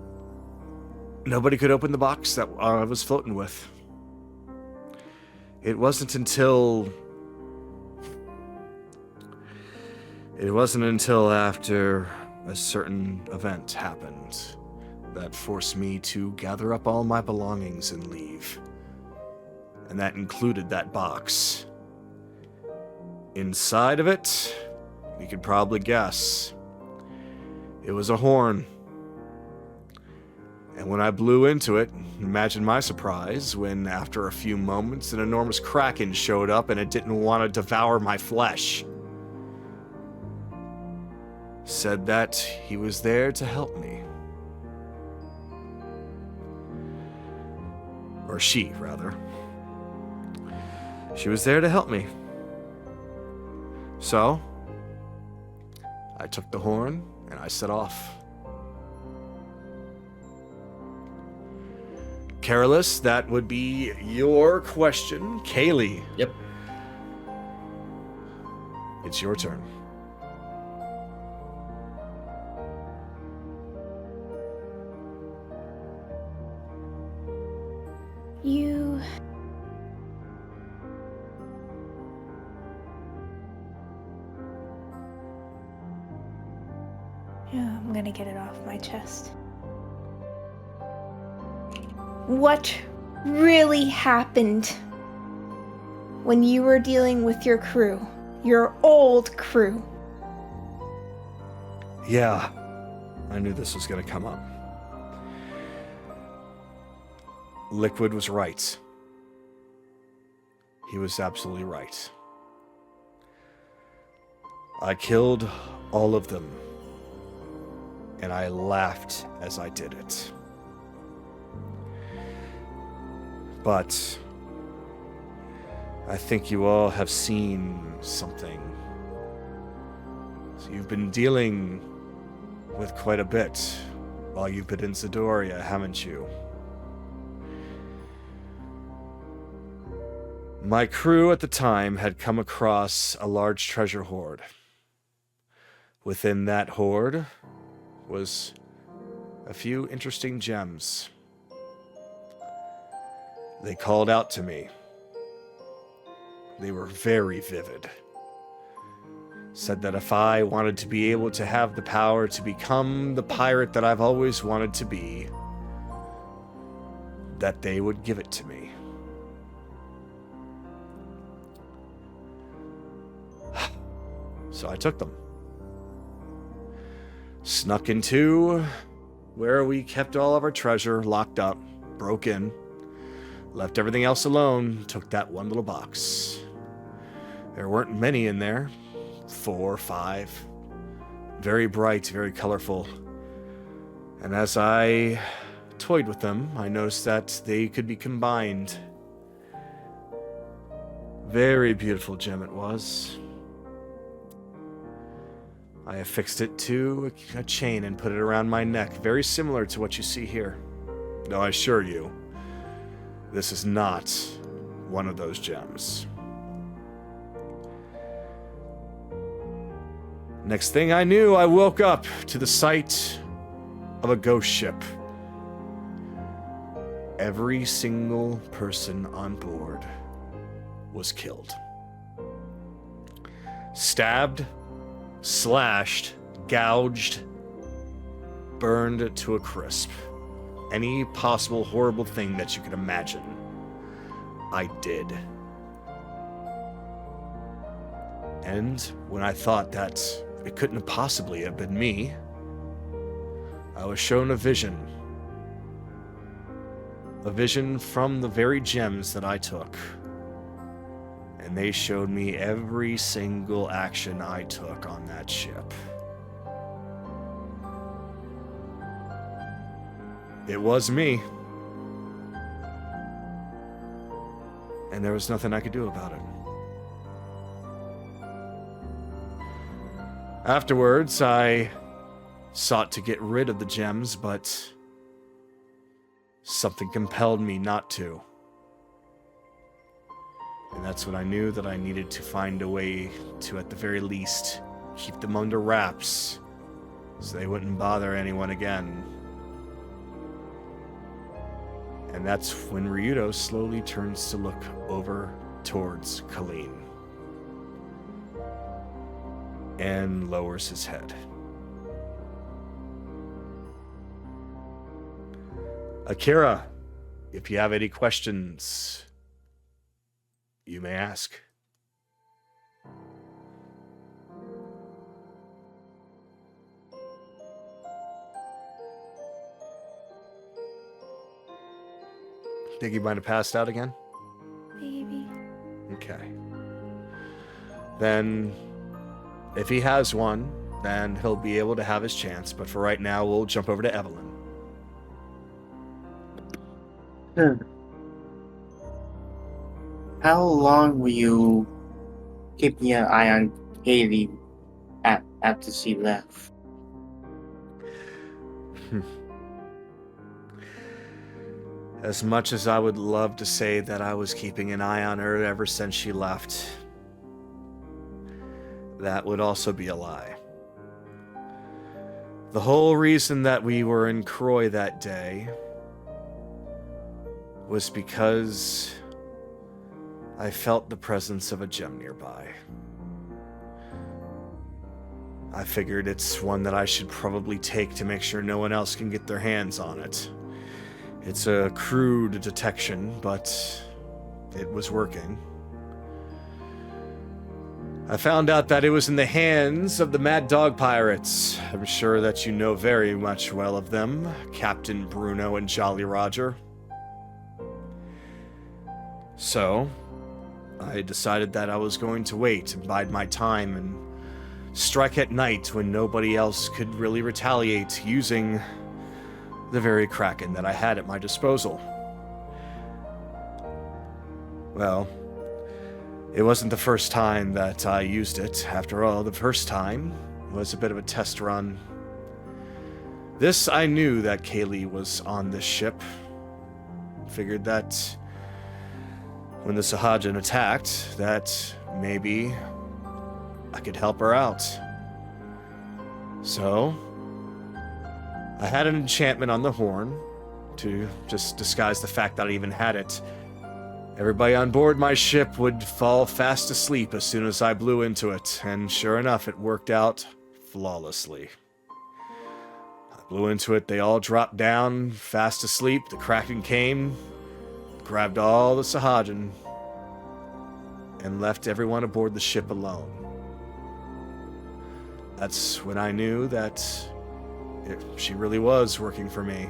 nobody could open the box that I was floating with. It wasn't until after a certain event happened that forced me to gather up all my belongings and leave. And that included that box. Inside of it, you could probably guess, it was a horn. And when I blew into it, imagine my surprise when, after a few moments, an enormous kraken showed up and it didn't want to devour my flesh. Said that he was there to help me. Or she, rather. She was there to help me. So, I took the horn and I set off. Careless, that would be your question. Kaylee. Yep. It's your turn. You... Yeah, I'm gonna get it off my chest. What really happened when you were dealing with your crew? Your old crew? Yeah, I knew this was gonna come up. Liquid was right. He was absolutely right. I killed all of them, and I laughed as I did it. But I think you all have seen something So you've been dealing with quite a bit while you've been in Zidoria, haven't you? My crew at the time had come across a large treasure hoard. Within that hoard was a few interesting gems. They called out to me. They were very vivid. Said that if I wanted to be able to have the power to become the pirate that I've always wanted to be, that they would give it to me. So I took them. Snuck into where we kept all of our treasure, locked up, broke in, left everything else alone, took that one little box. There weren't many in there, 4 or 5, very bright, very colorful. And as I toyed with them, I noticed that they could be combined. Very beautiful gem it was. I affixed it to a chain and put it around my neck, very similar to what you see here. No, I assure you, this is not one of those gems. Next thing I knew, I woke up to the sight of a ghost ship. Every single person on board was killed. Stabbed, slashed, gouged, burned to a crisp. Any possible horrible thing that you could imagine, I did. And when I thought that it couldn't have possibly have been me, I was shown a vision. A vision from the very gems that I took. And they showed me every single action I took on that ship. It was me. And there was nothing I could do about it. Afterwards, I sought to get rid of the gems, but something compelled me not to. And that's when I knew that I needed to find a way to, at the very least, keep them under wraps so they wouldn't bother anyone again. And that's when Ryudo slowly turns to look over towards Colleen and lowers his head. Akira, if you have any questions, you may ask. Think you might have passed out again? Maybe. Okay. Then, if he has one, then he'll be able to have his chance. But for right now, we'll jump over to Evelyn. How long were you keeping an eye on Haley after she left? As much as I would love to say that I was keeping an eye on her ever since she left, that would also be a lie. The whole reason that we were in Croy that day was because I felt the presence of a gem nearby. I figured it's one that I should probably take to make sure no one else can get their hands on it. It's a crude detection, but it was working. I found out that it was in the hands of the Mad Dog Pirates. I'm sure that you know very much well of them, Captain Bruno and Jolly Roger. So, I decided that I was going to wait and bide my time and strike at night when nobody else could really retaliate, using the very kraken that I had at my disposal. Well, it wasn't the first time that I used it. After all, the first time, was a bit of a test run. This, I knew that Kaylee was on this ship. Figured that when the Sahajin attacked, that maybe I could help her out. So, I had an enchantment on the horn to just disguise the fact that I even had it. Everybody on board my ship would fall fast asleep as soon as I blew into it, and sure enough, it worked out flawlessly. I blew into it, they all dropped down, fast asleep, the Kraken came, grabbed all the Sahajin, and left everyone aboard the ship alone. That's when I knew that she really was working for me.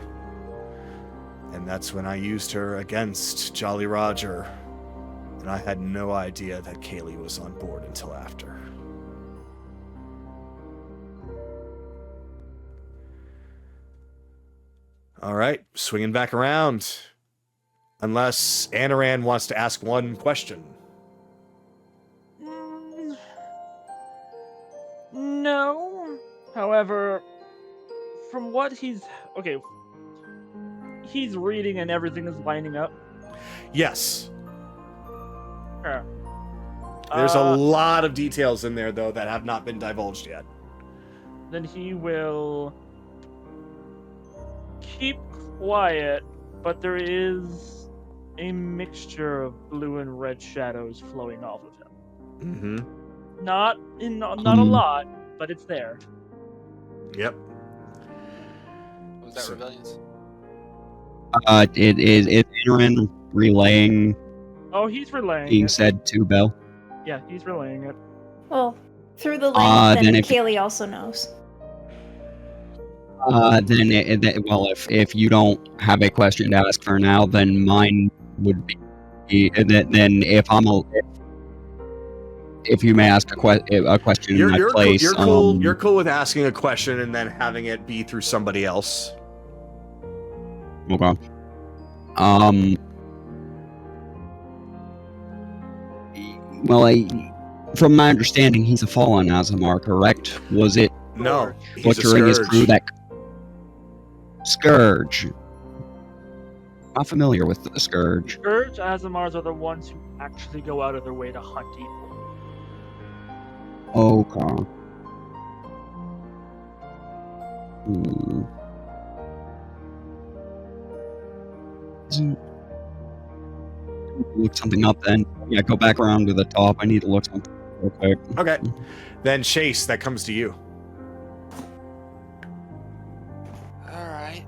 And that's when I used her against Jolly Roger. And I had no idea that Kaylee was on board until after. Alright, swinging back around. Unless Anaran wants to ask one question. No. However, from what he's... Okay. He's reading and everything is lining up. Yes. Sure. There's a lot of details in there, though, that have not been divulged yet. Then he will keep quiet, but there is a mixture of blue and red shadows flowing off of him. Mm-hmm. Not a lot, but it's there. Yep. Was that rebellions? It's Aaron relaying Oh, he's relaying being it. said to Bell. Yeah, he's relaying it. Well, through the link, then then if- Kaylee also knows. If you don't have a question to ask for now, then mine would be then if you may ask a question in my place. You're cool with asking a question and then having it be through somebody else. Okay. From my understanding, he's a fallen Azamar, correct? Was it No, he's a butchering his scourge. crew that Scourge? Not familiar with the Scourge. Scourge Azamars are the ones who actually go out of their way to hunt evil. Okay. Hmm. Look something up then. Yeah, go back around to the top. I need to look something real quick. Okay. Then Chase, that comes to you. Alright.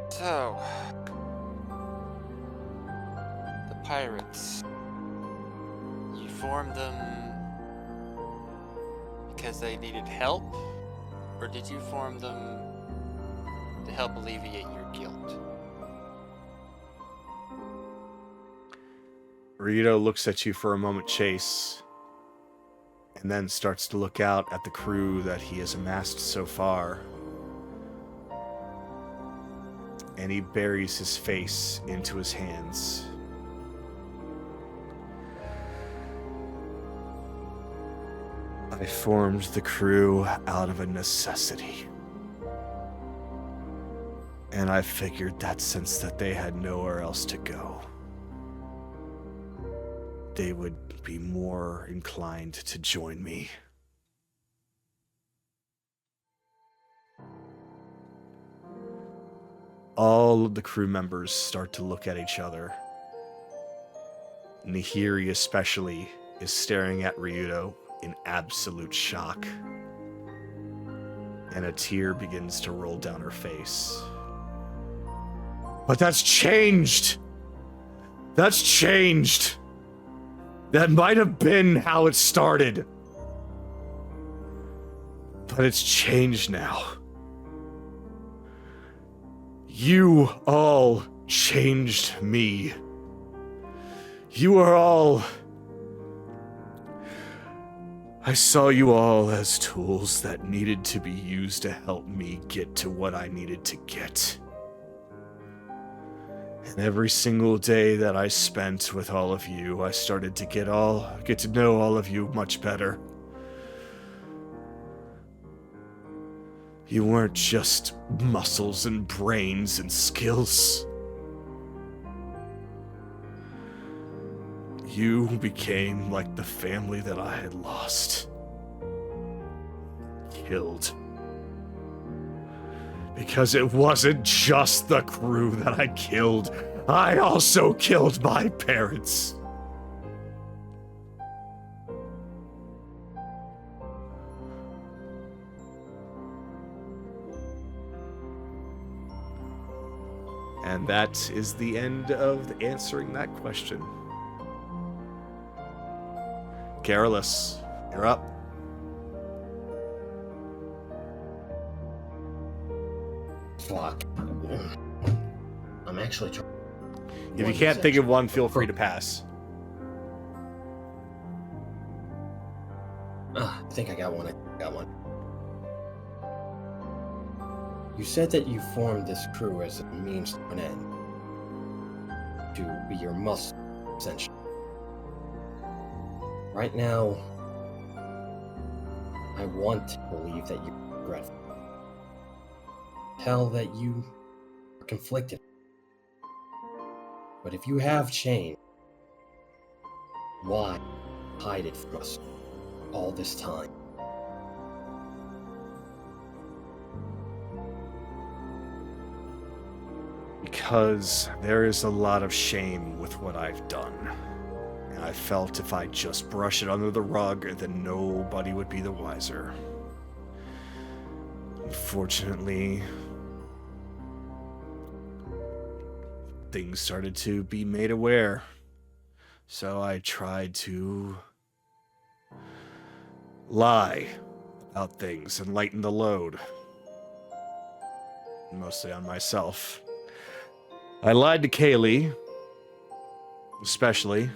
So... the pirates. You formed them... because they needed help? Or did you form them to help alleviate your guilt? Ryudo looks at you for a moment, Chase, and then starts to look out at the crew that he has amassed so far. And he buries his face into his hands. I formed the crew out of a necessity. And I figured that since that they had nowhere else to go, they would be more inclined to join me. All of the crew members start to look at each other. Nahiri especially is staring at Ryudo in absolute shock. And a tear begins to roll down her face. But that's changed! That's changed! That might have been how it started. But it's changed now. You all changed me. You are all... I saw you all as tools that needed to be used to help me get to what I needed to get. And every single day that I spent with all of you, I started to get to know all of you much better. You weren't just muscles and brains and skills. You became like the family that I had lost. Killed. Because it wasn't just the crew that I killed. I also killed my parents. And that is the end of answering that question. Careless, you're up. Fuck. I'm actually trying. If you can't think of one, feel free to pass. I think I got one. You said that you formed this crew as a means to an end. To be your muscle, essentially. Right now, I want to believe that you're regretful. Tell that you are conflicted. But if you have changed, why hide it from us all this time? Because there is a lot of shame with what I've done. And I felt if I just brush it under the rug, then nobody would be the wiser. Unfortunately, things started to be made aware. So I tried to lie about things and lighten the load. Mostly on myself. I lied to Kaylee, especially,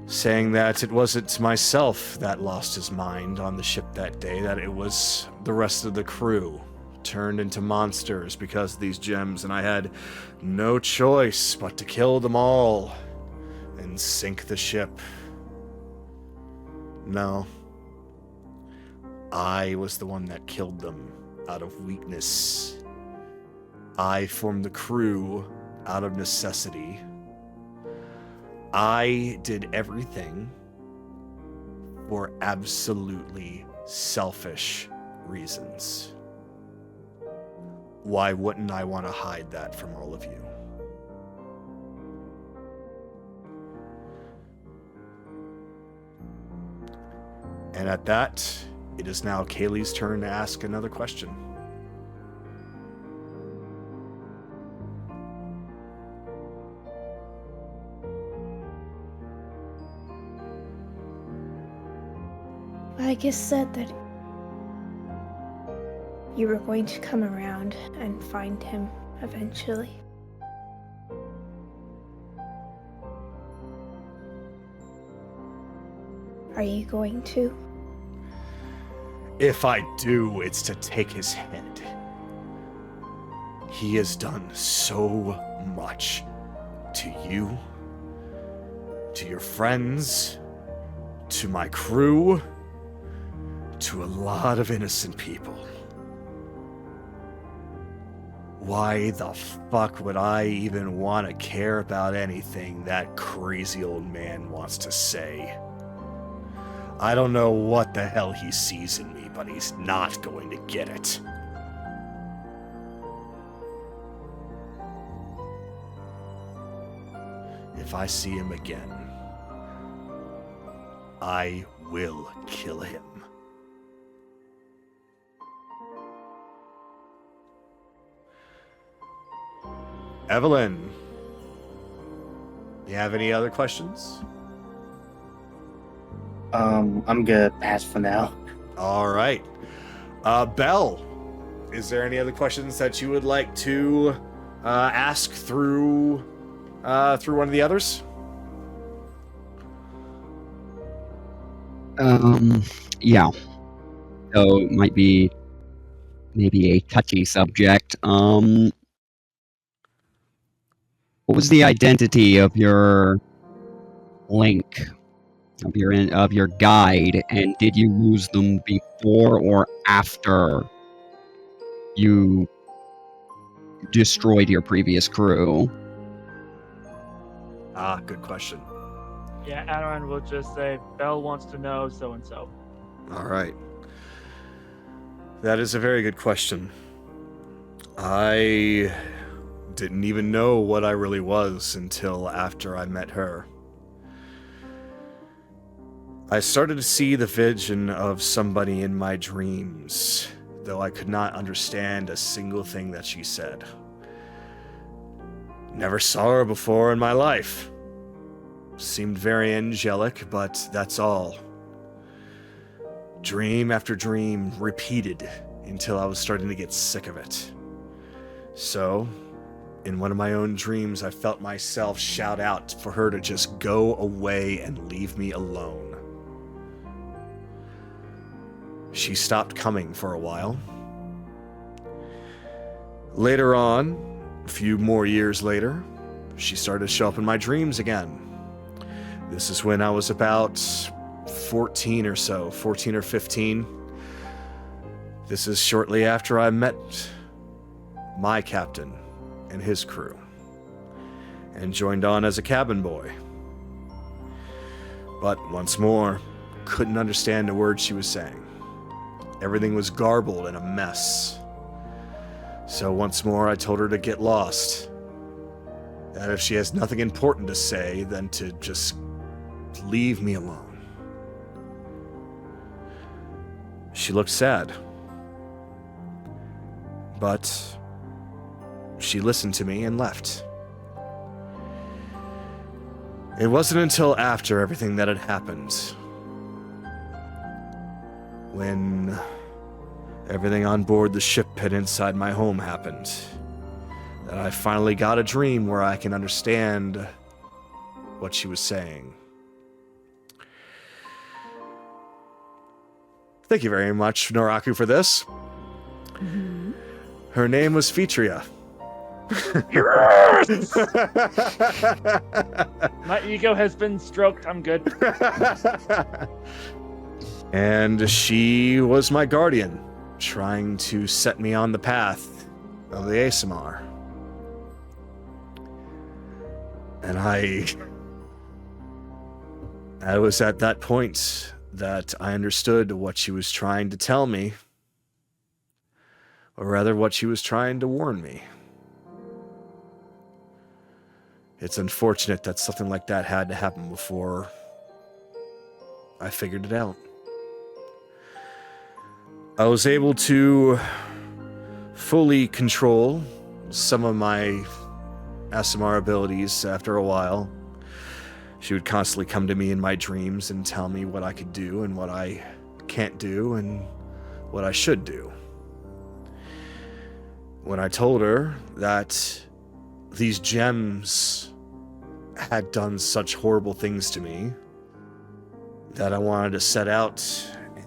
saying that it wasn't myself that lost his mind on the ship that day, that it was the rest of the crew turned into monsters because of these gems, and I had no choice but to kill them all and sink the ship. No. I was the one that killed them out of weakness. I formed the crew out of necessity. I did everything for absolutely selfish reasons. Why wouldn't I want to hide that from all of you? And at that, it is now Kaylee's turn to ask another question. Bikus said that you were going to come around and find him eventually. Are you going to? If I do, it's to take his head. He has done so much to you, to your friends, to my crew, to a lot of innocent people. Why the fuck would I even want to care about anything that crazy old man wants to say? I don't know what the hell he sees in me, but he's not going to get it. If I see him again, I will kill him. Evelyn, you have any other questions? I'm gonna pass for now. All right. Belle, is there any other questions that you would like to ask through one of the others? Yeah. So it might be maybe a touchy subject. What was the identity of your link, of your guide, and did you lose them before or after you destroyed your previous crew? Ah, good question. Yeah, Aaron will just say, Belle wants to know so and so. All right. That is a very good question. I didn't even know what I really was until after I met her. I started to see the vision of somebody in my dreams, though I could not understand a single thing that she said. Never saw her before in my life. Seemed very angelic, but that's all. Dream after dream repeated until I was starting to get sick of it. So, in one of my own dreams, I felt myself shout out for her to just go away and leave me alone. She stopped coming for a while. Later on, a few more years later, she started to show up in my dreams again. This is when I was about 14 or so, 14 or 15. This is shortly after I met my captain and his crew, and joined on as a cabin boy. But once more, couldn't understand a word she was saying. Everything was garbled and a mess. So once more, I told her to get lost. That if she has nothing important to say, then to just leave me alone. She looked sad. But she listened to me and left. It wasn't until after everything that had happened, when everything on board the ship pit inside my home happened, that I finally got a dream where I can understand what she was saying. Thank you very much, Noraku, for this. Mm-hmm. Her name was Fitria. Yes! My ego has been stroked. I'm good. And she was my guardian, trying to set me on the path of the ASMR. And I was at that point that I understood what she was trying to tell me, or rather what she was trying to warn me. It's unfortunate that something like that had to happen before I figured it out. I was able to fully control some of my ASMR abilities after a while. She would constantly come to me in my dreams and tell me what I could do and what I can't do and what I should do. When I told her that these gems had done such horrible things to me, that I wanted to set out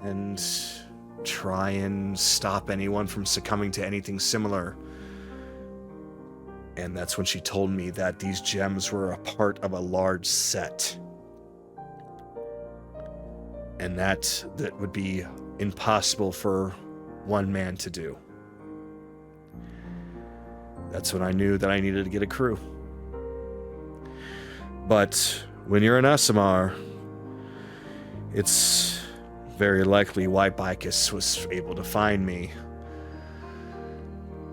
and try and stop anyone from succumbing to anything similar. And that's when she told me that these gems were a part of a large set. And that would be impossible for one man to do. That's when I knew that I needed to get a crew. But when you're an ASMR, it's very likely why Bikus was able to find me.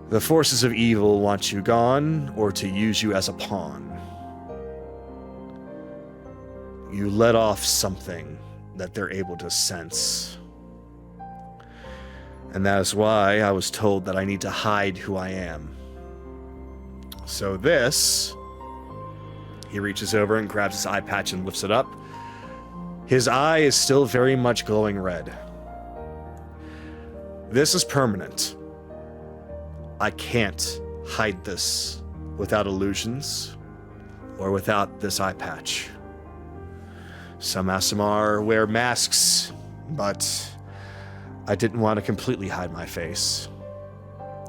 The forces of evil want you gone, or to use you as a pawn. You let off something that they're able to sense. And that is why I was told that I need to hide who I am. So this... He reaches over and grabs his eye patch and lifts it up. His eye is still very much glowing red. This is permanent. I can't hide this without illusions or without this eye patch. Some ASMR wear masks, but I didn't want to completely hide my face.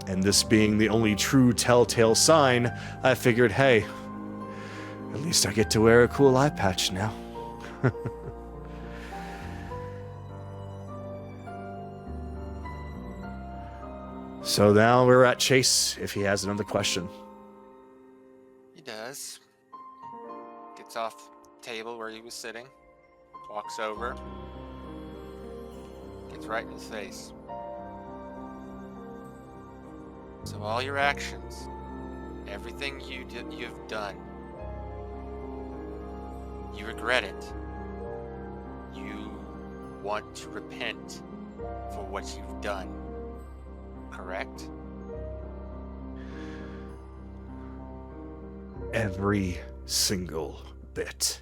And this being the only true telltale sign, I figured, hey, at least I get to wear a cool eye patch now. So now we're at Chase, if he has another question. He does. Gets off the table where he was sitting, walks over, gets right in his face. So all your actions, everything you've done, you regret it. You want to repent for what you've done, correct? Every single bit.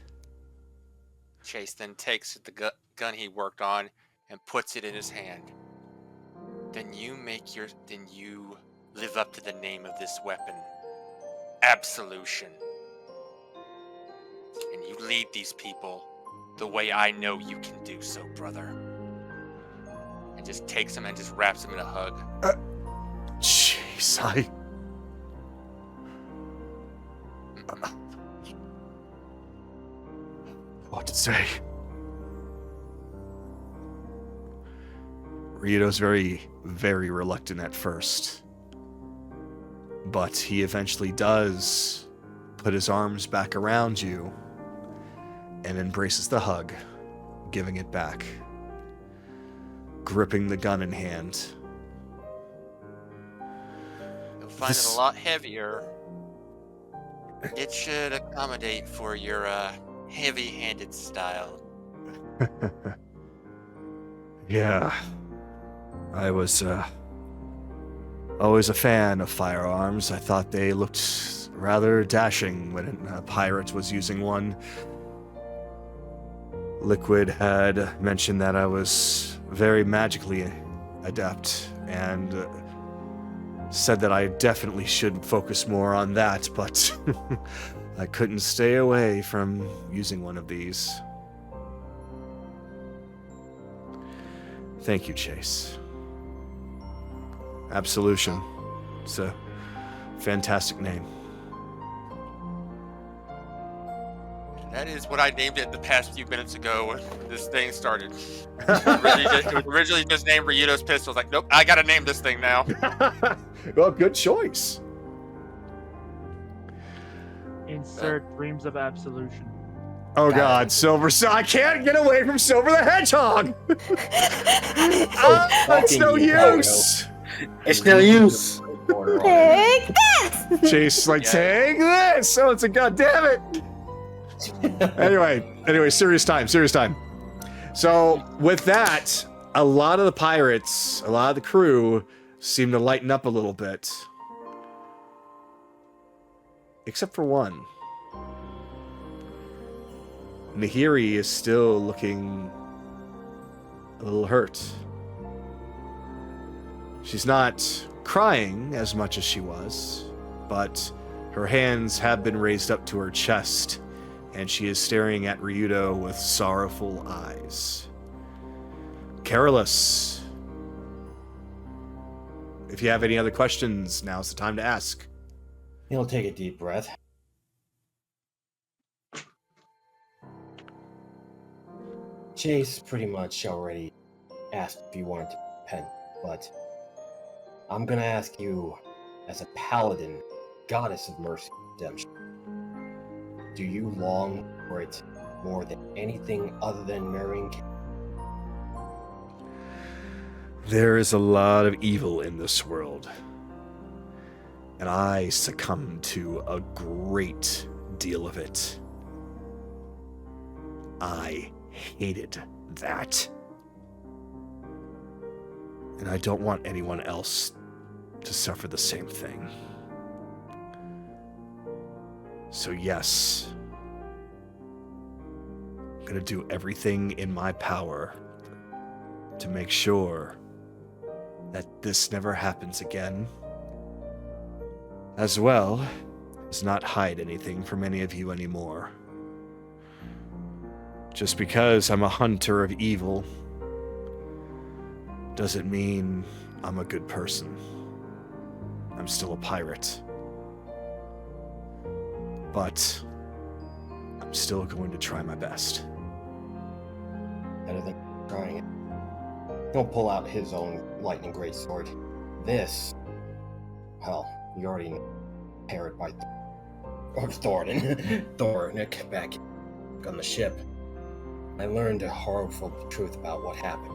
Chase then takes the gun he worked on and puts it in his hand. Then you live up to the name of this weapon, absolution. And you lead these people the way I know you can do so, brother. And just takes him and just wraps him in a hug. Jeez, what to say? Ryudo's very, very reluctant at first. But he eventually does put his arms back around you and embraces the hug, giving it back, gripping the gun in hand. You'll find it a lot heavier. It should accommodate for your heavy-handed style. Yeah. I was always a fan of firearms. I thought they looked rather dashing when a pirate was using one. Liquid had mentioned that I was very magically adept and said that I definitely should focus more on that, but I couldn't stay away from using one of these. Thank you, Chase. Absolution. It's a fantastic name. That is what I named it the past few minutes ago when this thing started. It was originally just named Ryudo's pistol. I was like, nope, I gotta name this thing now. Well, good choice. Insert Dreams of Absolution. Oh God, Silver! I can't get away from Silver the Hedgehog. That's no use. It's no use. Take this! Chase, like, take this. Oh, it's a goddamn it. Anyway, serious time. So with that, a lot of the pirates, a lot of the crew, seem to lighten up a little bit, except for one. Nahiri is still looking a little hurt. She's not crying as much as she was, but her hands have been raised up to her chest, and she is staring at Ryudo with sorrowful eyes. Careless. If you have any other questions, now's the time to ask. He'll take a deep breath. Chase pretty much already asked if you wanted to repent, but I'm gonna ask you, as a paladin, goddess of mercy and redemption, do you long for it more than anything other than marrying? There is a lot of evil in this world, and I succumbed to a great deal of it. I hated that. And I don't want anyone else to suffer the same thing. So yes, I'm gonna do everything in my power to make sure that this never happens again, as well as not hide anything from any of you anymore. Just because I'm a hunter of evil doesn't mean I'm a good person. I'm still a pirate. But I'm still going to try my best. Better than trying it. He'll pull out his own lightning greatsword. This, well, you already know, parrot by Thornick back on the ship. I learned a horrible truth about what happened.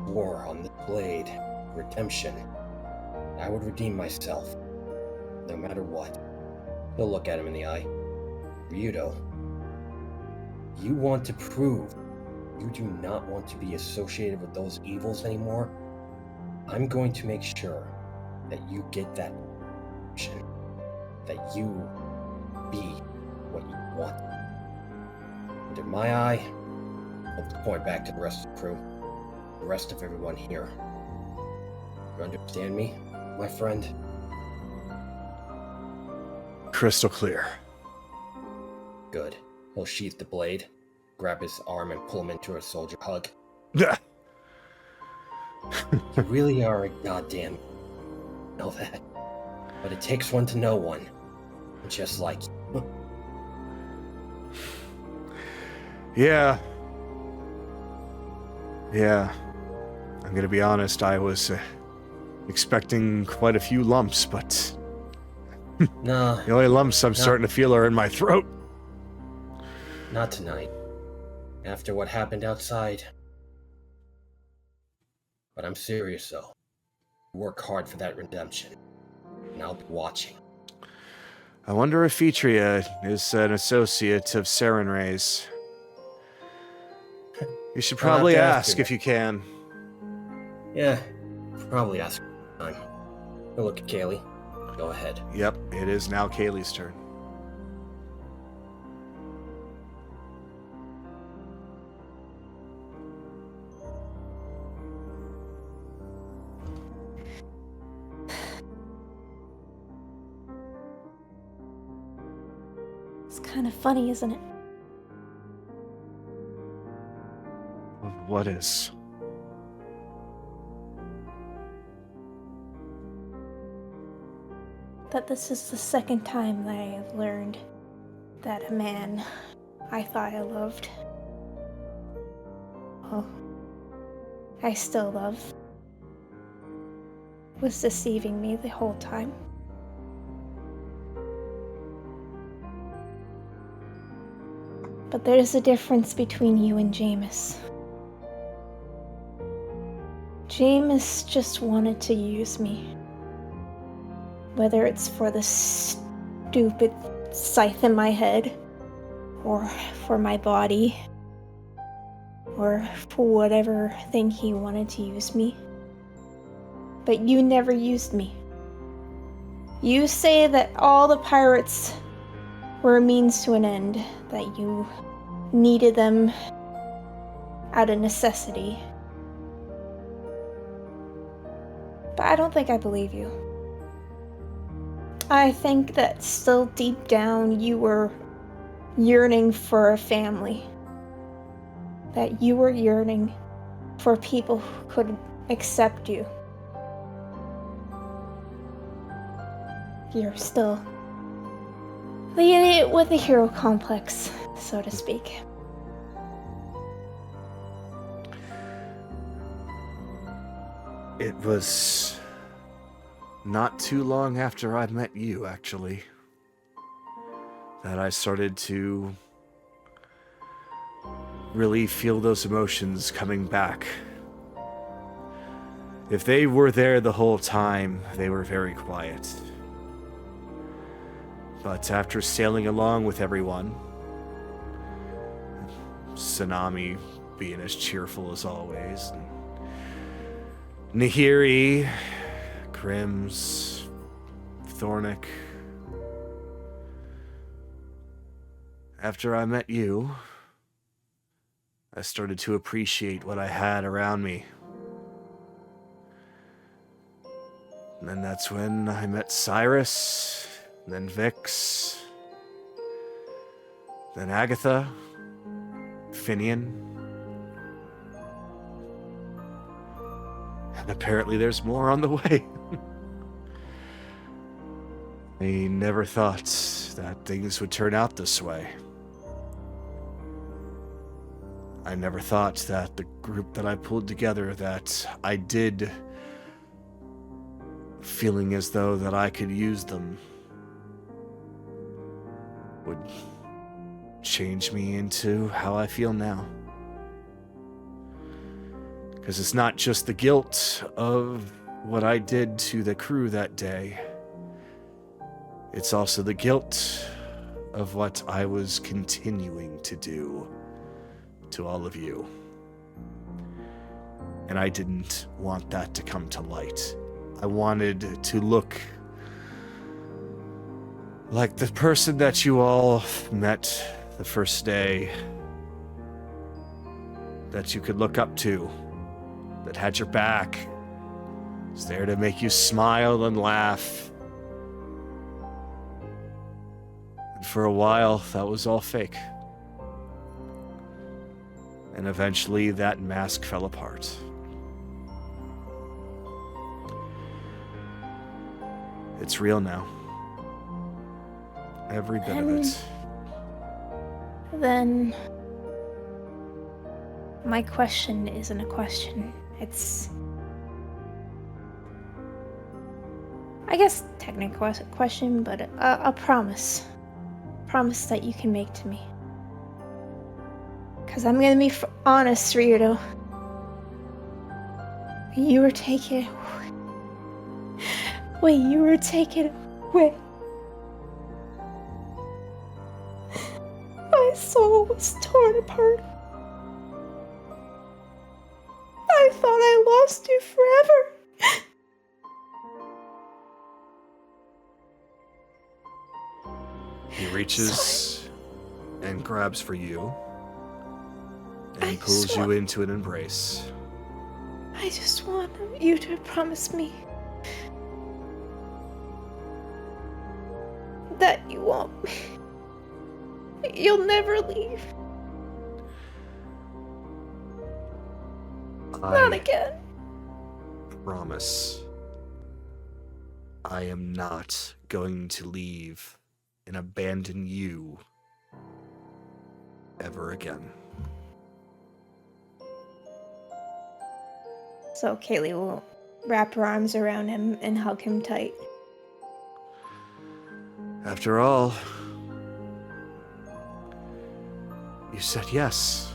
War on the blade, redemption. I would redeem myself, no matter what. He'll look at him in the eye. Ryudo, you want to prove you do not want to be associated with those evils anymore? I'm going to make sure that you get that option, that you be what you want. Under my eye, I'll point back to the rest of the crew, the rest of everyone here. You understand me, my friend? Crystal clear. Good. He'll sheath the blade, grab his arm, and pull him into a soldier hug. You really are a goddamn... know that. But it takes one to know one. Just like you. Yeah. I'm gonna be honest, I was expecting quite a few lumps, but... No. The only lumps I'm starting to feel are in my throat. Not tonight. After what happened outside. But I'm serious, though. Work hard for that redemption. And I'll be watching. I wonder if Featria is an associate of Serenray's. You should probably I'll have to ask if you can. Yeah, probably ask time. Go look at Kaylee. Go ahead. Yep, it is now Kaylee's turn. It's kind of funny, isn't it? What is? That this is the second time that I have learned that a man I thought I loved, well, I still love, was deceiving me the whole time. But there's a difference between you and Jameis. Jameis just wanted to use me. Whether it's for the stupid scythe in my head, or for my body, or for whatever thing he wanted to use me. But you never used me. You say that all the pirates were a means to an end, that you needed them out of necessity. But I don't think I believe you. I think that still deep down you were yearning for a family. That you were yearning for people who could accept you. You're still the idiot with the hero complex, so to speak. It was not too long after I met you, actually, that I started to really feel those emotions coming back. If they were there the whole time, they were very quiet. But after sailing along with everyone, Tsunami being as cheerful as always, Nahiri, Grims, Thornick. After I met you, I started to appreciate what I had around me. And then that's when I met Cyrus, then Vix, then Agatha, Finian. And apparently there's more on the way. I never thought that things would turn out this way. I never thought that the group that I pulled together, that I did, feeling as though that I could use them, would change me into how I feel now. Because it's not just the guilt of what I did to the crew that day. It's also the guilt of what I was continuing to do to all of you. And I didn't want that to come to light. I wanted to look like the person that you all met the first day, that you could look up to, that had your back, was there to make you smile and laugh. And for a while, that was all fake. And eventually, that mask fell apart. It's real now. Every bit of it. Then my question isn't a question. It's, I guess, technical question, but a promise. Promise that you can make to me. Because I'm gonna be honest, Ryudo. You were taken away. My soul was torn apart. I thought I lost you forever. He reaches and grabs for you and pulls you into an embrace. I just want you to promise me that you won't. You'll never leave. Not again. Promise. I am not going to leave and abandon you ever again. So Kaylee will wrap her arms around him and hug him tight. After all, you said yes.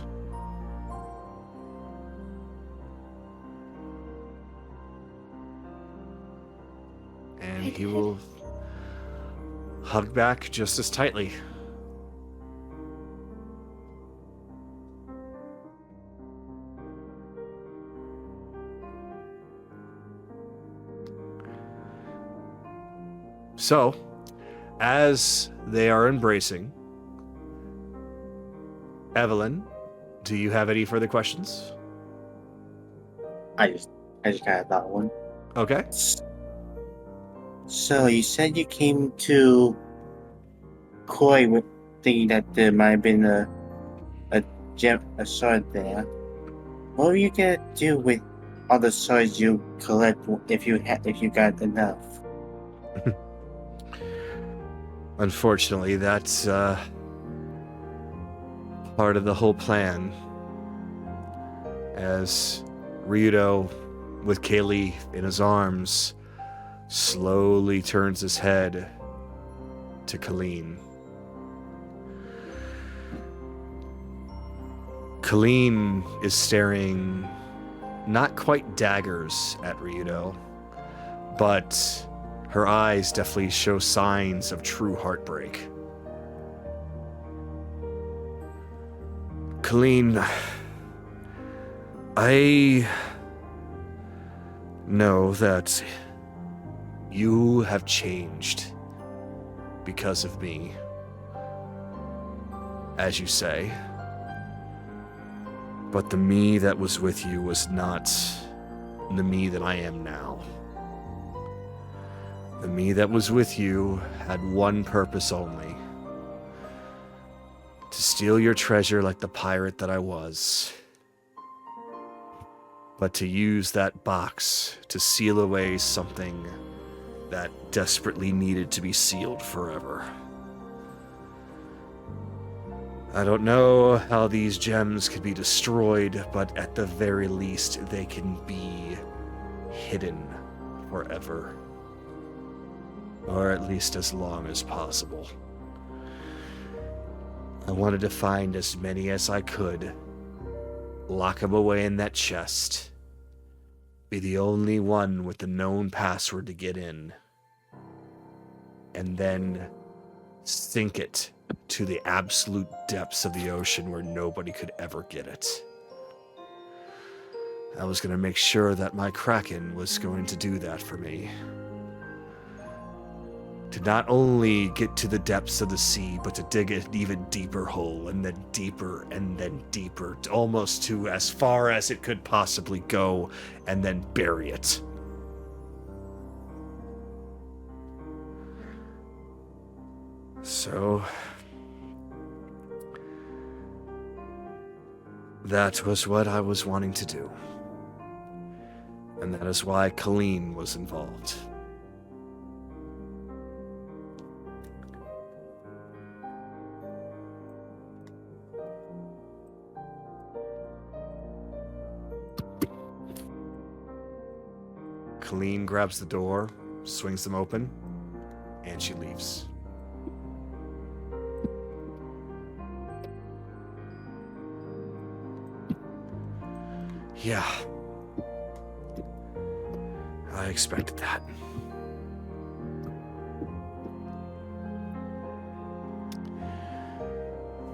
And he will hug back just as tightly. So, as they are embracing, Evelyn, do you have any further questions? I just kind of thought one. Okay. So you said you came to Koi with thinking that there might have been a sword there. What were you gonna do with all the swords you collect if you got enough? Unfortunately, that's part of the whole plan. As Ryudo, with Kaylee in his arms, slowly turns his head to Colleen. Colleen is staring not quite daggers at Ryudo, but her eyes definitely show signs of true heartbreak. Colleen, I know that you have changed because of me, as you say. But the me that was with you was not the me that I am now. The me that was with you had one purpose only: to steal your treasure like the pirate that I was. But to use that box to seal away something that desperately needed to be sealed forever. I don't know how these gems can be destroyed, but at the very least, they can be hidden forever. Or at least as long as possible. I wanted to find as many as I could, lock them away in that chest, be the only one with the known password to get in, and then sink it to the absolute depths of the ocean where nobody could ever get it. I was going to make sure that my Kraken was going to do that for me. To not only get to the depths of the sea, but to dig an even deeper hole, and then deeper, almost to as far as it could possibly go, and then bury it. So, that was what I was wanting to do. And that is why Colleen was involved. Colleen grabs the door, swings them open, and she leaves. Yeah. I expected that.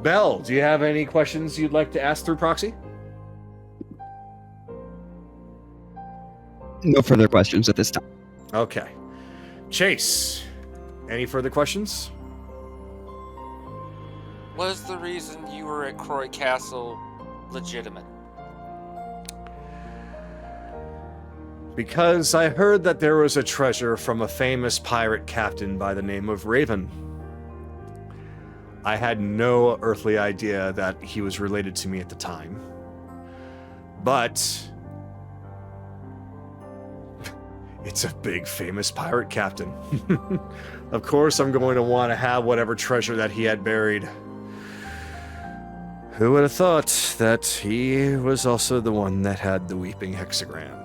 Belle, do you have any questions you'd like to ask through proxy? No further questions at this time. Okay. Chase, any further questions? Was the reason you were at Croy Castle legitimate? Because I heard that there was a treasure from a famous pirate captain by the name of Raven. I had no earthly idea that he was related to me at the time. But it's a big, famous pirate captain. Of course, I'm going to want to have whatever treasure that he had buried. Who would have thought that he was also the one that had the weeping hexagram?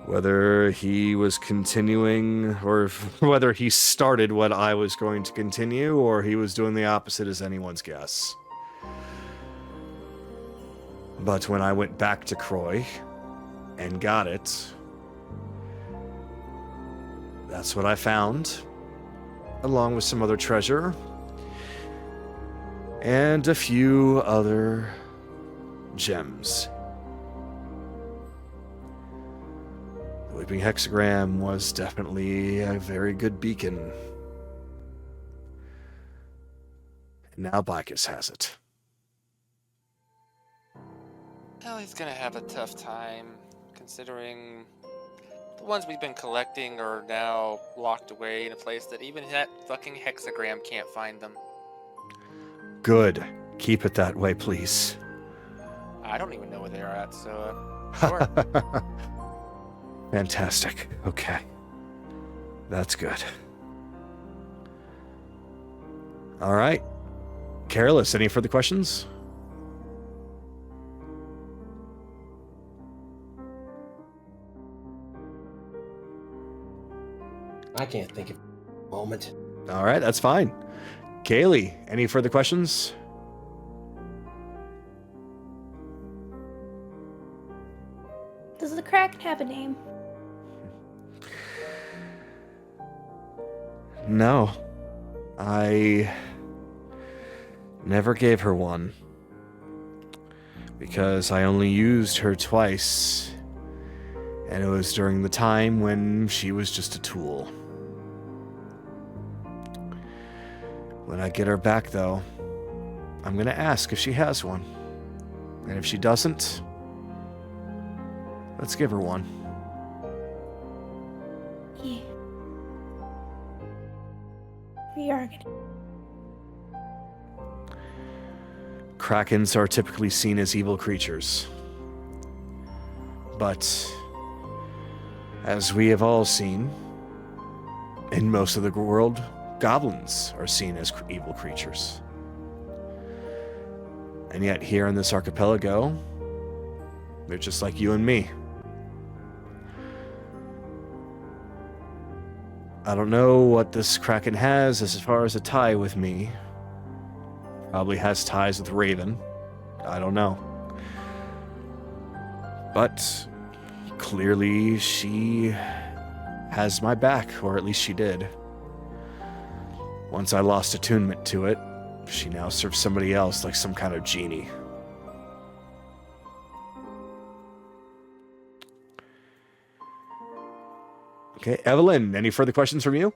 Whether he was continuing, or whether he started what I was going to continue, or he was doing the opposite is anyone's guess. But when I went back to Croy and got it, that's what I found, along with some other treasure and a few other gems. The Weeping Hexagram was definitely a very good beacon. And now Bikus has it. Well, he's gonna have a tough time, considering the ones we've been collecting are now locked away in a place that even that fucking hexagram can't find them. Good. Keep it that way, please. I don't even know where they're at, so sure. Fantastic. Okay. That's good. All right. Careless, any further questions? I can't think of a moment. All right, that's fine. Kaylee, any further questions? Does the Kraken have a name? No. I never gave her one. Because I only used her twice. And it was during the time when she was just a tool. When I get her back, though, I'm gonna ask if she has one. And if she doesn't, let's give her one. Yeah. We are gonna. Krakens are typically seen as evil creatures. But, as we have all seen, in most of the world, goblins are seen as evil creatures. And yet here in this archipelago, they're just like you and me. I don't know what this Kraken has as far as a tie with me. Probably has ties with Raven. I don't know. But clearly she has my back, or at least she did. Once I lost attunement to it, she now serves somebody else like some kind of genie. Okay, Evelyn, any further questions from you?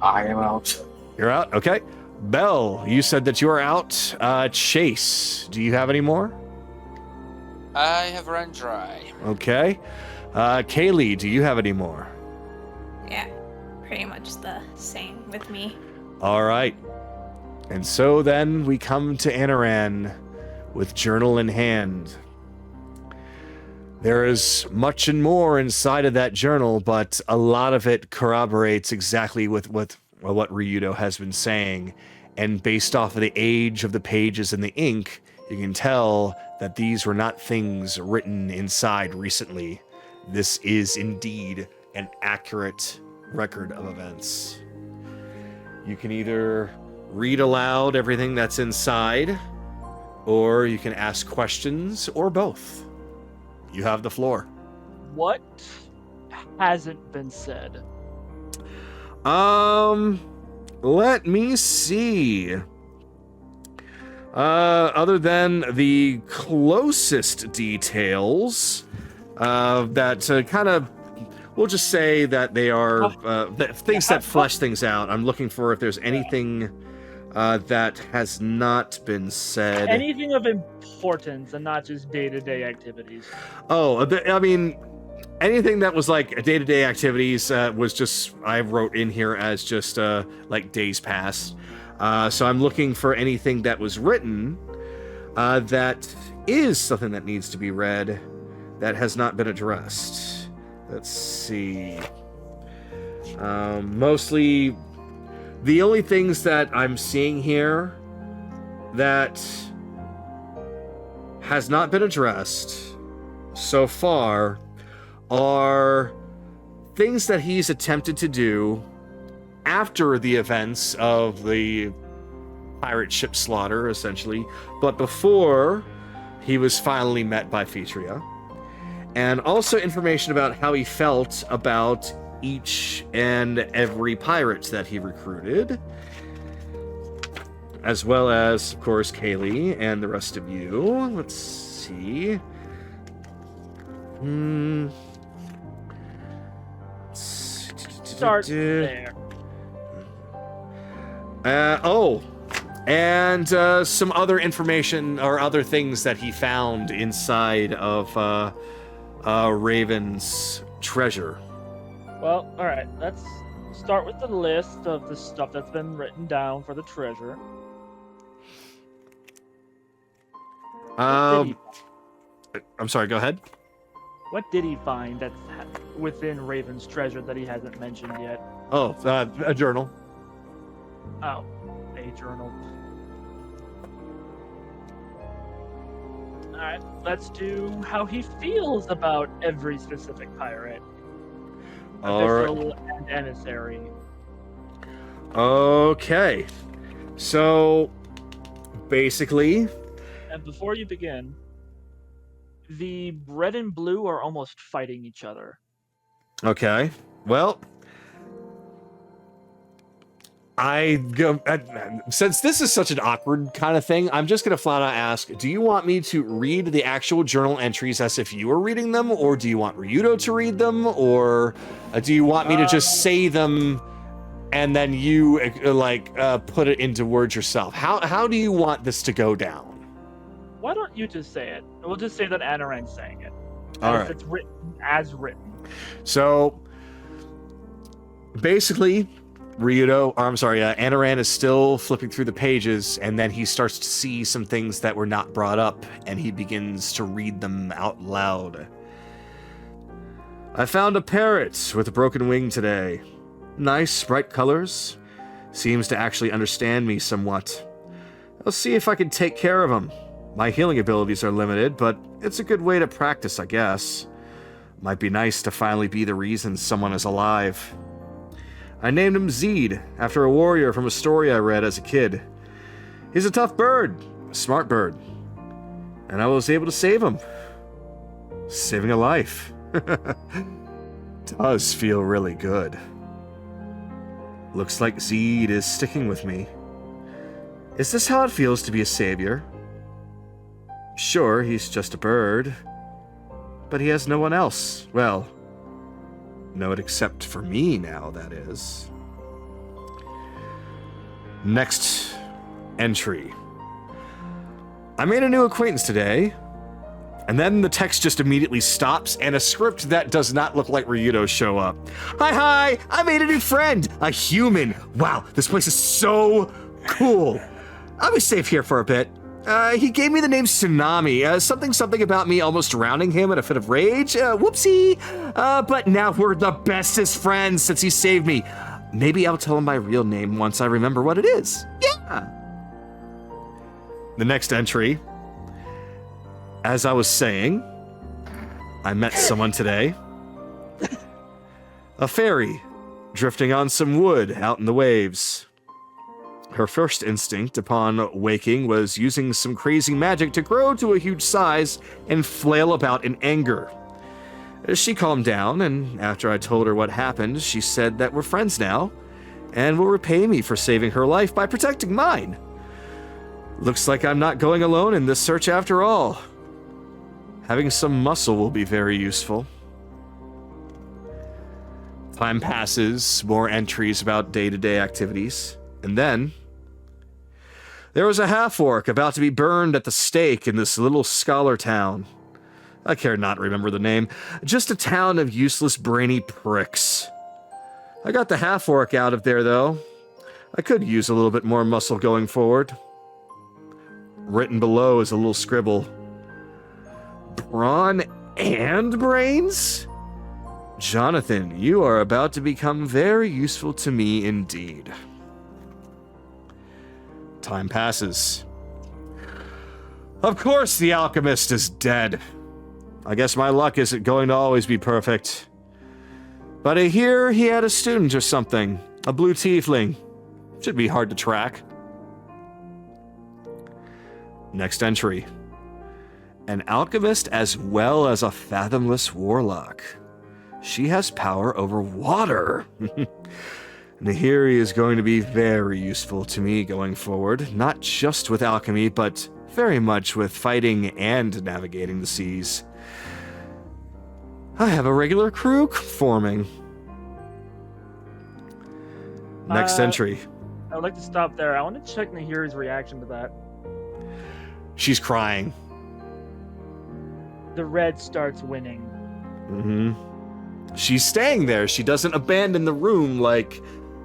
I am out. You're out? Okay. Belle, you said that you are out. Chase, do you have any more? I have run dry. Okay. Kaylee, do you have any more? Yeah, pretty much the same with me. All right. And so then we come to Anaran with journal in hand. There is much and more inside of that journal, but a lot of it corroborates exactly with what Ryudo has been saying. And based off of the age of the pages and the ink, you can tell that these were not things written inside recently. This is indeed an accurate record of events. You can either read aloud everything that's inside, or you can ask questions, or both. You have the floor. What hasn't been said? Let me see. Other than the closest details, that kind of, we'll just say that they are things that flesh things out. I'm looking for if there's anything that has not been said. Anything of importance and not just day-to-day activities. Oh, I mean, anything that was like day-to-day activities was just, I wrote in here as just like days past. So I'm looking for anything that was written that is something that needs to be read that has not been addressed. Let's see. Mostly, the only things that I'm seeing here that has not been addressed so far are things that he's attempted to do after the events of the pirate ship slaughter, essentially, but before he was finally met by Phaetria. And also information about how he felt about each and every pirate that he recruited, as well as, of course, Kaylee and the rest of you. Let's see. Start there. And some other information or other things that he found inside of Raven's treasure. Well, alright, let's start with the list of the stuff that's been written down for the treasure. I'm sorry, go ahead. What did he find that's within Raven's treasure that he hasn't mentioned yet? Oh, a journal. Oh, a journal. Alright, let's do how he feels about every specific pirate. Official and emissary. Okay. So, basically... And before you begin, the red and blue are almost fighting each other. Okay. Well... since this is such an awkward kind of thing, I'm just going to flat out ask, do you want me to read the actual journal entries as if you were reading them, or do you want Ryudo to read them, or do you want me to just say them and then you put it into words yourself? How do you want this to go down? Why don't you just say it? We'll just say that Anaran's saying it. All right. It's written as written. So, basically... Anaran is still flipping through the pages, and then he starts to see some things that were not brought up, and he begins to read them out loud. I found a parrot with a broken wing today. Nice, bright colors. Seems to actually understand me somewhat. I'll see if I can take care of him. My healing abilities are limited, but it's a good way to practice, I guess. Might be nice to finally be the reason someone is alive. I named him Zed, after a warrior from a story I read as a kid. He's a tough bird, a smart bird. And I was able to save him. Saving a life. Does feel really good. Looks like Zed is sticking with me. Is this how it feels to be a savior? Sure, he's just a bird. But he has no one else. Well, no one except for me now, that is. Next entry. I made a new acquaintance today. And then the text just immediately stops, and a script that does not look like Ryudo show up. Hi, I made a new friend, a human. Wow, this place is so cool. I'll be safe here for a bit. He gave me the name Tsunami, something about me almost drowning him in a fit of rage. Whoopsie. But now we're the bestest friends since he saved me. Maybe I'll tell him my real name once I remember what it is. Yeah. The next entry. As I was saying, I met someone today. A fairy, drifting on some wood out in the waves. Her first instinct upon waking was using some crazy magic to grow to a huge size and flail about in anger. She calmed down, and after I told her what happened, she said that we're friends now, and will repay me for saving her life by protecting mine. Looks like I'm not going alone in this search after all. Having some muscle will be very useful. Time passes, more entries about day-to-day activities, and then there was a half-orc about to be burned at the stake in this little scholar town. I care not to remember the name, just a town of useless brainy pricks. I got the half-orc out of there, though. I could use a little bit more muscle going forward. Written below is a little scribble. Brawn and brains? Jonathan, you are about to become very useful to me indeed. Time passes. Of course the alchemist is dead. I guess my luck isn't going to always be perfect. But I hear he had a student or something. A blue tiefling. Should be hard to track. Next entry. An alchemist as well as a fathomless warlock. She has power over water. Nahiri is going to be very useful to me going forward, not just with alchemy, but very much with fighting and navigating the seas. I have a regular crew forming. Next entry. I would like to stop there. I want to check Nahiri's reaction to that. She's crying. The red starts winning. Mm-hmm. She's staying there. She doesn't abandon the room like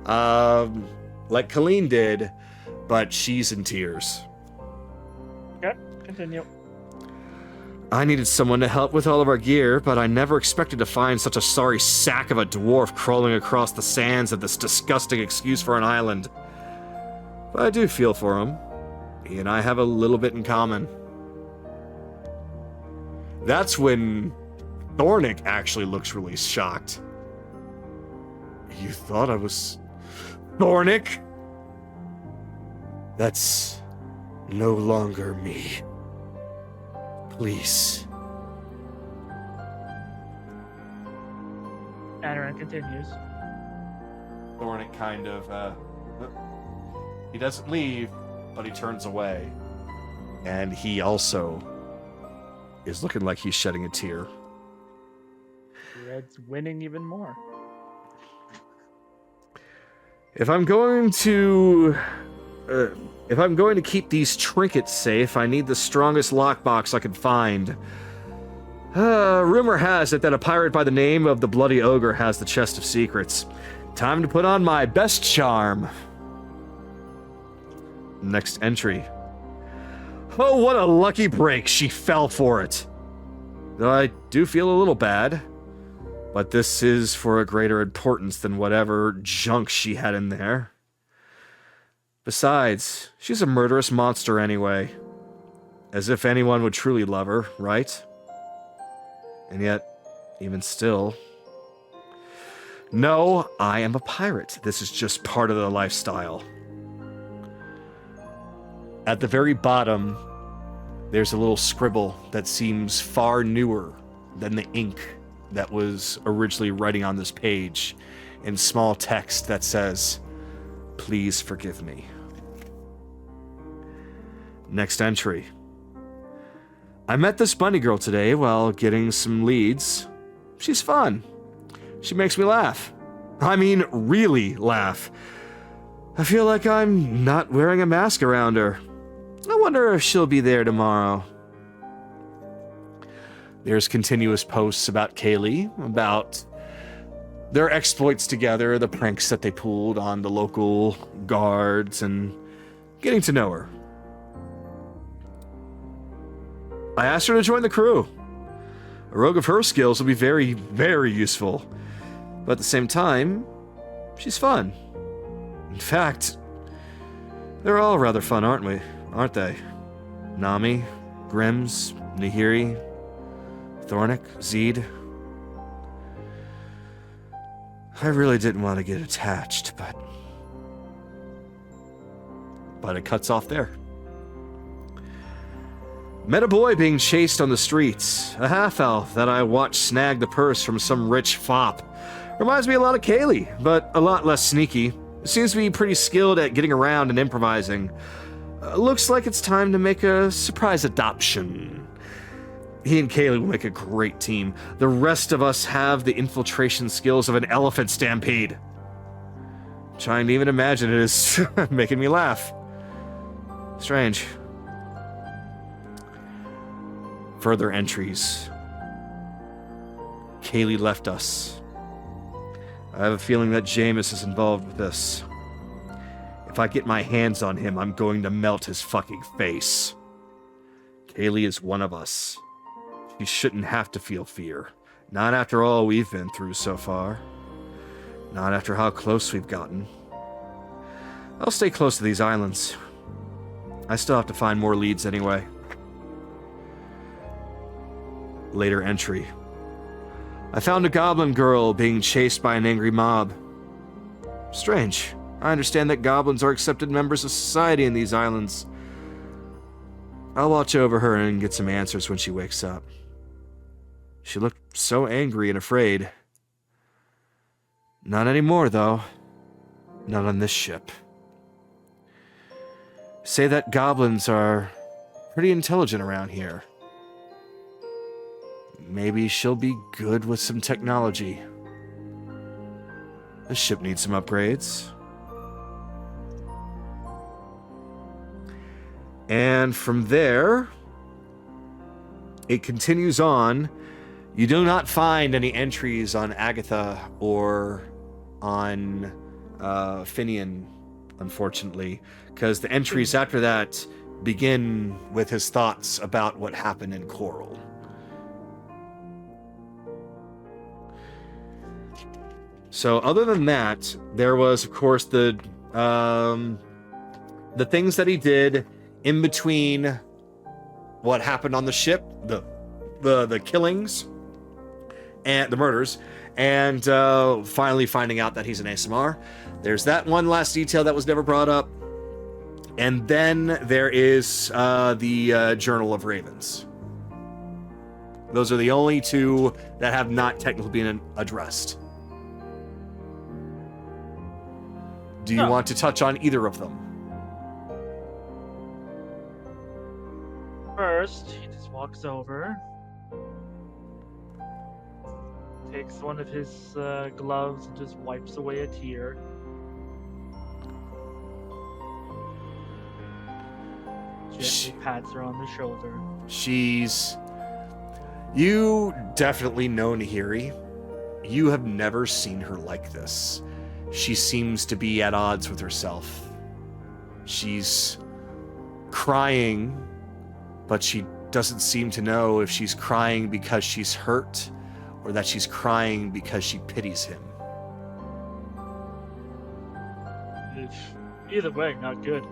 Colleen did, but she's in tears. Okay, continue. I needed someone to help with all of our gear, but I never expected to find such a sorry sack of a dwarf crawling across the sands of this disgusting excuse for an island. But I do feel for him. He and I have a little bit in common. That's when Thornick actually looks really shocked. You thought I was... Thornick? That's no longer me. Please. Anaran continues. Thornick kind of, he doesn't leave, but he turns away. And he also is looking like he's shedding a tear. Red's winning even more. If I'm going to keep these trinkets safe, I need the strongest lockbox I can find. Rumor has it that a pirate by the name of the Bloody Ogre has the chest of secrets. Time to put on my best charm. Next entry. Oh, what a lucky break. She fell for it. Though I do feel a little bad. But this is for a greater importance than whatever junk she had in there. Besides, she's a murderous monster anyway. As if anyone would truly love her, right? And yet, even still... No, I am a pirate. This is just part of the lifestyle. At the very bottom, there's a little scribble that seems far newer than the ink that was originally writing on this page in small text that says, "Please forgive me." Next entry. I met this bunny girl today while getting some leads. She's fun. She makes me laugh. I mean, really laugh. I feel like I'm not wearing a mask around her. I wonder if she'll be there tomorrow. There's continuous posts about Kaylee, about their exploits together, the pranks that they pulled on the local guards, and getting to know her. I asked her to join the crew. A rogue of her skills will be very, very useful. But at the same time, she's fun. In fact, they're all rather fun, aren't they? Nami, Grims, Nahiri, Thornik, Zed. I really didn't want to get attached, but it cuts off there. Met a boy being chased on the streets. A half-elf that I watched snag the purse from some rich fop. Reminds me a lot of Kaylee, but a lot less sneaky. Seems to be pretty skilled at getting around and improvising. Looks like it's time to make a surprise adoption. He and Kaylee will make a great team. The rest of us have the infiltration skills of an elephant stampede. Trying to even imagine it is making me laugh. Strange. Further entries. Kaylee left us. I have a feeling that Jameis is involved with this. If I get my hands on him, I'm going to melt his fucking face. Kaylee is one of us. She shouldn't have to feel fear. Not after all we've been through so far. Not after how close we've gotten. I'll stay close to these islands. I still have to find more leads anyway. Later entry. I found a goblin girl being chased by an angry mob. Strange. I understand that goblins are accepted members of society in these islands. I'll watch over her and get some answers when she wakes up. She looked so angry and afraid. Not anymore, though. Not on this ship. Say that goblins are pretty intelligent around here. Maybe she'll be good with some technology. This ship needs some upgrades. And from there, it continues on. You do not find any entries on Agatha or on Finian, unfortunately, because the entries after that begin with his thoughts about what happened in Coral. So other than that, there was, of course, the things that he did in between what happened on the ship, the killings and the murders, and finally finding out that he's an ASMR. There's that one last detail that was never brought up. And then there is the Journal of Ravens. Those are the only two that have not technically been addressed. Do you want to touch on either of them? First, he just walks over, takes one of his gloves and just wipes away a tear. Gently pats her on the shoulder. You definitely know Nahiri. You have never seen her like this. She seems to be at odds with herself. She's crying, but she doesn't seem to know if she's crying because she's hurt or that she's crying because she pities him. Either way, not good.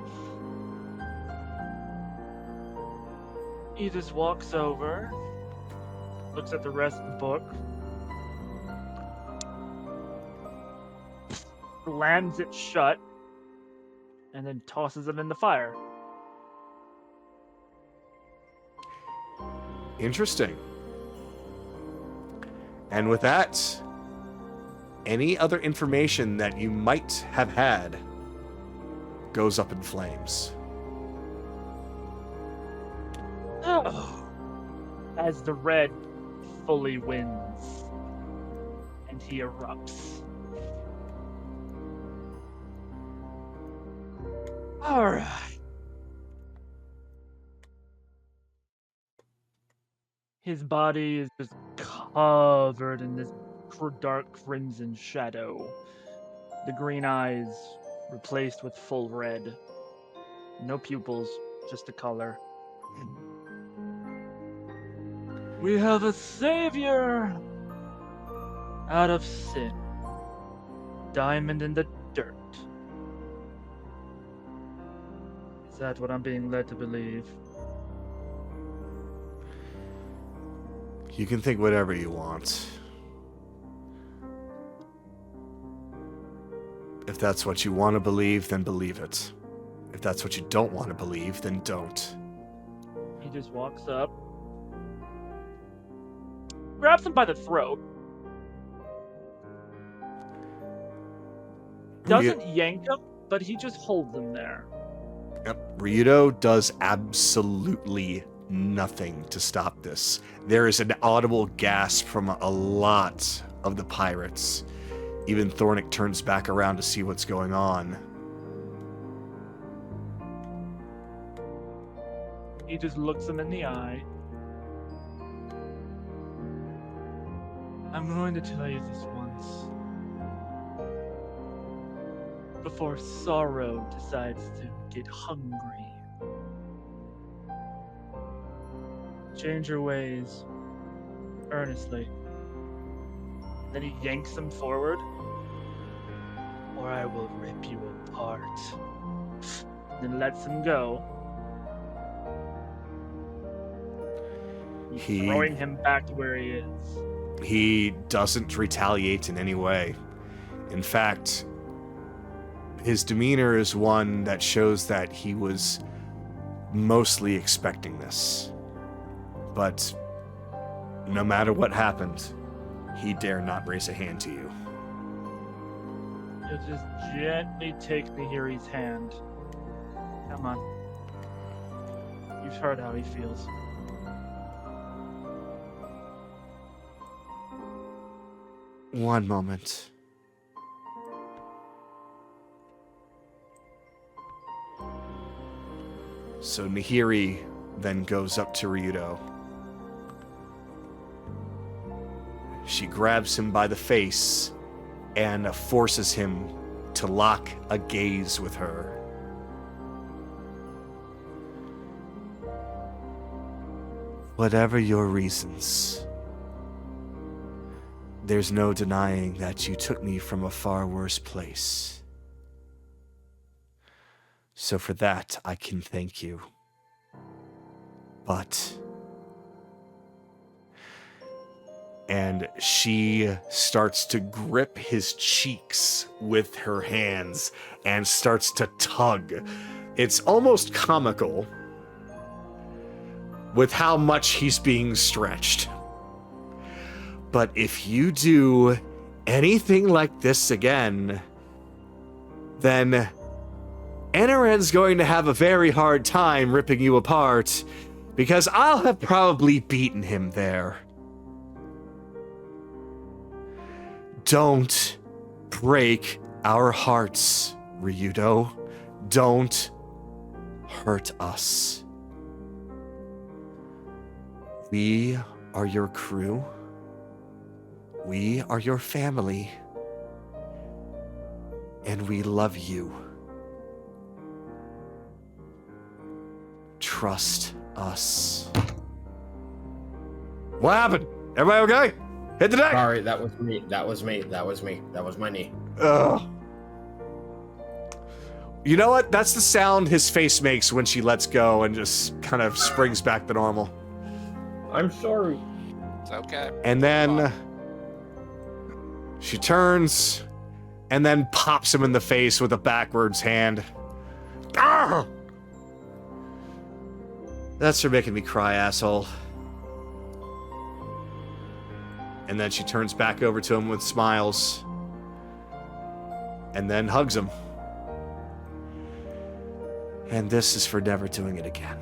He just walks over, looks at the rest of the book, slams it shut, and then tosses it in the fire. Interesting. And with that, any other information that you might have had goes up in flames. Oh. As the red fully wins, and he erupts. Alright. His body is just covered in this dark crimson shadow. The green eyes replaced with full red. No pupils, just a color. We have a savior out of sin. Diamond in the dirt. Is that what I'm being led to believe? You can think whatever you want. If that's what you want to believe, then believe it. If that's what you don't want to believe, then don't. He just walks up, grabs him by the throat, doesn't yank him, but he just holds him there. Yep. Ryudo does absolutely nothing to stop this. There is an audible gasp from a lot of the pirates. Even Thornick turns back around to see what's going on. He just looks him in the eye. I'm going to tell you this once. Before sorrow decides to get hungry. Change your ways. Earnestly. Then he yanks him forward. Or I will rip you apart. Then lets him go. Throwing him back to where he is. He doesn't retaliate in any way. In fact, his demeanor is one that shows that he was mostly expecting this. But no matter what happened, he dare not raise a hand to you. He'll just gently take Nahiri's hand. Come on. You've heard how he feels. One moment. So Nahiri then goes up to Ryudo. She grabs him by the face and forces him to lock a gaze with her. Whatever your reasons, there's no denying that you took me from a far worse place. So for that, I can thank you. But... And she starts to grip his cheeks with her hands and starts to tug. It's almost comical with how much he's being stretched. But if you do anything like this again, then Anaran's going to have a very hard time ripping you apart, because I'll have probably beaten him there. Don't break our hearts, Ryudo. Don't hurt us. We are your crew. We are your family. And we love you. Trust us. What happened? Everybody okay? Hit the deck! Sorry, that was me. That was me. That was me. That was my knee. Ugh. You know what? That's the sound his face makes when she lets go and just kind of springs back to normal. I'm sorry. It's okay. And then she turns and then pops him in the face with a backwards hand. Ah! That's for making me cry, asshole. And then she turns back over to him with smiles. And then hugs him. And this is for never doing it again.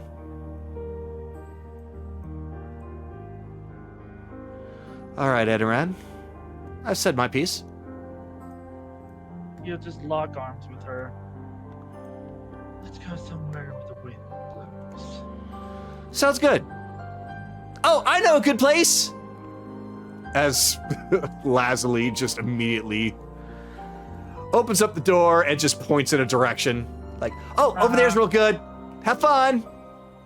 Alright, Edoran. I've said my piece. You'll just lock arms with her. Let's go somewhere where the wind blows. Sounds good. Oh, I know a good place! As Lazuli just immediately opens up the door and just points in a direction. Like, oh, over there's real good. Have fun!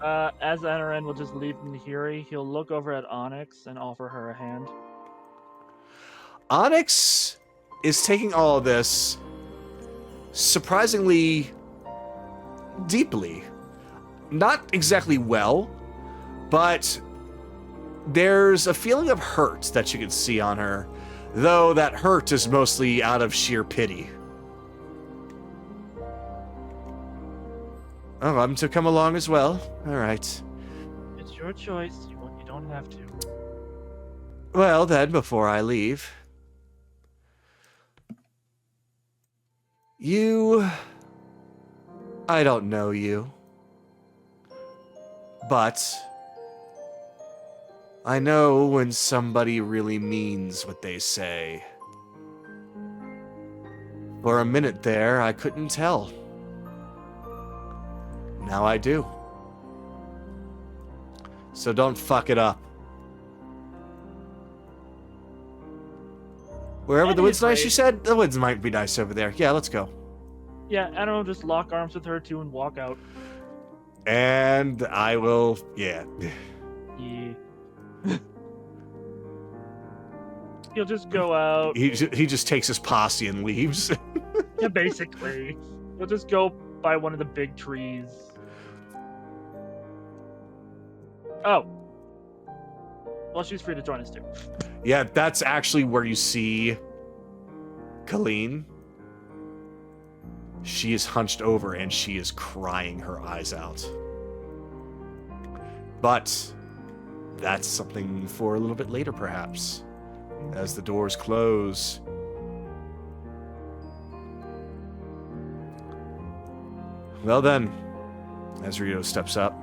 As Anaran will just leave Nahiri, he'll look over at Onyx and offer her a hand. Onyx is taking all of this surprisingly deeply. Not exactly well, but there's a feeling of hurt that you can see on her, though that hurt is mostly out of sheer pity. Oh, I'm to come along as well? Alright. It's your choice. You don't have to. Well, then, before I leave... I don't know you. But... I know when somebody really means what they say. For a minute there, I couldn't tell. Now I do. So don't fuck it up. Wherever the wind's nice, you said? The wind's might be nice over there. Yeah, let's go. Yeah, Anaran will just lock arms with her too and walk out. And I will, yeah. Yeah. He'll just go out. He just takes his posse and leaves. Yeah, basically. He'll just go by one of the big trees. Oh. Well, she's free to join us too. Yeah, that's actually where you see Colleen. She is hunched over and she is crying her eyes out. But that's something for a little bit later, perhaps. As the doors close. Well then, as Ryudo steps up.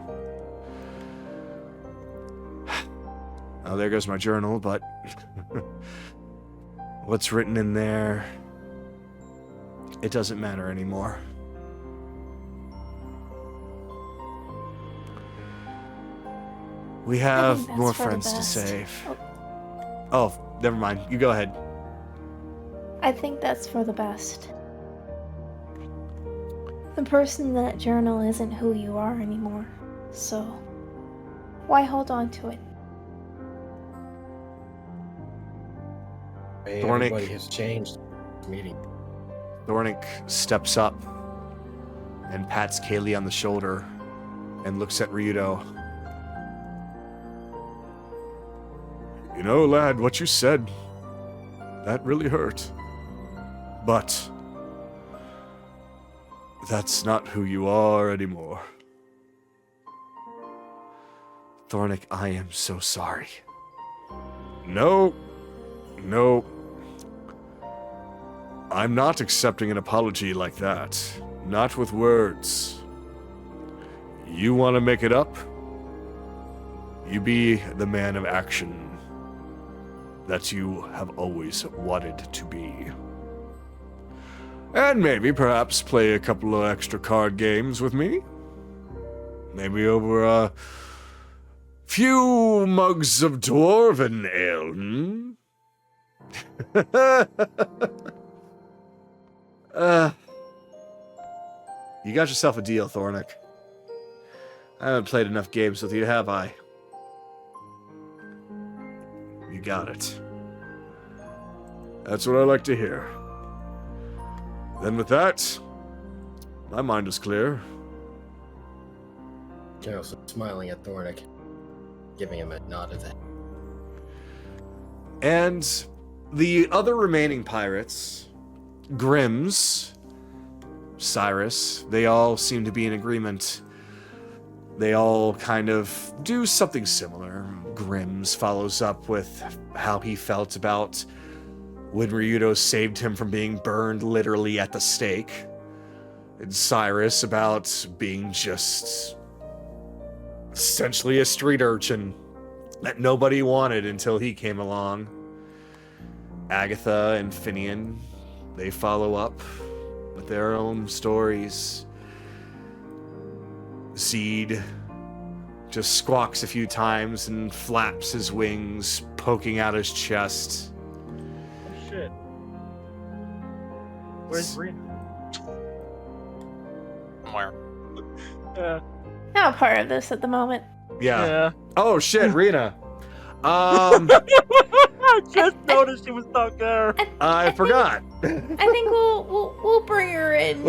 Oh, there goes my journal, but what's written in there, it doesn't matter anymore. We have more friends to save. Oh, never mind. You go ahead. I think that's for the best. The person in that journal isn't who you are anymore, so why hold on to it? Hey, Thornic. everybody has changed. Meeting. Thornic steps up and pats Kaylee on the shoulder and looks at Ryudo. You know, lad, what you said, that really hurt. But that's not who you are anymore. Thornic, I am so sorry. No. I'm not accepting an apology like that. Not with words. You want to make it up? You be the man of action that you have always wanted to be. And maybe, perhaps, play a couple of extra card games with me? Maybe over a few mugs of dwarven ale, hmm? You got yourself a deal, Thornic. I haven't played enough games with you, have I? You got it. That's what I like to hear. Then with that, my mind is clear. General's smiling at Thornick, giving him a nod of that. And the other remaining pirates, Grims, Cyrus, they all seem to be in agreement. They all kind of do something similar. Grims follows up with how he felt about when Ryudo saved him from being burned literally at the stake. And Cyrus about being just essentially a street urchin that nobody wanted until he came along. Agatha and Finian, they follow up with their own stories. Zed just squawks a few times and flaps his wings, poking out his chest. Oh shit. Where's Rena? Where? Not a part of this at the moment. Yeah. Oh shit, Rena. I just noticed she was not there. I forgot. I think we'll bring her in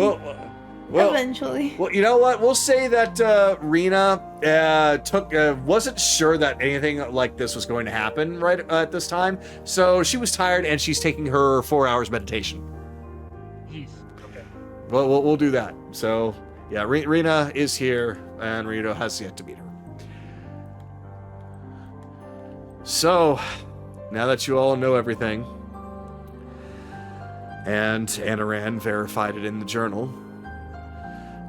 eventually. Well, you know what? We'll say that Rena wasn't sure that anything like this was going to happen right at this time, so she was tired and she's taking her 4 hours meditation. Jeez. Okay. Well, we'll do that. So yeah, Rena is here, and Ryudo has yet to meet her. So, now that you all know everything, and Anaran verified it in the journal,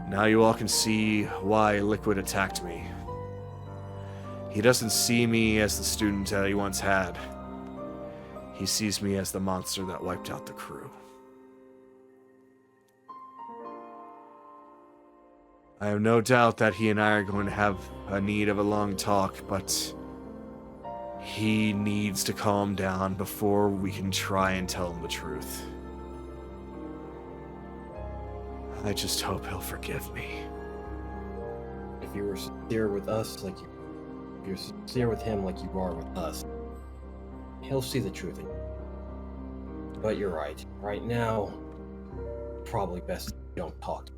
now you all can see why Liquid attacked me. He doesn't see me as the student that he once had. He sees me as the monster that wiped out the crew. I have no doubt that he and I are going to have a need of a long talk, but he needs to calm down before we can try and tell him the truth. I just hope he'll forgive me. If you were sincere with us, if you're sincere with him like you are with us, he'll see the truth in you. But you're right. Right now, probably best you don't talk.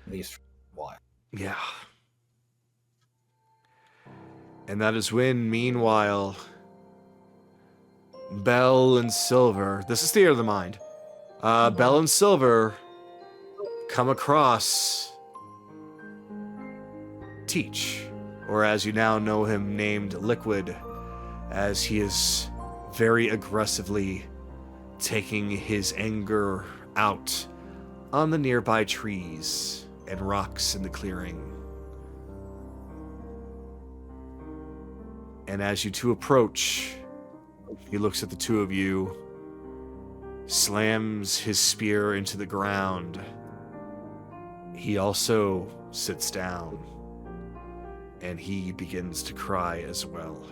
At least for a while. Yeah. And that is when, meanwhile, Bell and Silver, this is Theater of the Mind, Bell and Silver come across Teach, or as you now know him, named Liquid, as he is very aggressively taking his anger out on the nearby trees and rocks in the clearing. And as you two approach, he looks at the two of you, slams his spear into the ground. He also sits down, and he begins to cry as well.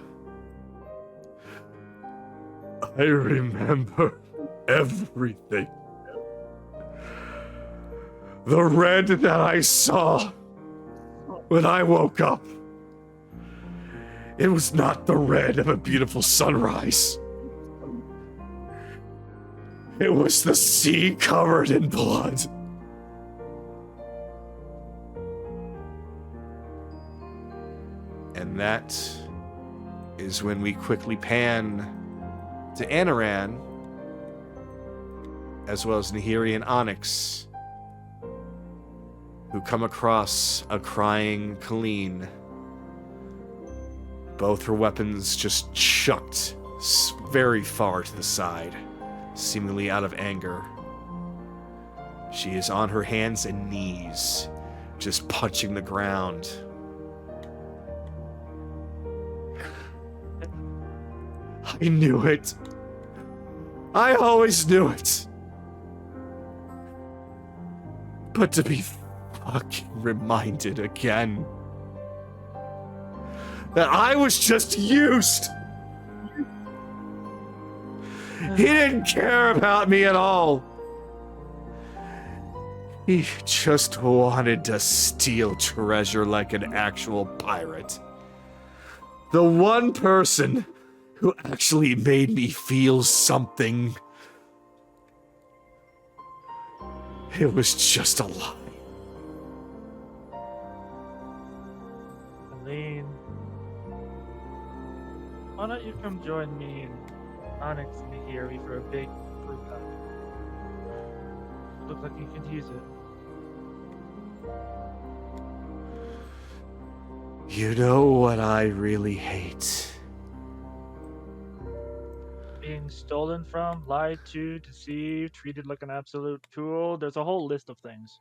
I remember everything. The red that I saw when I woke up. It was not the red of a beautiful sunrise. It was the sea covered in blood. And that is when we quickly pan to Anaran, as well as Nahiri and Onyx, who come across a crying Colleen. Both her weapons just chucked very far to the side, seemingly out of anger. She is on her hands and knees, just punching the ground. I knew it. I always knew it. But to be fucking reminded again that I was just used. He didn't care about me at all. He just wanted to steal treasure like an actual pirate. The one person who actually made me feel something. It was just a lie. Aline, why don't you come join me and Onyx and Nahiri for a big group hug? Looks like you could use it. You know what I really hate? Being stolen from, lied to, deceived, treated like an absolute tool. There's a whole list of things.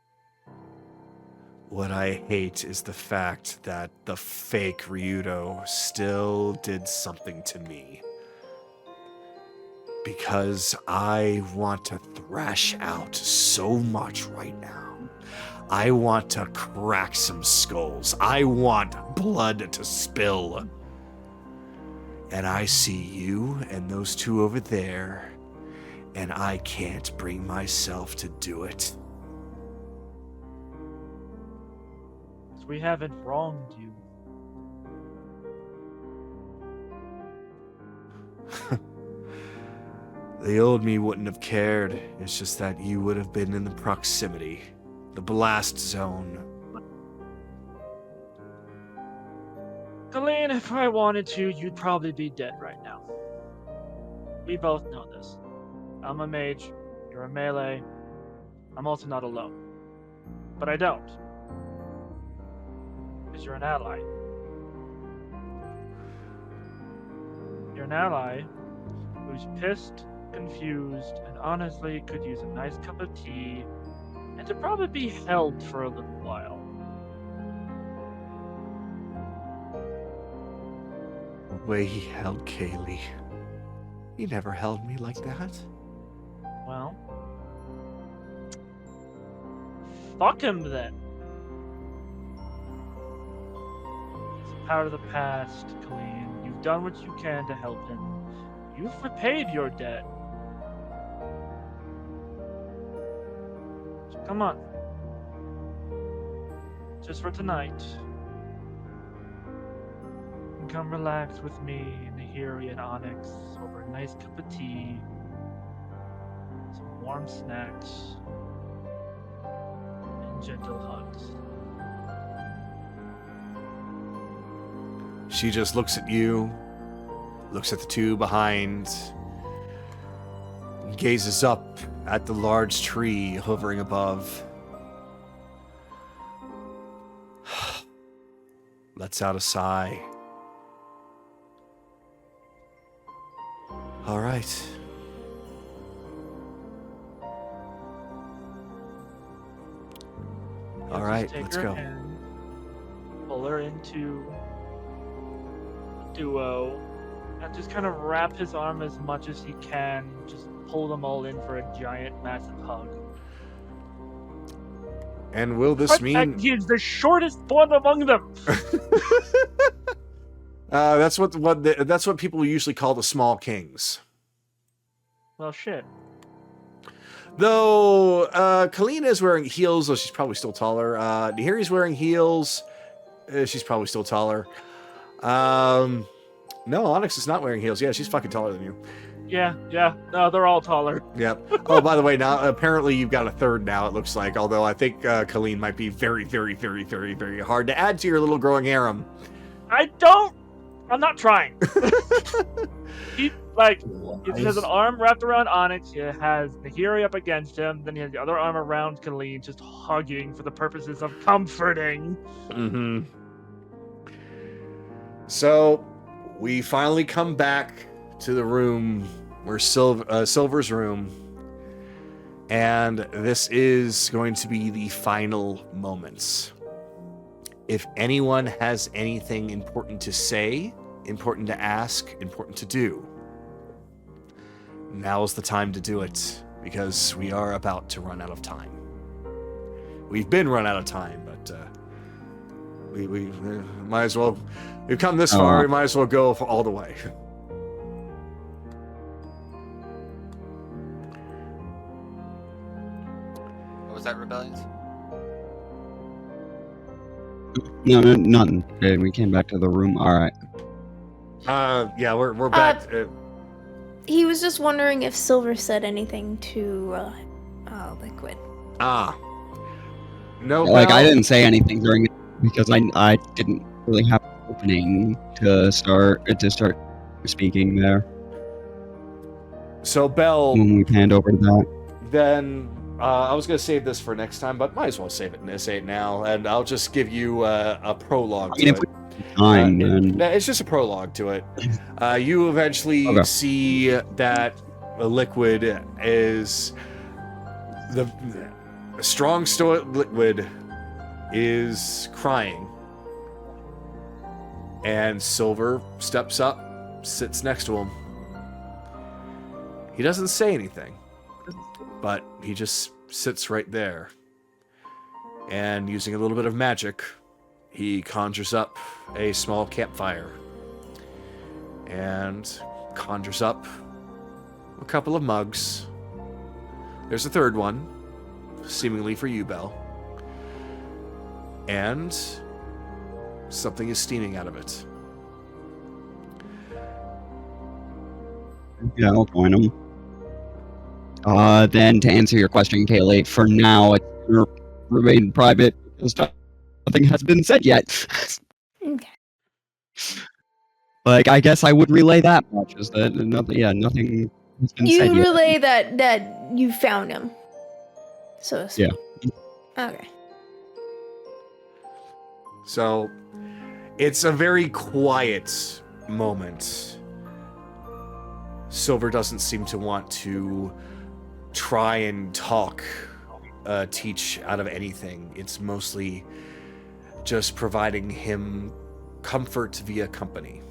What I hate is the fact that the fake Ryudo still did something to me. Because I want to thrash out so much right now. I want to crack some skulls. I want blood to spill. And I see you and those two over there, and I can't bring myself to do it. We haven't wronged you. The old me wouldn't have cared. It's just that you would have been in the proximity, the blast zone. Colleen, if I wanted to, you'd probably be dead right now. We both know this. I'm a mage, you're a melee. I'm also not alone. But I don't. Because you're an ally. You're an ally who's pissed, confused, and honestly could use a nice cup of tea and to probably be held for a little while. The way he held Kaylee. He never held me like that. Well, fuck him then. It's a power of the past, Colleen. You've done what you can to help him. You've repaid your debt. So come on. Just for tonight. You can come relax with me, Nahiri, and Onyx over a nice cup of tea, some warm snacks, and gentle hugs. She just looks at you, looks at the two behind, gazes up at the large tree hovering above. Lets out a sigh. All right. All right, Take let's her go. hand, pull her into a duo, and just kind of wrap his arm as much as he can. Just pull them all in for a giant, massive hug. And will this mean he is the shortest one among them? that's what people usually call the small kings. Well, shit. Though Kalina is wearing heels, though she's probably still taller. Nahiri's wearing heels. She's probably still taller. No, Onyx is not wearing heels. Yeah, she's fucking taller than you. Yeah. No, they're all taller. Yep. Oh, by the way, now apparently you've got a third now, it looks like. Although I think Colleen might be very, very, very, very, very hard to add to your little growing harem. I'm not trying. He has an arm wrapped around Onyx. He has Nahiri up against him. Then he has the other arm around Colleen, just hugging for the purposes of comforting. Mm-hmm. So we finally come back to the room where Silver's room, and this is going to be the final moments. If anyone has anything important to say, important to ask, important to do, now's the time to do it, because we are about to run out of time. We've been run out of time, but we might as well. We've come this far. We might as well go for all the way. What was that, Rebellions? No, nothing. Okay, we came back to the room. All right. Yeah, we're back. He was just wondering if Silver said anything to Liquid. No, Like, I Belle? didn't say anything during it because I didn't really have an opening to start speaking there So, Belle, when we panned over to that. then I was going to save this for next time, but might as well say it now, and I'll just give you a prologue I mean, to if it. we have time, then It's just a prologue to it. You eventually Okay. see that Liquid is the strong stoic Liquid is crying, and Silver steps up, sits next to him. He doesn't say anything, but he just sits right there. And using a little bit of magic, he conjures up a small campfire and conjures up a couple of mugs. There's a third one, seemingly for you, Belle. And something is steaming out of it. yeah, I'll join them. Then to answer your question, Kaylee, for now it's gonna remain private because nothing has been said yet. Okay. Like, I guess I would relay that much, is that nothing has been You said yet. relay that you found him. So to speak. Okay. So, it's a very quiet moment. Silver doesn't seem to want to try and teach out of anything. It's mostly just providing him comfort via company.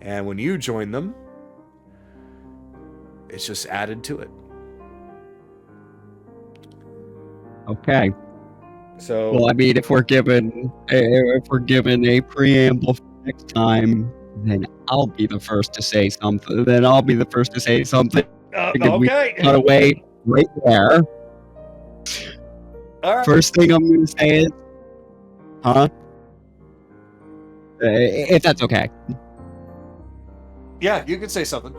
And when you join them, it's just added to it. Okay. So, Well, I mean, if we're given a preamble for next time, then I'll be the first to say something. We okay. cut away right there. All right. First thing I'm going to say is, if that's okay. Yeah, you can say something.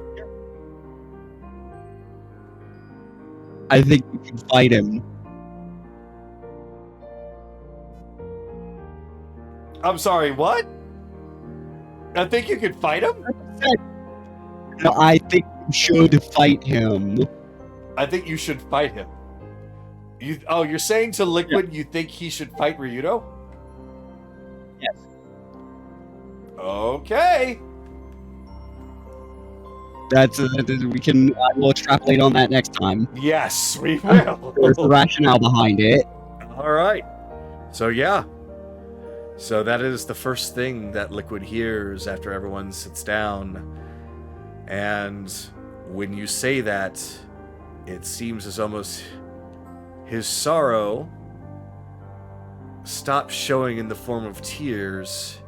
I think you can fight him. I'm sorry, what? I think you could fight him? No, I think you should fight him. I think you should fight him. You're saying to Liquid you think he should fight Ryudo? Yes. Okay. I will extrapolate on that next time. Yes, we will. There's the rationale behind it. All right. So yeah. So that is the first thing that Liquid hears after everyone sits down. And when you say that, it seems as almost his sorrow stops showing in the form of tears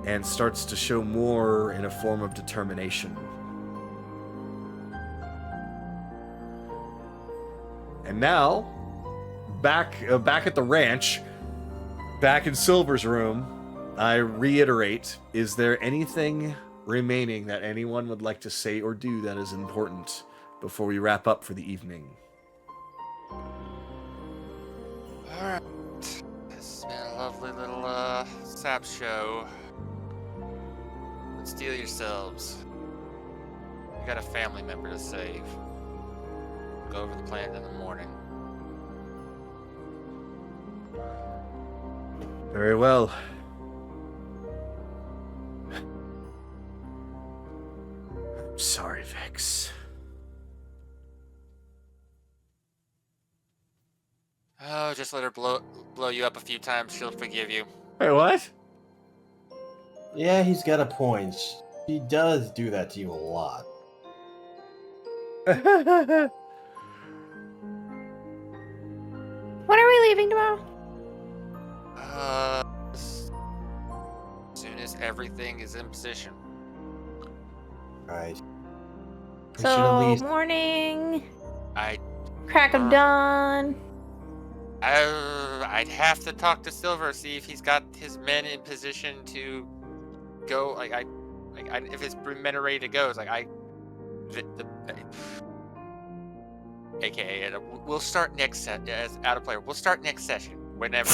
and starts to show more in a form of determination. And now, back at the ranch, back in Silver's room, I reiterate, is there anything remaining that anyone would like to say or do that is important before we wrap up for the evening? Alright. This has been a lovely little sap show. But steel yourselves. You got a family member to save. Go over the plan in the morning. Very well. I'm sorry, Vex. Oh, just let her blow you up a few times. She'll forgive you. Wait, what? Yeah, he's got a point. She does do that to you a lot. When are we leaving tomorrow? As soon as everything is in position. Right. We should So at least... morning, I crack of dawn. I'd have to talk to Silver, see if he's got his men in position to go. If it's men are ready to go, it's like AKA, we'll start next set as out of player. We'll start next session whenever.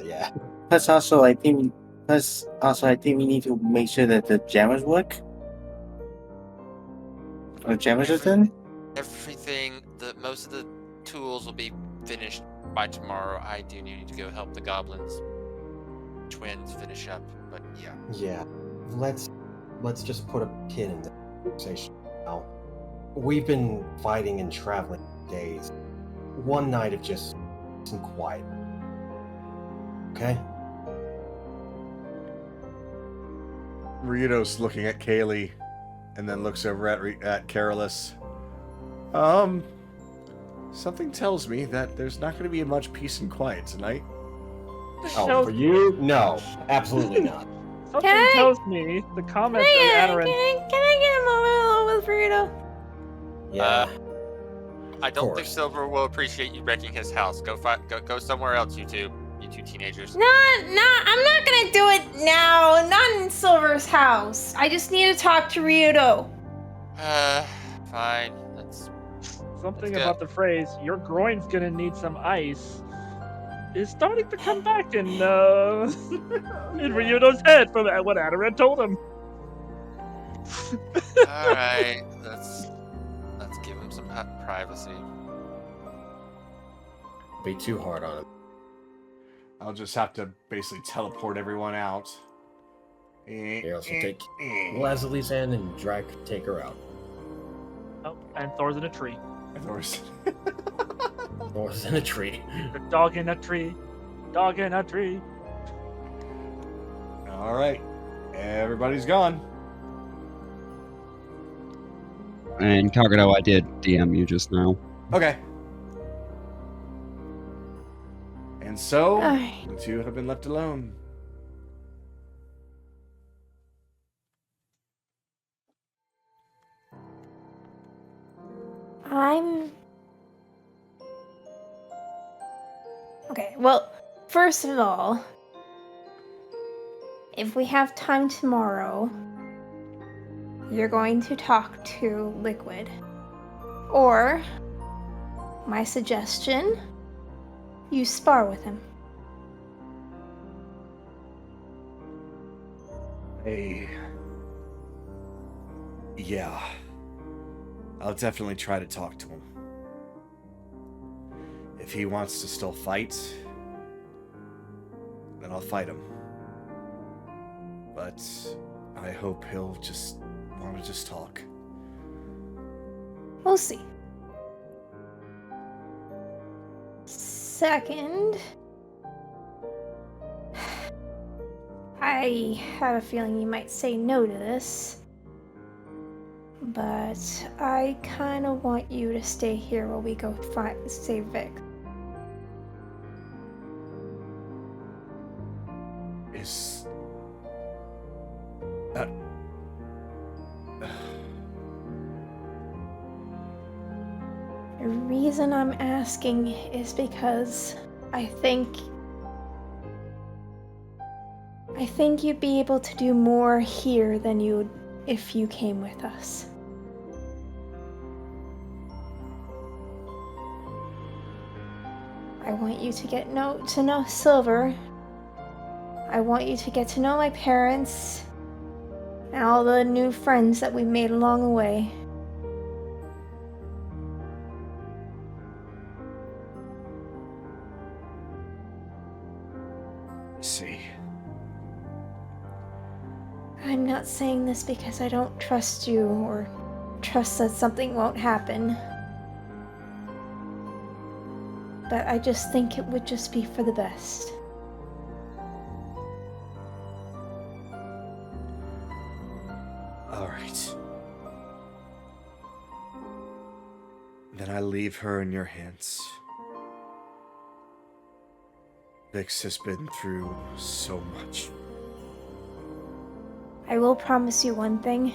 Yeah. Plus also I think we need to make sure that the jammers work. Or jammers are done? Everything, most of the tools will be finished by tomorrow. I do need to go help the goblins twins finish up, but yeah. Yeah. Let's just put a pin in the conversation now. We've been fighting and traveling for days. One night of just some quiet. Okay? Ryudo's looking at Kaylee and then looks over at Carolus. Something tells me that there's not going to be much peace and quiet tonight. Oh, for you? No, absolutely not. Something Can I- tells me the comments Can of Adarin. I get a moment alone with Ryudo? Yeah. I don't think course. Silver will appreciate you wrecking his house. Go somewhere else, you two teenagers. No, I'm not gonna do it now. Not in Silver's house. I just need to talk to Ryudo. Fine. Let's Something Let's go. about the phrase "your groin's gonna need some ice" is starting to come back in Ryudo's head from what Adarin told him. All right. Let's give him some privacy. Be too hard on him. I'll just have to basically teleport everyone out. Here, also take Leslie's hand and take her out. Oh, and Thor's in a tree. Thor's in a tree. The dog in a tree. Dog in a tree. All right, everybody's gone. And Kagado, I did DM you just now. Okay. And so, Alright. the two have been left alone. Okay, well, first of all, if we have time tomorrow, you're going to talk to Liquid. Or, my suggestion, you spar with him. Yeah. I'll definitely try to talk to him. If he wants to still fight, then I'll fight him. But I hope he'll just want to just talk. We'll see. Second, I have a feeling you might say no to this, but I kind of want you to stay here while we go save Vic. Is... The reason I'm asking is because I think you'd be able to do more here than you would if you came with us. I want you to get to know Silver. I want you to get to know my parents and all the new friends that we made along the way. See. I'm not saying this because I don't trust you or trust that something won't happen. But I just think it would just be for the best. All right. Then I leave her in your hands. Vix has been through so much. I will promise you one thing.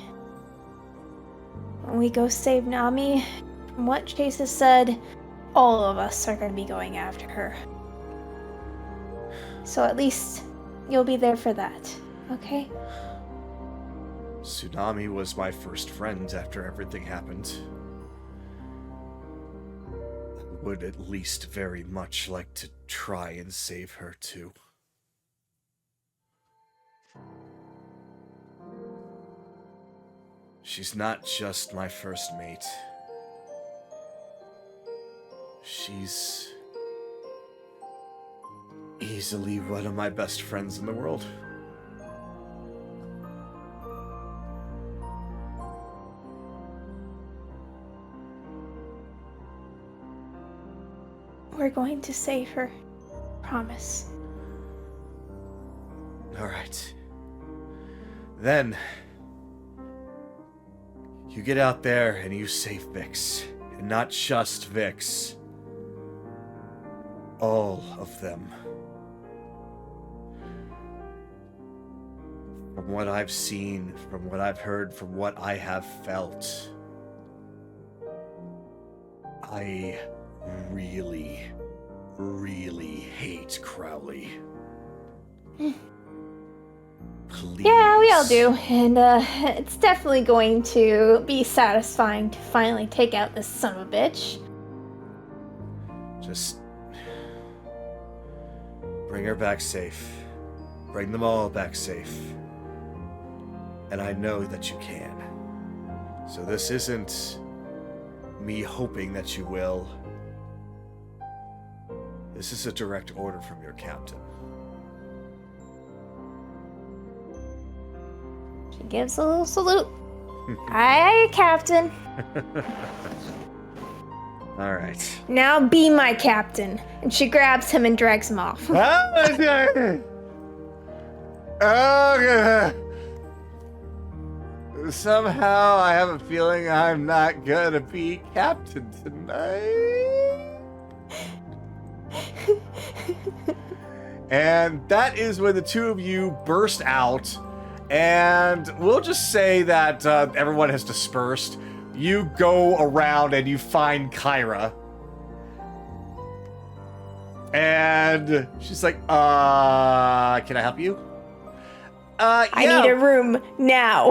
When we go save Nami, from what Chase has said, all of us are going to be going after her. So at least you'll be there for that, okay? Tsunami was my first friend after everything happened. I would at least very much like to try and save her too. She's not just my first mate. She's easily one of my best friends in the world. We're going to save her. Promise. Alright. Then, you get out there and you save Vix. And not just Vix. All of them. From what I've seen, from what I've heard, from what I have felt, I really, really hate Crowley. Please. Yeah, we all do. And it's definitely going to be satisfying to finally take out this son of a bitch. Just bring her back safe. Bring them all back safe. And I know that you can. So this isn't me hoping that you will. This is a direct order from your captain. She gives a little salute. Aye, Captain. Alright. Now be my captain. And she grabs him and drags him off. Somehow I have a feeling I'm not gonna be captain tonight. And that is when the two of you burst out, and we'll just say that everyone has dispersed. You go around and you find Kyra. And she's like, can I help you? Yeah. I need a room now.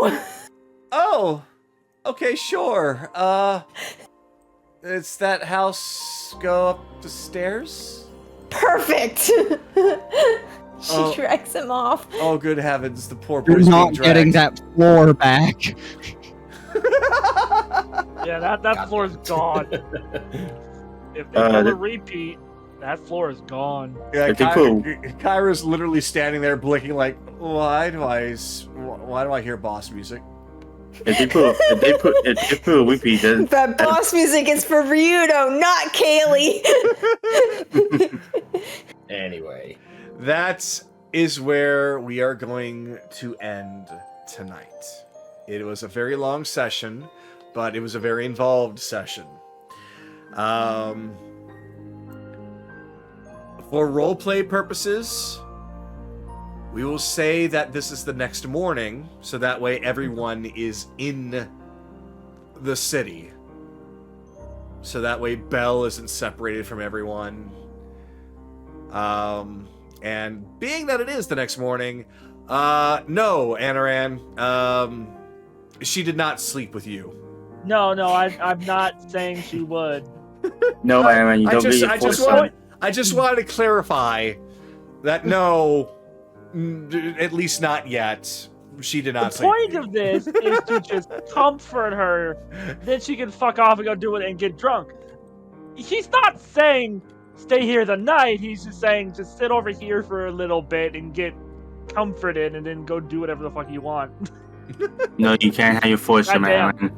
Oh, okay, sure. It's that house go up the stairs? Perfect. She drags him off. Oh, good heavens, the poor You're boy's not being getting dragged. that floor back. Yeah, that floor's gone. If they ever repeat, that floor is gone. Yeah, I think cool. Kyra's literally standing there blinking like, why do I hear boss music? If they put a repeat, then That boss music is for Ryudo, not Kaylee. Anyway. That is where we are going to end tonight. It was a very long session, but it was a very involved session. For roleplay purposes, we will say that this is the next morning, so that way everyone is in the city. So that way Belle isn't separated from everyone. And being that it is the next morning, no, Anaran, she did not sleep with you. No, I'm not saying she would. no, Aaron, you don't get your I just wanted to clarify that no, at least not yet. She did not The sleep point with of this is to just comfort her, then she can fuck off and go do it and get drunk. He's not saying stay here the night, he's just saying just sit over here for a little bit and get comforted and then go do whatever the fuck you want. No, you can't have your foursome, Goddamn.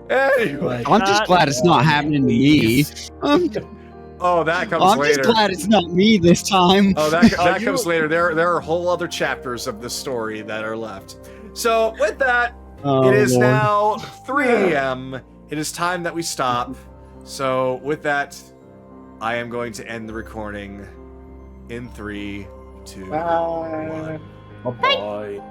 Aaron. Anyway. I'm just glad it's not happening to me. Oh, that comes I'm later. just glad it's not me this time. Oh, that comes later. There are whole other chapters of the story that are left. So, with that, it is Lord. now 3 a.m. It is time that we stop. So, with that, I am going to end the recording in 3, 2, 1. Bye-bye.